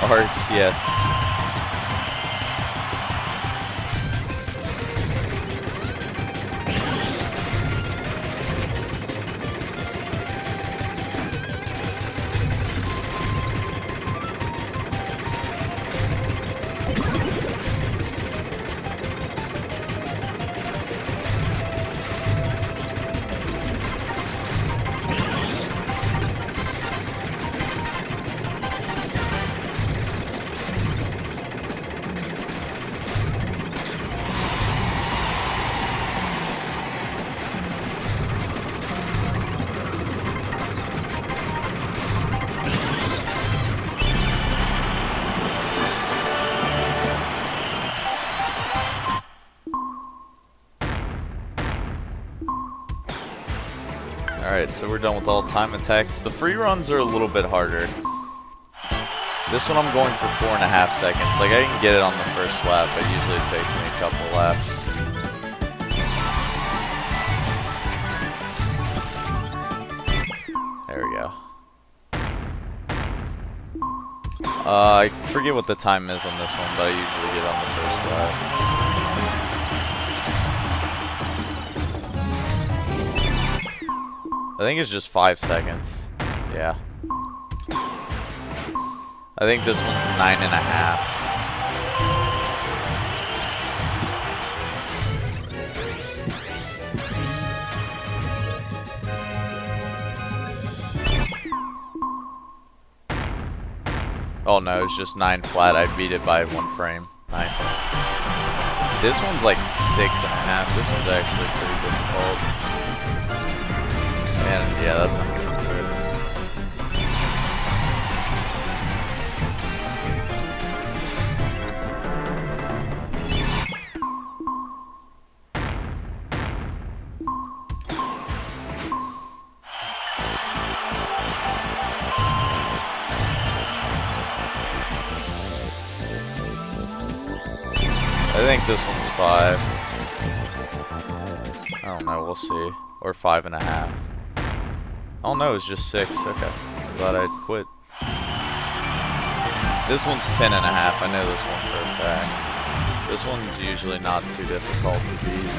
[SPEAKER 2] Hearts, yes. Alright, so we're done with all time attacks. The free runs are a little bit harder. This one I'm going for 4.5 seconds. Like, I can get it on the first lap, but usually it takes me a couple laps. There we go. I forget what the time is on this one, but I usually get on the first lap. I think it's just 5 seconds. Yeah. I think this one's 9.5. Oh no, it's just 9 flat. I beat it by 1 frame. Nice. This one's like 6.5. This one's actually pretty difficult. And yeah, that's not gonna do it. I think this one's 5. I don't know, we'll see. Or 5.5. Oh no, it's just 6. Okay. I'm glad I quit. This one's 10.5. I know this one for a fact. This one's usually not too difficult to beat.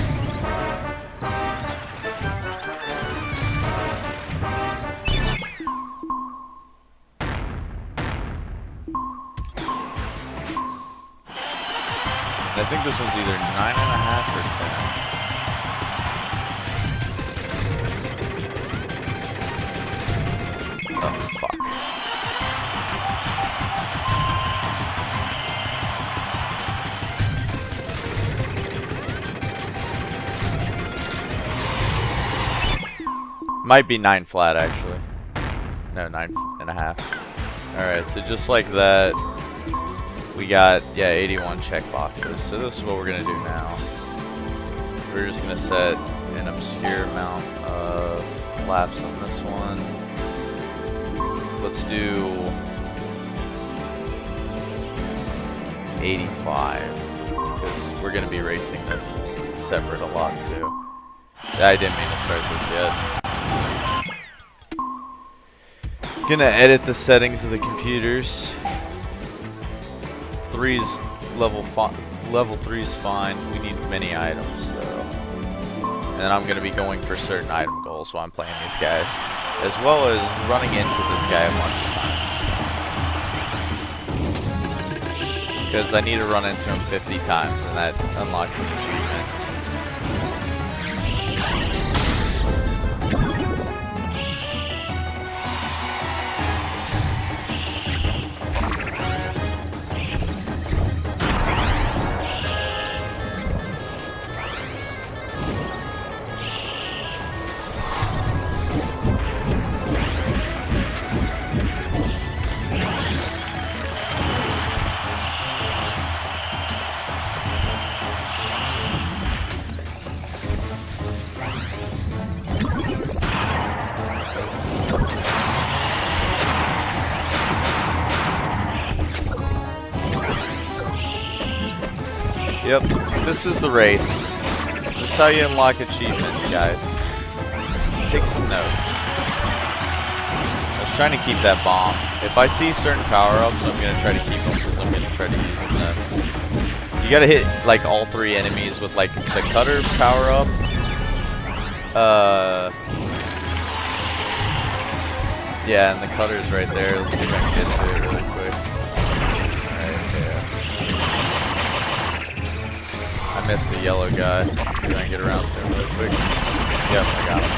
[SPEAKER 2] I think this one's either 9.5 or 10. Oh, fuck. Might be 9 flat, actually. No, 9.5. Alright, so just like that, we got, yeah, 81 check boxes. So this is what we're gonna do now. we're just gonna set an obscure amount of laps on this one. Let's do 85 because we're gonna be racing this separate a lot too. I didn't mean to start this yet. Gonna edit the settings of the computers. Level 3 is fine. We need many items though. And then I'm gonna be going for certain item goals while I'm playing these guys, as well as running into this guy a bunch of times. Because I need to run into him 50 times and that unlocks an achievement. Yep, this is the race. This is how you unlock achievements, guys. Take some notes. I was trying to keep that bomb. If I see certain power-ups, I'm going to try to keep them because I'm going to try to use them. You got to hit like all 3 enemies with like the cutter power-up. Yeah, and the cutter's right there. Let's see if I can get to it really quick. I missed the yellow guy. See if I can get around to him really quick. Yep, I got him.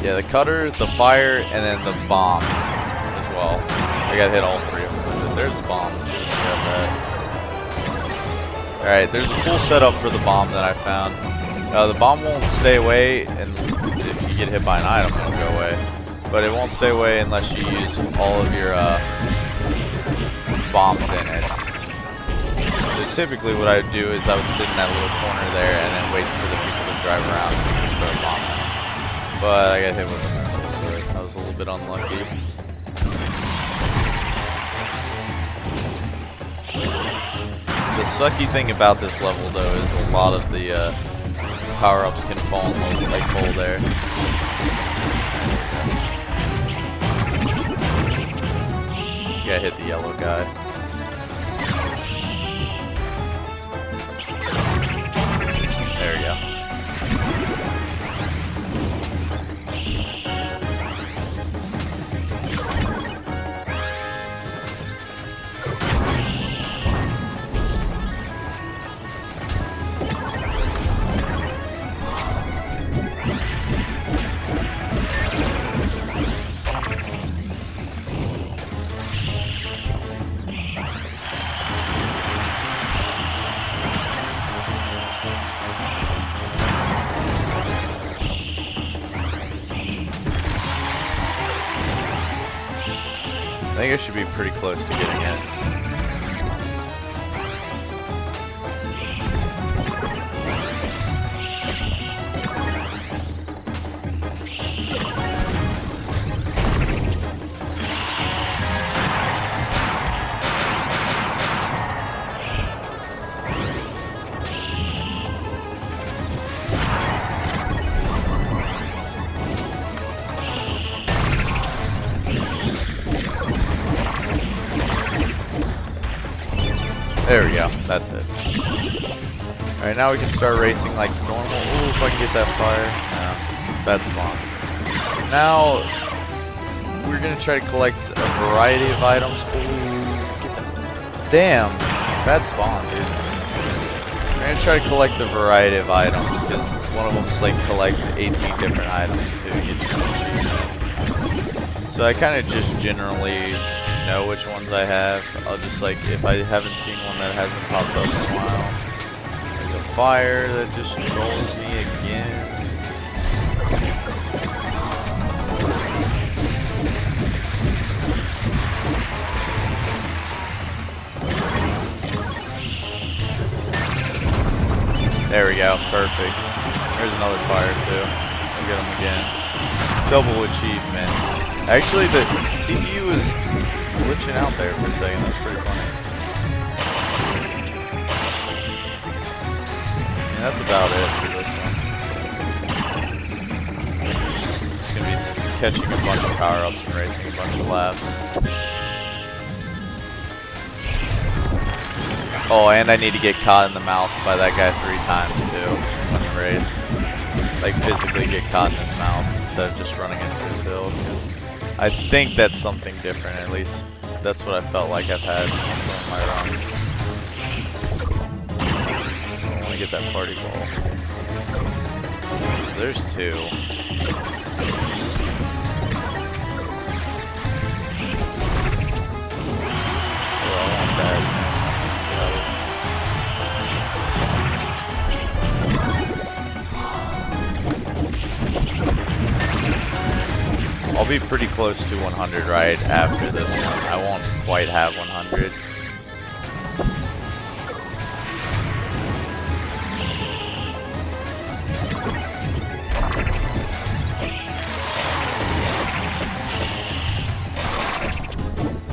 [SPEAKER 2] Yeah, the cutter, the fire, and then the bomb as well. I gotta hit all 3 of them. There's a bomb. Let's see if we got that. Alright, there's a cool setup for the bomb that I found. The bomb won't stay away, and if you get hit by an item, it'll go away. But it won't stay away unless you use all of your bombs in it. So typically what I would do is I would sit in that little corner there and then wait for the people to drive around and just throw a bomb in. But I got hit with a missile, so I was a little bit unlucky. The sucky thing about this level though is a lot of the power-ups can fall in like hole there. Yeah, hit the yellow guy. There we go. I think I should be pretty close to getting it. There we go, that's it. Alright, now we can start racing like normal. Ooh, if I can get that fire. No, that's fine. Now, we're gonna try to collect a variety of items. Ooh, damn, bad spawn, dude. We're gonna try to collect a variety of items, because one of them's like collect 18 different items to get you. So I kind of just generally know which ones I have. I'll just like, if I haven't seen one that hasn't popped up in a while. There's a fire that just trolls me again. There we go. Perfect. There's another fire too. We'll get him again. Double achievement. Actually, the CPU was glitching out there for a second. That's pretty funny. And that's about it for this one. It's gonna be catching a bunch of power-ups and racing a bunch of laps. Oh, and I need to get caught in the mouth by that guy 3 times too on the race. Like physically get caught in his mouth instead of just running into his hill. Because I think that's something different. At least that's what I felt like I've had on some of my runs. I want to get that party ball. There's 2. Oh, I want that. I'll be pretty close to 100 right after this one. I won't quite have 100.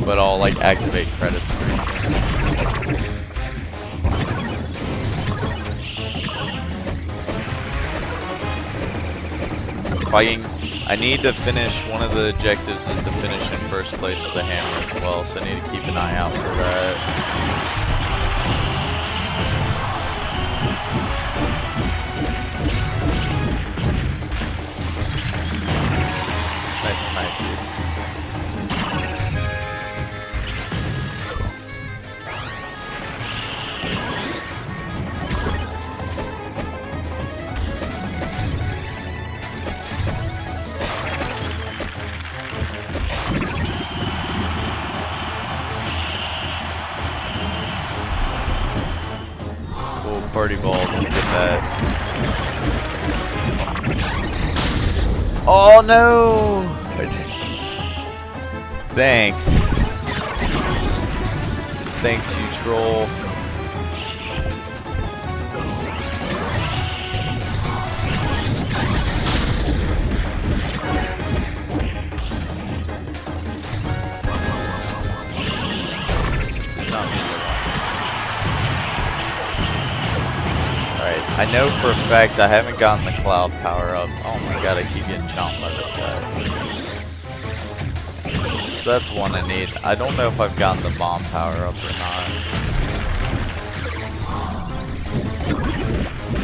[SPEAKER 2] But I'll like activate credits pretty soon. I need to finish one of the objectives is to finish in first place with the hammer as well, so I need to keep an eye out for that. Nice snipe, dude. Party ball, get that. Oh no! Thanks. Thanks, you troll. I know for a fact I haven't gotten the cloud power up. Oh my god, I keep getting chomped by this guy. So that's one I need. I don't know if I've gotten the bomb power up or not.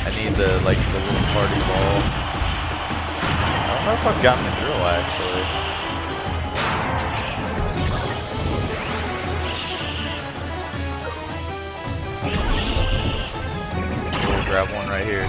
[SPEAKER 2] I need the little party ball. I don't know if I've gotten the drill actually. Grab one right here.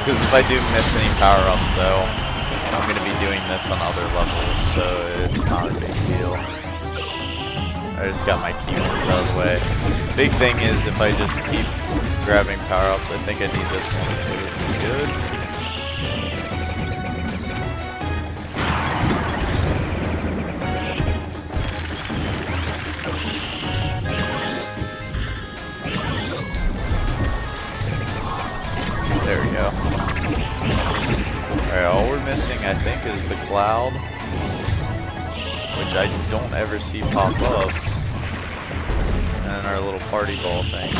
[SPEAKER 2] Because if I do miss any power-ups though, I'm going to be doing this on other levels, so it's not a big deal. I just got my key points out of the way. Big thing is if I just keep grabbing power-ups, I think I need this one too. This is good. There we go. Alright, all we're missing, I think, is the cloud, which I don't ever see pop up, and then our little party ball thing.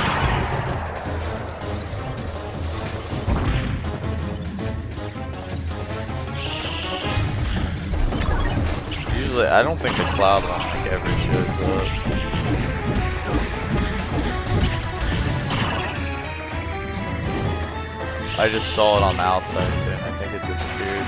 [SPEAKER 2] Usually, I don't think the cloud one ever shows up. I just saw it on the outside too, and I think it disappeared.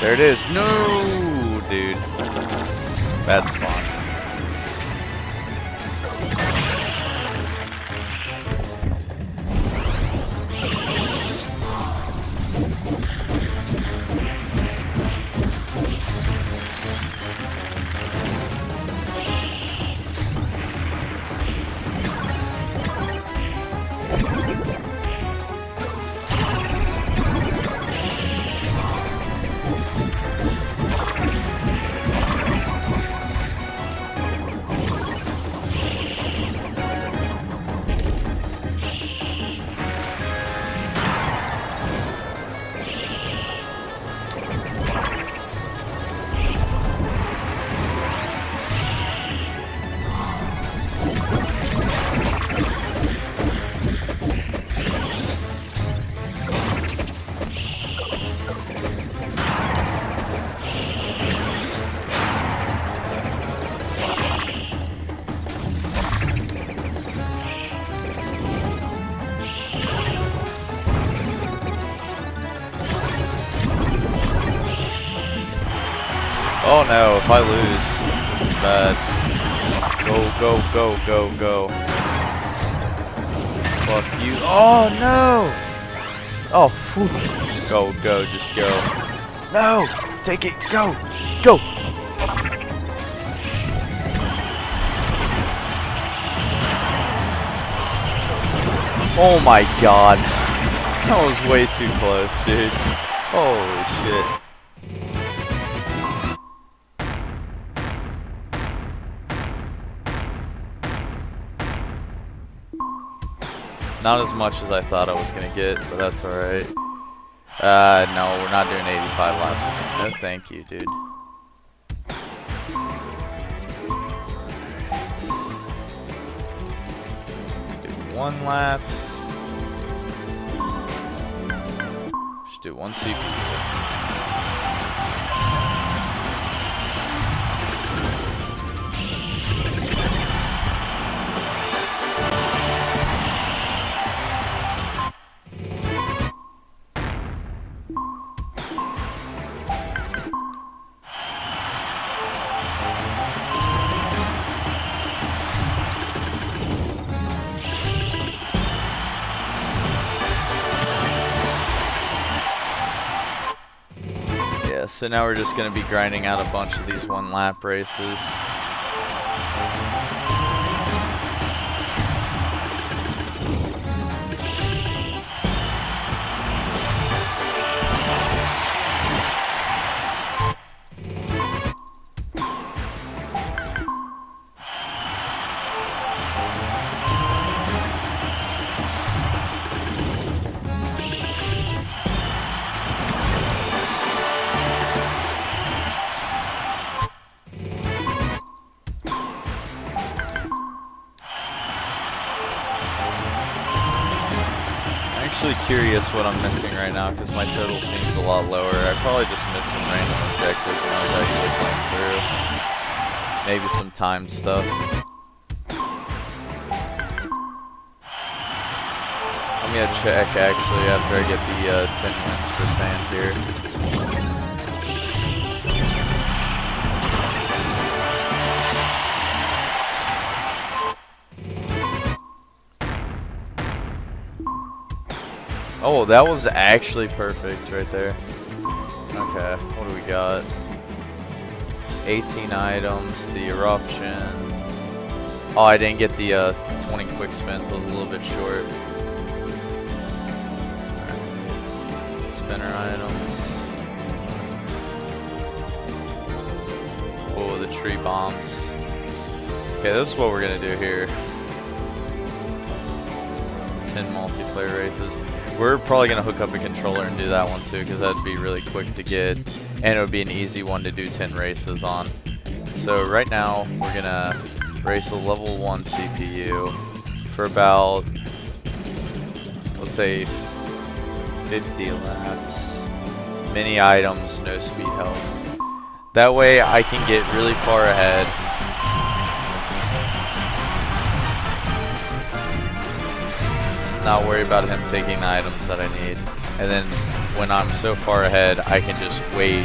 [SPEAKER 2] There it is. No! dude. Bad spawn. Oh no, if I lose, bad. Go, go, go, go, go. Fuck you. Oh no! Oh, phew. Go, go, just go. No! Take it, go! Go! Oh my god. That was way too close, dude. Holy shit. Not as much as I thought I was gonna get, but that's alright. No, we're not doing 85 laps. No, thank you, dude. Do one lap. Just do one CPU. So now we're just going to be grinding out a bunch of these one lap races. Curious what I'm missing right now because my total seems a lot lower. I probably just missed some random objectives when I was actually playing through. Maybe some time stuff. I'm gonna check actually after I get the 10 wins for sand here. Oh, that was actually perfect right there. Okay, what do we got? 18 items, the eruption. Oh, I didn't get the 20 quick spins, I was a little bit short. Spinner items. Oh, the tree bombs. Okay, this is what we're gonna do here. 10 multiplayer races. We're probably going to hook up a controller and do that one too, because that'd be really quick to get, and it would be an easy one to do 10 races on. So right now, we're going to race a level 1 CPU for about, let's say, 50 laps. Many items, no speed help. That way I can get really far ahead. Not worry about him taking the items that I need, and then when I'm so far ahead I can just wait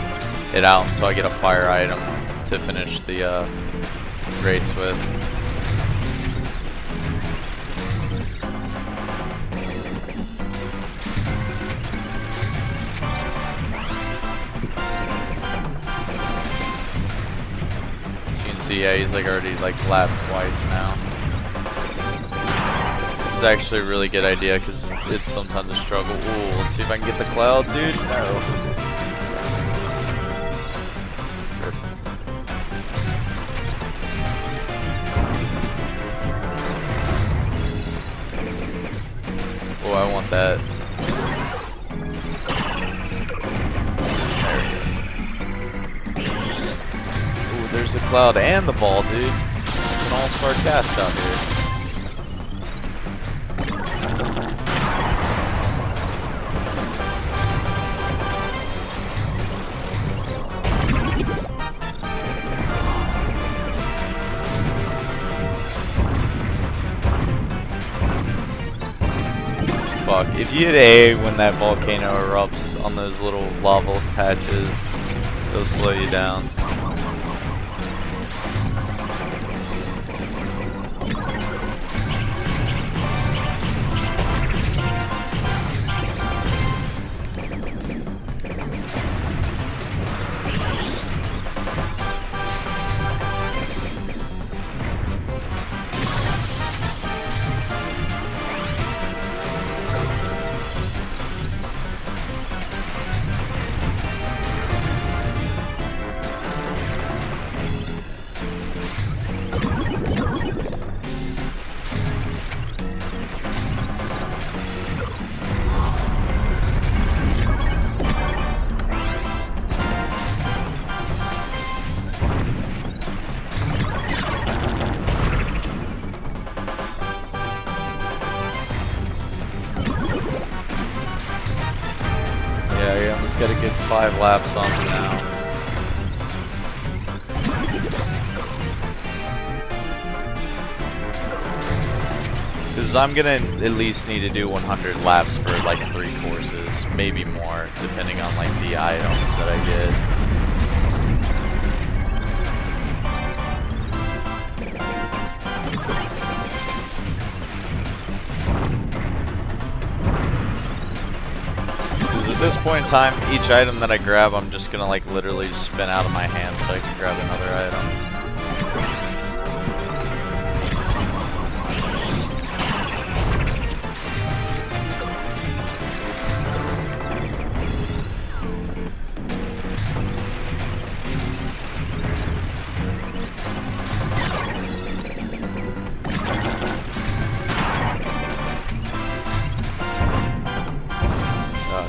[SPEAKER 2] it out until I get a fire item to finish the race with. See, yeah, he's like already like lapped twice now. This is actually a really good idea because it's sometimes a struggle. Ooh, let's see if I can get the cloud, dude. No. Oh, I want that. There's the cloud and the ball, dude. It's an all-star cast out here. Fuck, if you hit A when that volcano erupts on those little lava patches, it'll slow you down. Yeah, I'm just gotta get 5 laps on it now. Because I'm gonna at least need to do 100 laps for like 3 courses, maybe more, depending on like the items that I get. At this point in time, each item that I grab, I'm just gonna like literally spin out of my hand so I can grab another item.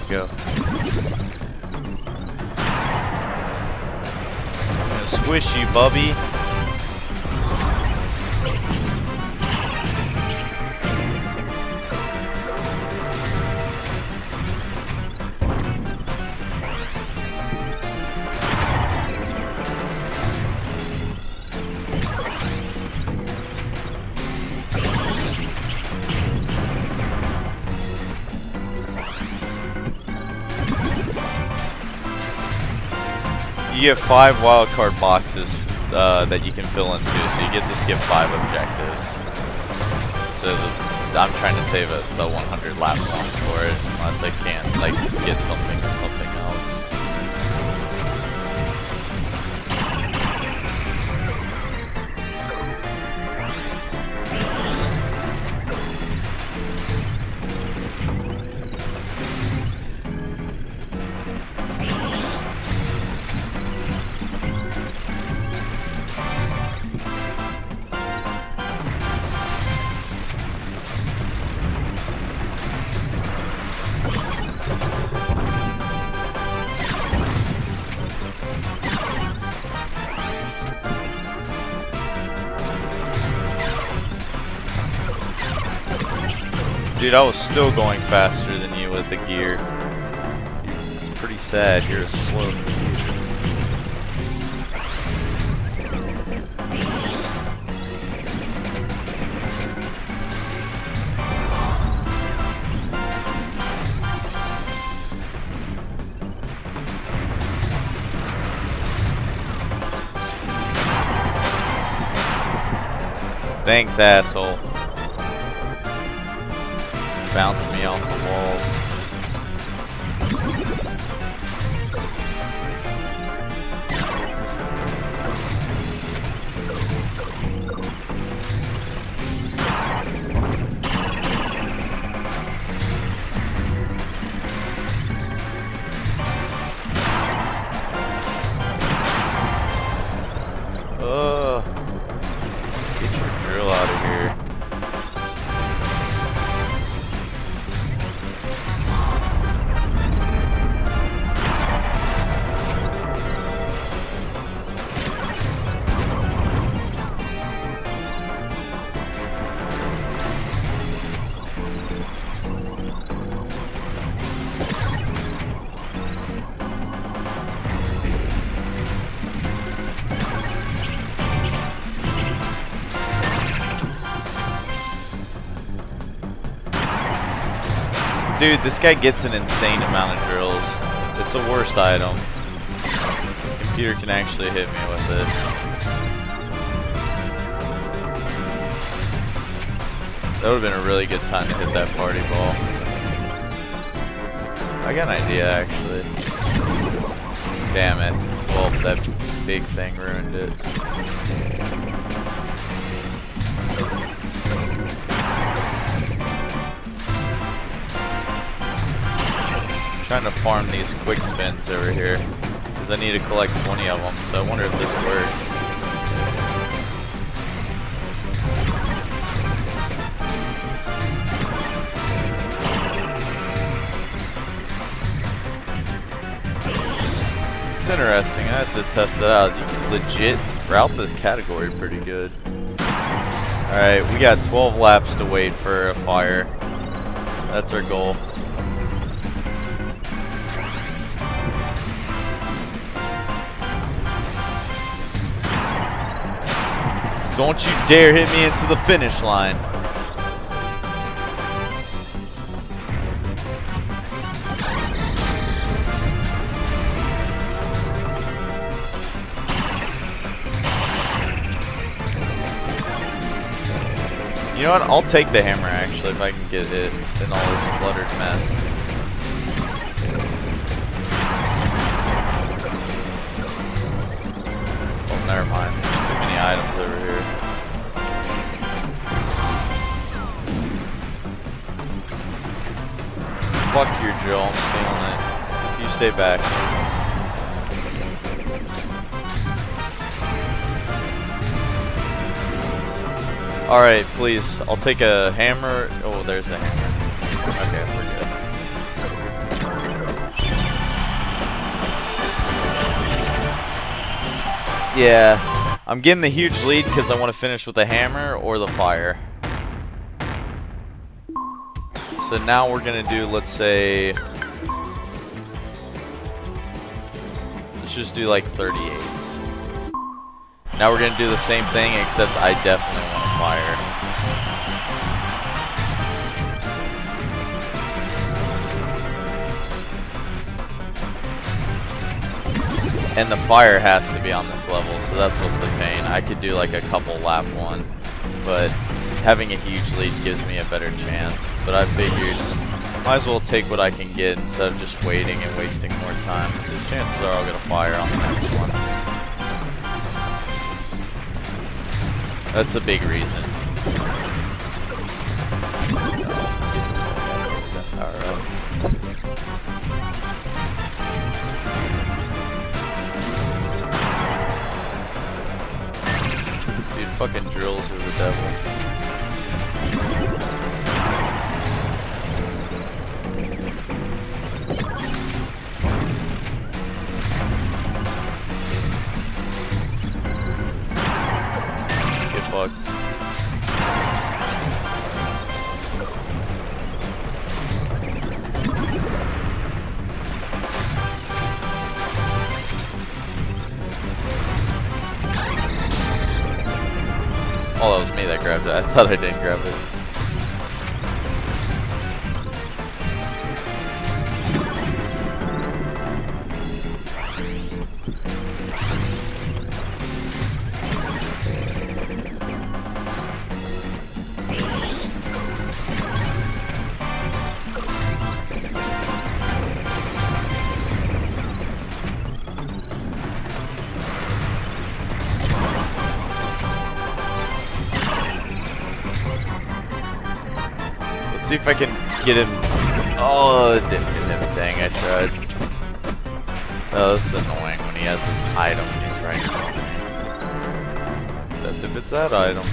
[SPEAKER 2] Go. I'm gonna squish you, Bubby. You get 5 wildcard boxes that you can fill into, so you get to skip 5 objectives. So I'm trying to save the 100 lap ones for it, unless I can't like get something or something else. Dude, I was still going faster than you with the gear. It's pretty sad, you're slow. Thanks, asshole. Bounce me off the walls. Get your drill out of here. Dude, this guy gets an insane amount of drills. It's the worst item. The computer can actually hit me with it. That would have been a really good time to hit that party ball. I got an idea, actually. Damn it. Well, that big thing ruined it. Trying to farm these quick spins over here because I need to collect 20 of them, so I wonder if this works. It's interesting. I have to test it out. You can legit route this category pretty good. Alright, we got 12 laps to wait for a fire. That's our goal. Don't you dare hit me into the finish line. You know what? I'll take the hammer actually if I can get it in all this cluttered mess. Oh, never mind. There's too many items over here. Fuck your drill, I'm stealing it. You stay back. Alright, please. I'll take a hammer. Oh, there's the hammer. Okay, we're good. Yeah, I'm getting the huge lead because I want to finish with the hammer or the fire. So now we're gonna do, let's say, let's just do like 38. Now we're gonna do the same thing, except I definitely want to fire. And the fire has to be on this level, so that's what's the pain. I could do like a couple lap one, but having a huge lead gives me a better chance. But I figured might as well take what I can get instead of just waiting and wasting more time, because chances are I'll get a fire on the next one. That's a big reason. Alright. Dude, fucking drills are the devil. Get fucked. Oh, that was me that grabbed it. I thought I didn't grab it. See if I can get him. Oh, it didn't hit him. Dang, I tried. Oh, this is annoying when he has an item and he's right in front of me. Except if it's that item.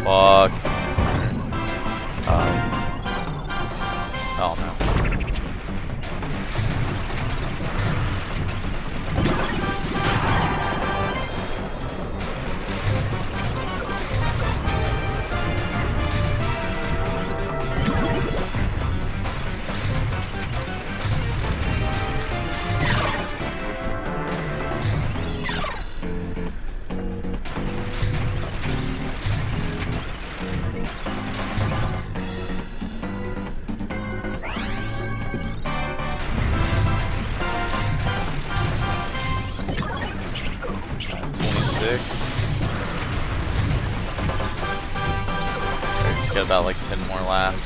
[SPEAKER 2] Fuck. Oh no. Just got about like 10 more laps.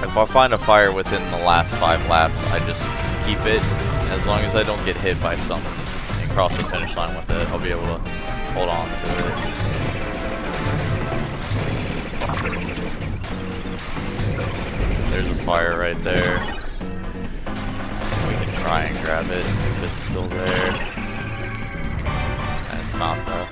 [SPEAKER 2] If I find a fire within the last 5 laps, I just keep it. As long as I don't get hit by something and cross the finish line with it, I'll be able to hold on to it. There's a fire right there. We can try and grab it if it's still there. And it's not though.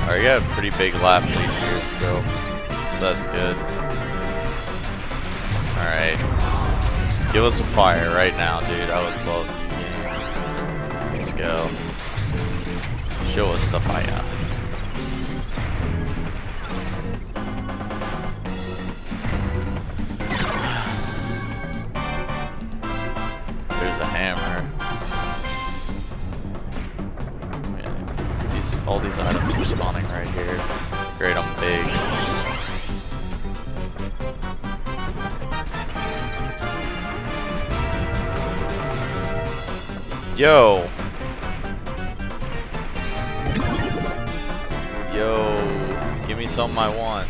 [SPEAKER 2] Alright, got a pretty big lap lead here still, so that's good. Alright, give us a fire right now, dude. I would love you. Let's go. Show us the fire. There's a hammer. All these items are spawning right here. Great, I'm big. Yo! Yo! Give me something I want.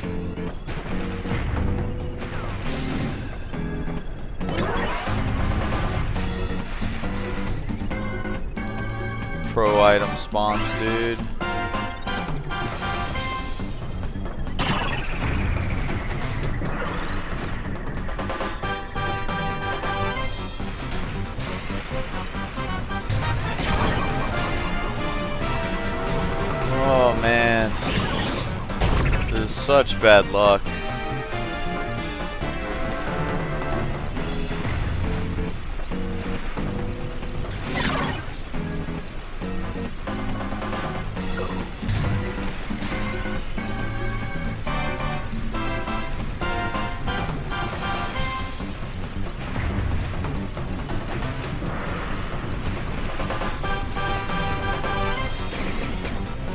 [SPEAKER 2] Pro item spawns, dude. Oh man, this is such bad luck.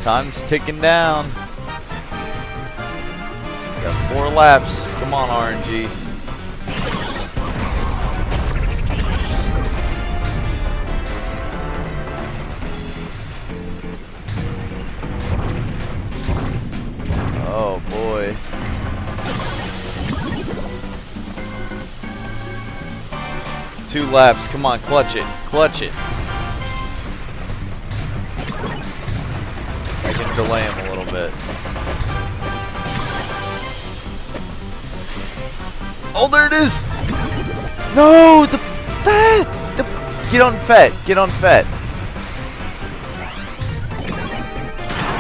[SPEAKER 2] Time's ticking down. Got 4 laps. Come on, RNG. Oh boy. 2 laps. Come on, clutch it. Clutch it. I can delay him a little bit. Oh, there it is! No! Get on Fett. Get on Fett.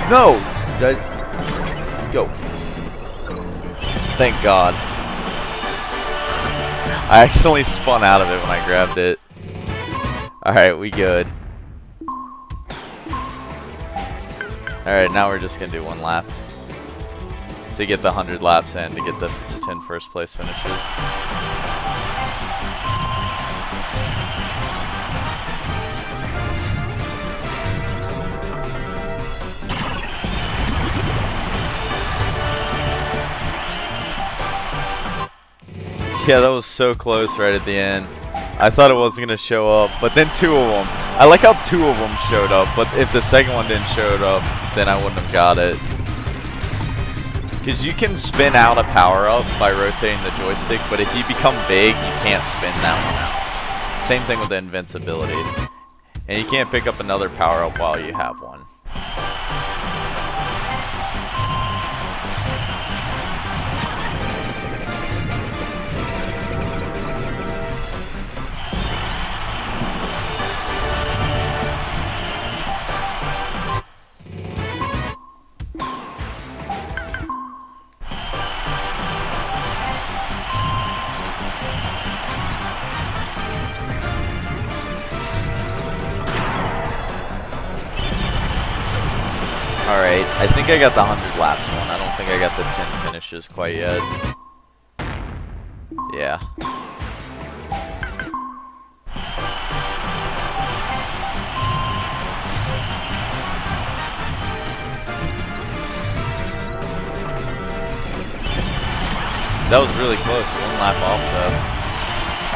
[SPEAKER 2] No! Yo. Thank God. I accidentally spun out of it when I grabbed it. Alright, we good. Alright, now we're just gonna do 1 lap. To get the 100 laps in, to get the 10 first place finishes. Yeah, that was so close right at the end. I thought it wasn't going to show up, but then 2 of them. I like how 2 of them showed up, but if the second one didn't show up, then I wouldn't have got it. Because you can spin out a power-up by rotating the joystick, but if you become big, you can't spin that one out. Same thing with the invincibility. And you can't pick up another power-up while you have one. Alright, I think I got the 100 laps one. I don't think I got the 10 finishes quite yet. Yeah. That was really close. 1 lap off though.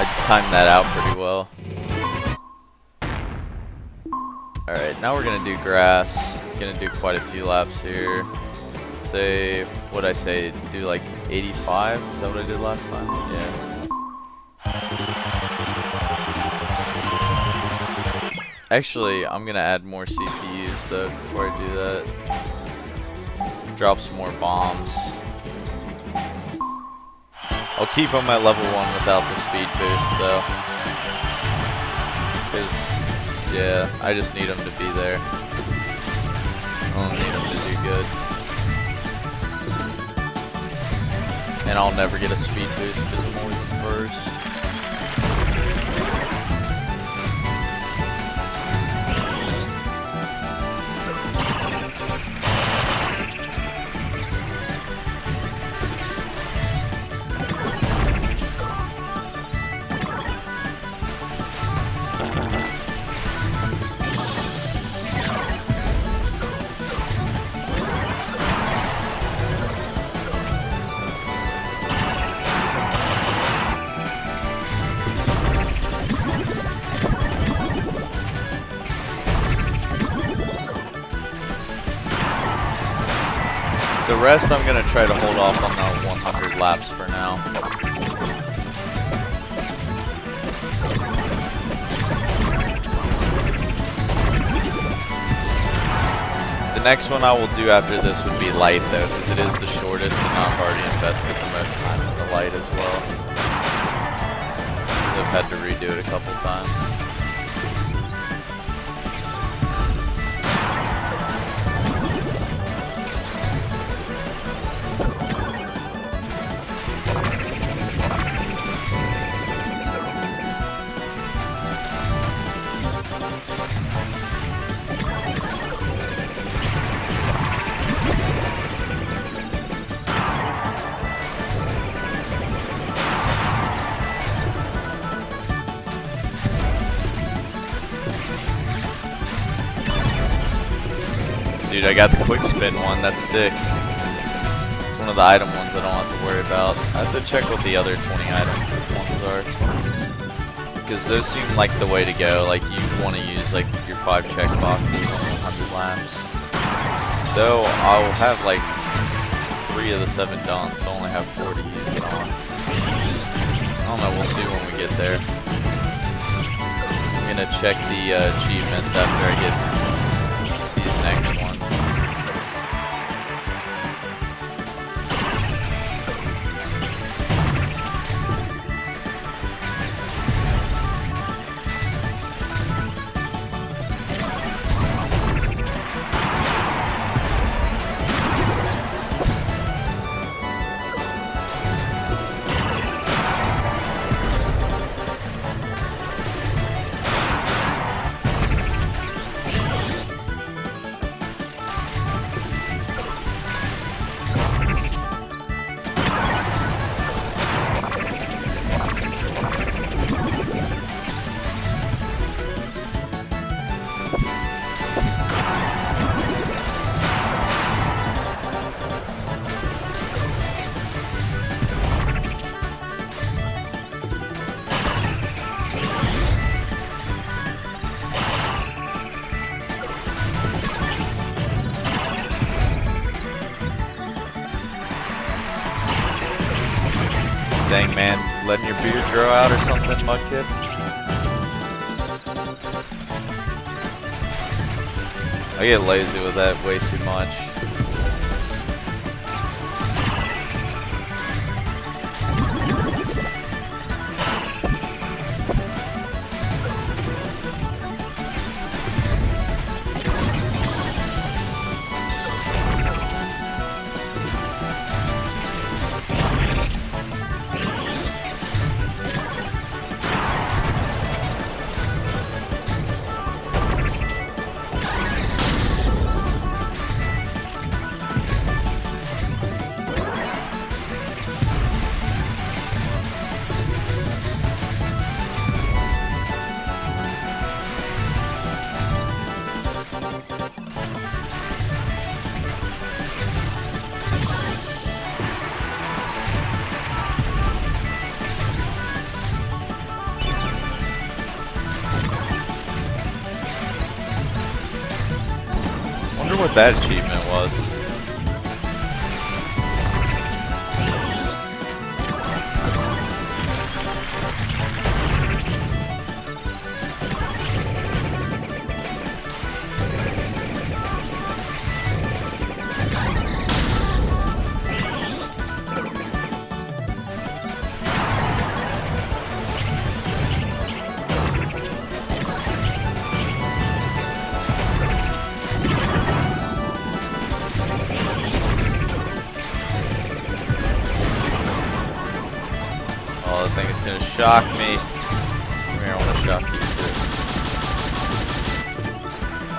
[SPEAKER 2] I timed that out pretty well. Alright, now we're gonna do grass. Gonna do quite a few laps here. Say, what'd I say? Do like 85? Is that what I did last time? Yeah. Actually, I'm gonna add more CPUs though before I do that. Drop some more bombs. I'll keep them at level 1 without the speed boost though. Because, yeah, I just need them to be there. I don't need them to do good. And I'll never get a speed boost because I'm always first. The rest I'm going to try to hold off on the 100 laps for now. The next one I will do after this would be light though, because it is the shortest and I've already invested the most time in the light as well. I've had to redo it a couple times. Dude, I got the quick spin one, that's sick. It's one of the item ones I don't have to worry about. I have to check what the other 20 item ones are. Because those seem like the way to go, like you want to use like your 5 check boxes on 100 laps. Though I'll have like 3 of the 7 done, so I only have 4 to use it on. I don't know, we'll see when we get there. gonna check the achievements after I get these next ones. Dang man, letting your beard grow out or something, Mudkip? I get lazy with that way too much. Wonder what that achievement was. Oh, the thing is gonna shock me. Come here, I wanna shock you too.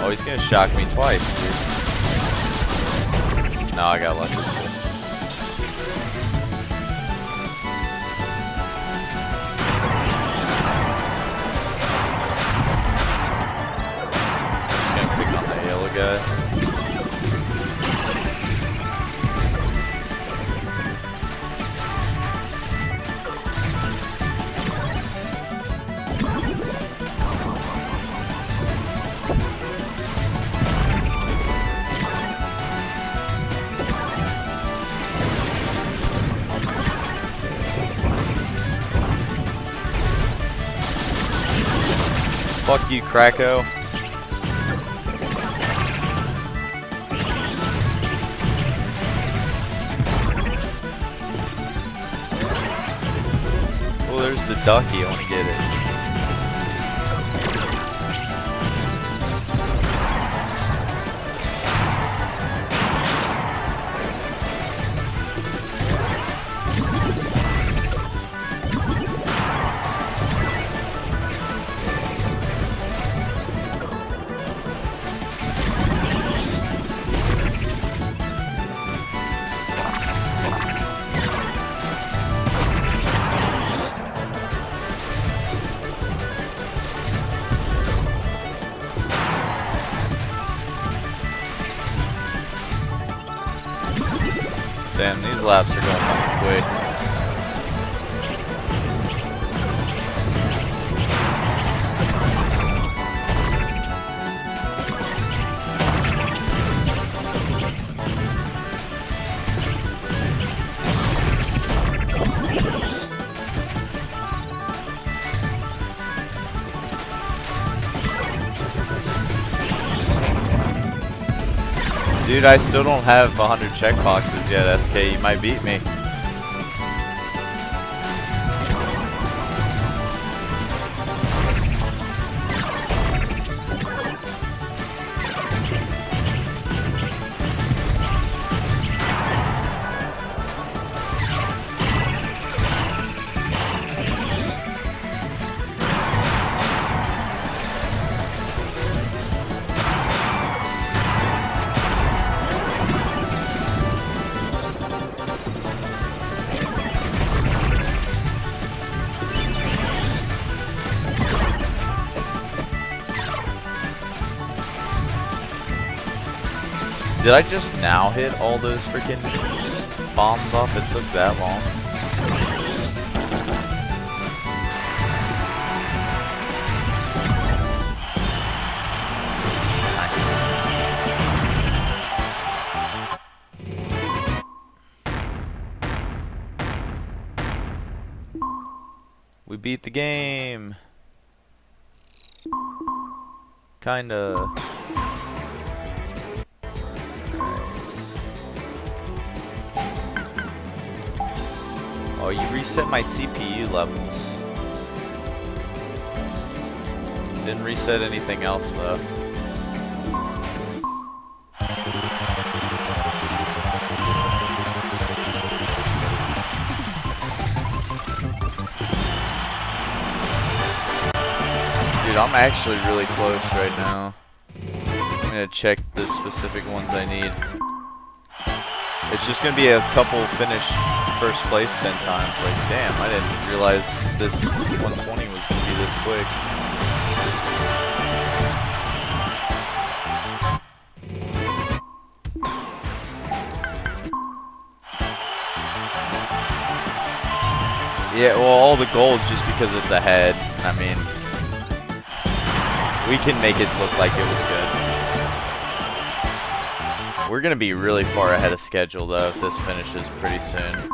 [SPEAKER 2] Oh, he's gonna shock me twice, dude. No, I got lucky. He's gonna pick on that yellow guy. Fuck you, Kracko. Oh, there's the ducky. I want to get it. Damn, these laps are going fucking quick. Dude, I still don't have 100 checkboxes yet, SK. You might beat me. Did I just now hit all those freaking bombs off? It took that long. We beat the game. Kinda. Oh, you reset my CPU levels. Didn't reset anything else though. Dude, I'm actually really close right now. I'm gonna check the specific ones I need. It's just gonna be a couple finish first place 10 times. Like, damn, I didn't realize this 120 was gonna be this quick. Yeah, well, all the gold just because it's ahead. I mean, we can make it look like it was good. We're gonna be really far ahead of schedule though if this finishes pretty soon.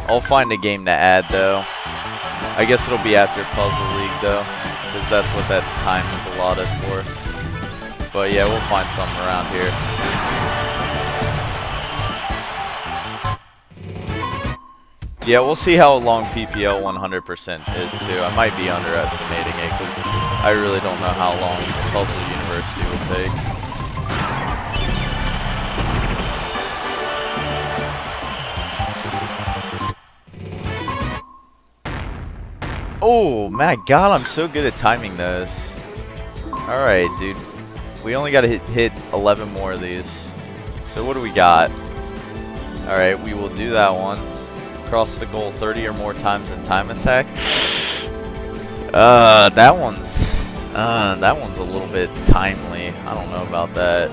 [SPEAKER 2] I'll find a game to add though. I guess it'll be after Puzzle League though, because that's what that time is allotted for. But yeah, we'll find something around here. Yeah, we'll see how long PPL 100% is too. I might be underestimating it because I really don't know how long Puzzle University will take. Oh my god, I'm so good at timing those. Alright, dude. We only gotta hit 11 more of these. So what do we got? Alright, we will do that one. Cross the goal 30 or more times in time attack. That one's a little bit timely. I don't know about that.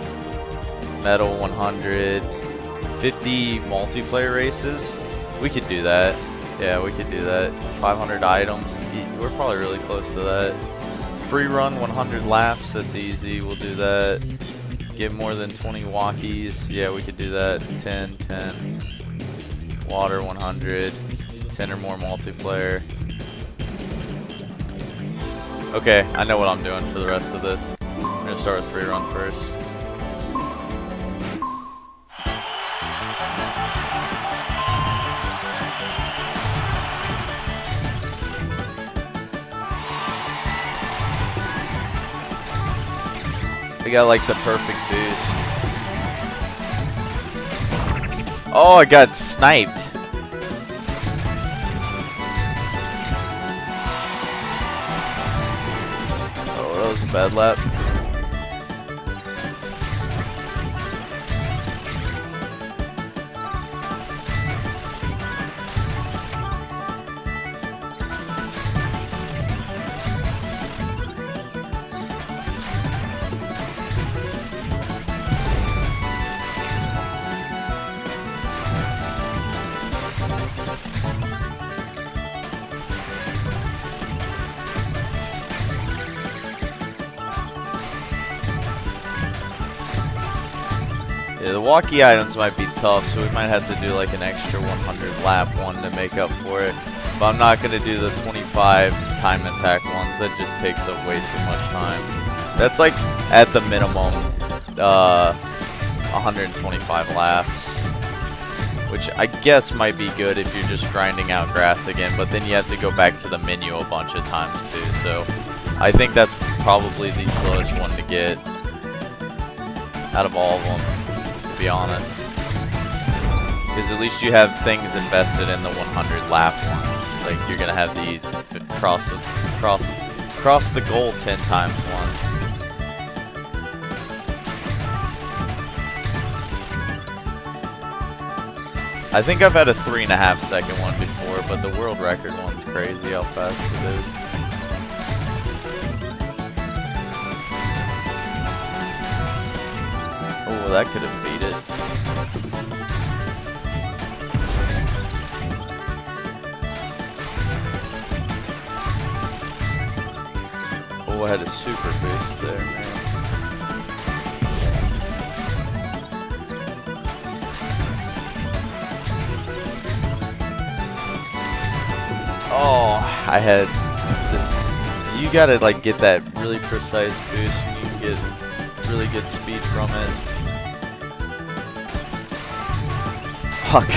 [SPEAKER 2] Medal 100. 50 multiplayer races. We could do that. Yeah, we could do that. 500 items. We're probably really close to that. Free run 100 laps. That's easy. We'll do that. Get more than 20 walkies. Yeah, we could do that. 10, 10. Water 100. 10 or more multiplayer. Okay, I know what I'm doing for the rest of this. I'm gonna start with free run first. We got like the perfect boost. Oh, I got sniped. Oh, that was a bad lap. Yeah, the walkie items might be tough, so we might have to do like an extra 100 lap one to make up for it. But I'm not going to do the 25 time attack ones. That just takes up way too much time. That's like at the minimum 125 laps, which I guess might be good if you're just grinding out grass again, but then you have to go back to the menu a bunch of times too. So I think that's probably the slowest one to get out of all of them, to be honest. Because at least you have things invested in the 100 lap ones. Like you're gonna have the cross the goal 10 times one. I think I've had a 3.5 second one before, but the world record one's crazy how fast it is. Oh, that could have beat it. Oh, I had a super boost there, man. Oh, I had... You gotta like get that really precise boost and you can get really good speed from it. Fuck.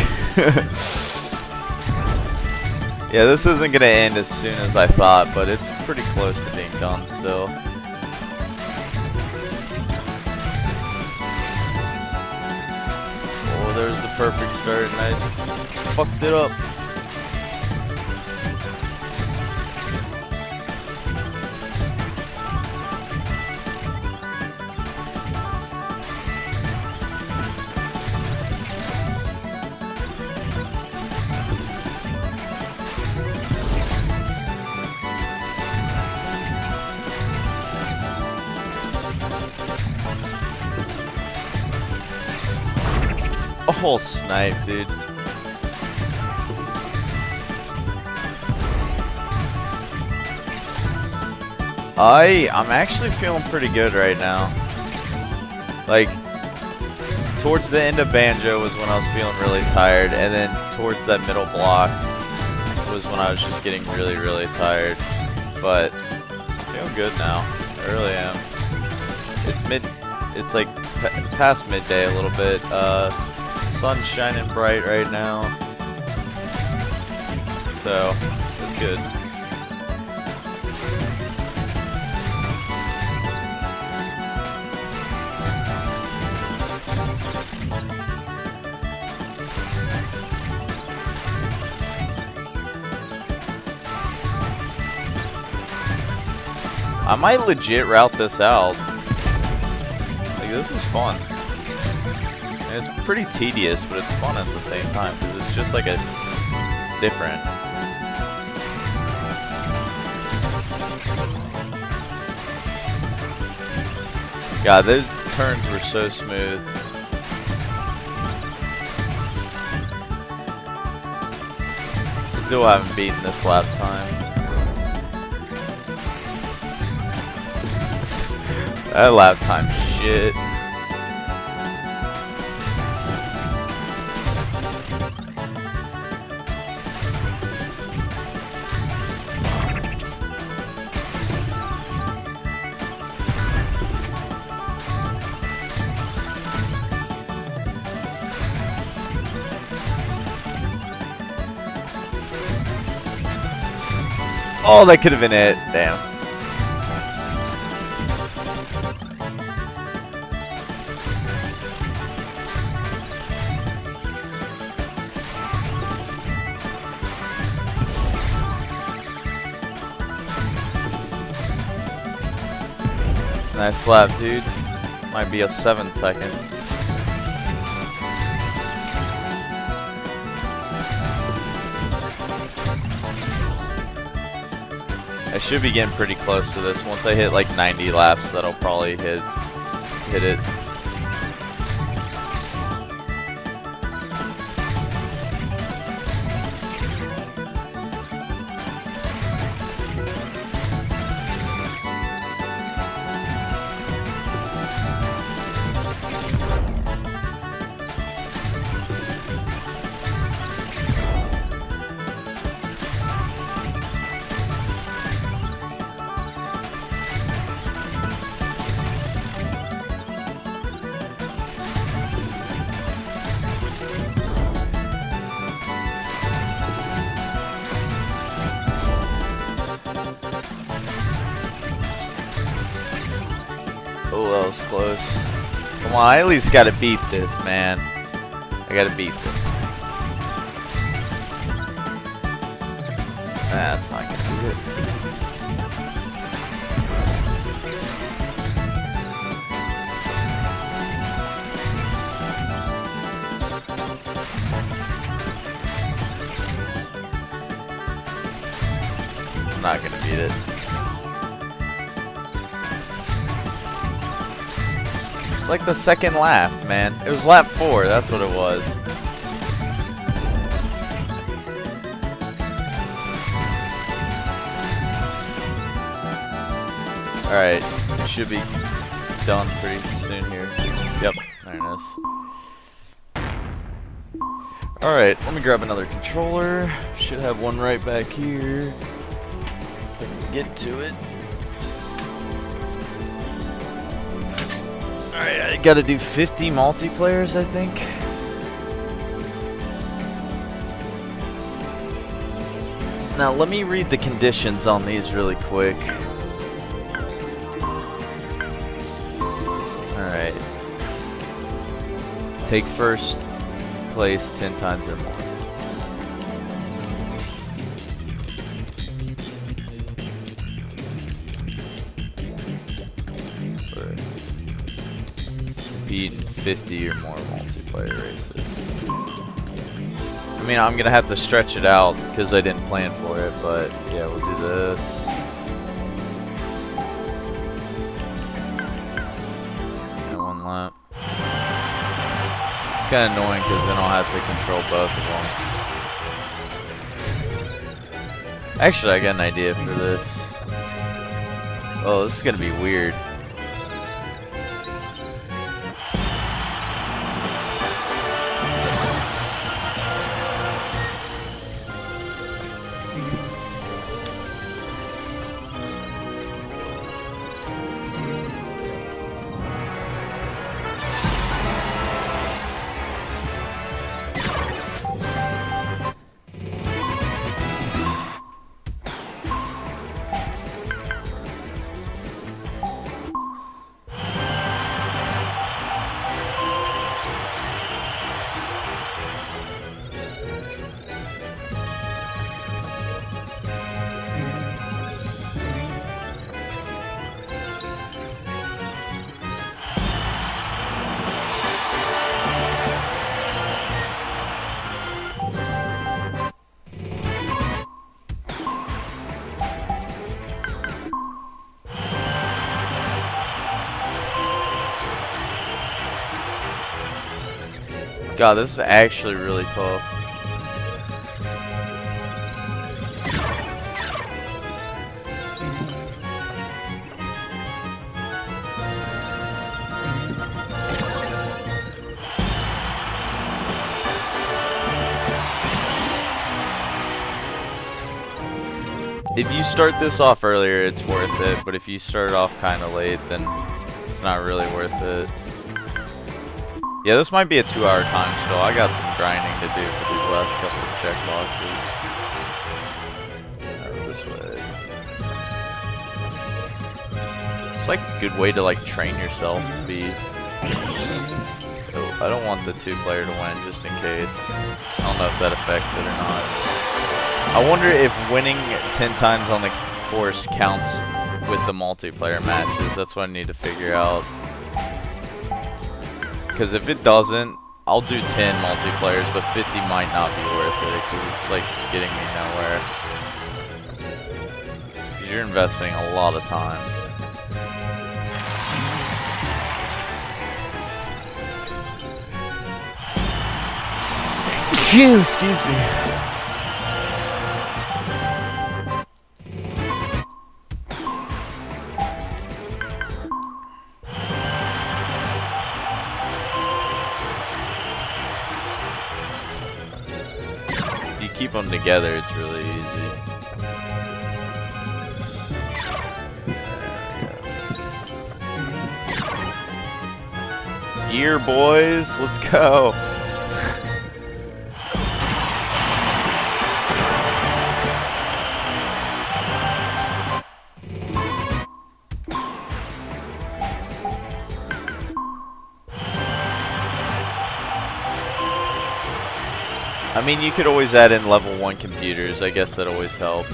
[SPEAKER 2] Yeah, this isn't gonna end as soon as I thought, but it's pretty close to being done still. Oh, there's the perfect start and I fucked it up. Oh, snipe, dude. I'm actually feeling pretty good right now. Like, towards the end of Banjo was when I was feeling really tired, and then towards that middle block was when I was just getting really, really tired. But I'm feeling good now. I really am. It's like past midday a little bit. Sun's shining bright right now, so it's good. I might legit route this out. Like, this is fun. It's pretty tedious, but it's fun at the same time, because it's just like it's different. God, those turns were so smooth. Still haven't beaten this lap time. That lap time shit. Oh, that could have been it. Damn. Nice lap, dude. Might be a 7 second. I should be getting pretty close to this. Once I hit like 90 laps, that'll probably hit it. that was close. Come on, I at least gotta beat this, man. I gotta beat this. That's not gonna do it. I'm not gonna beat it. It's like the second lap, man. It was lap 4, that's what it was. Alright, should be done pretty soon here. Yep, there it is. Alright, let me grab another controller. Should have one right back here. If I can get to it. Alright, I gotta do 50 multiplayers, I think. Now, let me read the conditions on these really quick. Alright. Take first place 10 times or more. Compete in 50 or more multiplayer races. I mean, I'm gonna have to stretch it out because I didn't plan for it, but yeah, we'll do this. And one lap. It's kind of annoying because then I'll have to control both of them. Actually, I got an idea for this. Oh, this is gonna be weird. God, this is actually really tough. If you start this off earlier, it's worth it, but if you start off kind of late, then it's not really worth it. Yeah, this might be a 2-hour time still. I got some grinding to do for these last couple of checkboxes. This way. It's like a good way to like train yourself to be. Oh, I don't want the 2-player to win just in case. I don't know if that affects it or not. I wonder if winning 10 times on the course counts with the multiplayer matches. That's what I need to figure out. Because if it doesn't, I'll do 10 multiplayers, but 50 might not be worth it, because it's like getting me nowhere. Because you're investing a lot of time. Excuse me. Keep them together, it's really easy. Gear, boys, let's go. I mean, you could always add in level 1 computers. I guess that always helps.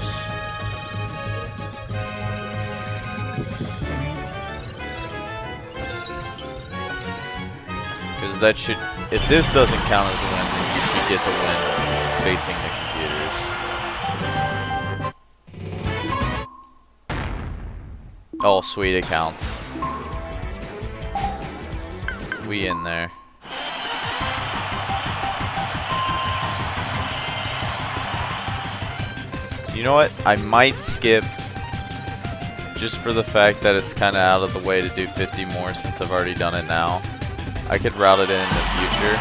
[SPEAKER 2] Because that should... If this doesn't count as a win, then you should get the win facing the computers. Oh, sweet, it counts. We in there. You know what? I might skip just for the fact that it's kind of out of the way to do 50 more since I've already done it now. I could route it in the future,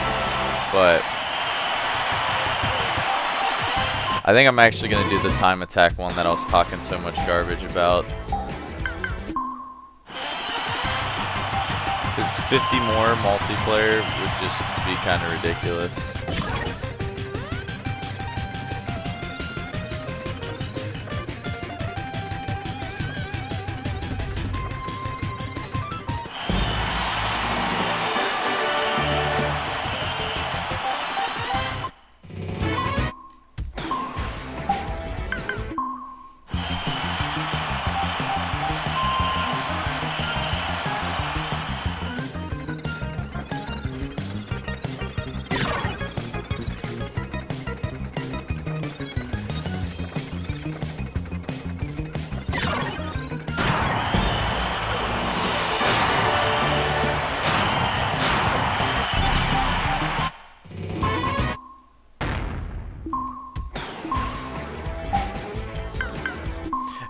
[SPEAKER 2] but I think I'm actually going to do the time attack one that I was talking so much garbage about. Because 50 more multiplayer would just be kind of ridiculous.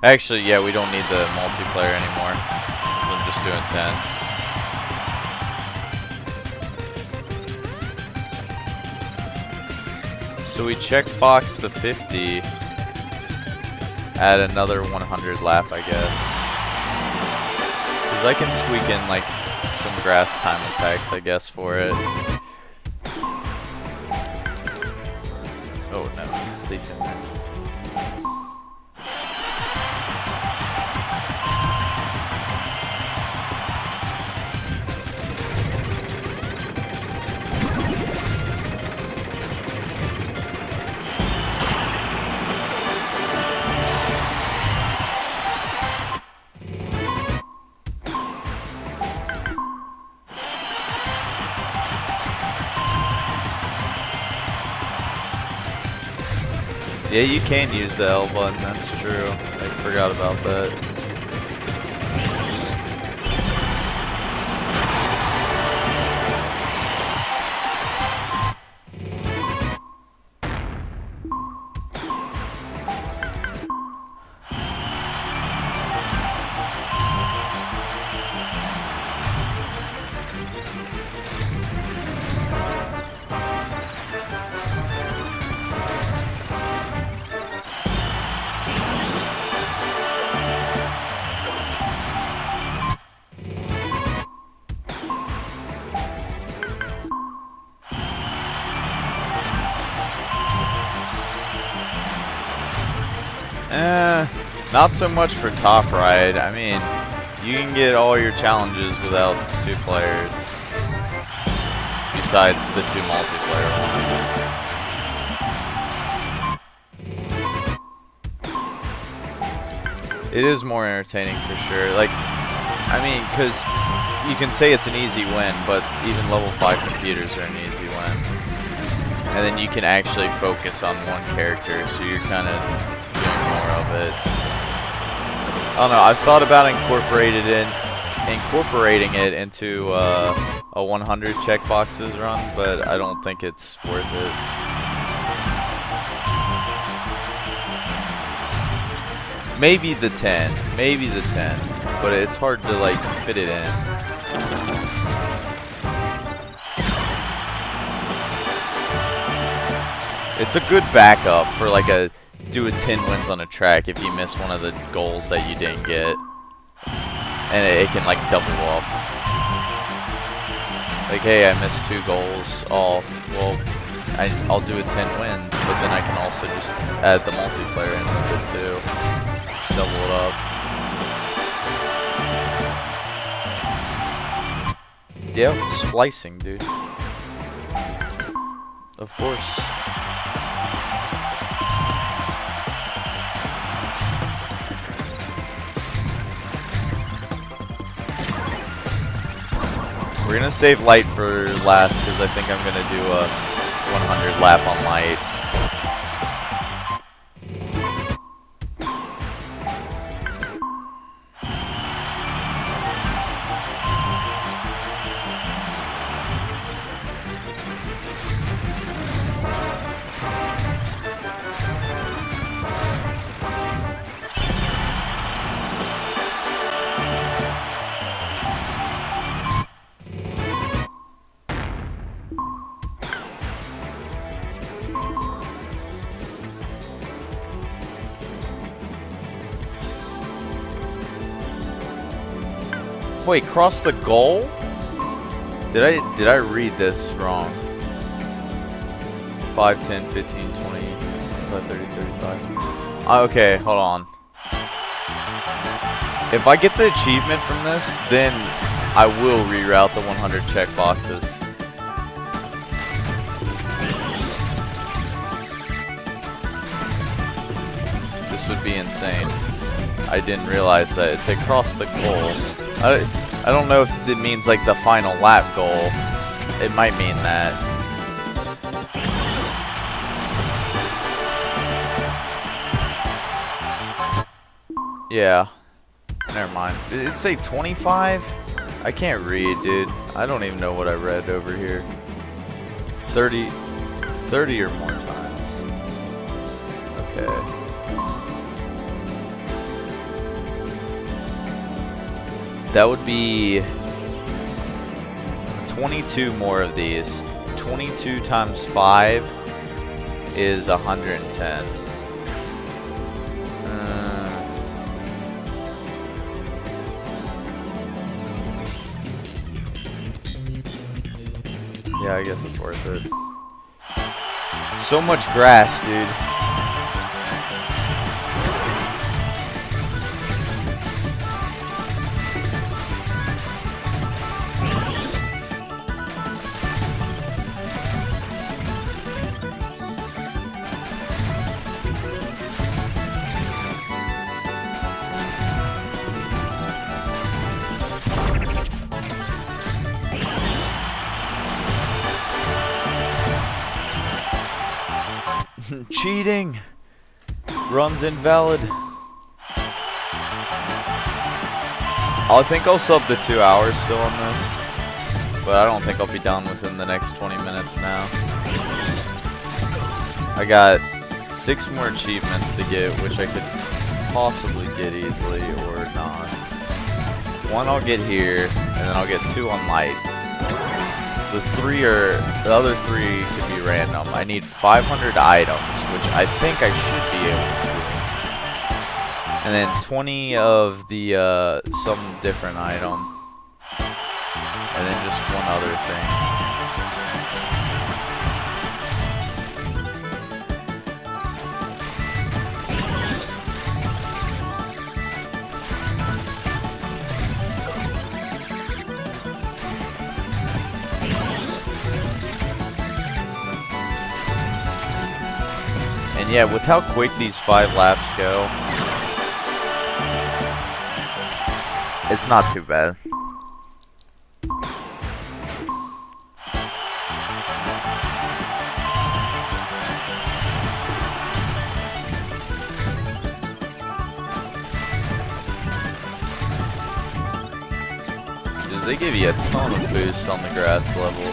[SPEAKER 2] Actually, yeah, we don't need the multiplayer anymore. So I'm just doing 10. So we checkbox the 50. Add another 100 lap, I guess. Because I can squeak in like some grass time attacks, I guess, for it. Oh no, leave him there. Yeah, you can use the L button, that's true. I forgot about that. Not so much for top ride. I mean, you can get all your challenges without 2 players. Besides the 2 multiplayer ones. It is more entertaining for sure. Like, I mean, because you can say it's an easy win, but even level 5 computers are an easy win. And then you can actually focus on one character, so you're kind of doing more of it. I don't know, I've thought about incorporating it into a 100 checkboxes run, but I don't think it's worth it. Maybe the 10, but it's hard to like fit it in. It's a good backup for like do a 10 wins on a track if you miss one of the goals that you didn't get. And it can like double up. Like, hey, I missed 2 goals. Oh, well, I'll do a 10 wins, but then I can also just add the multiplayer in with it too. Double it up. Yep, splicing, dude. Of course. We're gonna save light for last because I think I'm gonna do a 100 lap on light. Wait, cross the goal? Did I read this wrong? 5, 10, 15, 20, 25, 30, 35. Okay, hold on. If I get the achievement from this, then I will reroute the 100 checkboxes. This would be insane. I didn't realize that. It's across the goal. I don't know if it means like the final lap goal. It might mean that. Yeah. Never mind. Did it say 25? I can't read, dude. I don't even know what I read over here. 30 or more times. Okay. That would be 22 more of these. 22 times 5 is 110. Yeah, I guess it's worth it. So much grass, dude. Cheating! Run's invalid. I think I'll sub the 2 hours still on this, but I don't think I'll be done within the next 20 minutes now. I got 6 more achievements to get, which I could possibly get easily or not. 1 I'll get here, and then I'll get 2 on light. The other 3 could be random. I need 500 items, which I think I should be able to do. And then 20 of the some different item. And then just 1 other thing. Yeah, with how quick these 5 laps go, it's not too bad. Dude, they give you a ton of boosts on the grass level.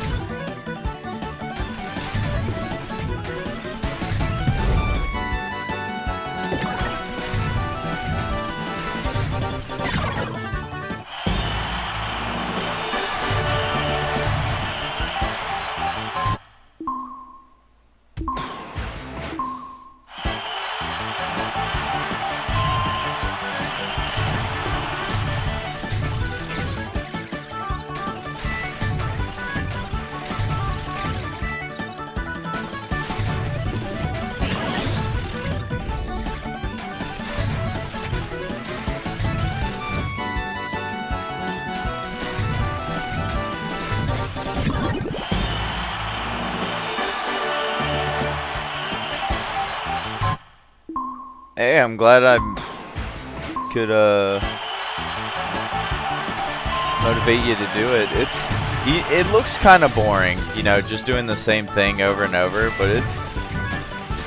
[SPEAKER 2] Hey, I'm glad I could motivate you to do it. It looks kind of boring, you know, just doing the same thing over and over, but it's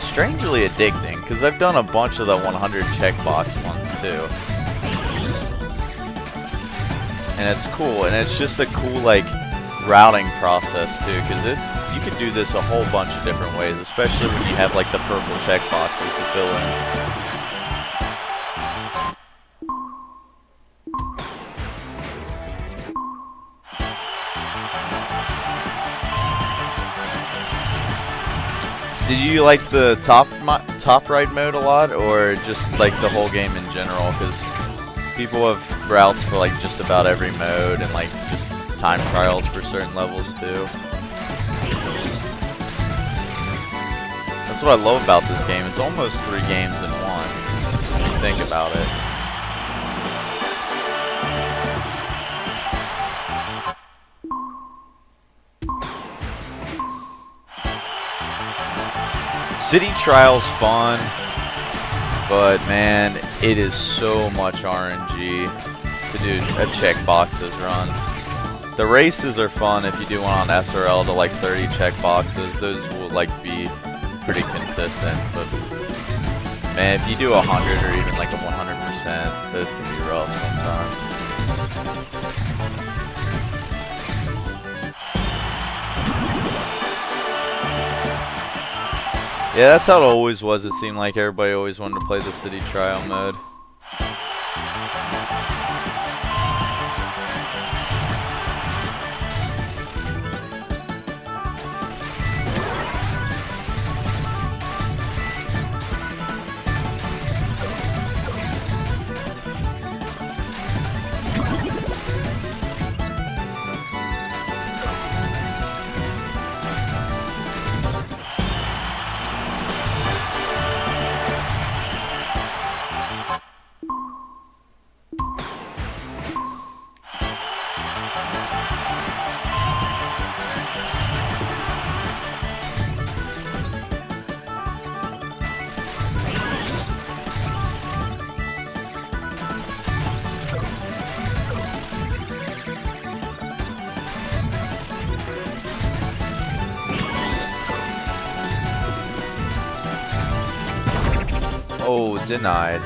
[SPEAKER 2] strangely addicting, because I've done a bunch of the 100 checkbox ones too. And it's cool, and it's just a cool, like, routing process too, because you could do this a whole bunch of different ways, especially when you have, like, the purple checkboxes to fill in. Did you like the top right mode a lot, or just like the whole game in general? Because people have routes for like just about every mode, and like just time trials for certain levels too. That's what I love about this game. It's almost 3 games in one, when you think about it. City Trial's fun, but man, it is so much RNG to do a checkboxes run. The races are fun if you do one on SRL to like 30 checkboxes. Those will like be pretty consistent, but man, if you do 100 or even like a 100%, those can be rough sometimes. Yeah, that's how it always was. It seemed like everybody always wanted to play the city trial mode. Oh, denied.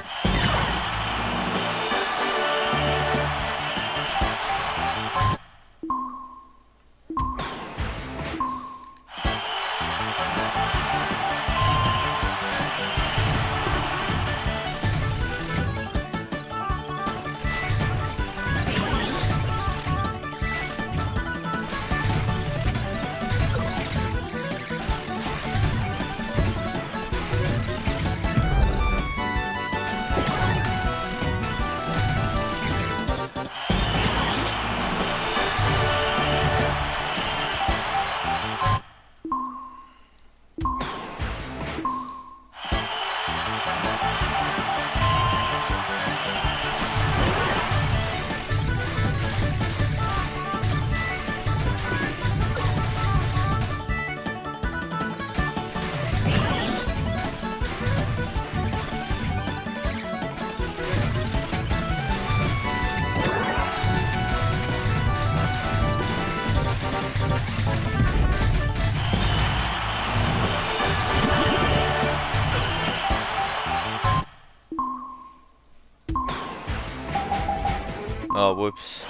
[SPEAKER 2] Oh, whoops.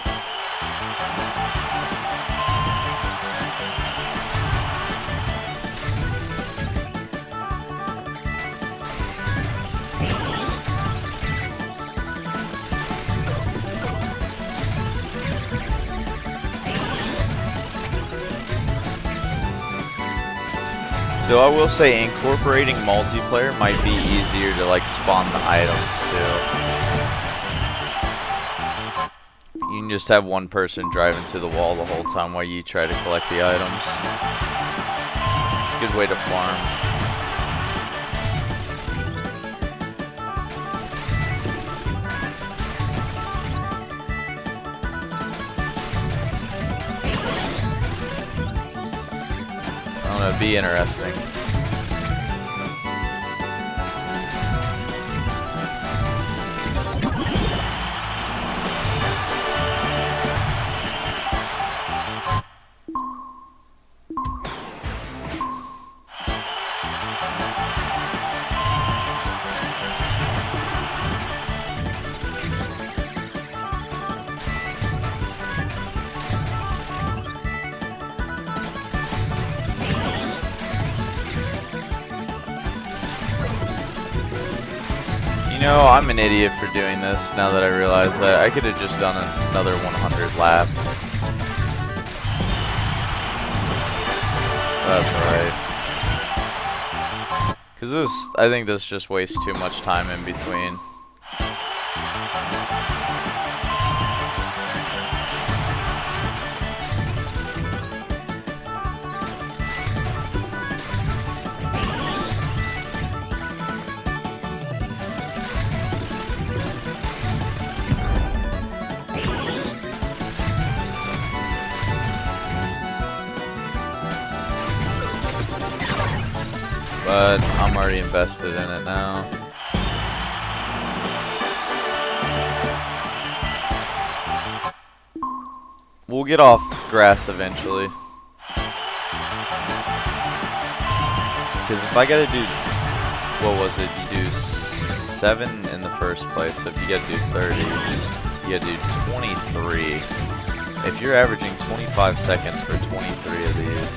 [SPEAKER 2] So I will say incorporating multiplayer might be easier to like spawn the items too. You can just have one person drive into the wall the whole time while you try to collect the items. It's a good way to farm. I don't know, it'd be interesting. know, I'm an idiot for doing this now that I realize that. I could have just done another 100 lap. That's right. Because I think this just wastes too much time in between. But I'm already invested in it now. We'll get off grass eventually. Because if I gotta do, what was it? You do 7 in the first place. So if you gotta do 30, you gotta do 23. If you're averaging 25 seconds for 23 of these,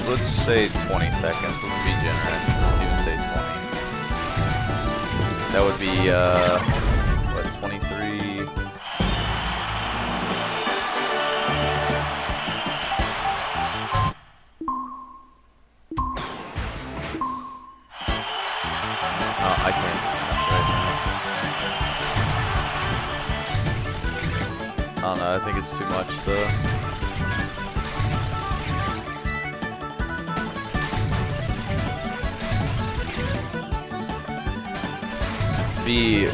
[SPEAKER 2] let's say 20 seconds. Let's be generous. Let's even say 20. That would be, what, 23? Oh, I can't do that right now. I don't know, I think it's too much though. Be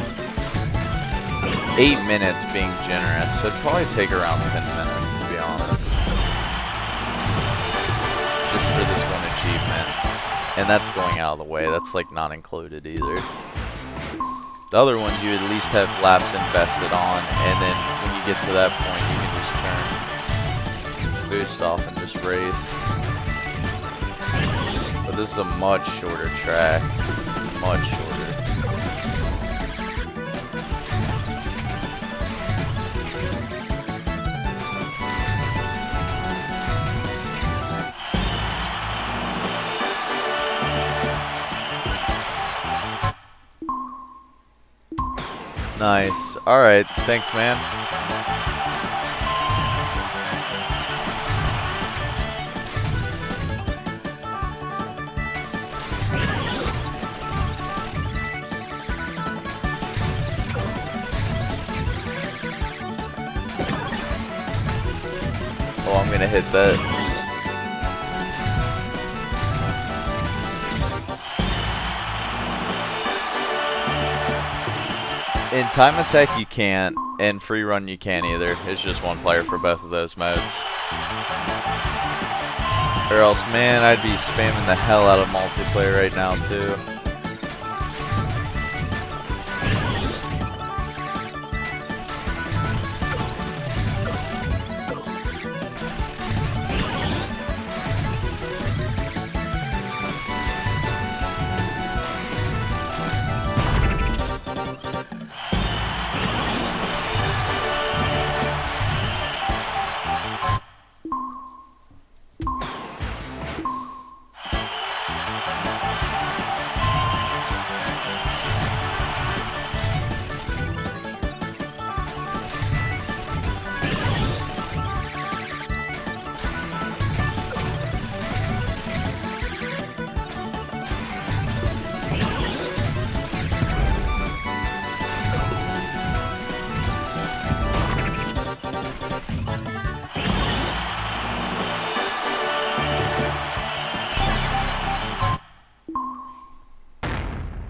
[SPEAKER 2] 8 minutes being generous, so it'd probably take around 10 minutes to be honest. Just for this one achievement. And that's going out of the way, that's like not included either. The other ones you at least have laps invested on, and then when you get to that point you can just turn boost off and just race. But this is a much shorter track, much shorter. Nice. Alright, thanks man. Oh, I'm gonna hit that. In time attack you can't, and free run you can't either. It's just one player for both of those modes. Or else, man, I'd be spamming the hell out of multiplayer right now too.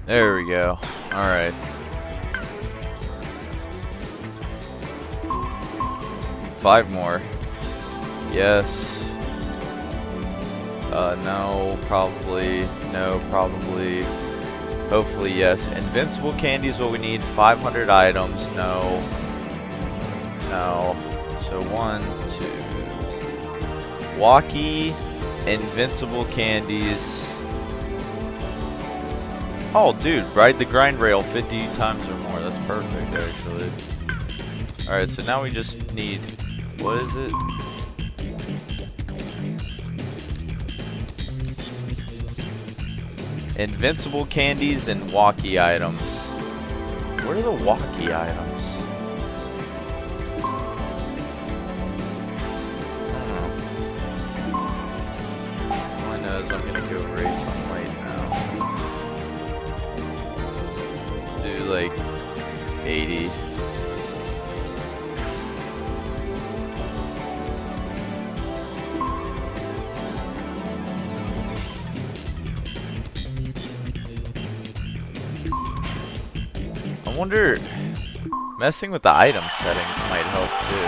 [SPEAKER 2] There we go. Alright. 5 more. Yes. No, probably. No, probably. Hopefully, yes. Invincible candy is what we need. 500 items. No. No. So 1, 2. Walkie. Invincible candies. Oh, dude, ride the grind rail 50 times or more. That's perfect, actually. Alright, so now we just need... What is it? Invincible candies and walkie items. What are the walkie items? All I know is I'm gonna go race on right now. Let's do like 80. I wonder, messing with the item settings might help too.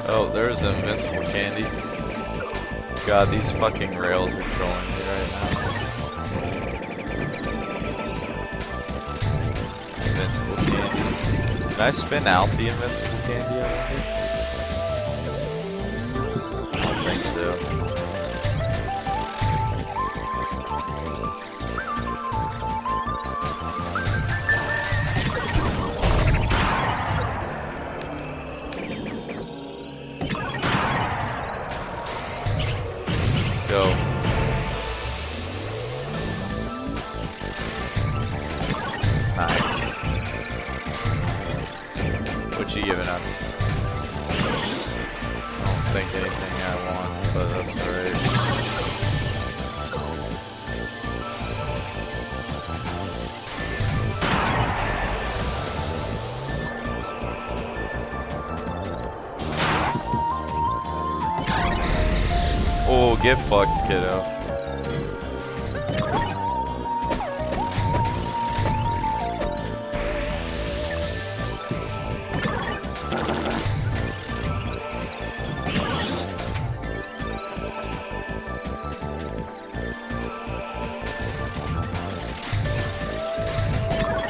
[SPEAKER 2] Oh, there's an invincible candy. God, these fucking rails are trolling me right now. Invincible candy. Can I spin out the invincible candy, I wonder? I don't think so. Go. Nice. What you giving us? I don't think anything I want, but that's alright. Oh, get fucked, kiddo.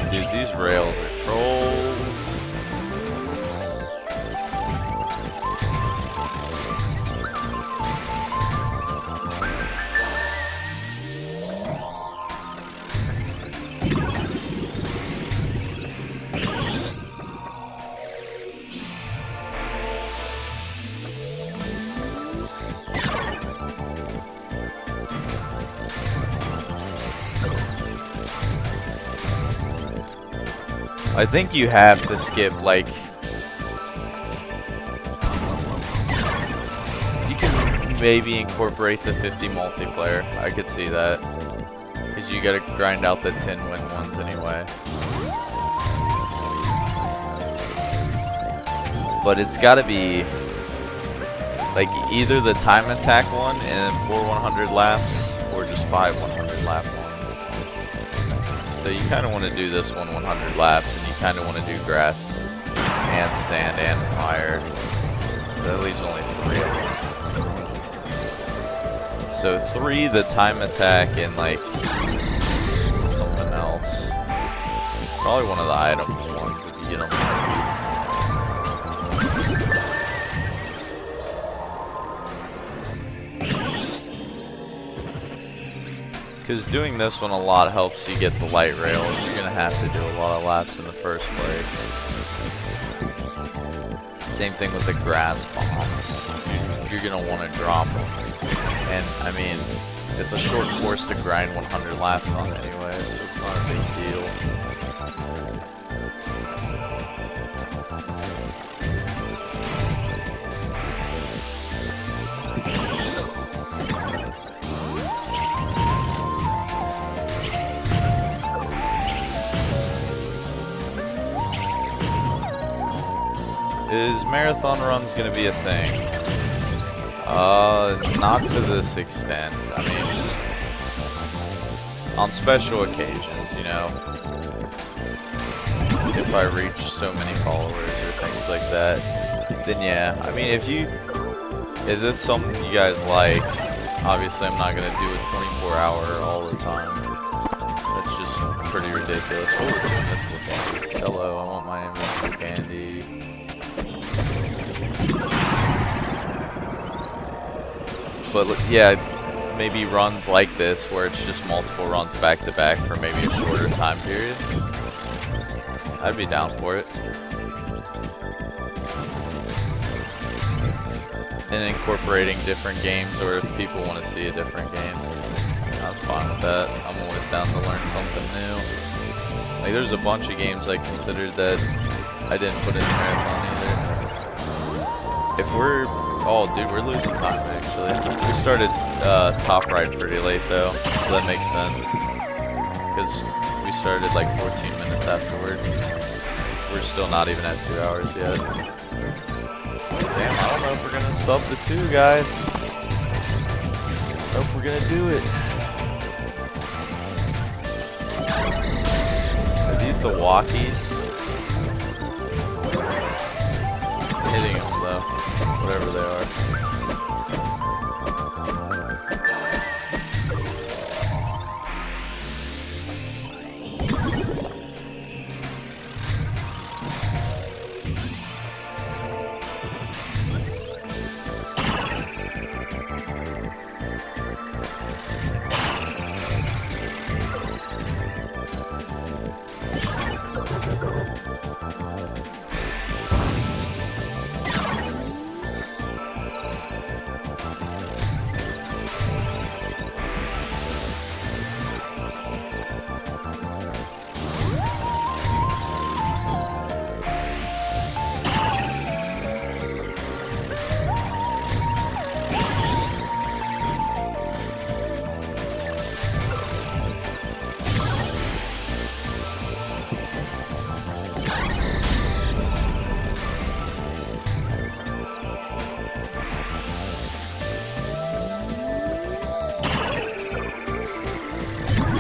[SPEAKER 2] Dude, these rails are trolls. I think you have to skip, like, you can maybe incorporate the 50 multiplayer. I could see that, because you gotta grind out the 10 win ones anyway. But it's gotta be like either the time attack one and 4 100 laps, or just 5 100 lap ones. So you kind of want to do this one 100 laps, and you kind of want to do grass and sand and fire. So that leaves only 3 of them. So 3 the time attack and like something else. Probably one of the items ones if you get them. Because doing this one a lot helps you get the light rails. You're going to have to do a lot of laps in the first place. Same thing with the grass bombs. You're going to want to drop them. And, I mean, it's a short course to grind 100 laps on anyway, so it's not a big deal. Is marathon runs gonna be a thing? Not to this extent. I mean, on special occasions, you know. If I reach so many followers or things like that, then yeah. I mean, if it's something you guys like, Obviously, I'm not gonna do a 24-hour all the time. That's just pretty ridiculous. Oh, invincible candies. Hello, I want my invincible candy. But yeah, maybe runs like this where it's just multiple runs back to back for maybe a shorter time period. I'd be down for it. And incorporating different games, or if people want to see a different game, I'm fine with that. I'm always down to learn something new. Like, there's a bunch of games I considered that I didn't put in the marathon either. If we're... Oh, dude, we're losing time, actually. We started top right pretty late, though, so that makes sense. Because we started like 14 minutes afterward. We're still not even at 2 hours yet. Damn, I don't know if we're gonna sub the 2, guys. I don't know if we're gonna do it. Are these the walkies? Hitting them though, whatever they are.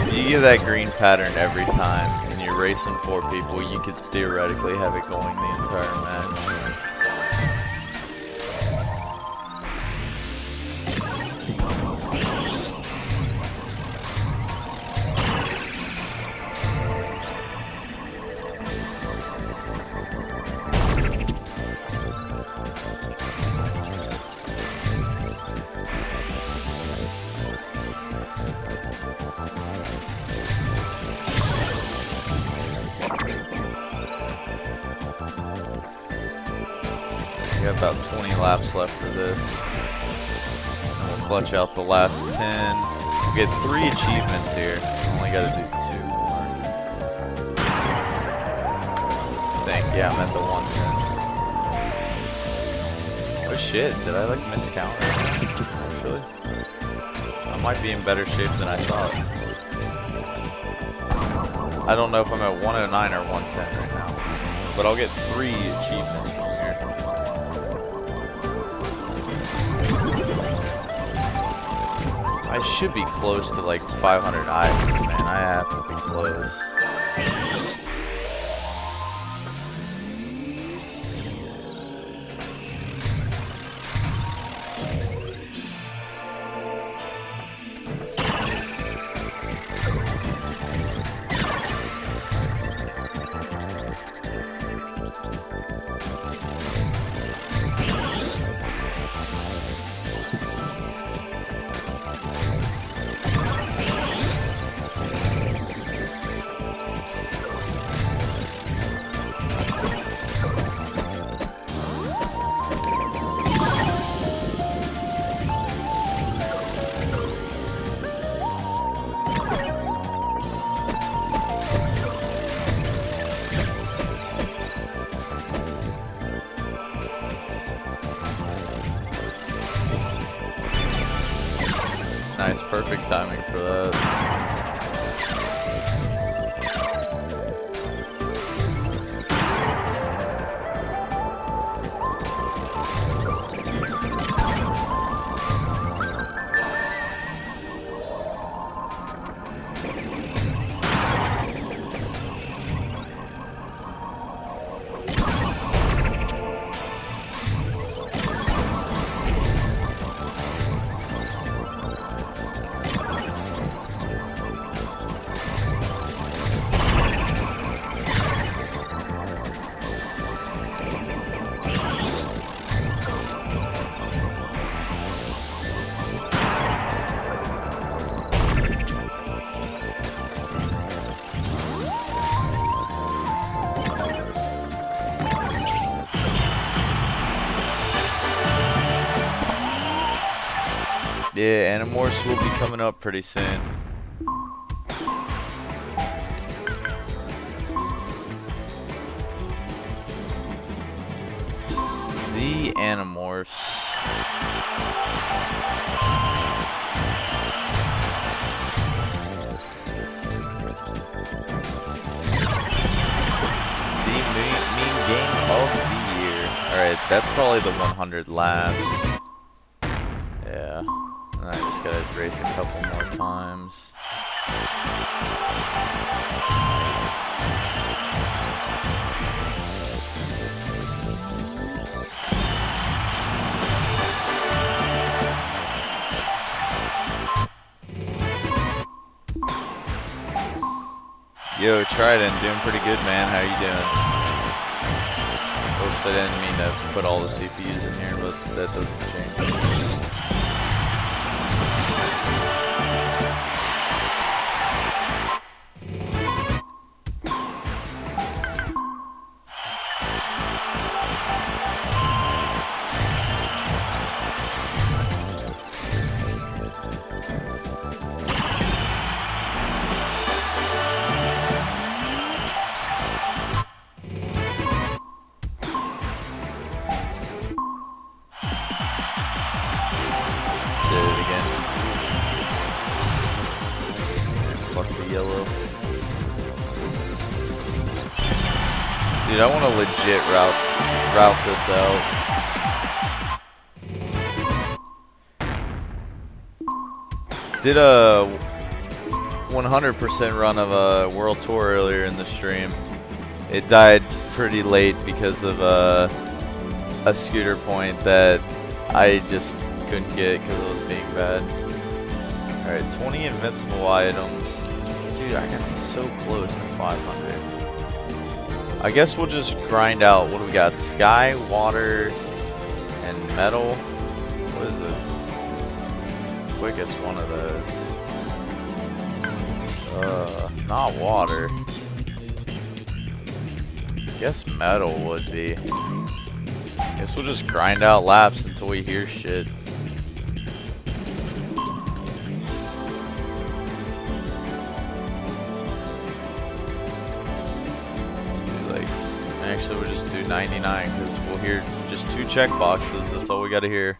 [SPEAKER 2] You get that green pattern every time, and you're racing 4 people, you could theoretically have it going the entire match. We got about 20 laps left for this. And we'll clutch out the last 10. We'll get 3 achievements here. Only gotta do 2 more. I think, yeah, I'm at the 110. Oh shit, did I like miscount? Actually? I might be in better shape than I thought. I don't know if I'm at 109 or 110 right now. But I'll get 3 achievements from here. I should be close to like 500 items, man. I have to be close. Nice, perfect timing for that. Yeah, Animorphs will be coming up pretty soon. The Animorphs. The mean game of the year. Alright, that's probably the 100 laps. Yeah. And I just gotta race a couple more times. Yo, Trident, doing pretty good, man. How you doing? Oops, I didn't mean to put all the CPUs in here, but that doesn't change. Dude, I want to legit route this out. Did a 100% run of a world tour earlier in the stream. It died pretty late because of a scooter point that I just couldn't get because it was being bad. Alright, 20 invincible items. Dude, I got so close to 500. I guess we'll just grind out. What do we got? Sky, water, and metal. What is the quickest one of those? Not water. I guess metal would be. Guess we'll just grind out laps until we hear shit. Actually, we'll just do 99 because we'll hear just 2 check boxes. That's all we got to hear.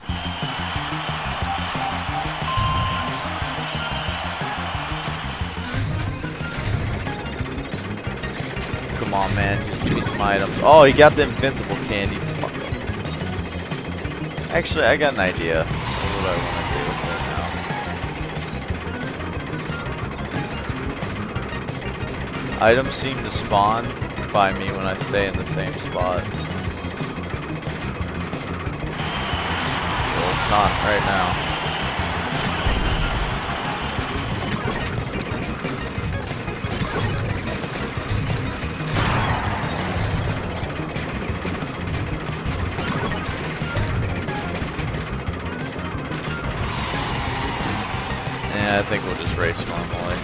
[SPEAKER 2] Come on, man. Just give me some items. Oh, he got the invincible candy. Fuck it. Actually, I got an idea. What do I want to do with it now? Items seem to spawn by me when I stay in the same spot. Well, it's not right now. Yeah, I think we'll just race normally.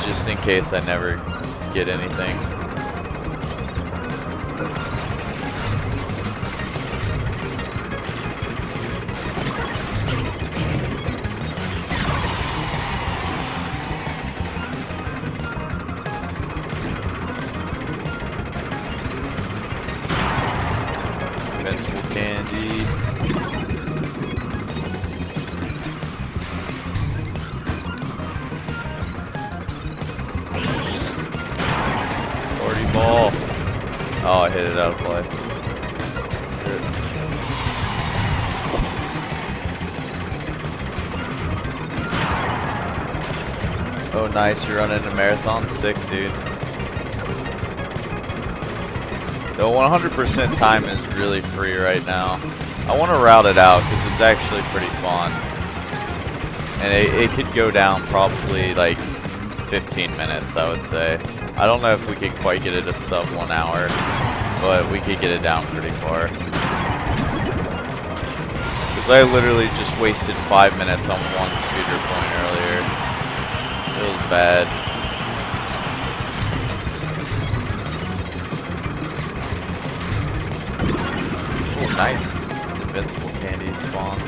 [SPEAKER 2] Just in case I never get anything. Invincible candy. Ball. Oh, I hit it out of play. Oh, nice. You're running a marathon. Sick, dude. The 100% time is really free right now. I want to route it out because it's actually pretty fun. And it could go down probably like 15 minutes, I would say. I don't know if we could quite get it a sub 1 hour, but we could get it down pretty far. Because I literally just wasted 5 minutes on one scooter point earlier. It was bad. Oh, nice. invincible candies spawn.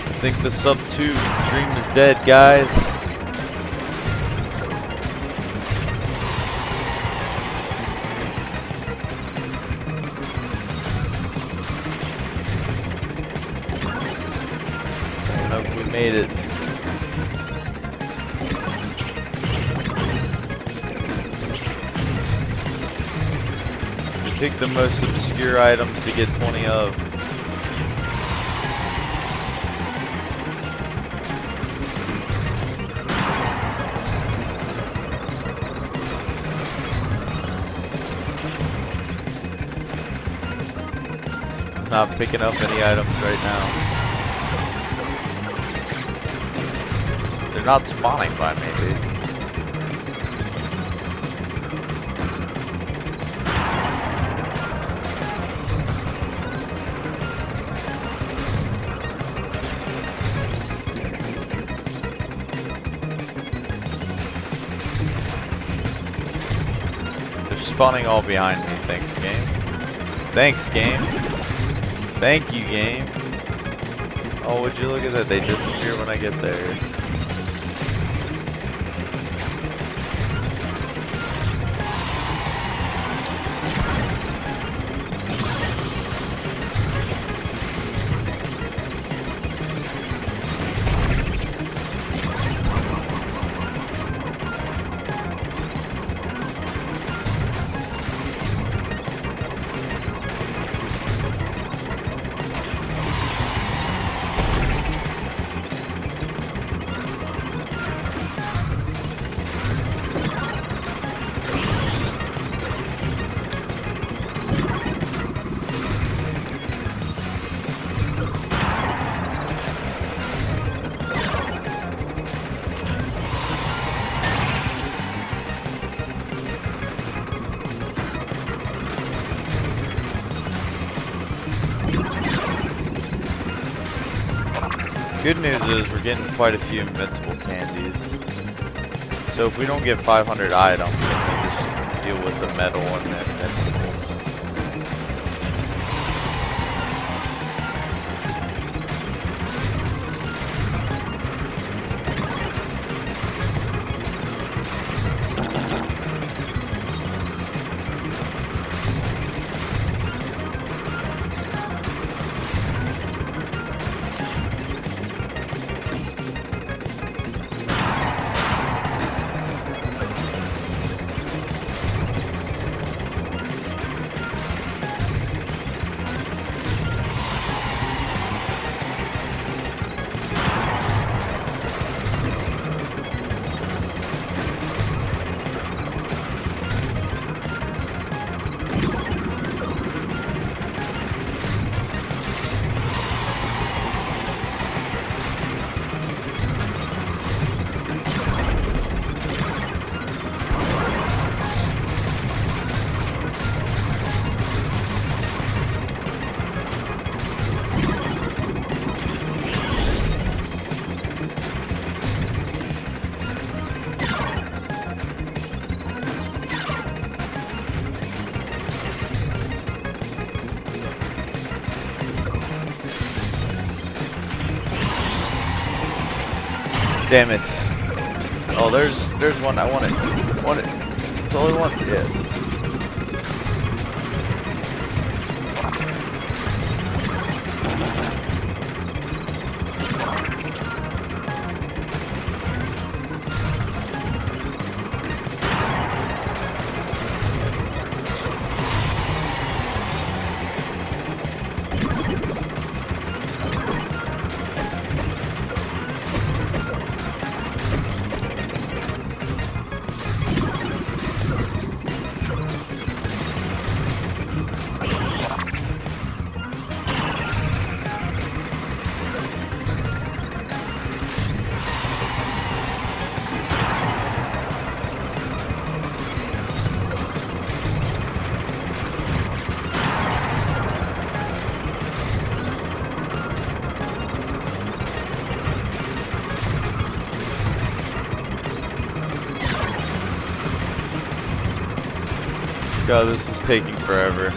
[SPEAKER 2] I think the sub 2 dream is dead, guys. I don't know if we made it. We picked the most obscure items to get 20 of. Not picking up any items right now. They're not spawning by me, dude. They're spawning all behind me. Thanks, game. Thanks, game. Thank you, game. Oh, would you look at that? They disappear when I get there. Good news is we're getting quite a few invincible candies. So if we don't get 500 items, then we'll just deal with the metal and the invincible. Damn it. Oh, there's one. I want it. Want it. It's all I want. Yes. God, this is taking forever.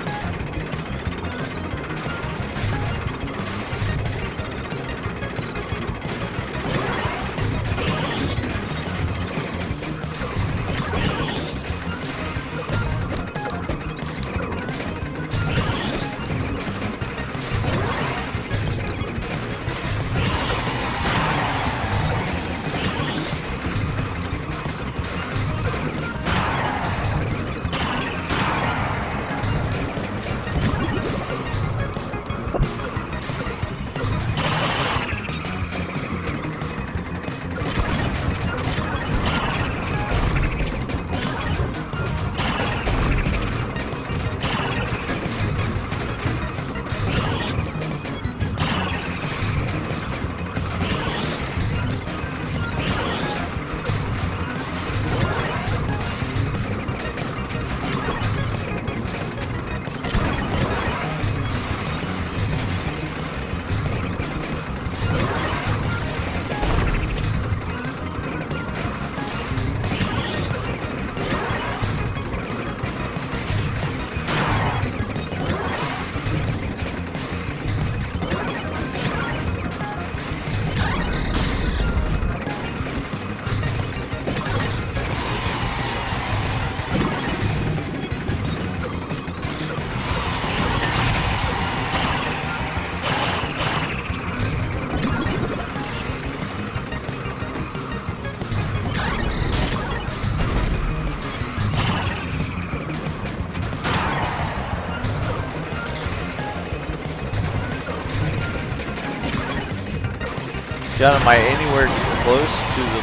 [SPEAKER 2] God, am I anywhere close to the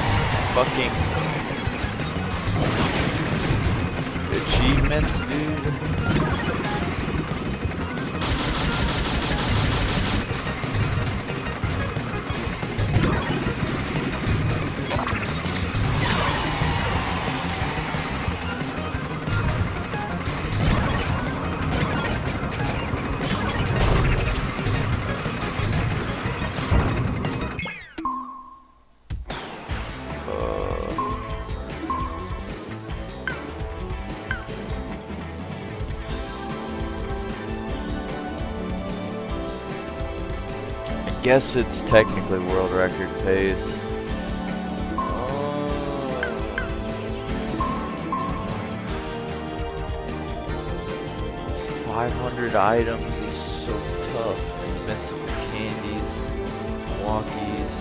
[SPEAKER 2] fucking achievements, dude? Guess it's technically world record pace. 500 items is so tough. Invincible candies, walkies.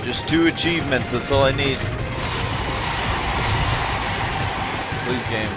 [SPEAKER 2] Just 2 achievements, that's all I need. Please, game.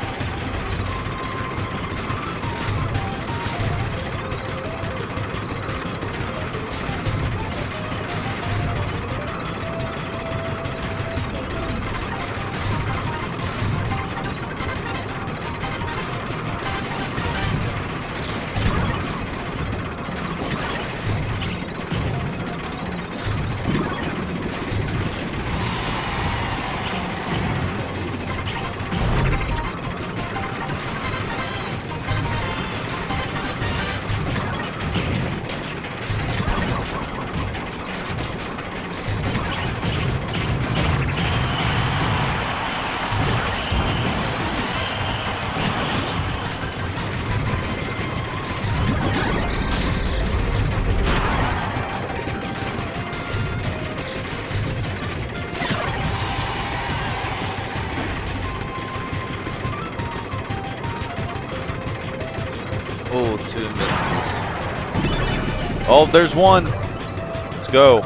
[SPEAKER 2] Oh, 2 invincibles. Oh, there's one. Let's go.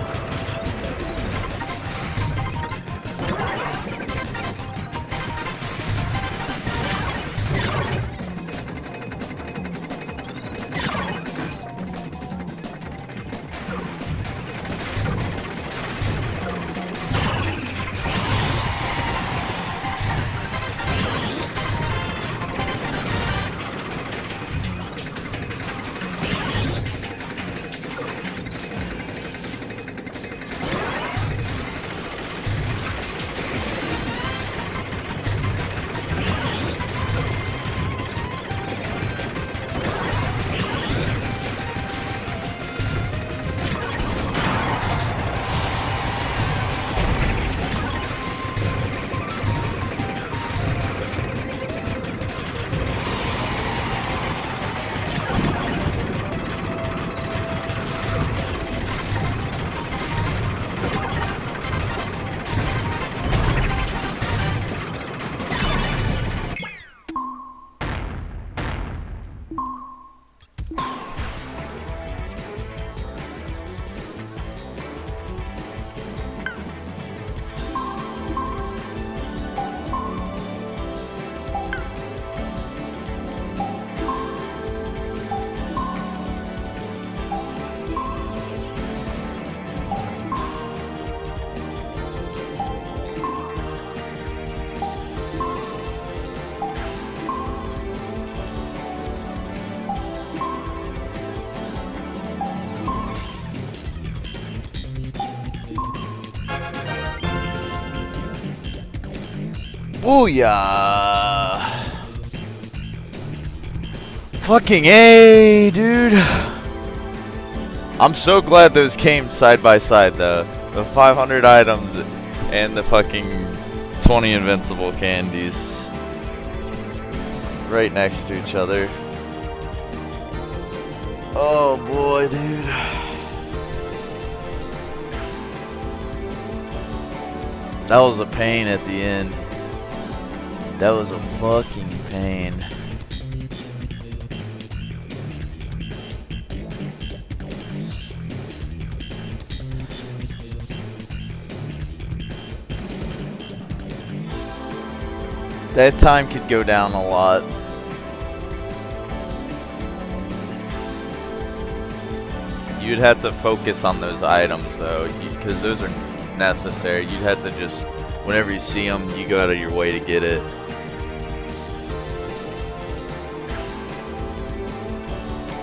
[SPEAKER 2] Booyah! Fucking A, dude! I'm so glad those came side by side though. The 500 items and the fucking 20 invincible candies. Right next to each other. Oh boy, dude. That was a pain at the end. That was a fucking pain. That time could go down a lot. You'd have to focus on those items though, because those are necessary. You'd have to just, whenever you see them, you go out of your way to get it.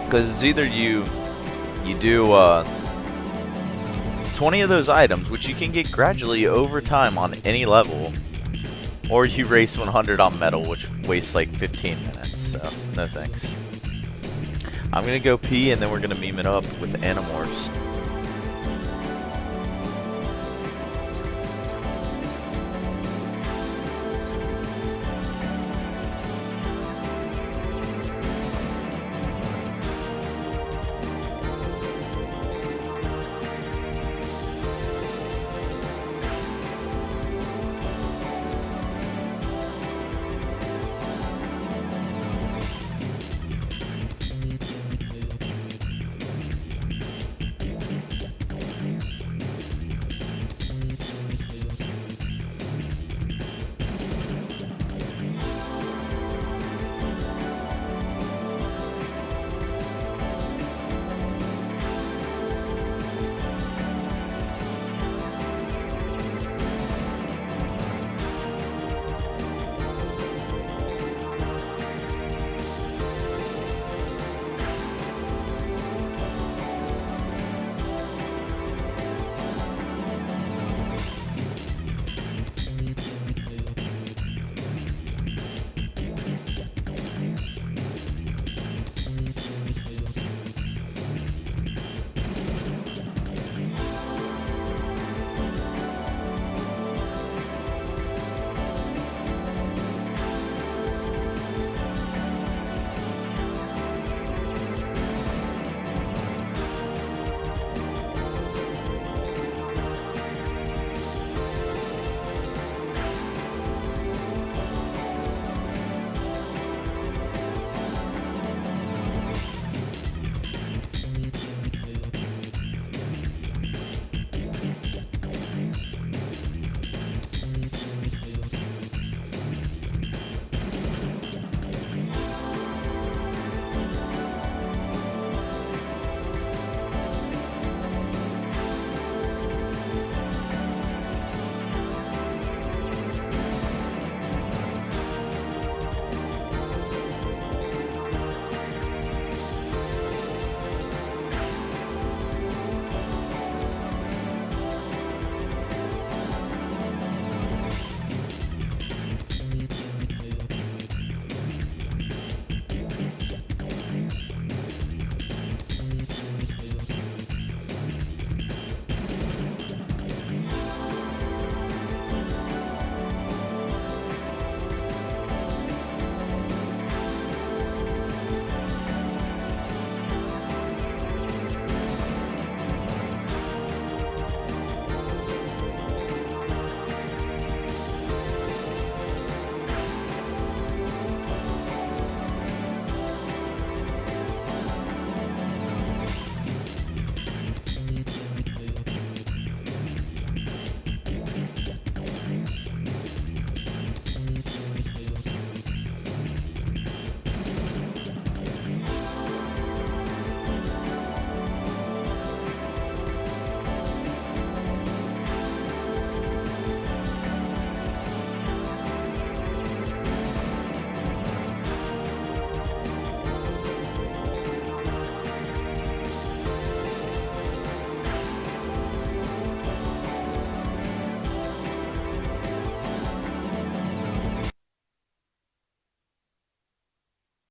[SPEAKER 2] Because it's either you do 20 of those items, which you can get gradually over time on any level, or you race 100 on metal, which wastes like 15 minutes, so no thanks. I'm gonna go pee and then we're gonna meme it up with Animorphs.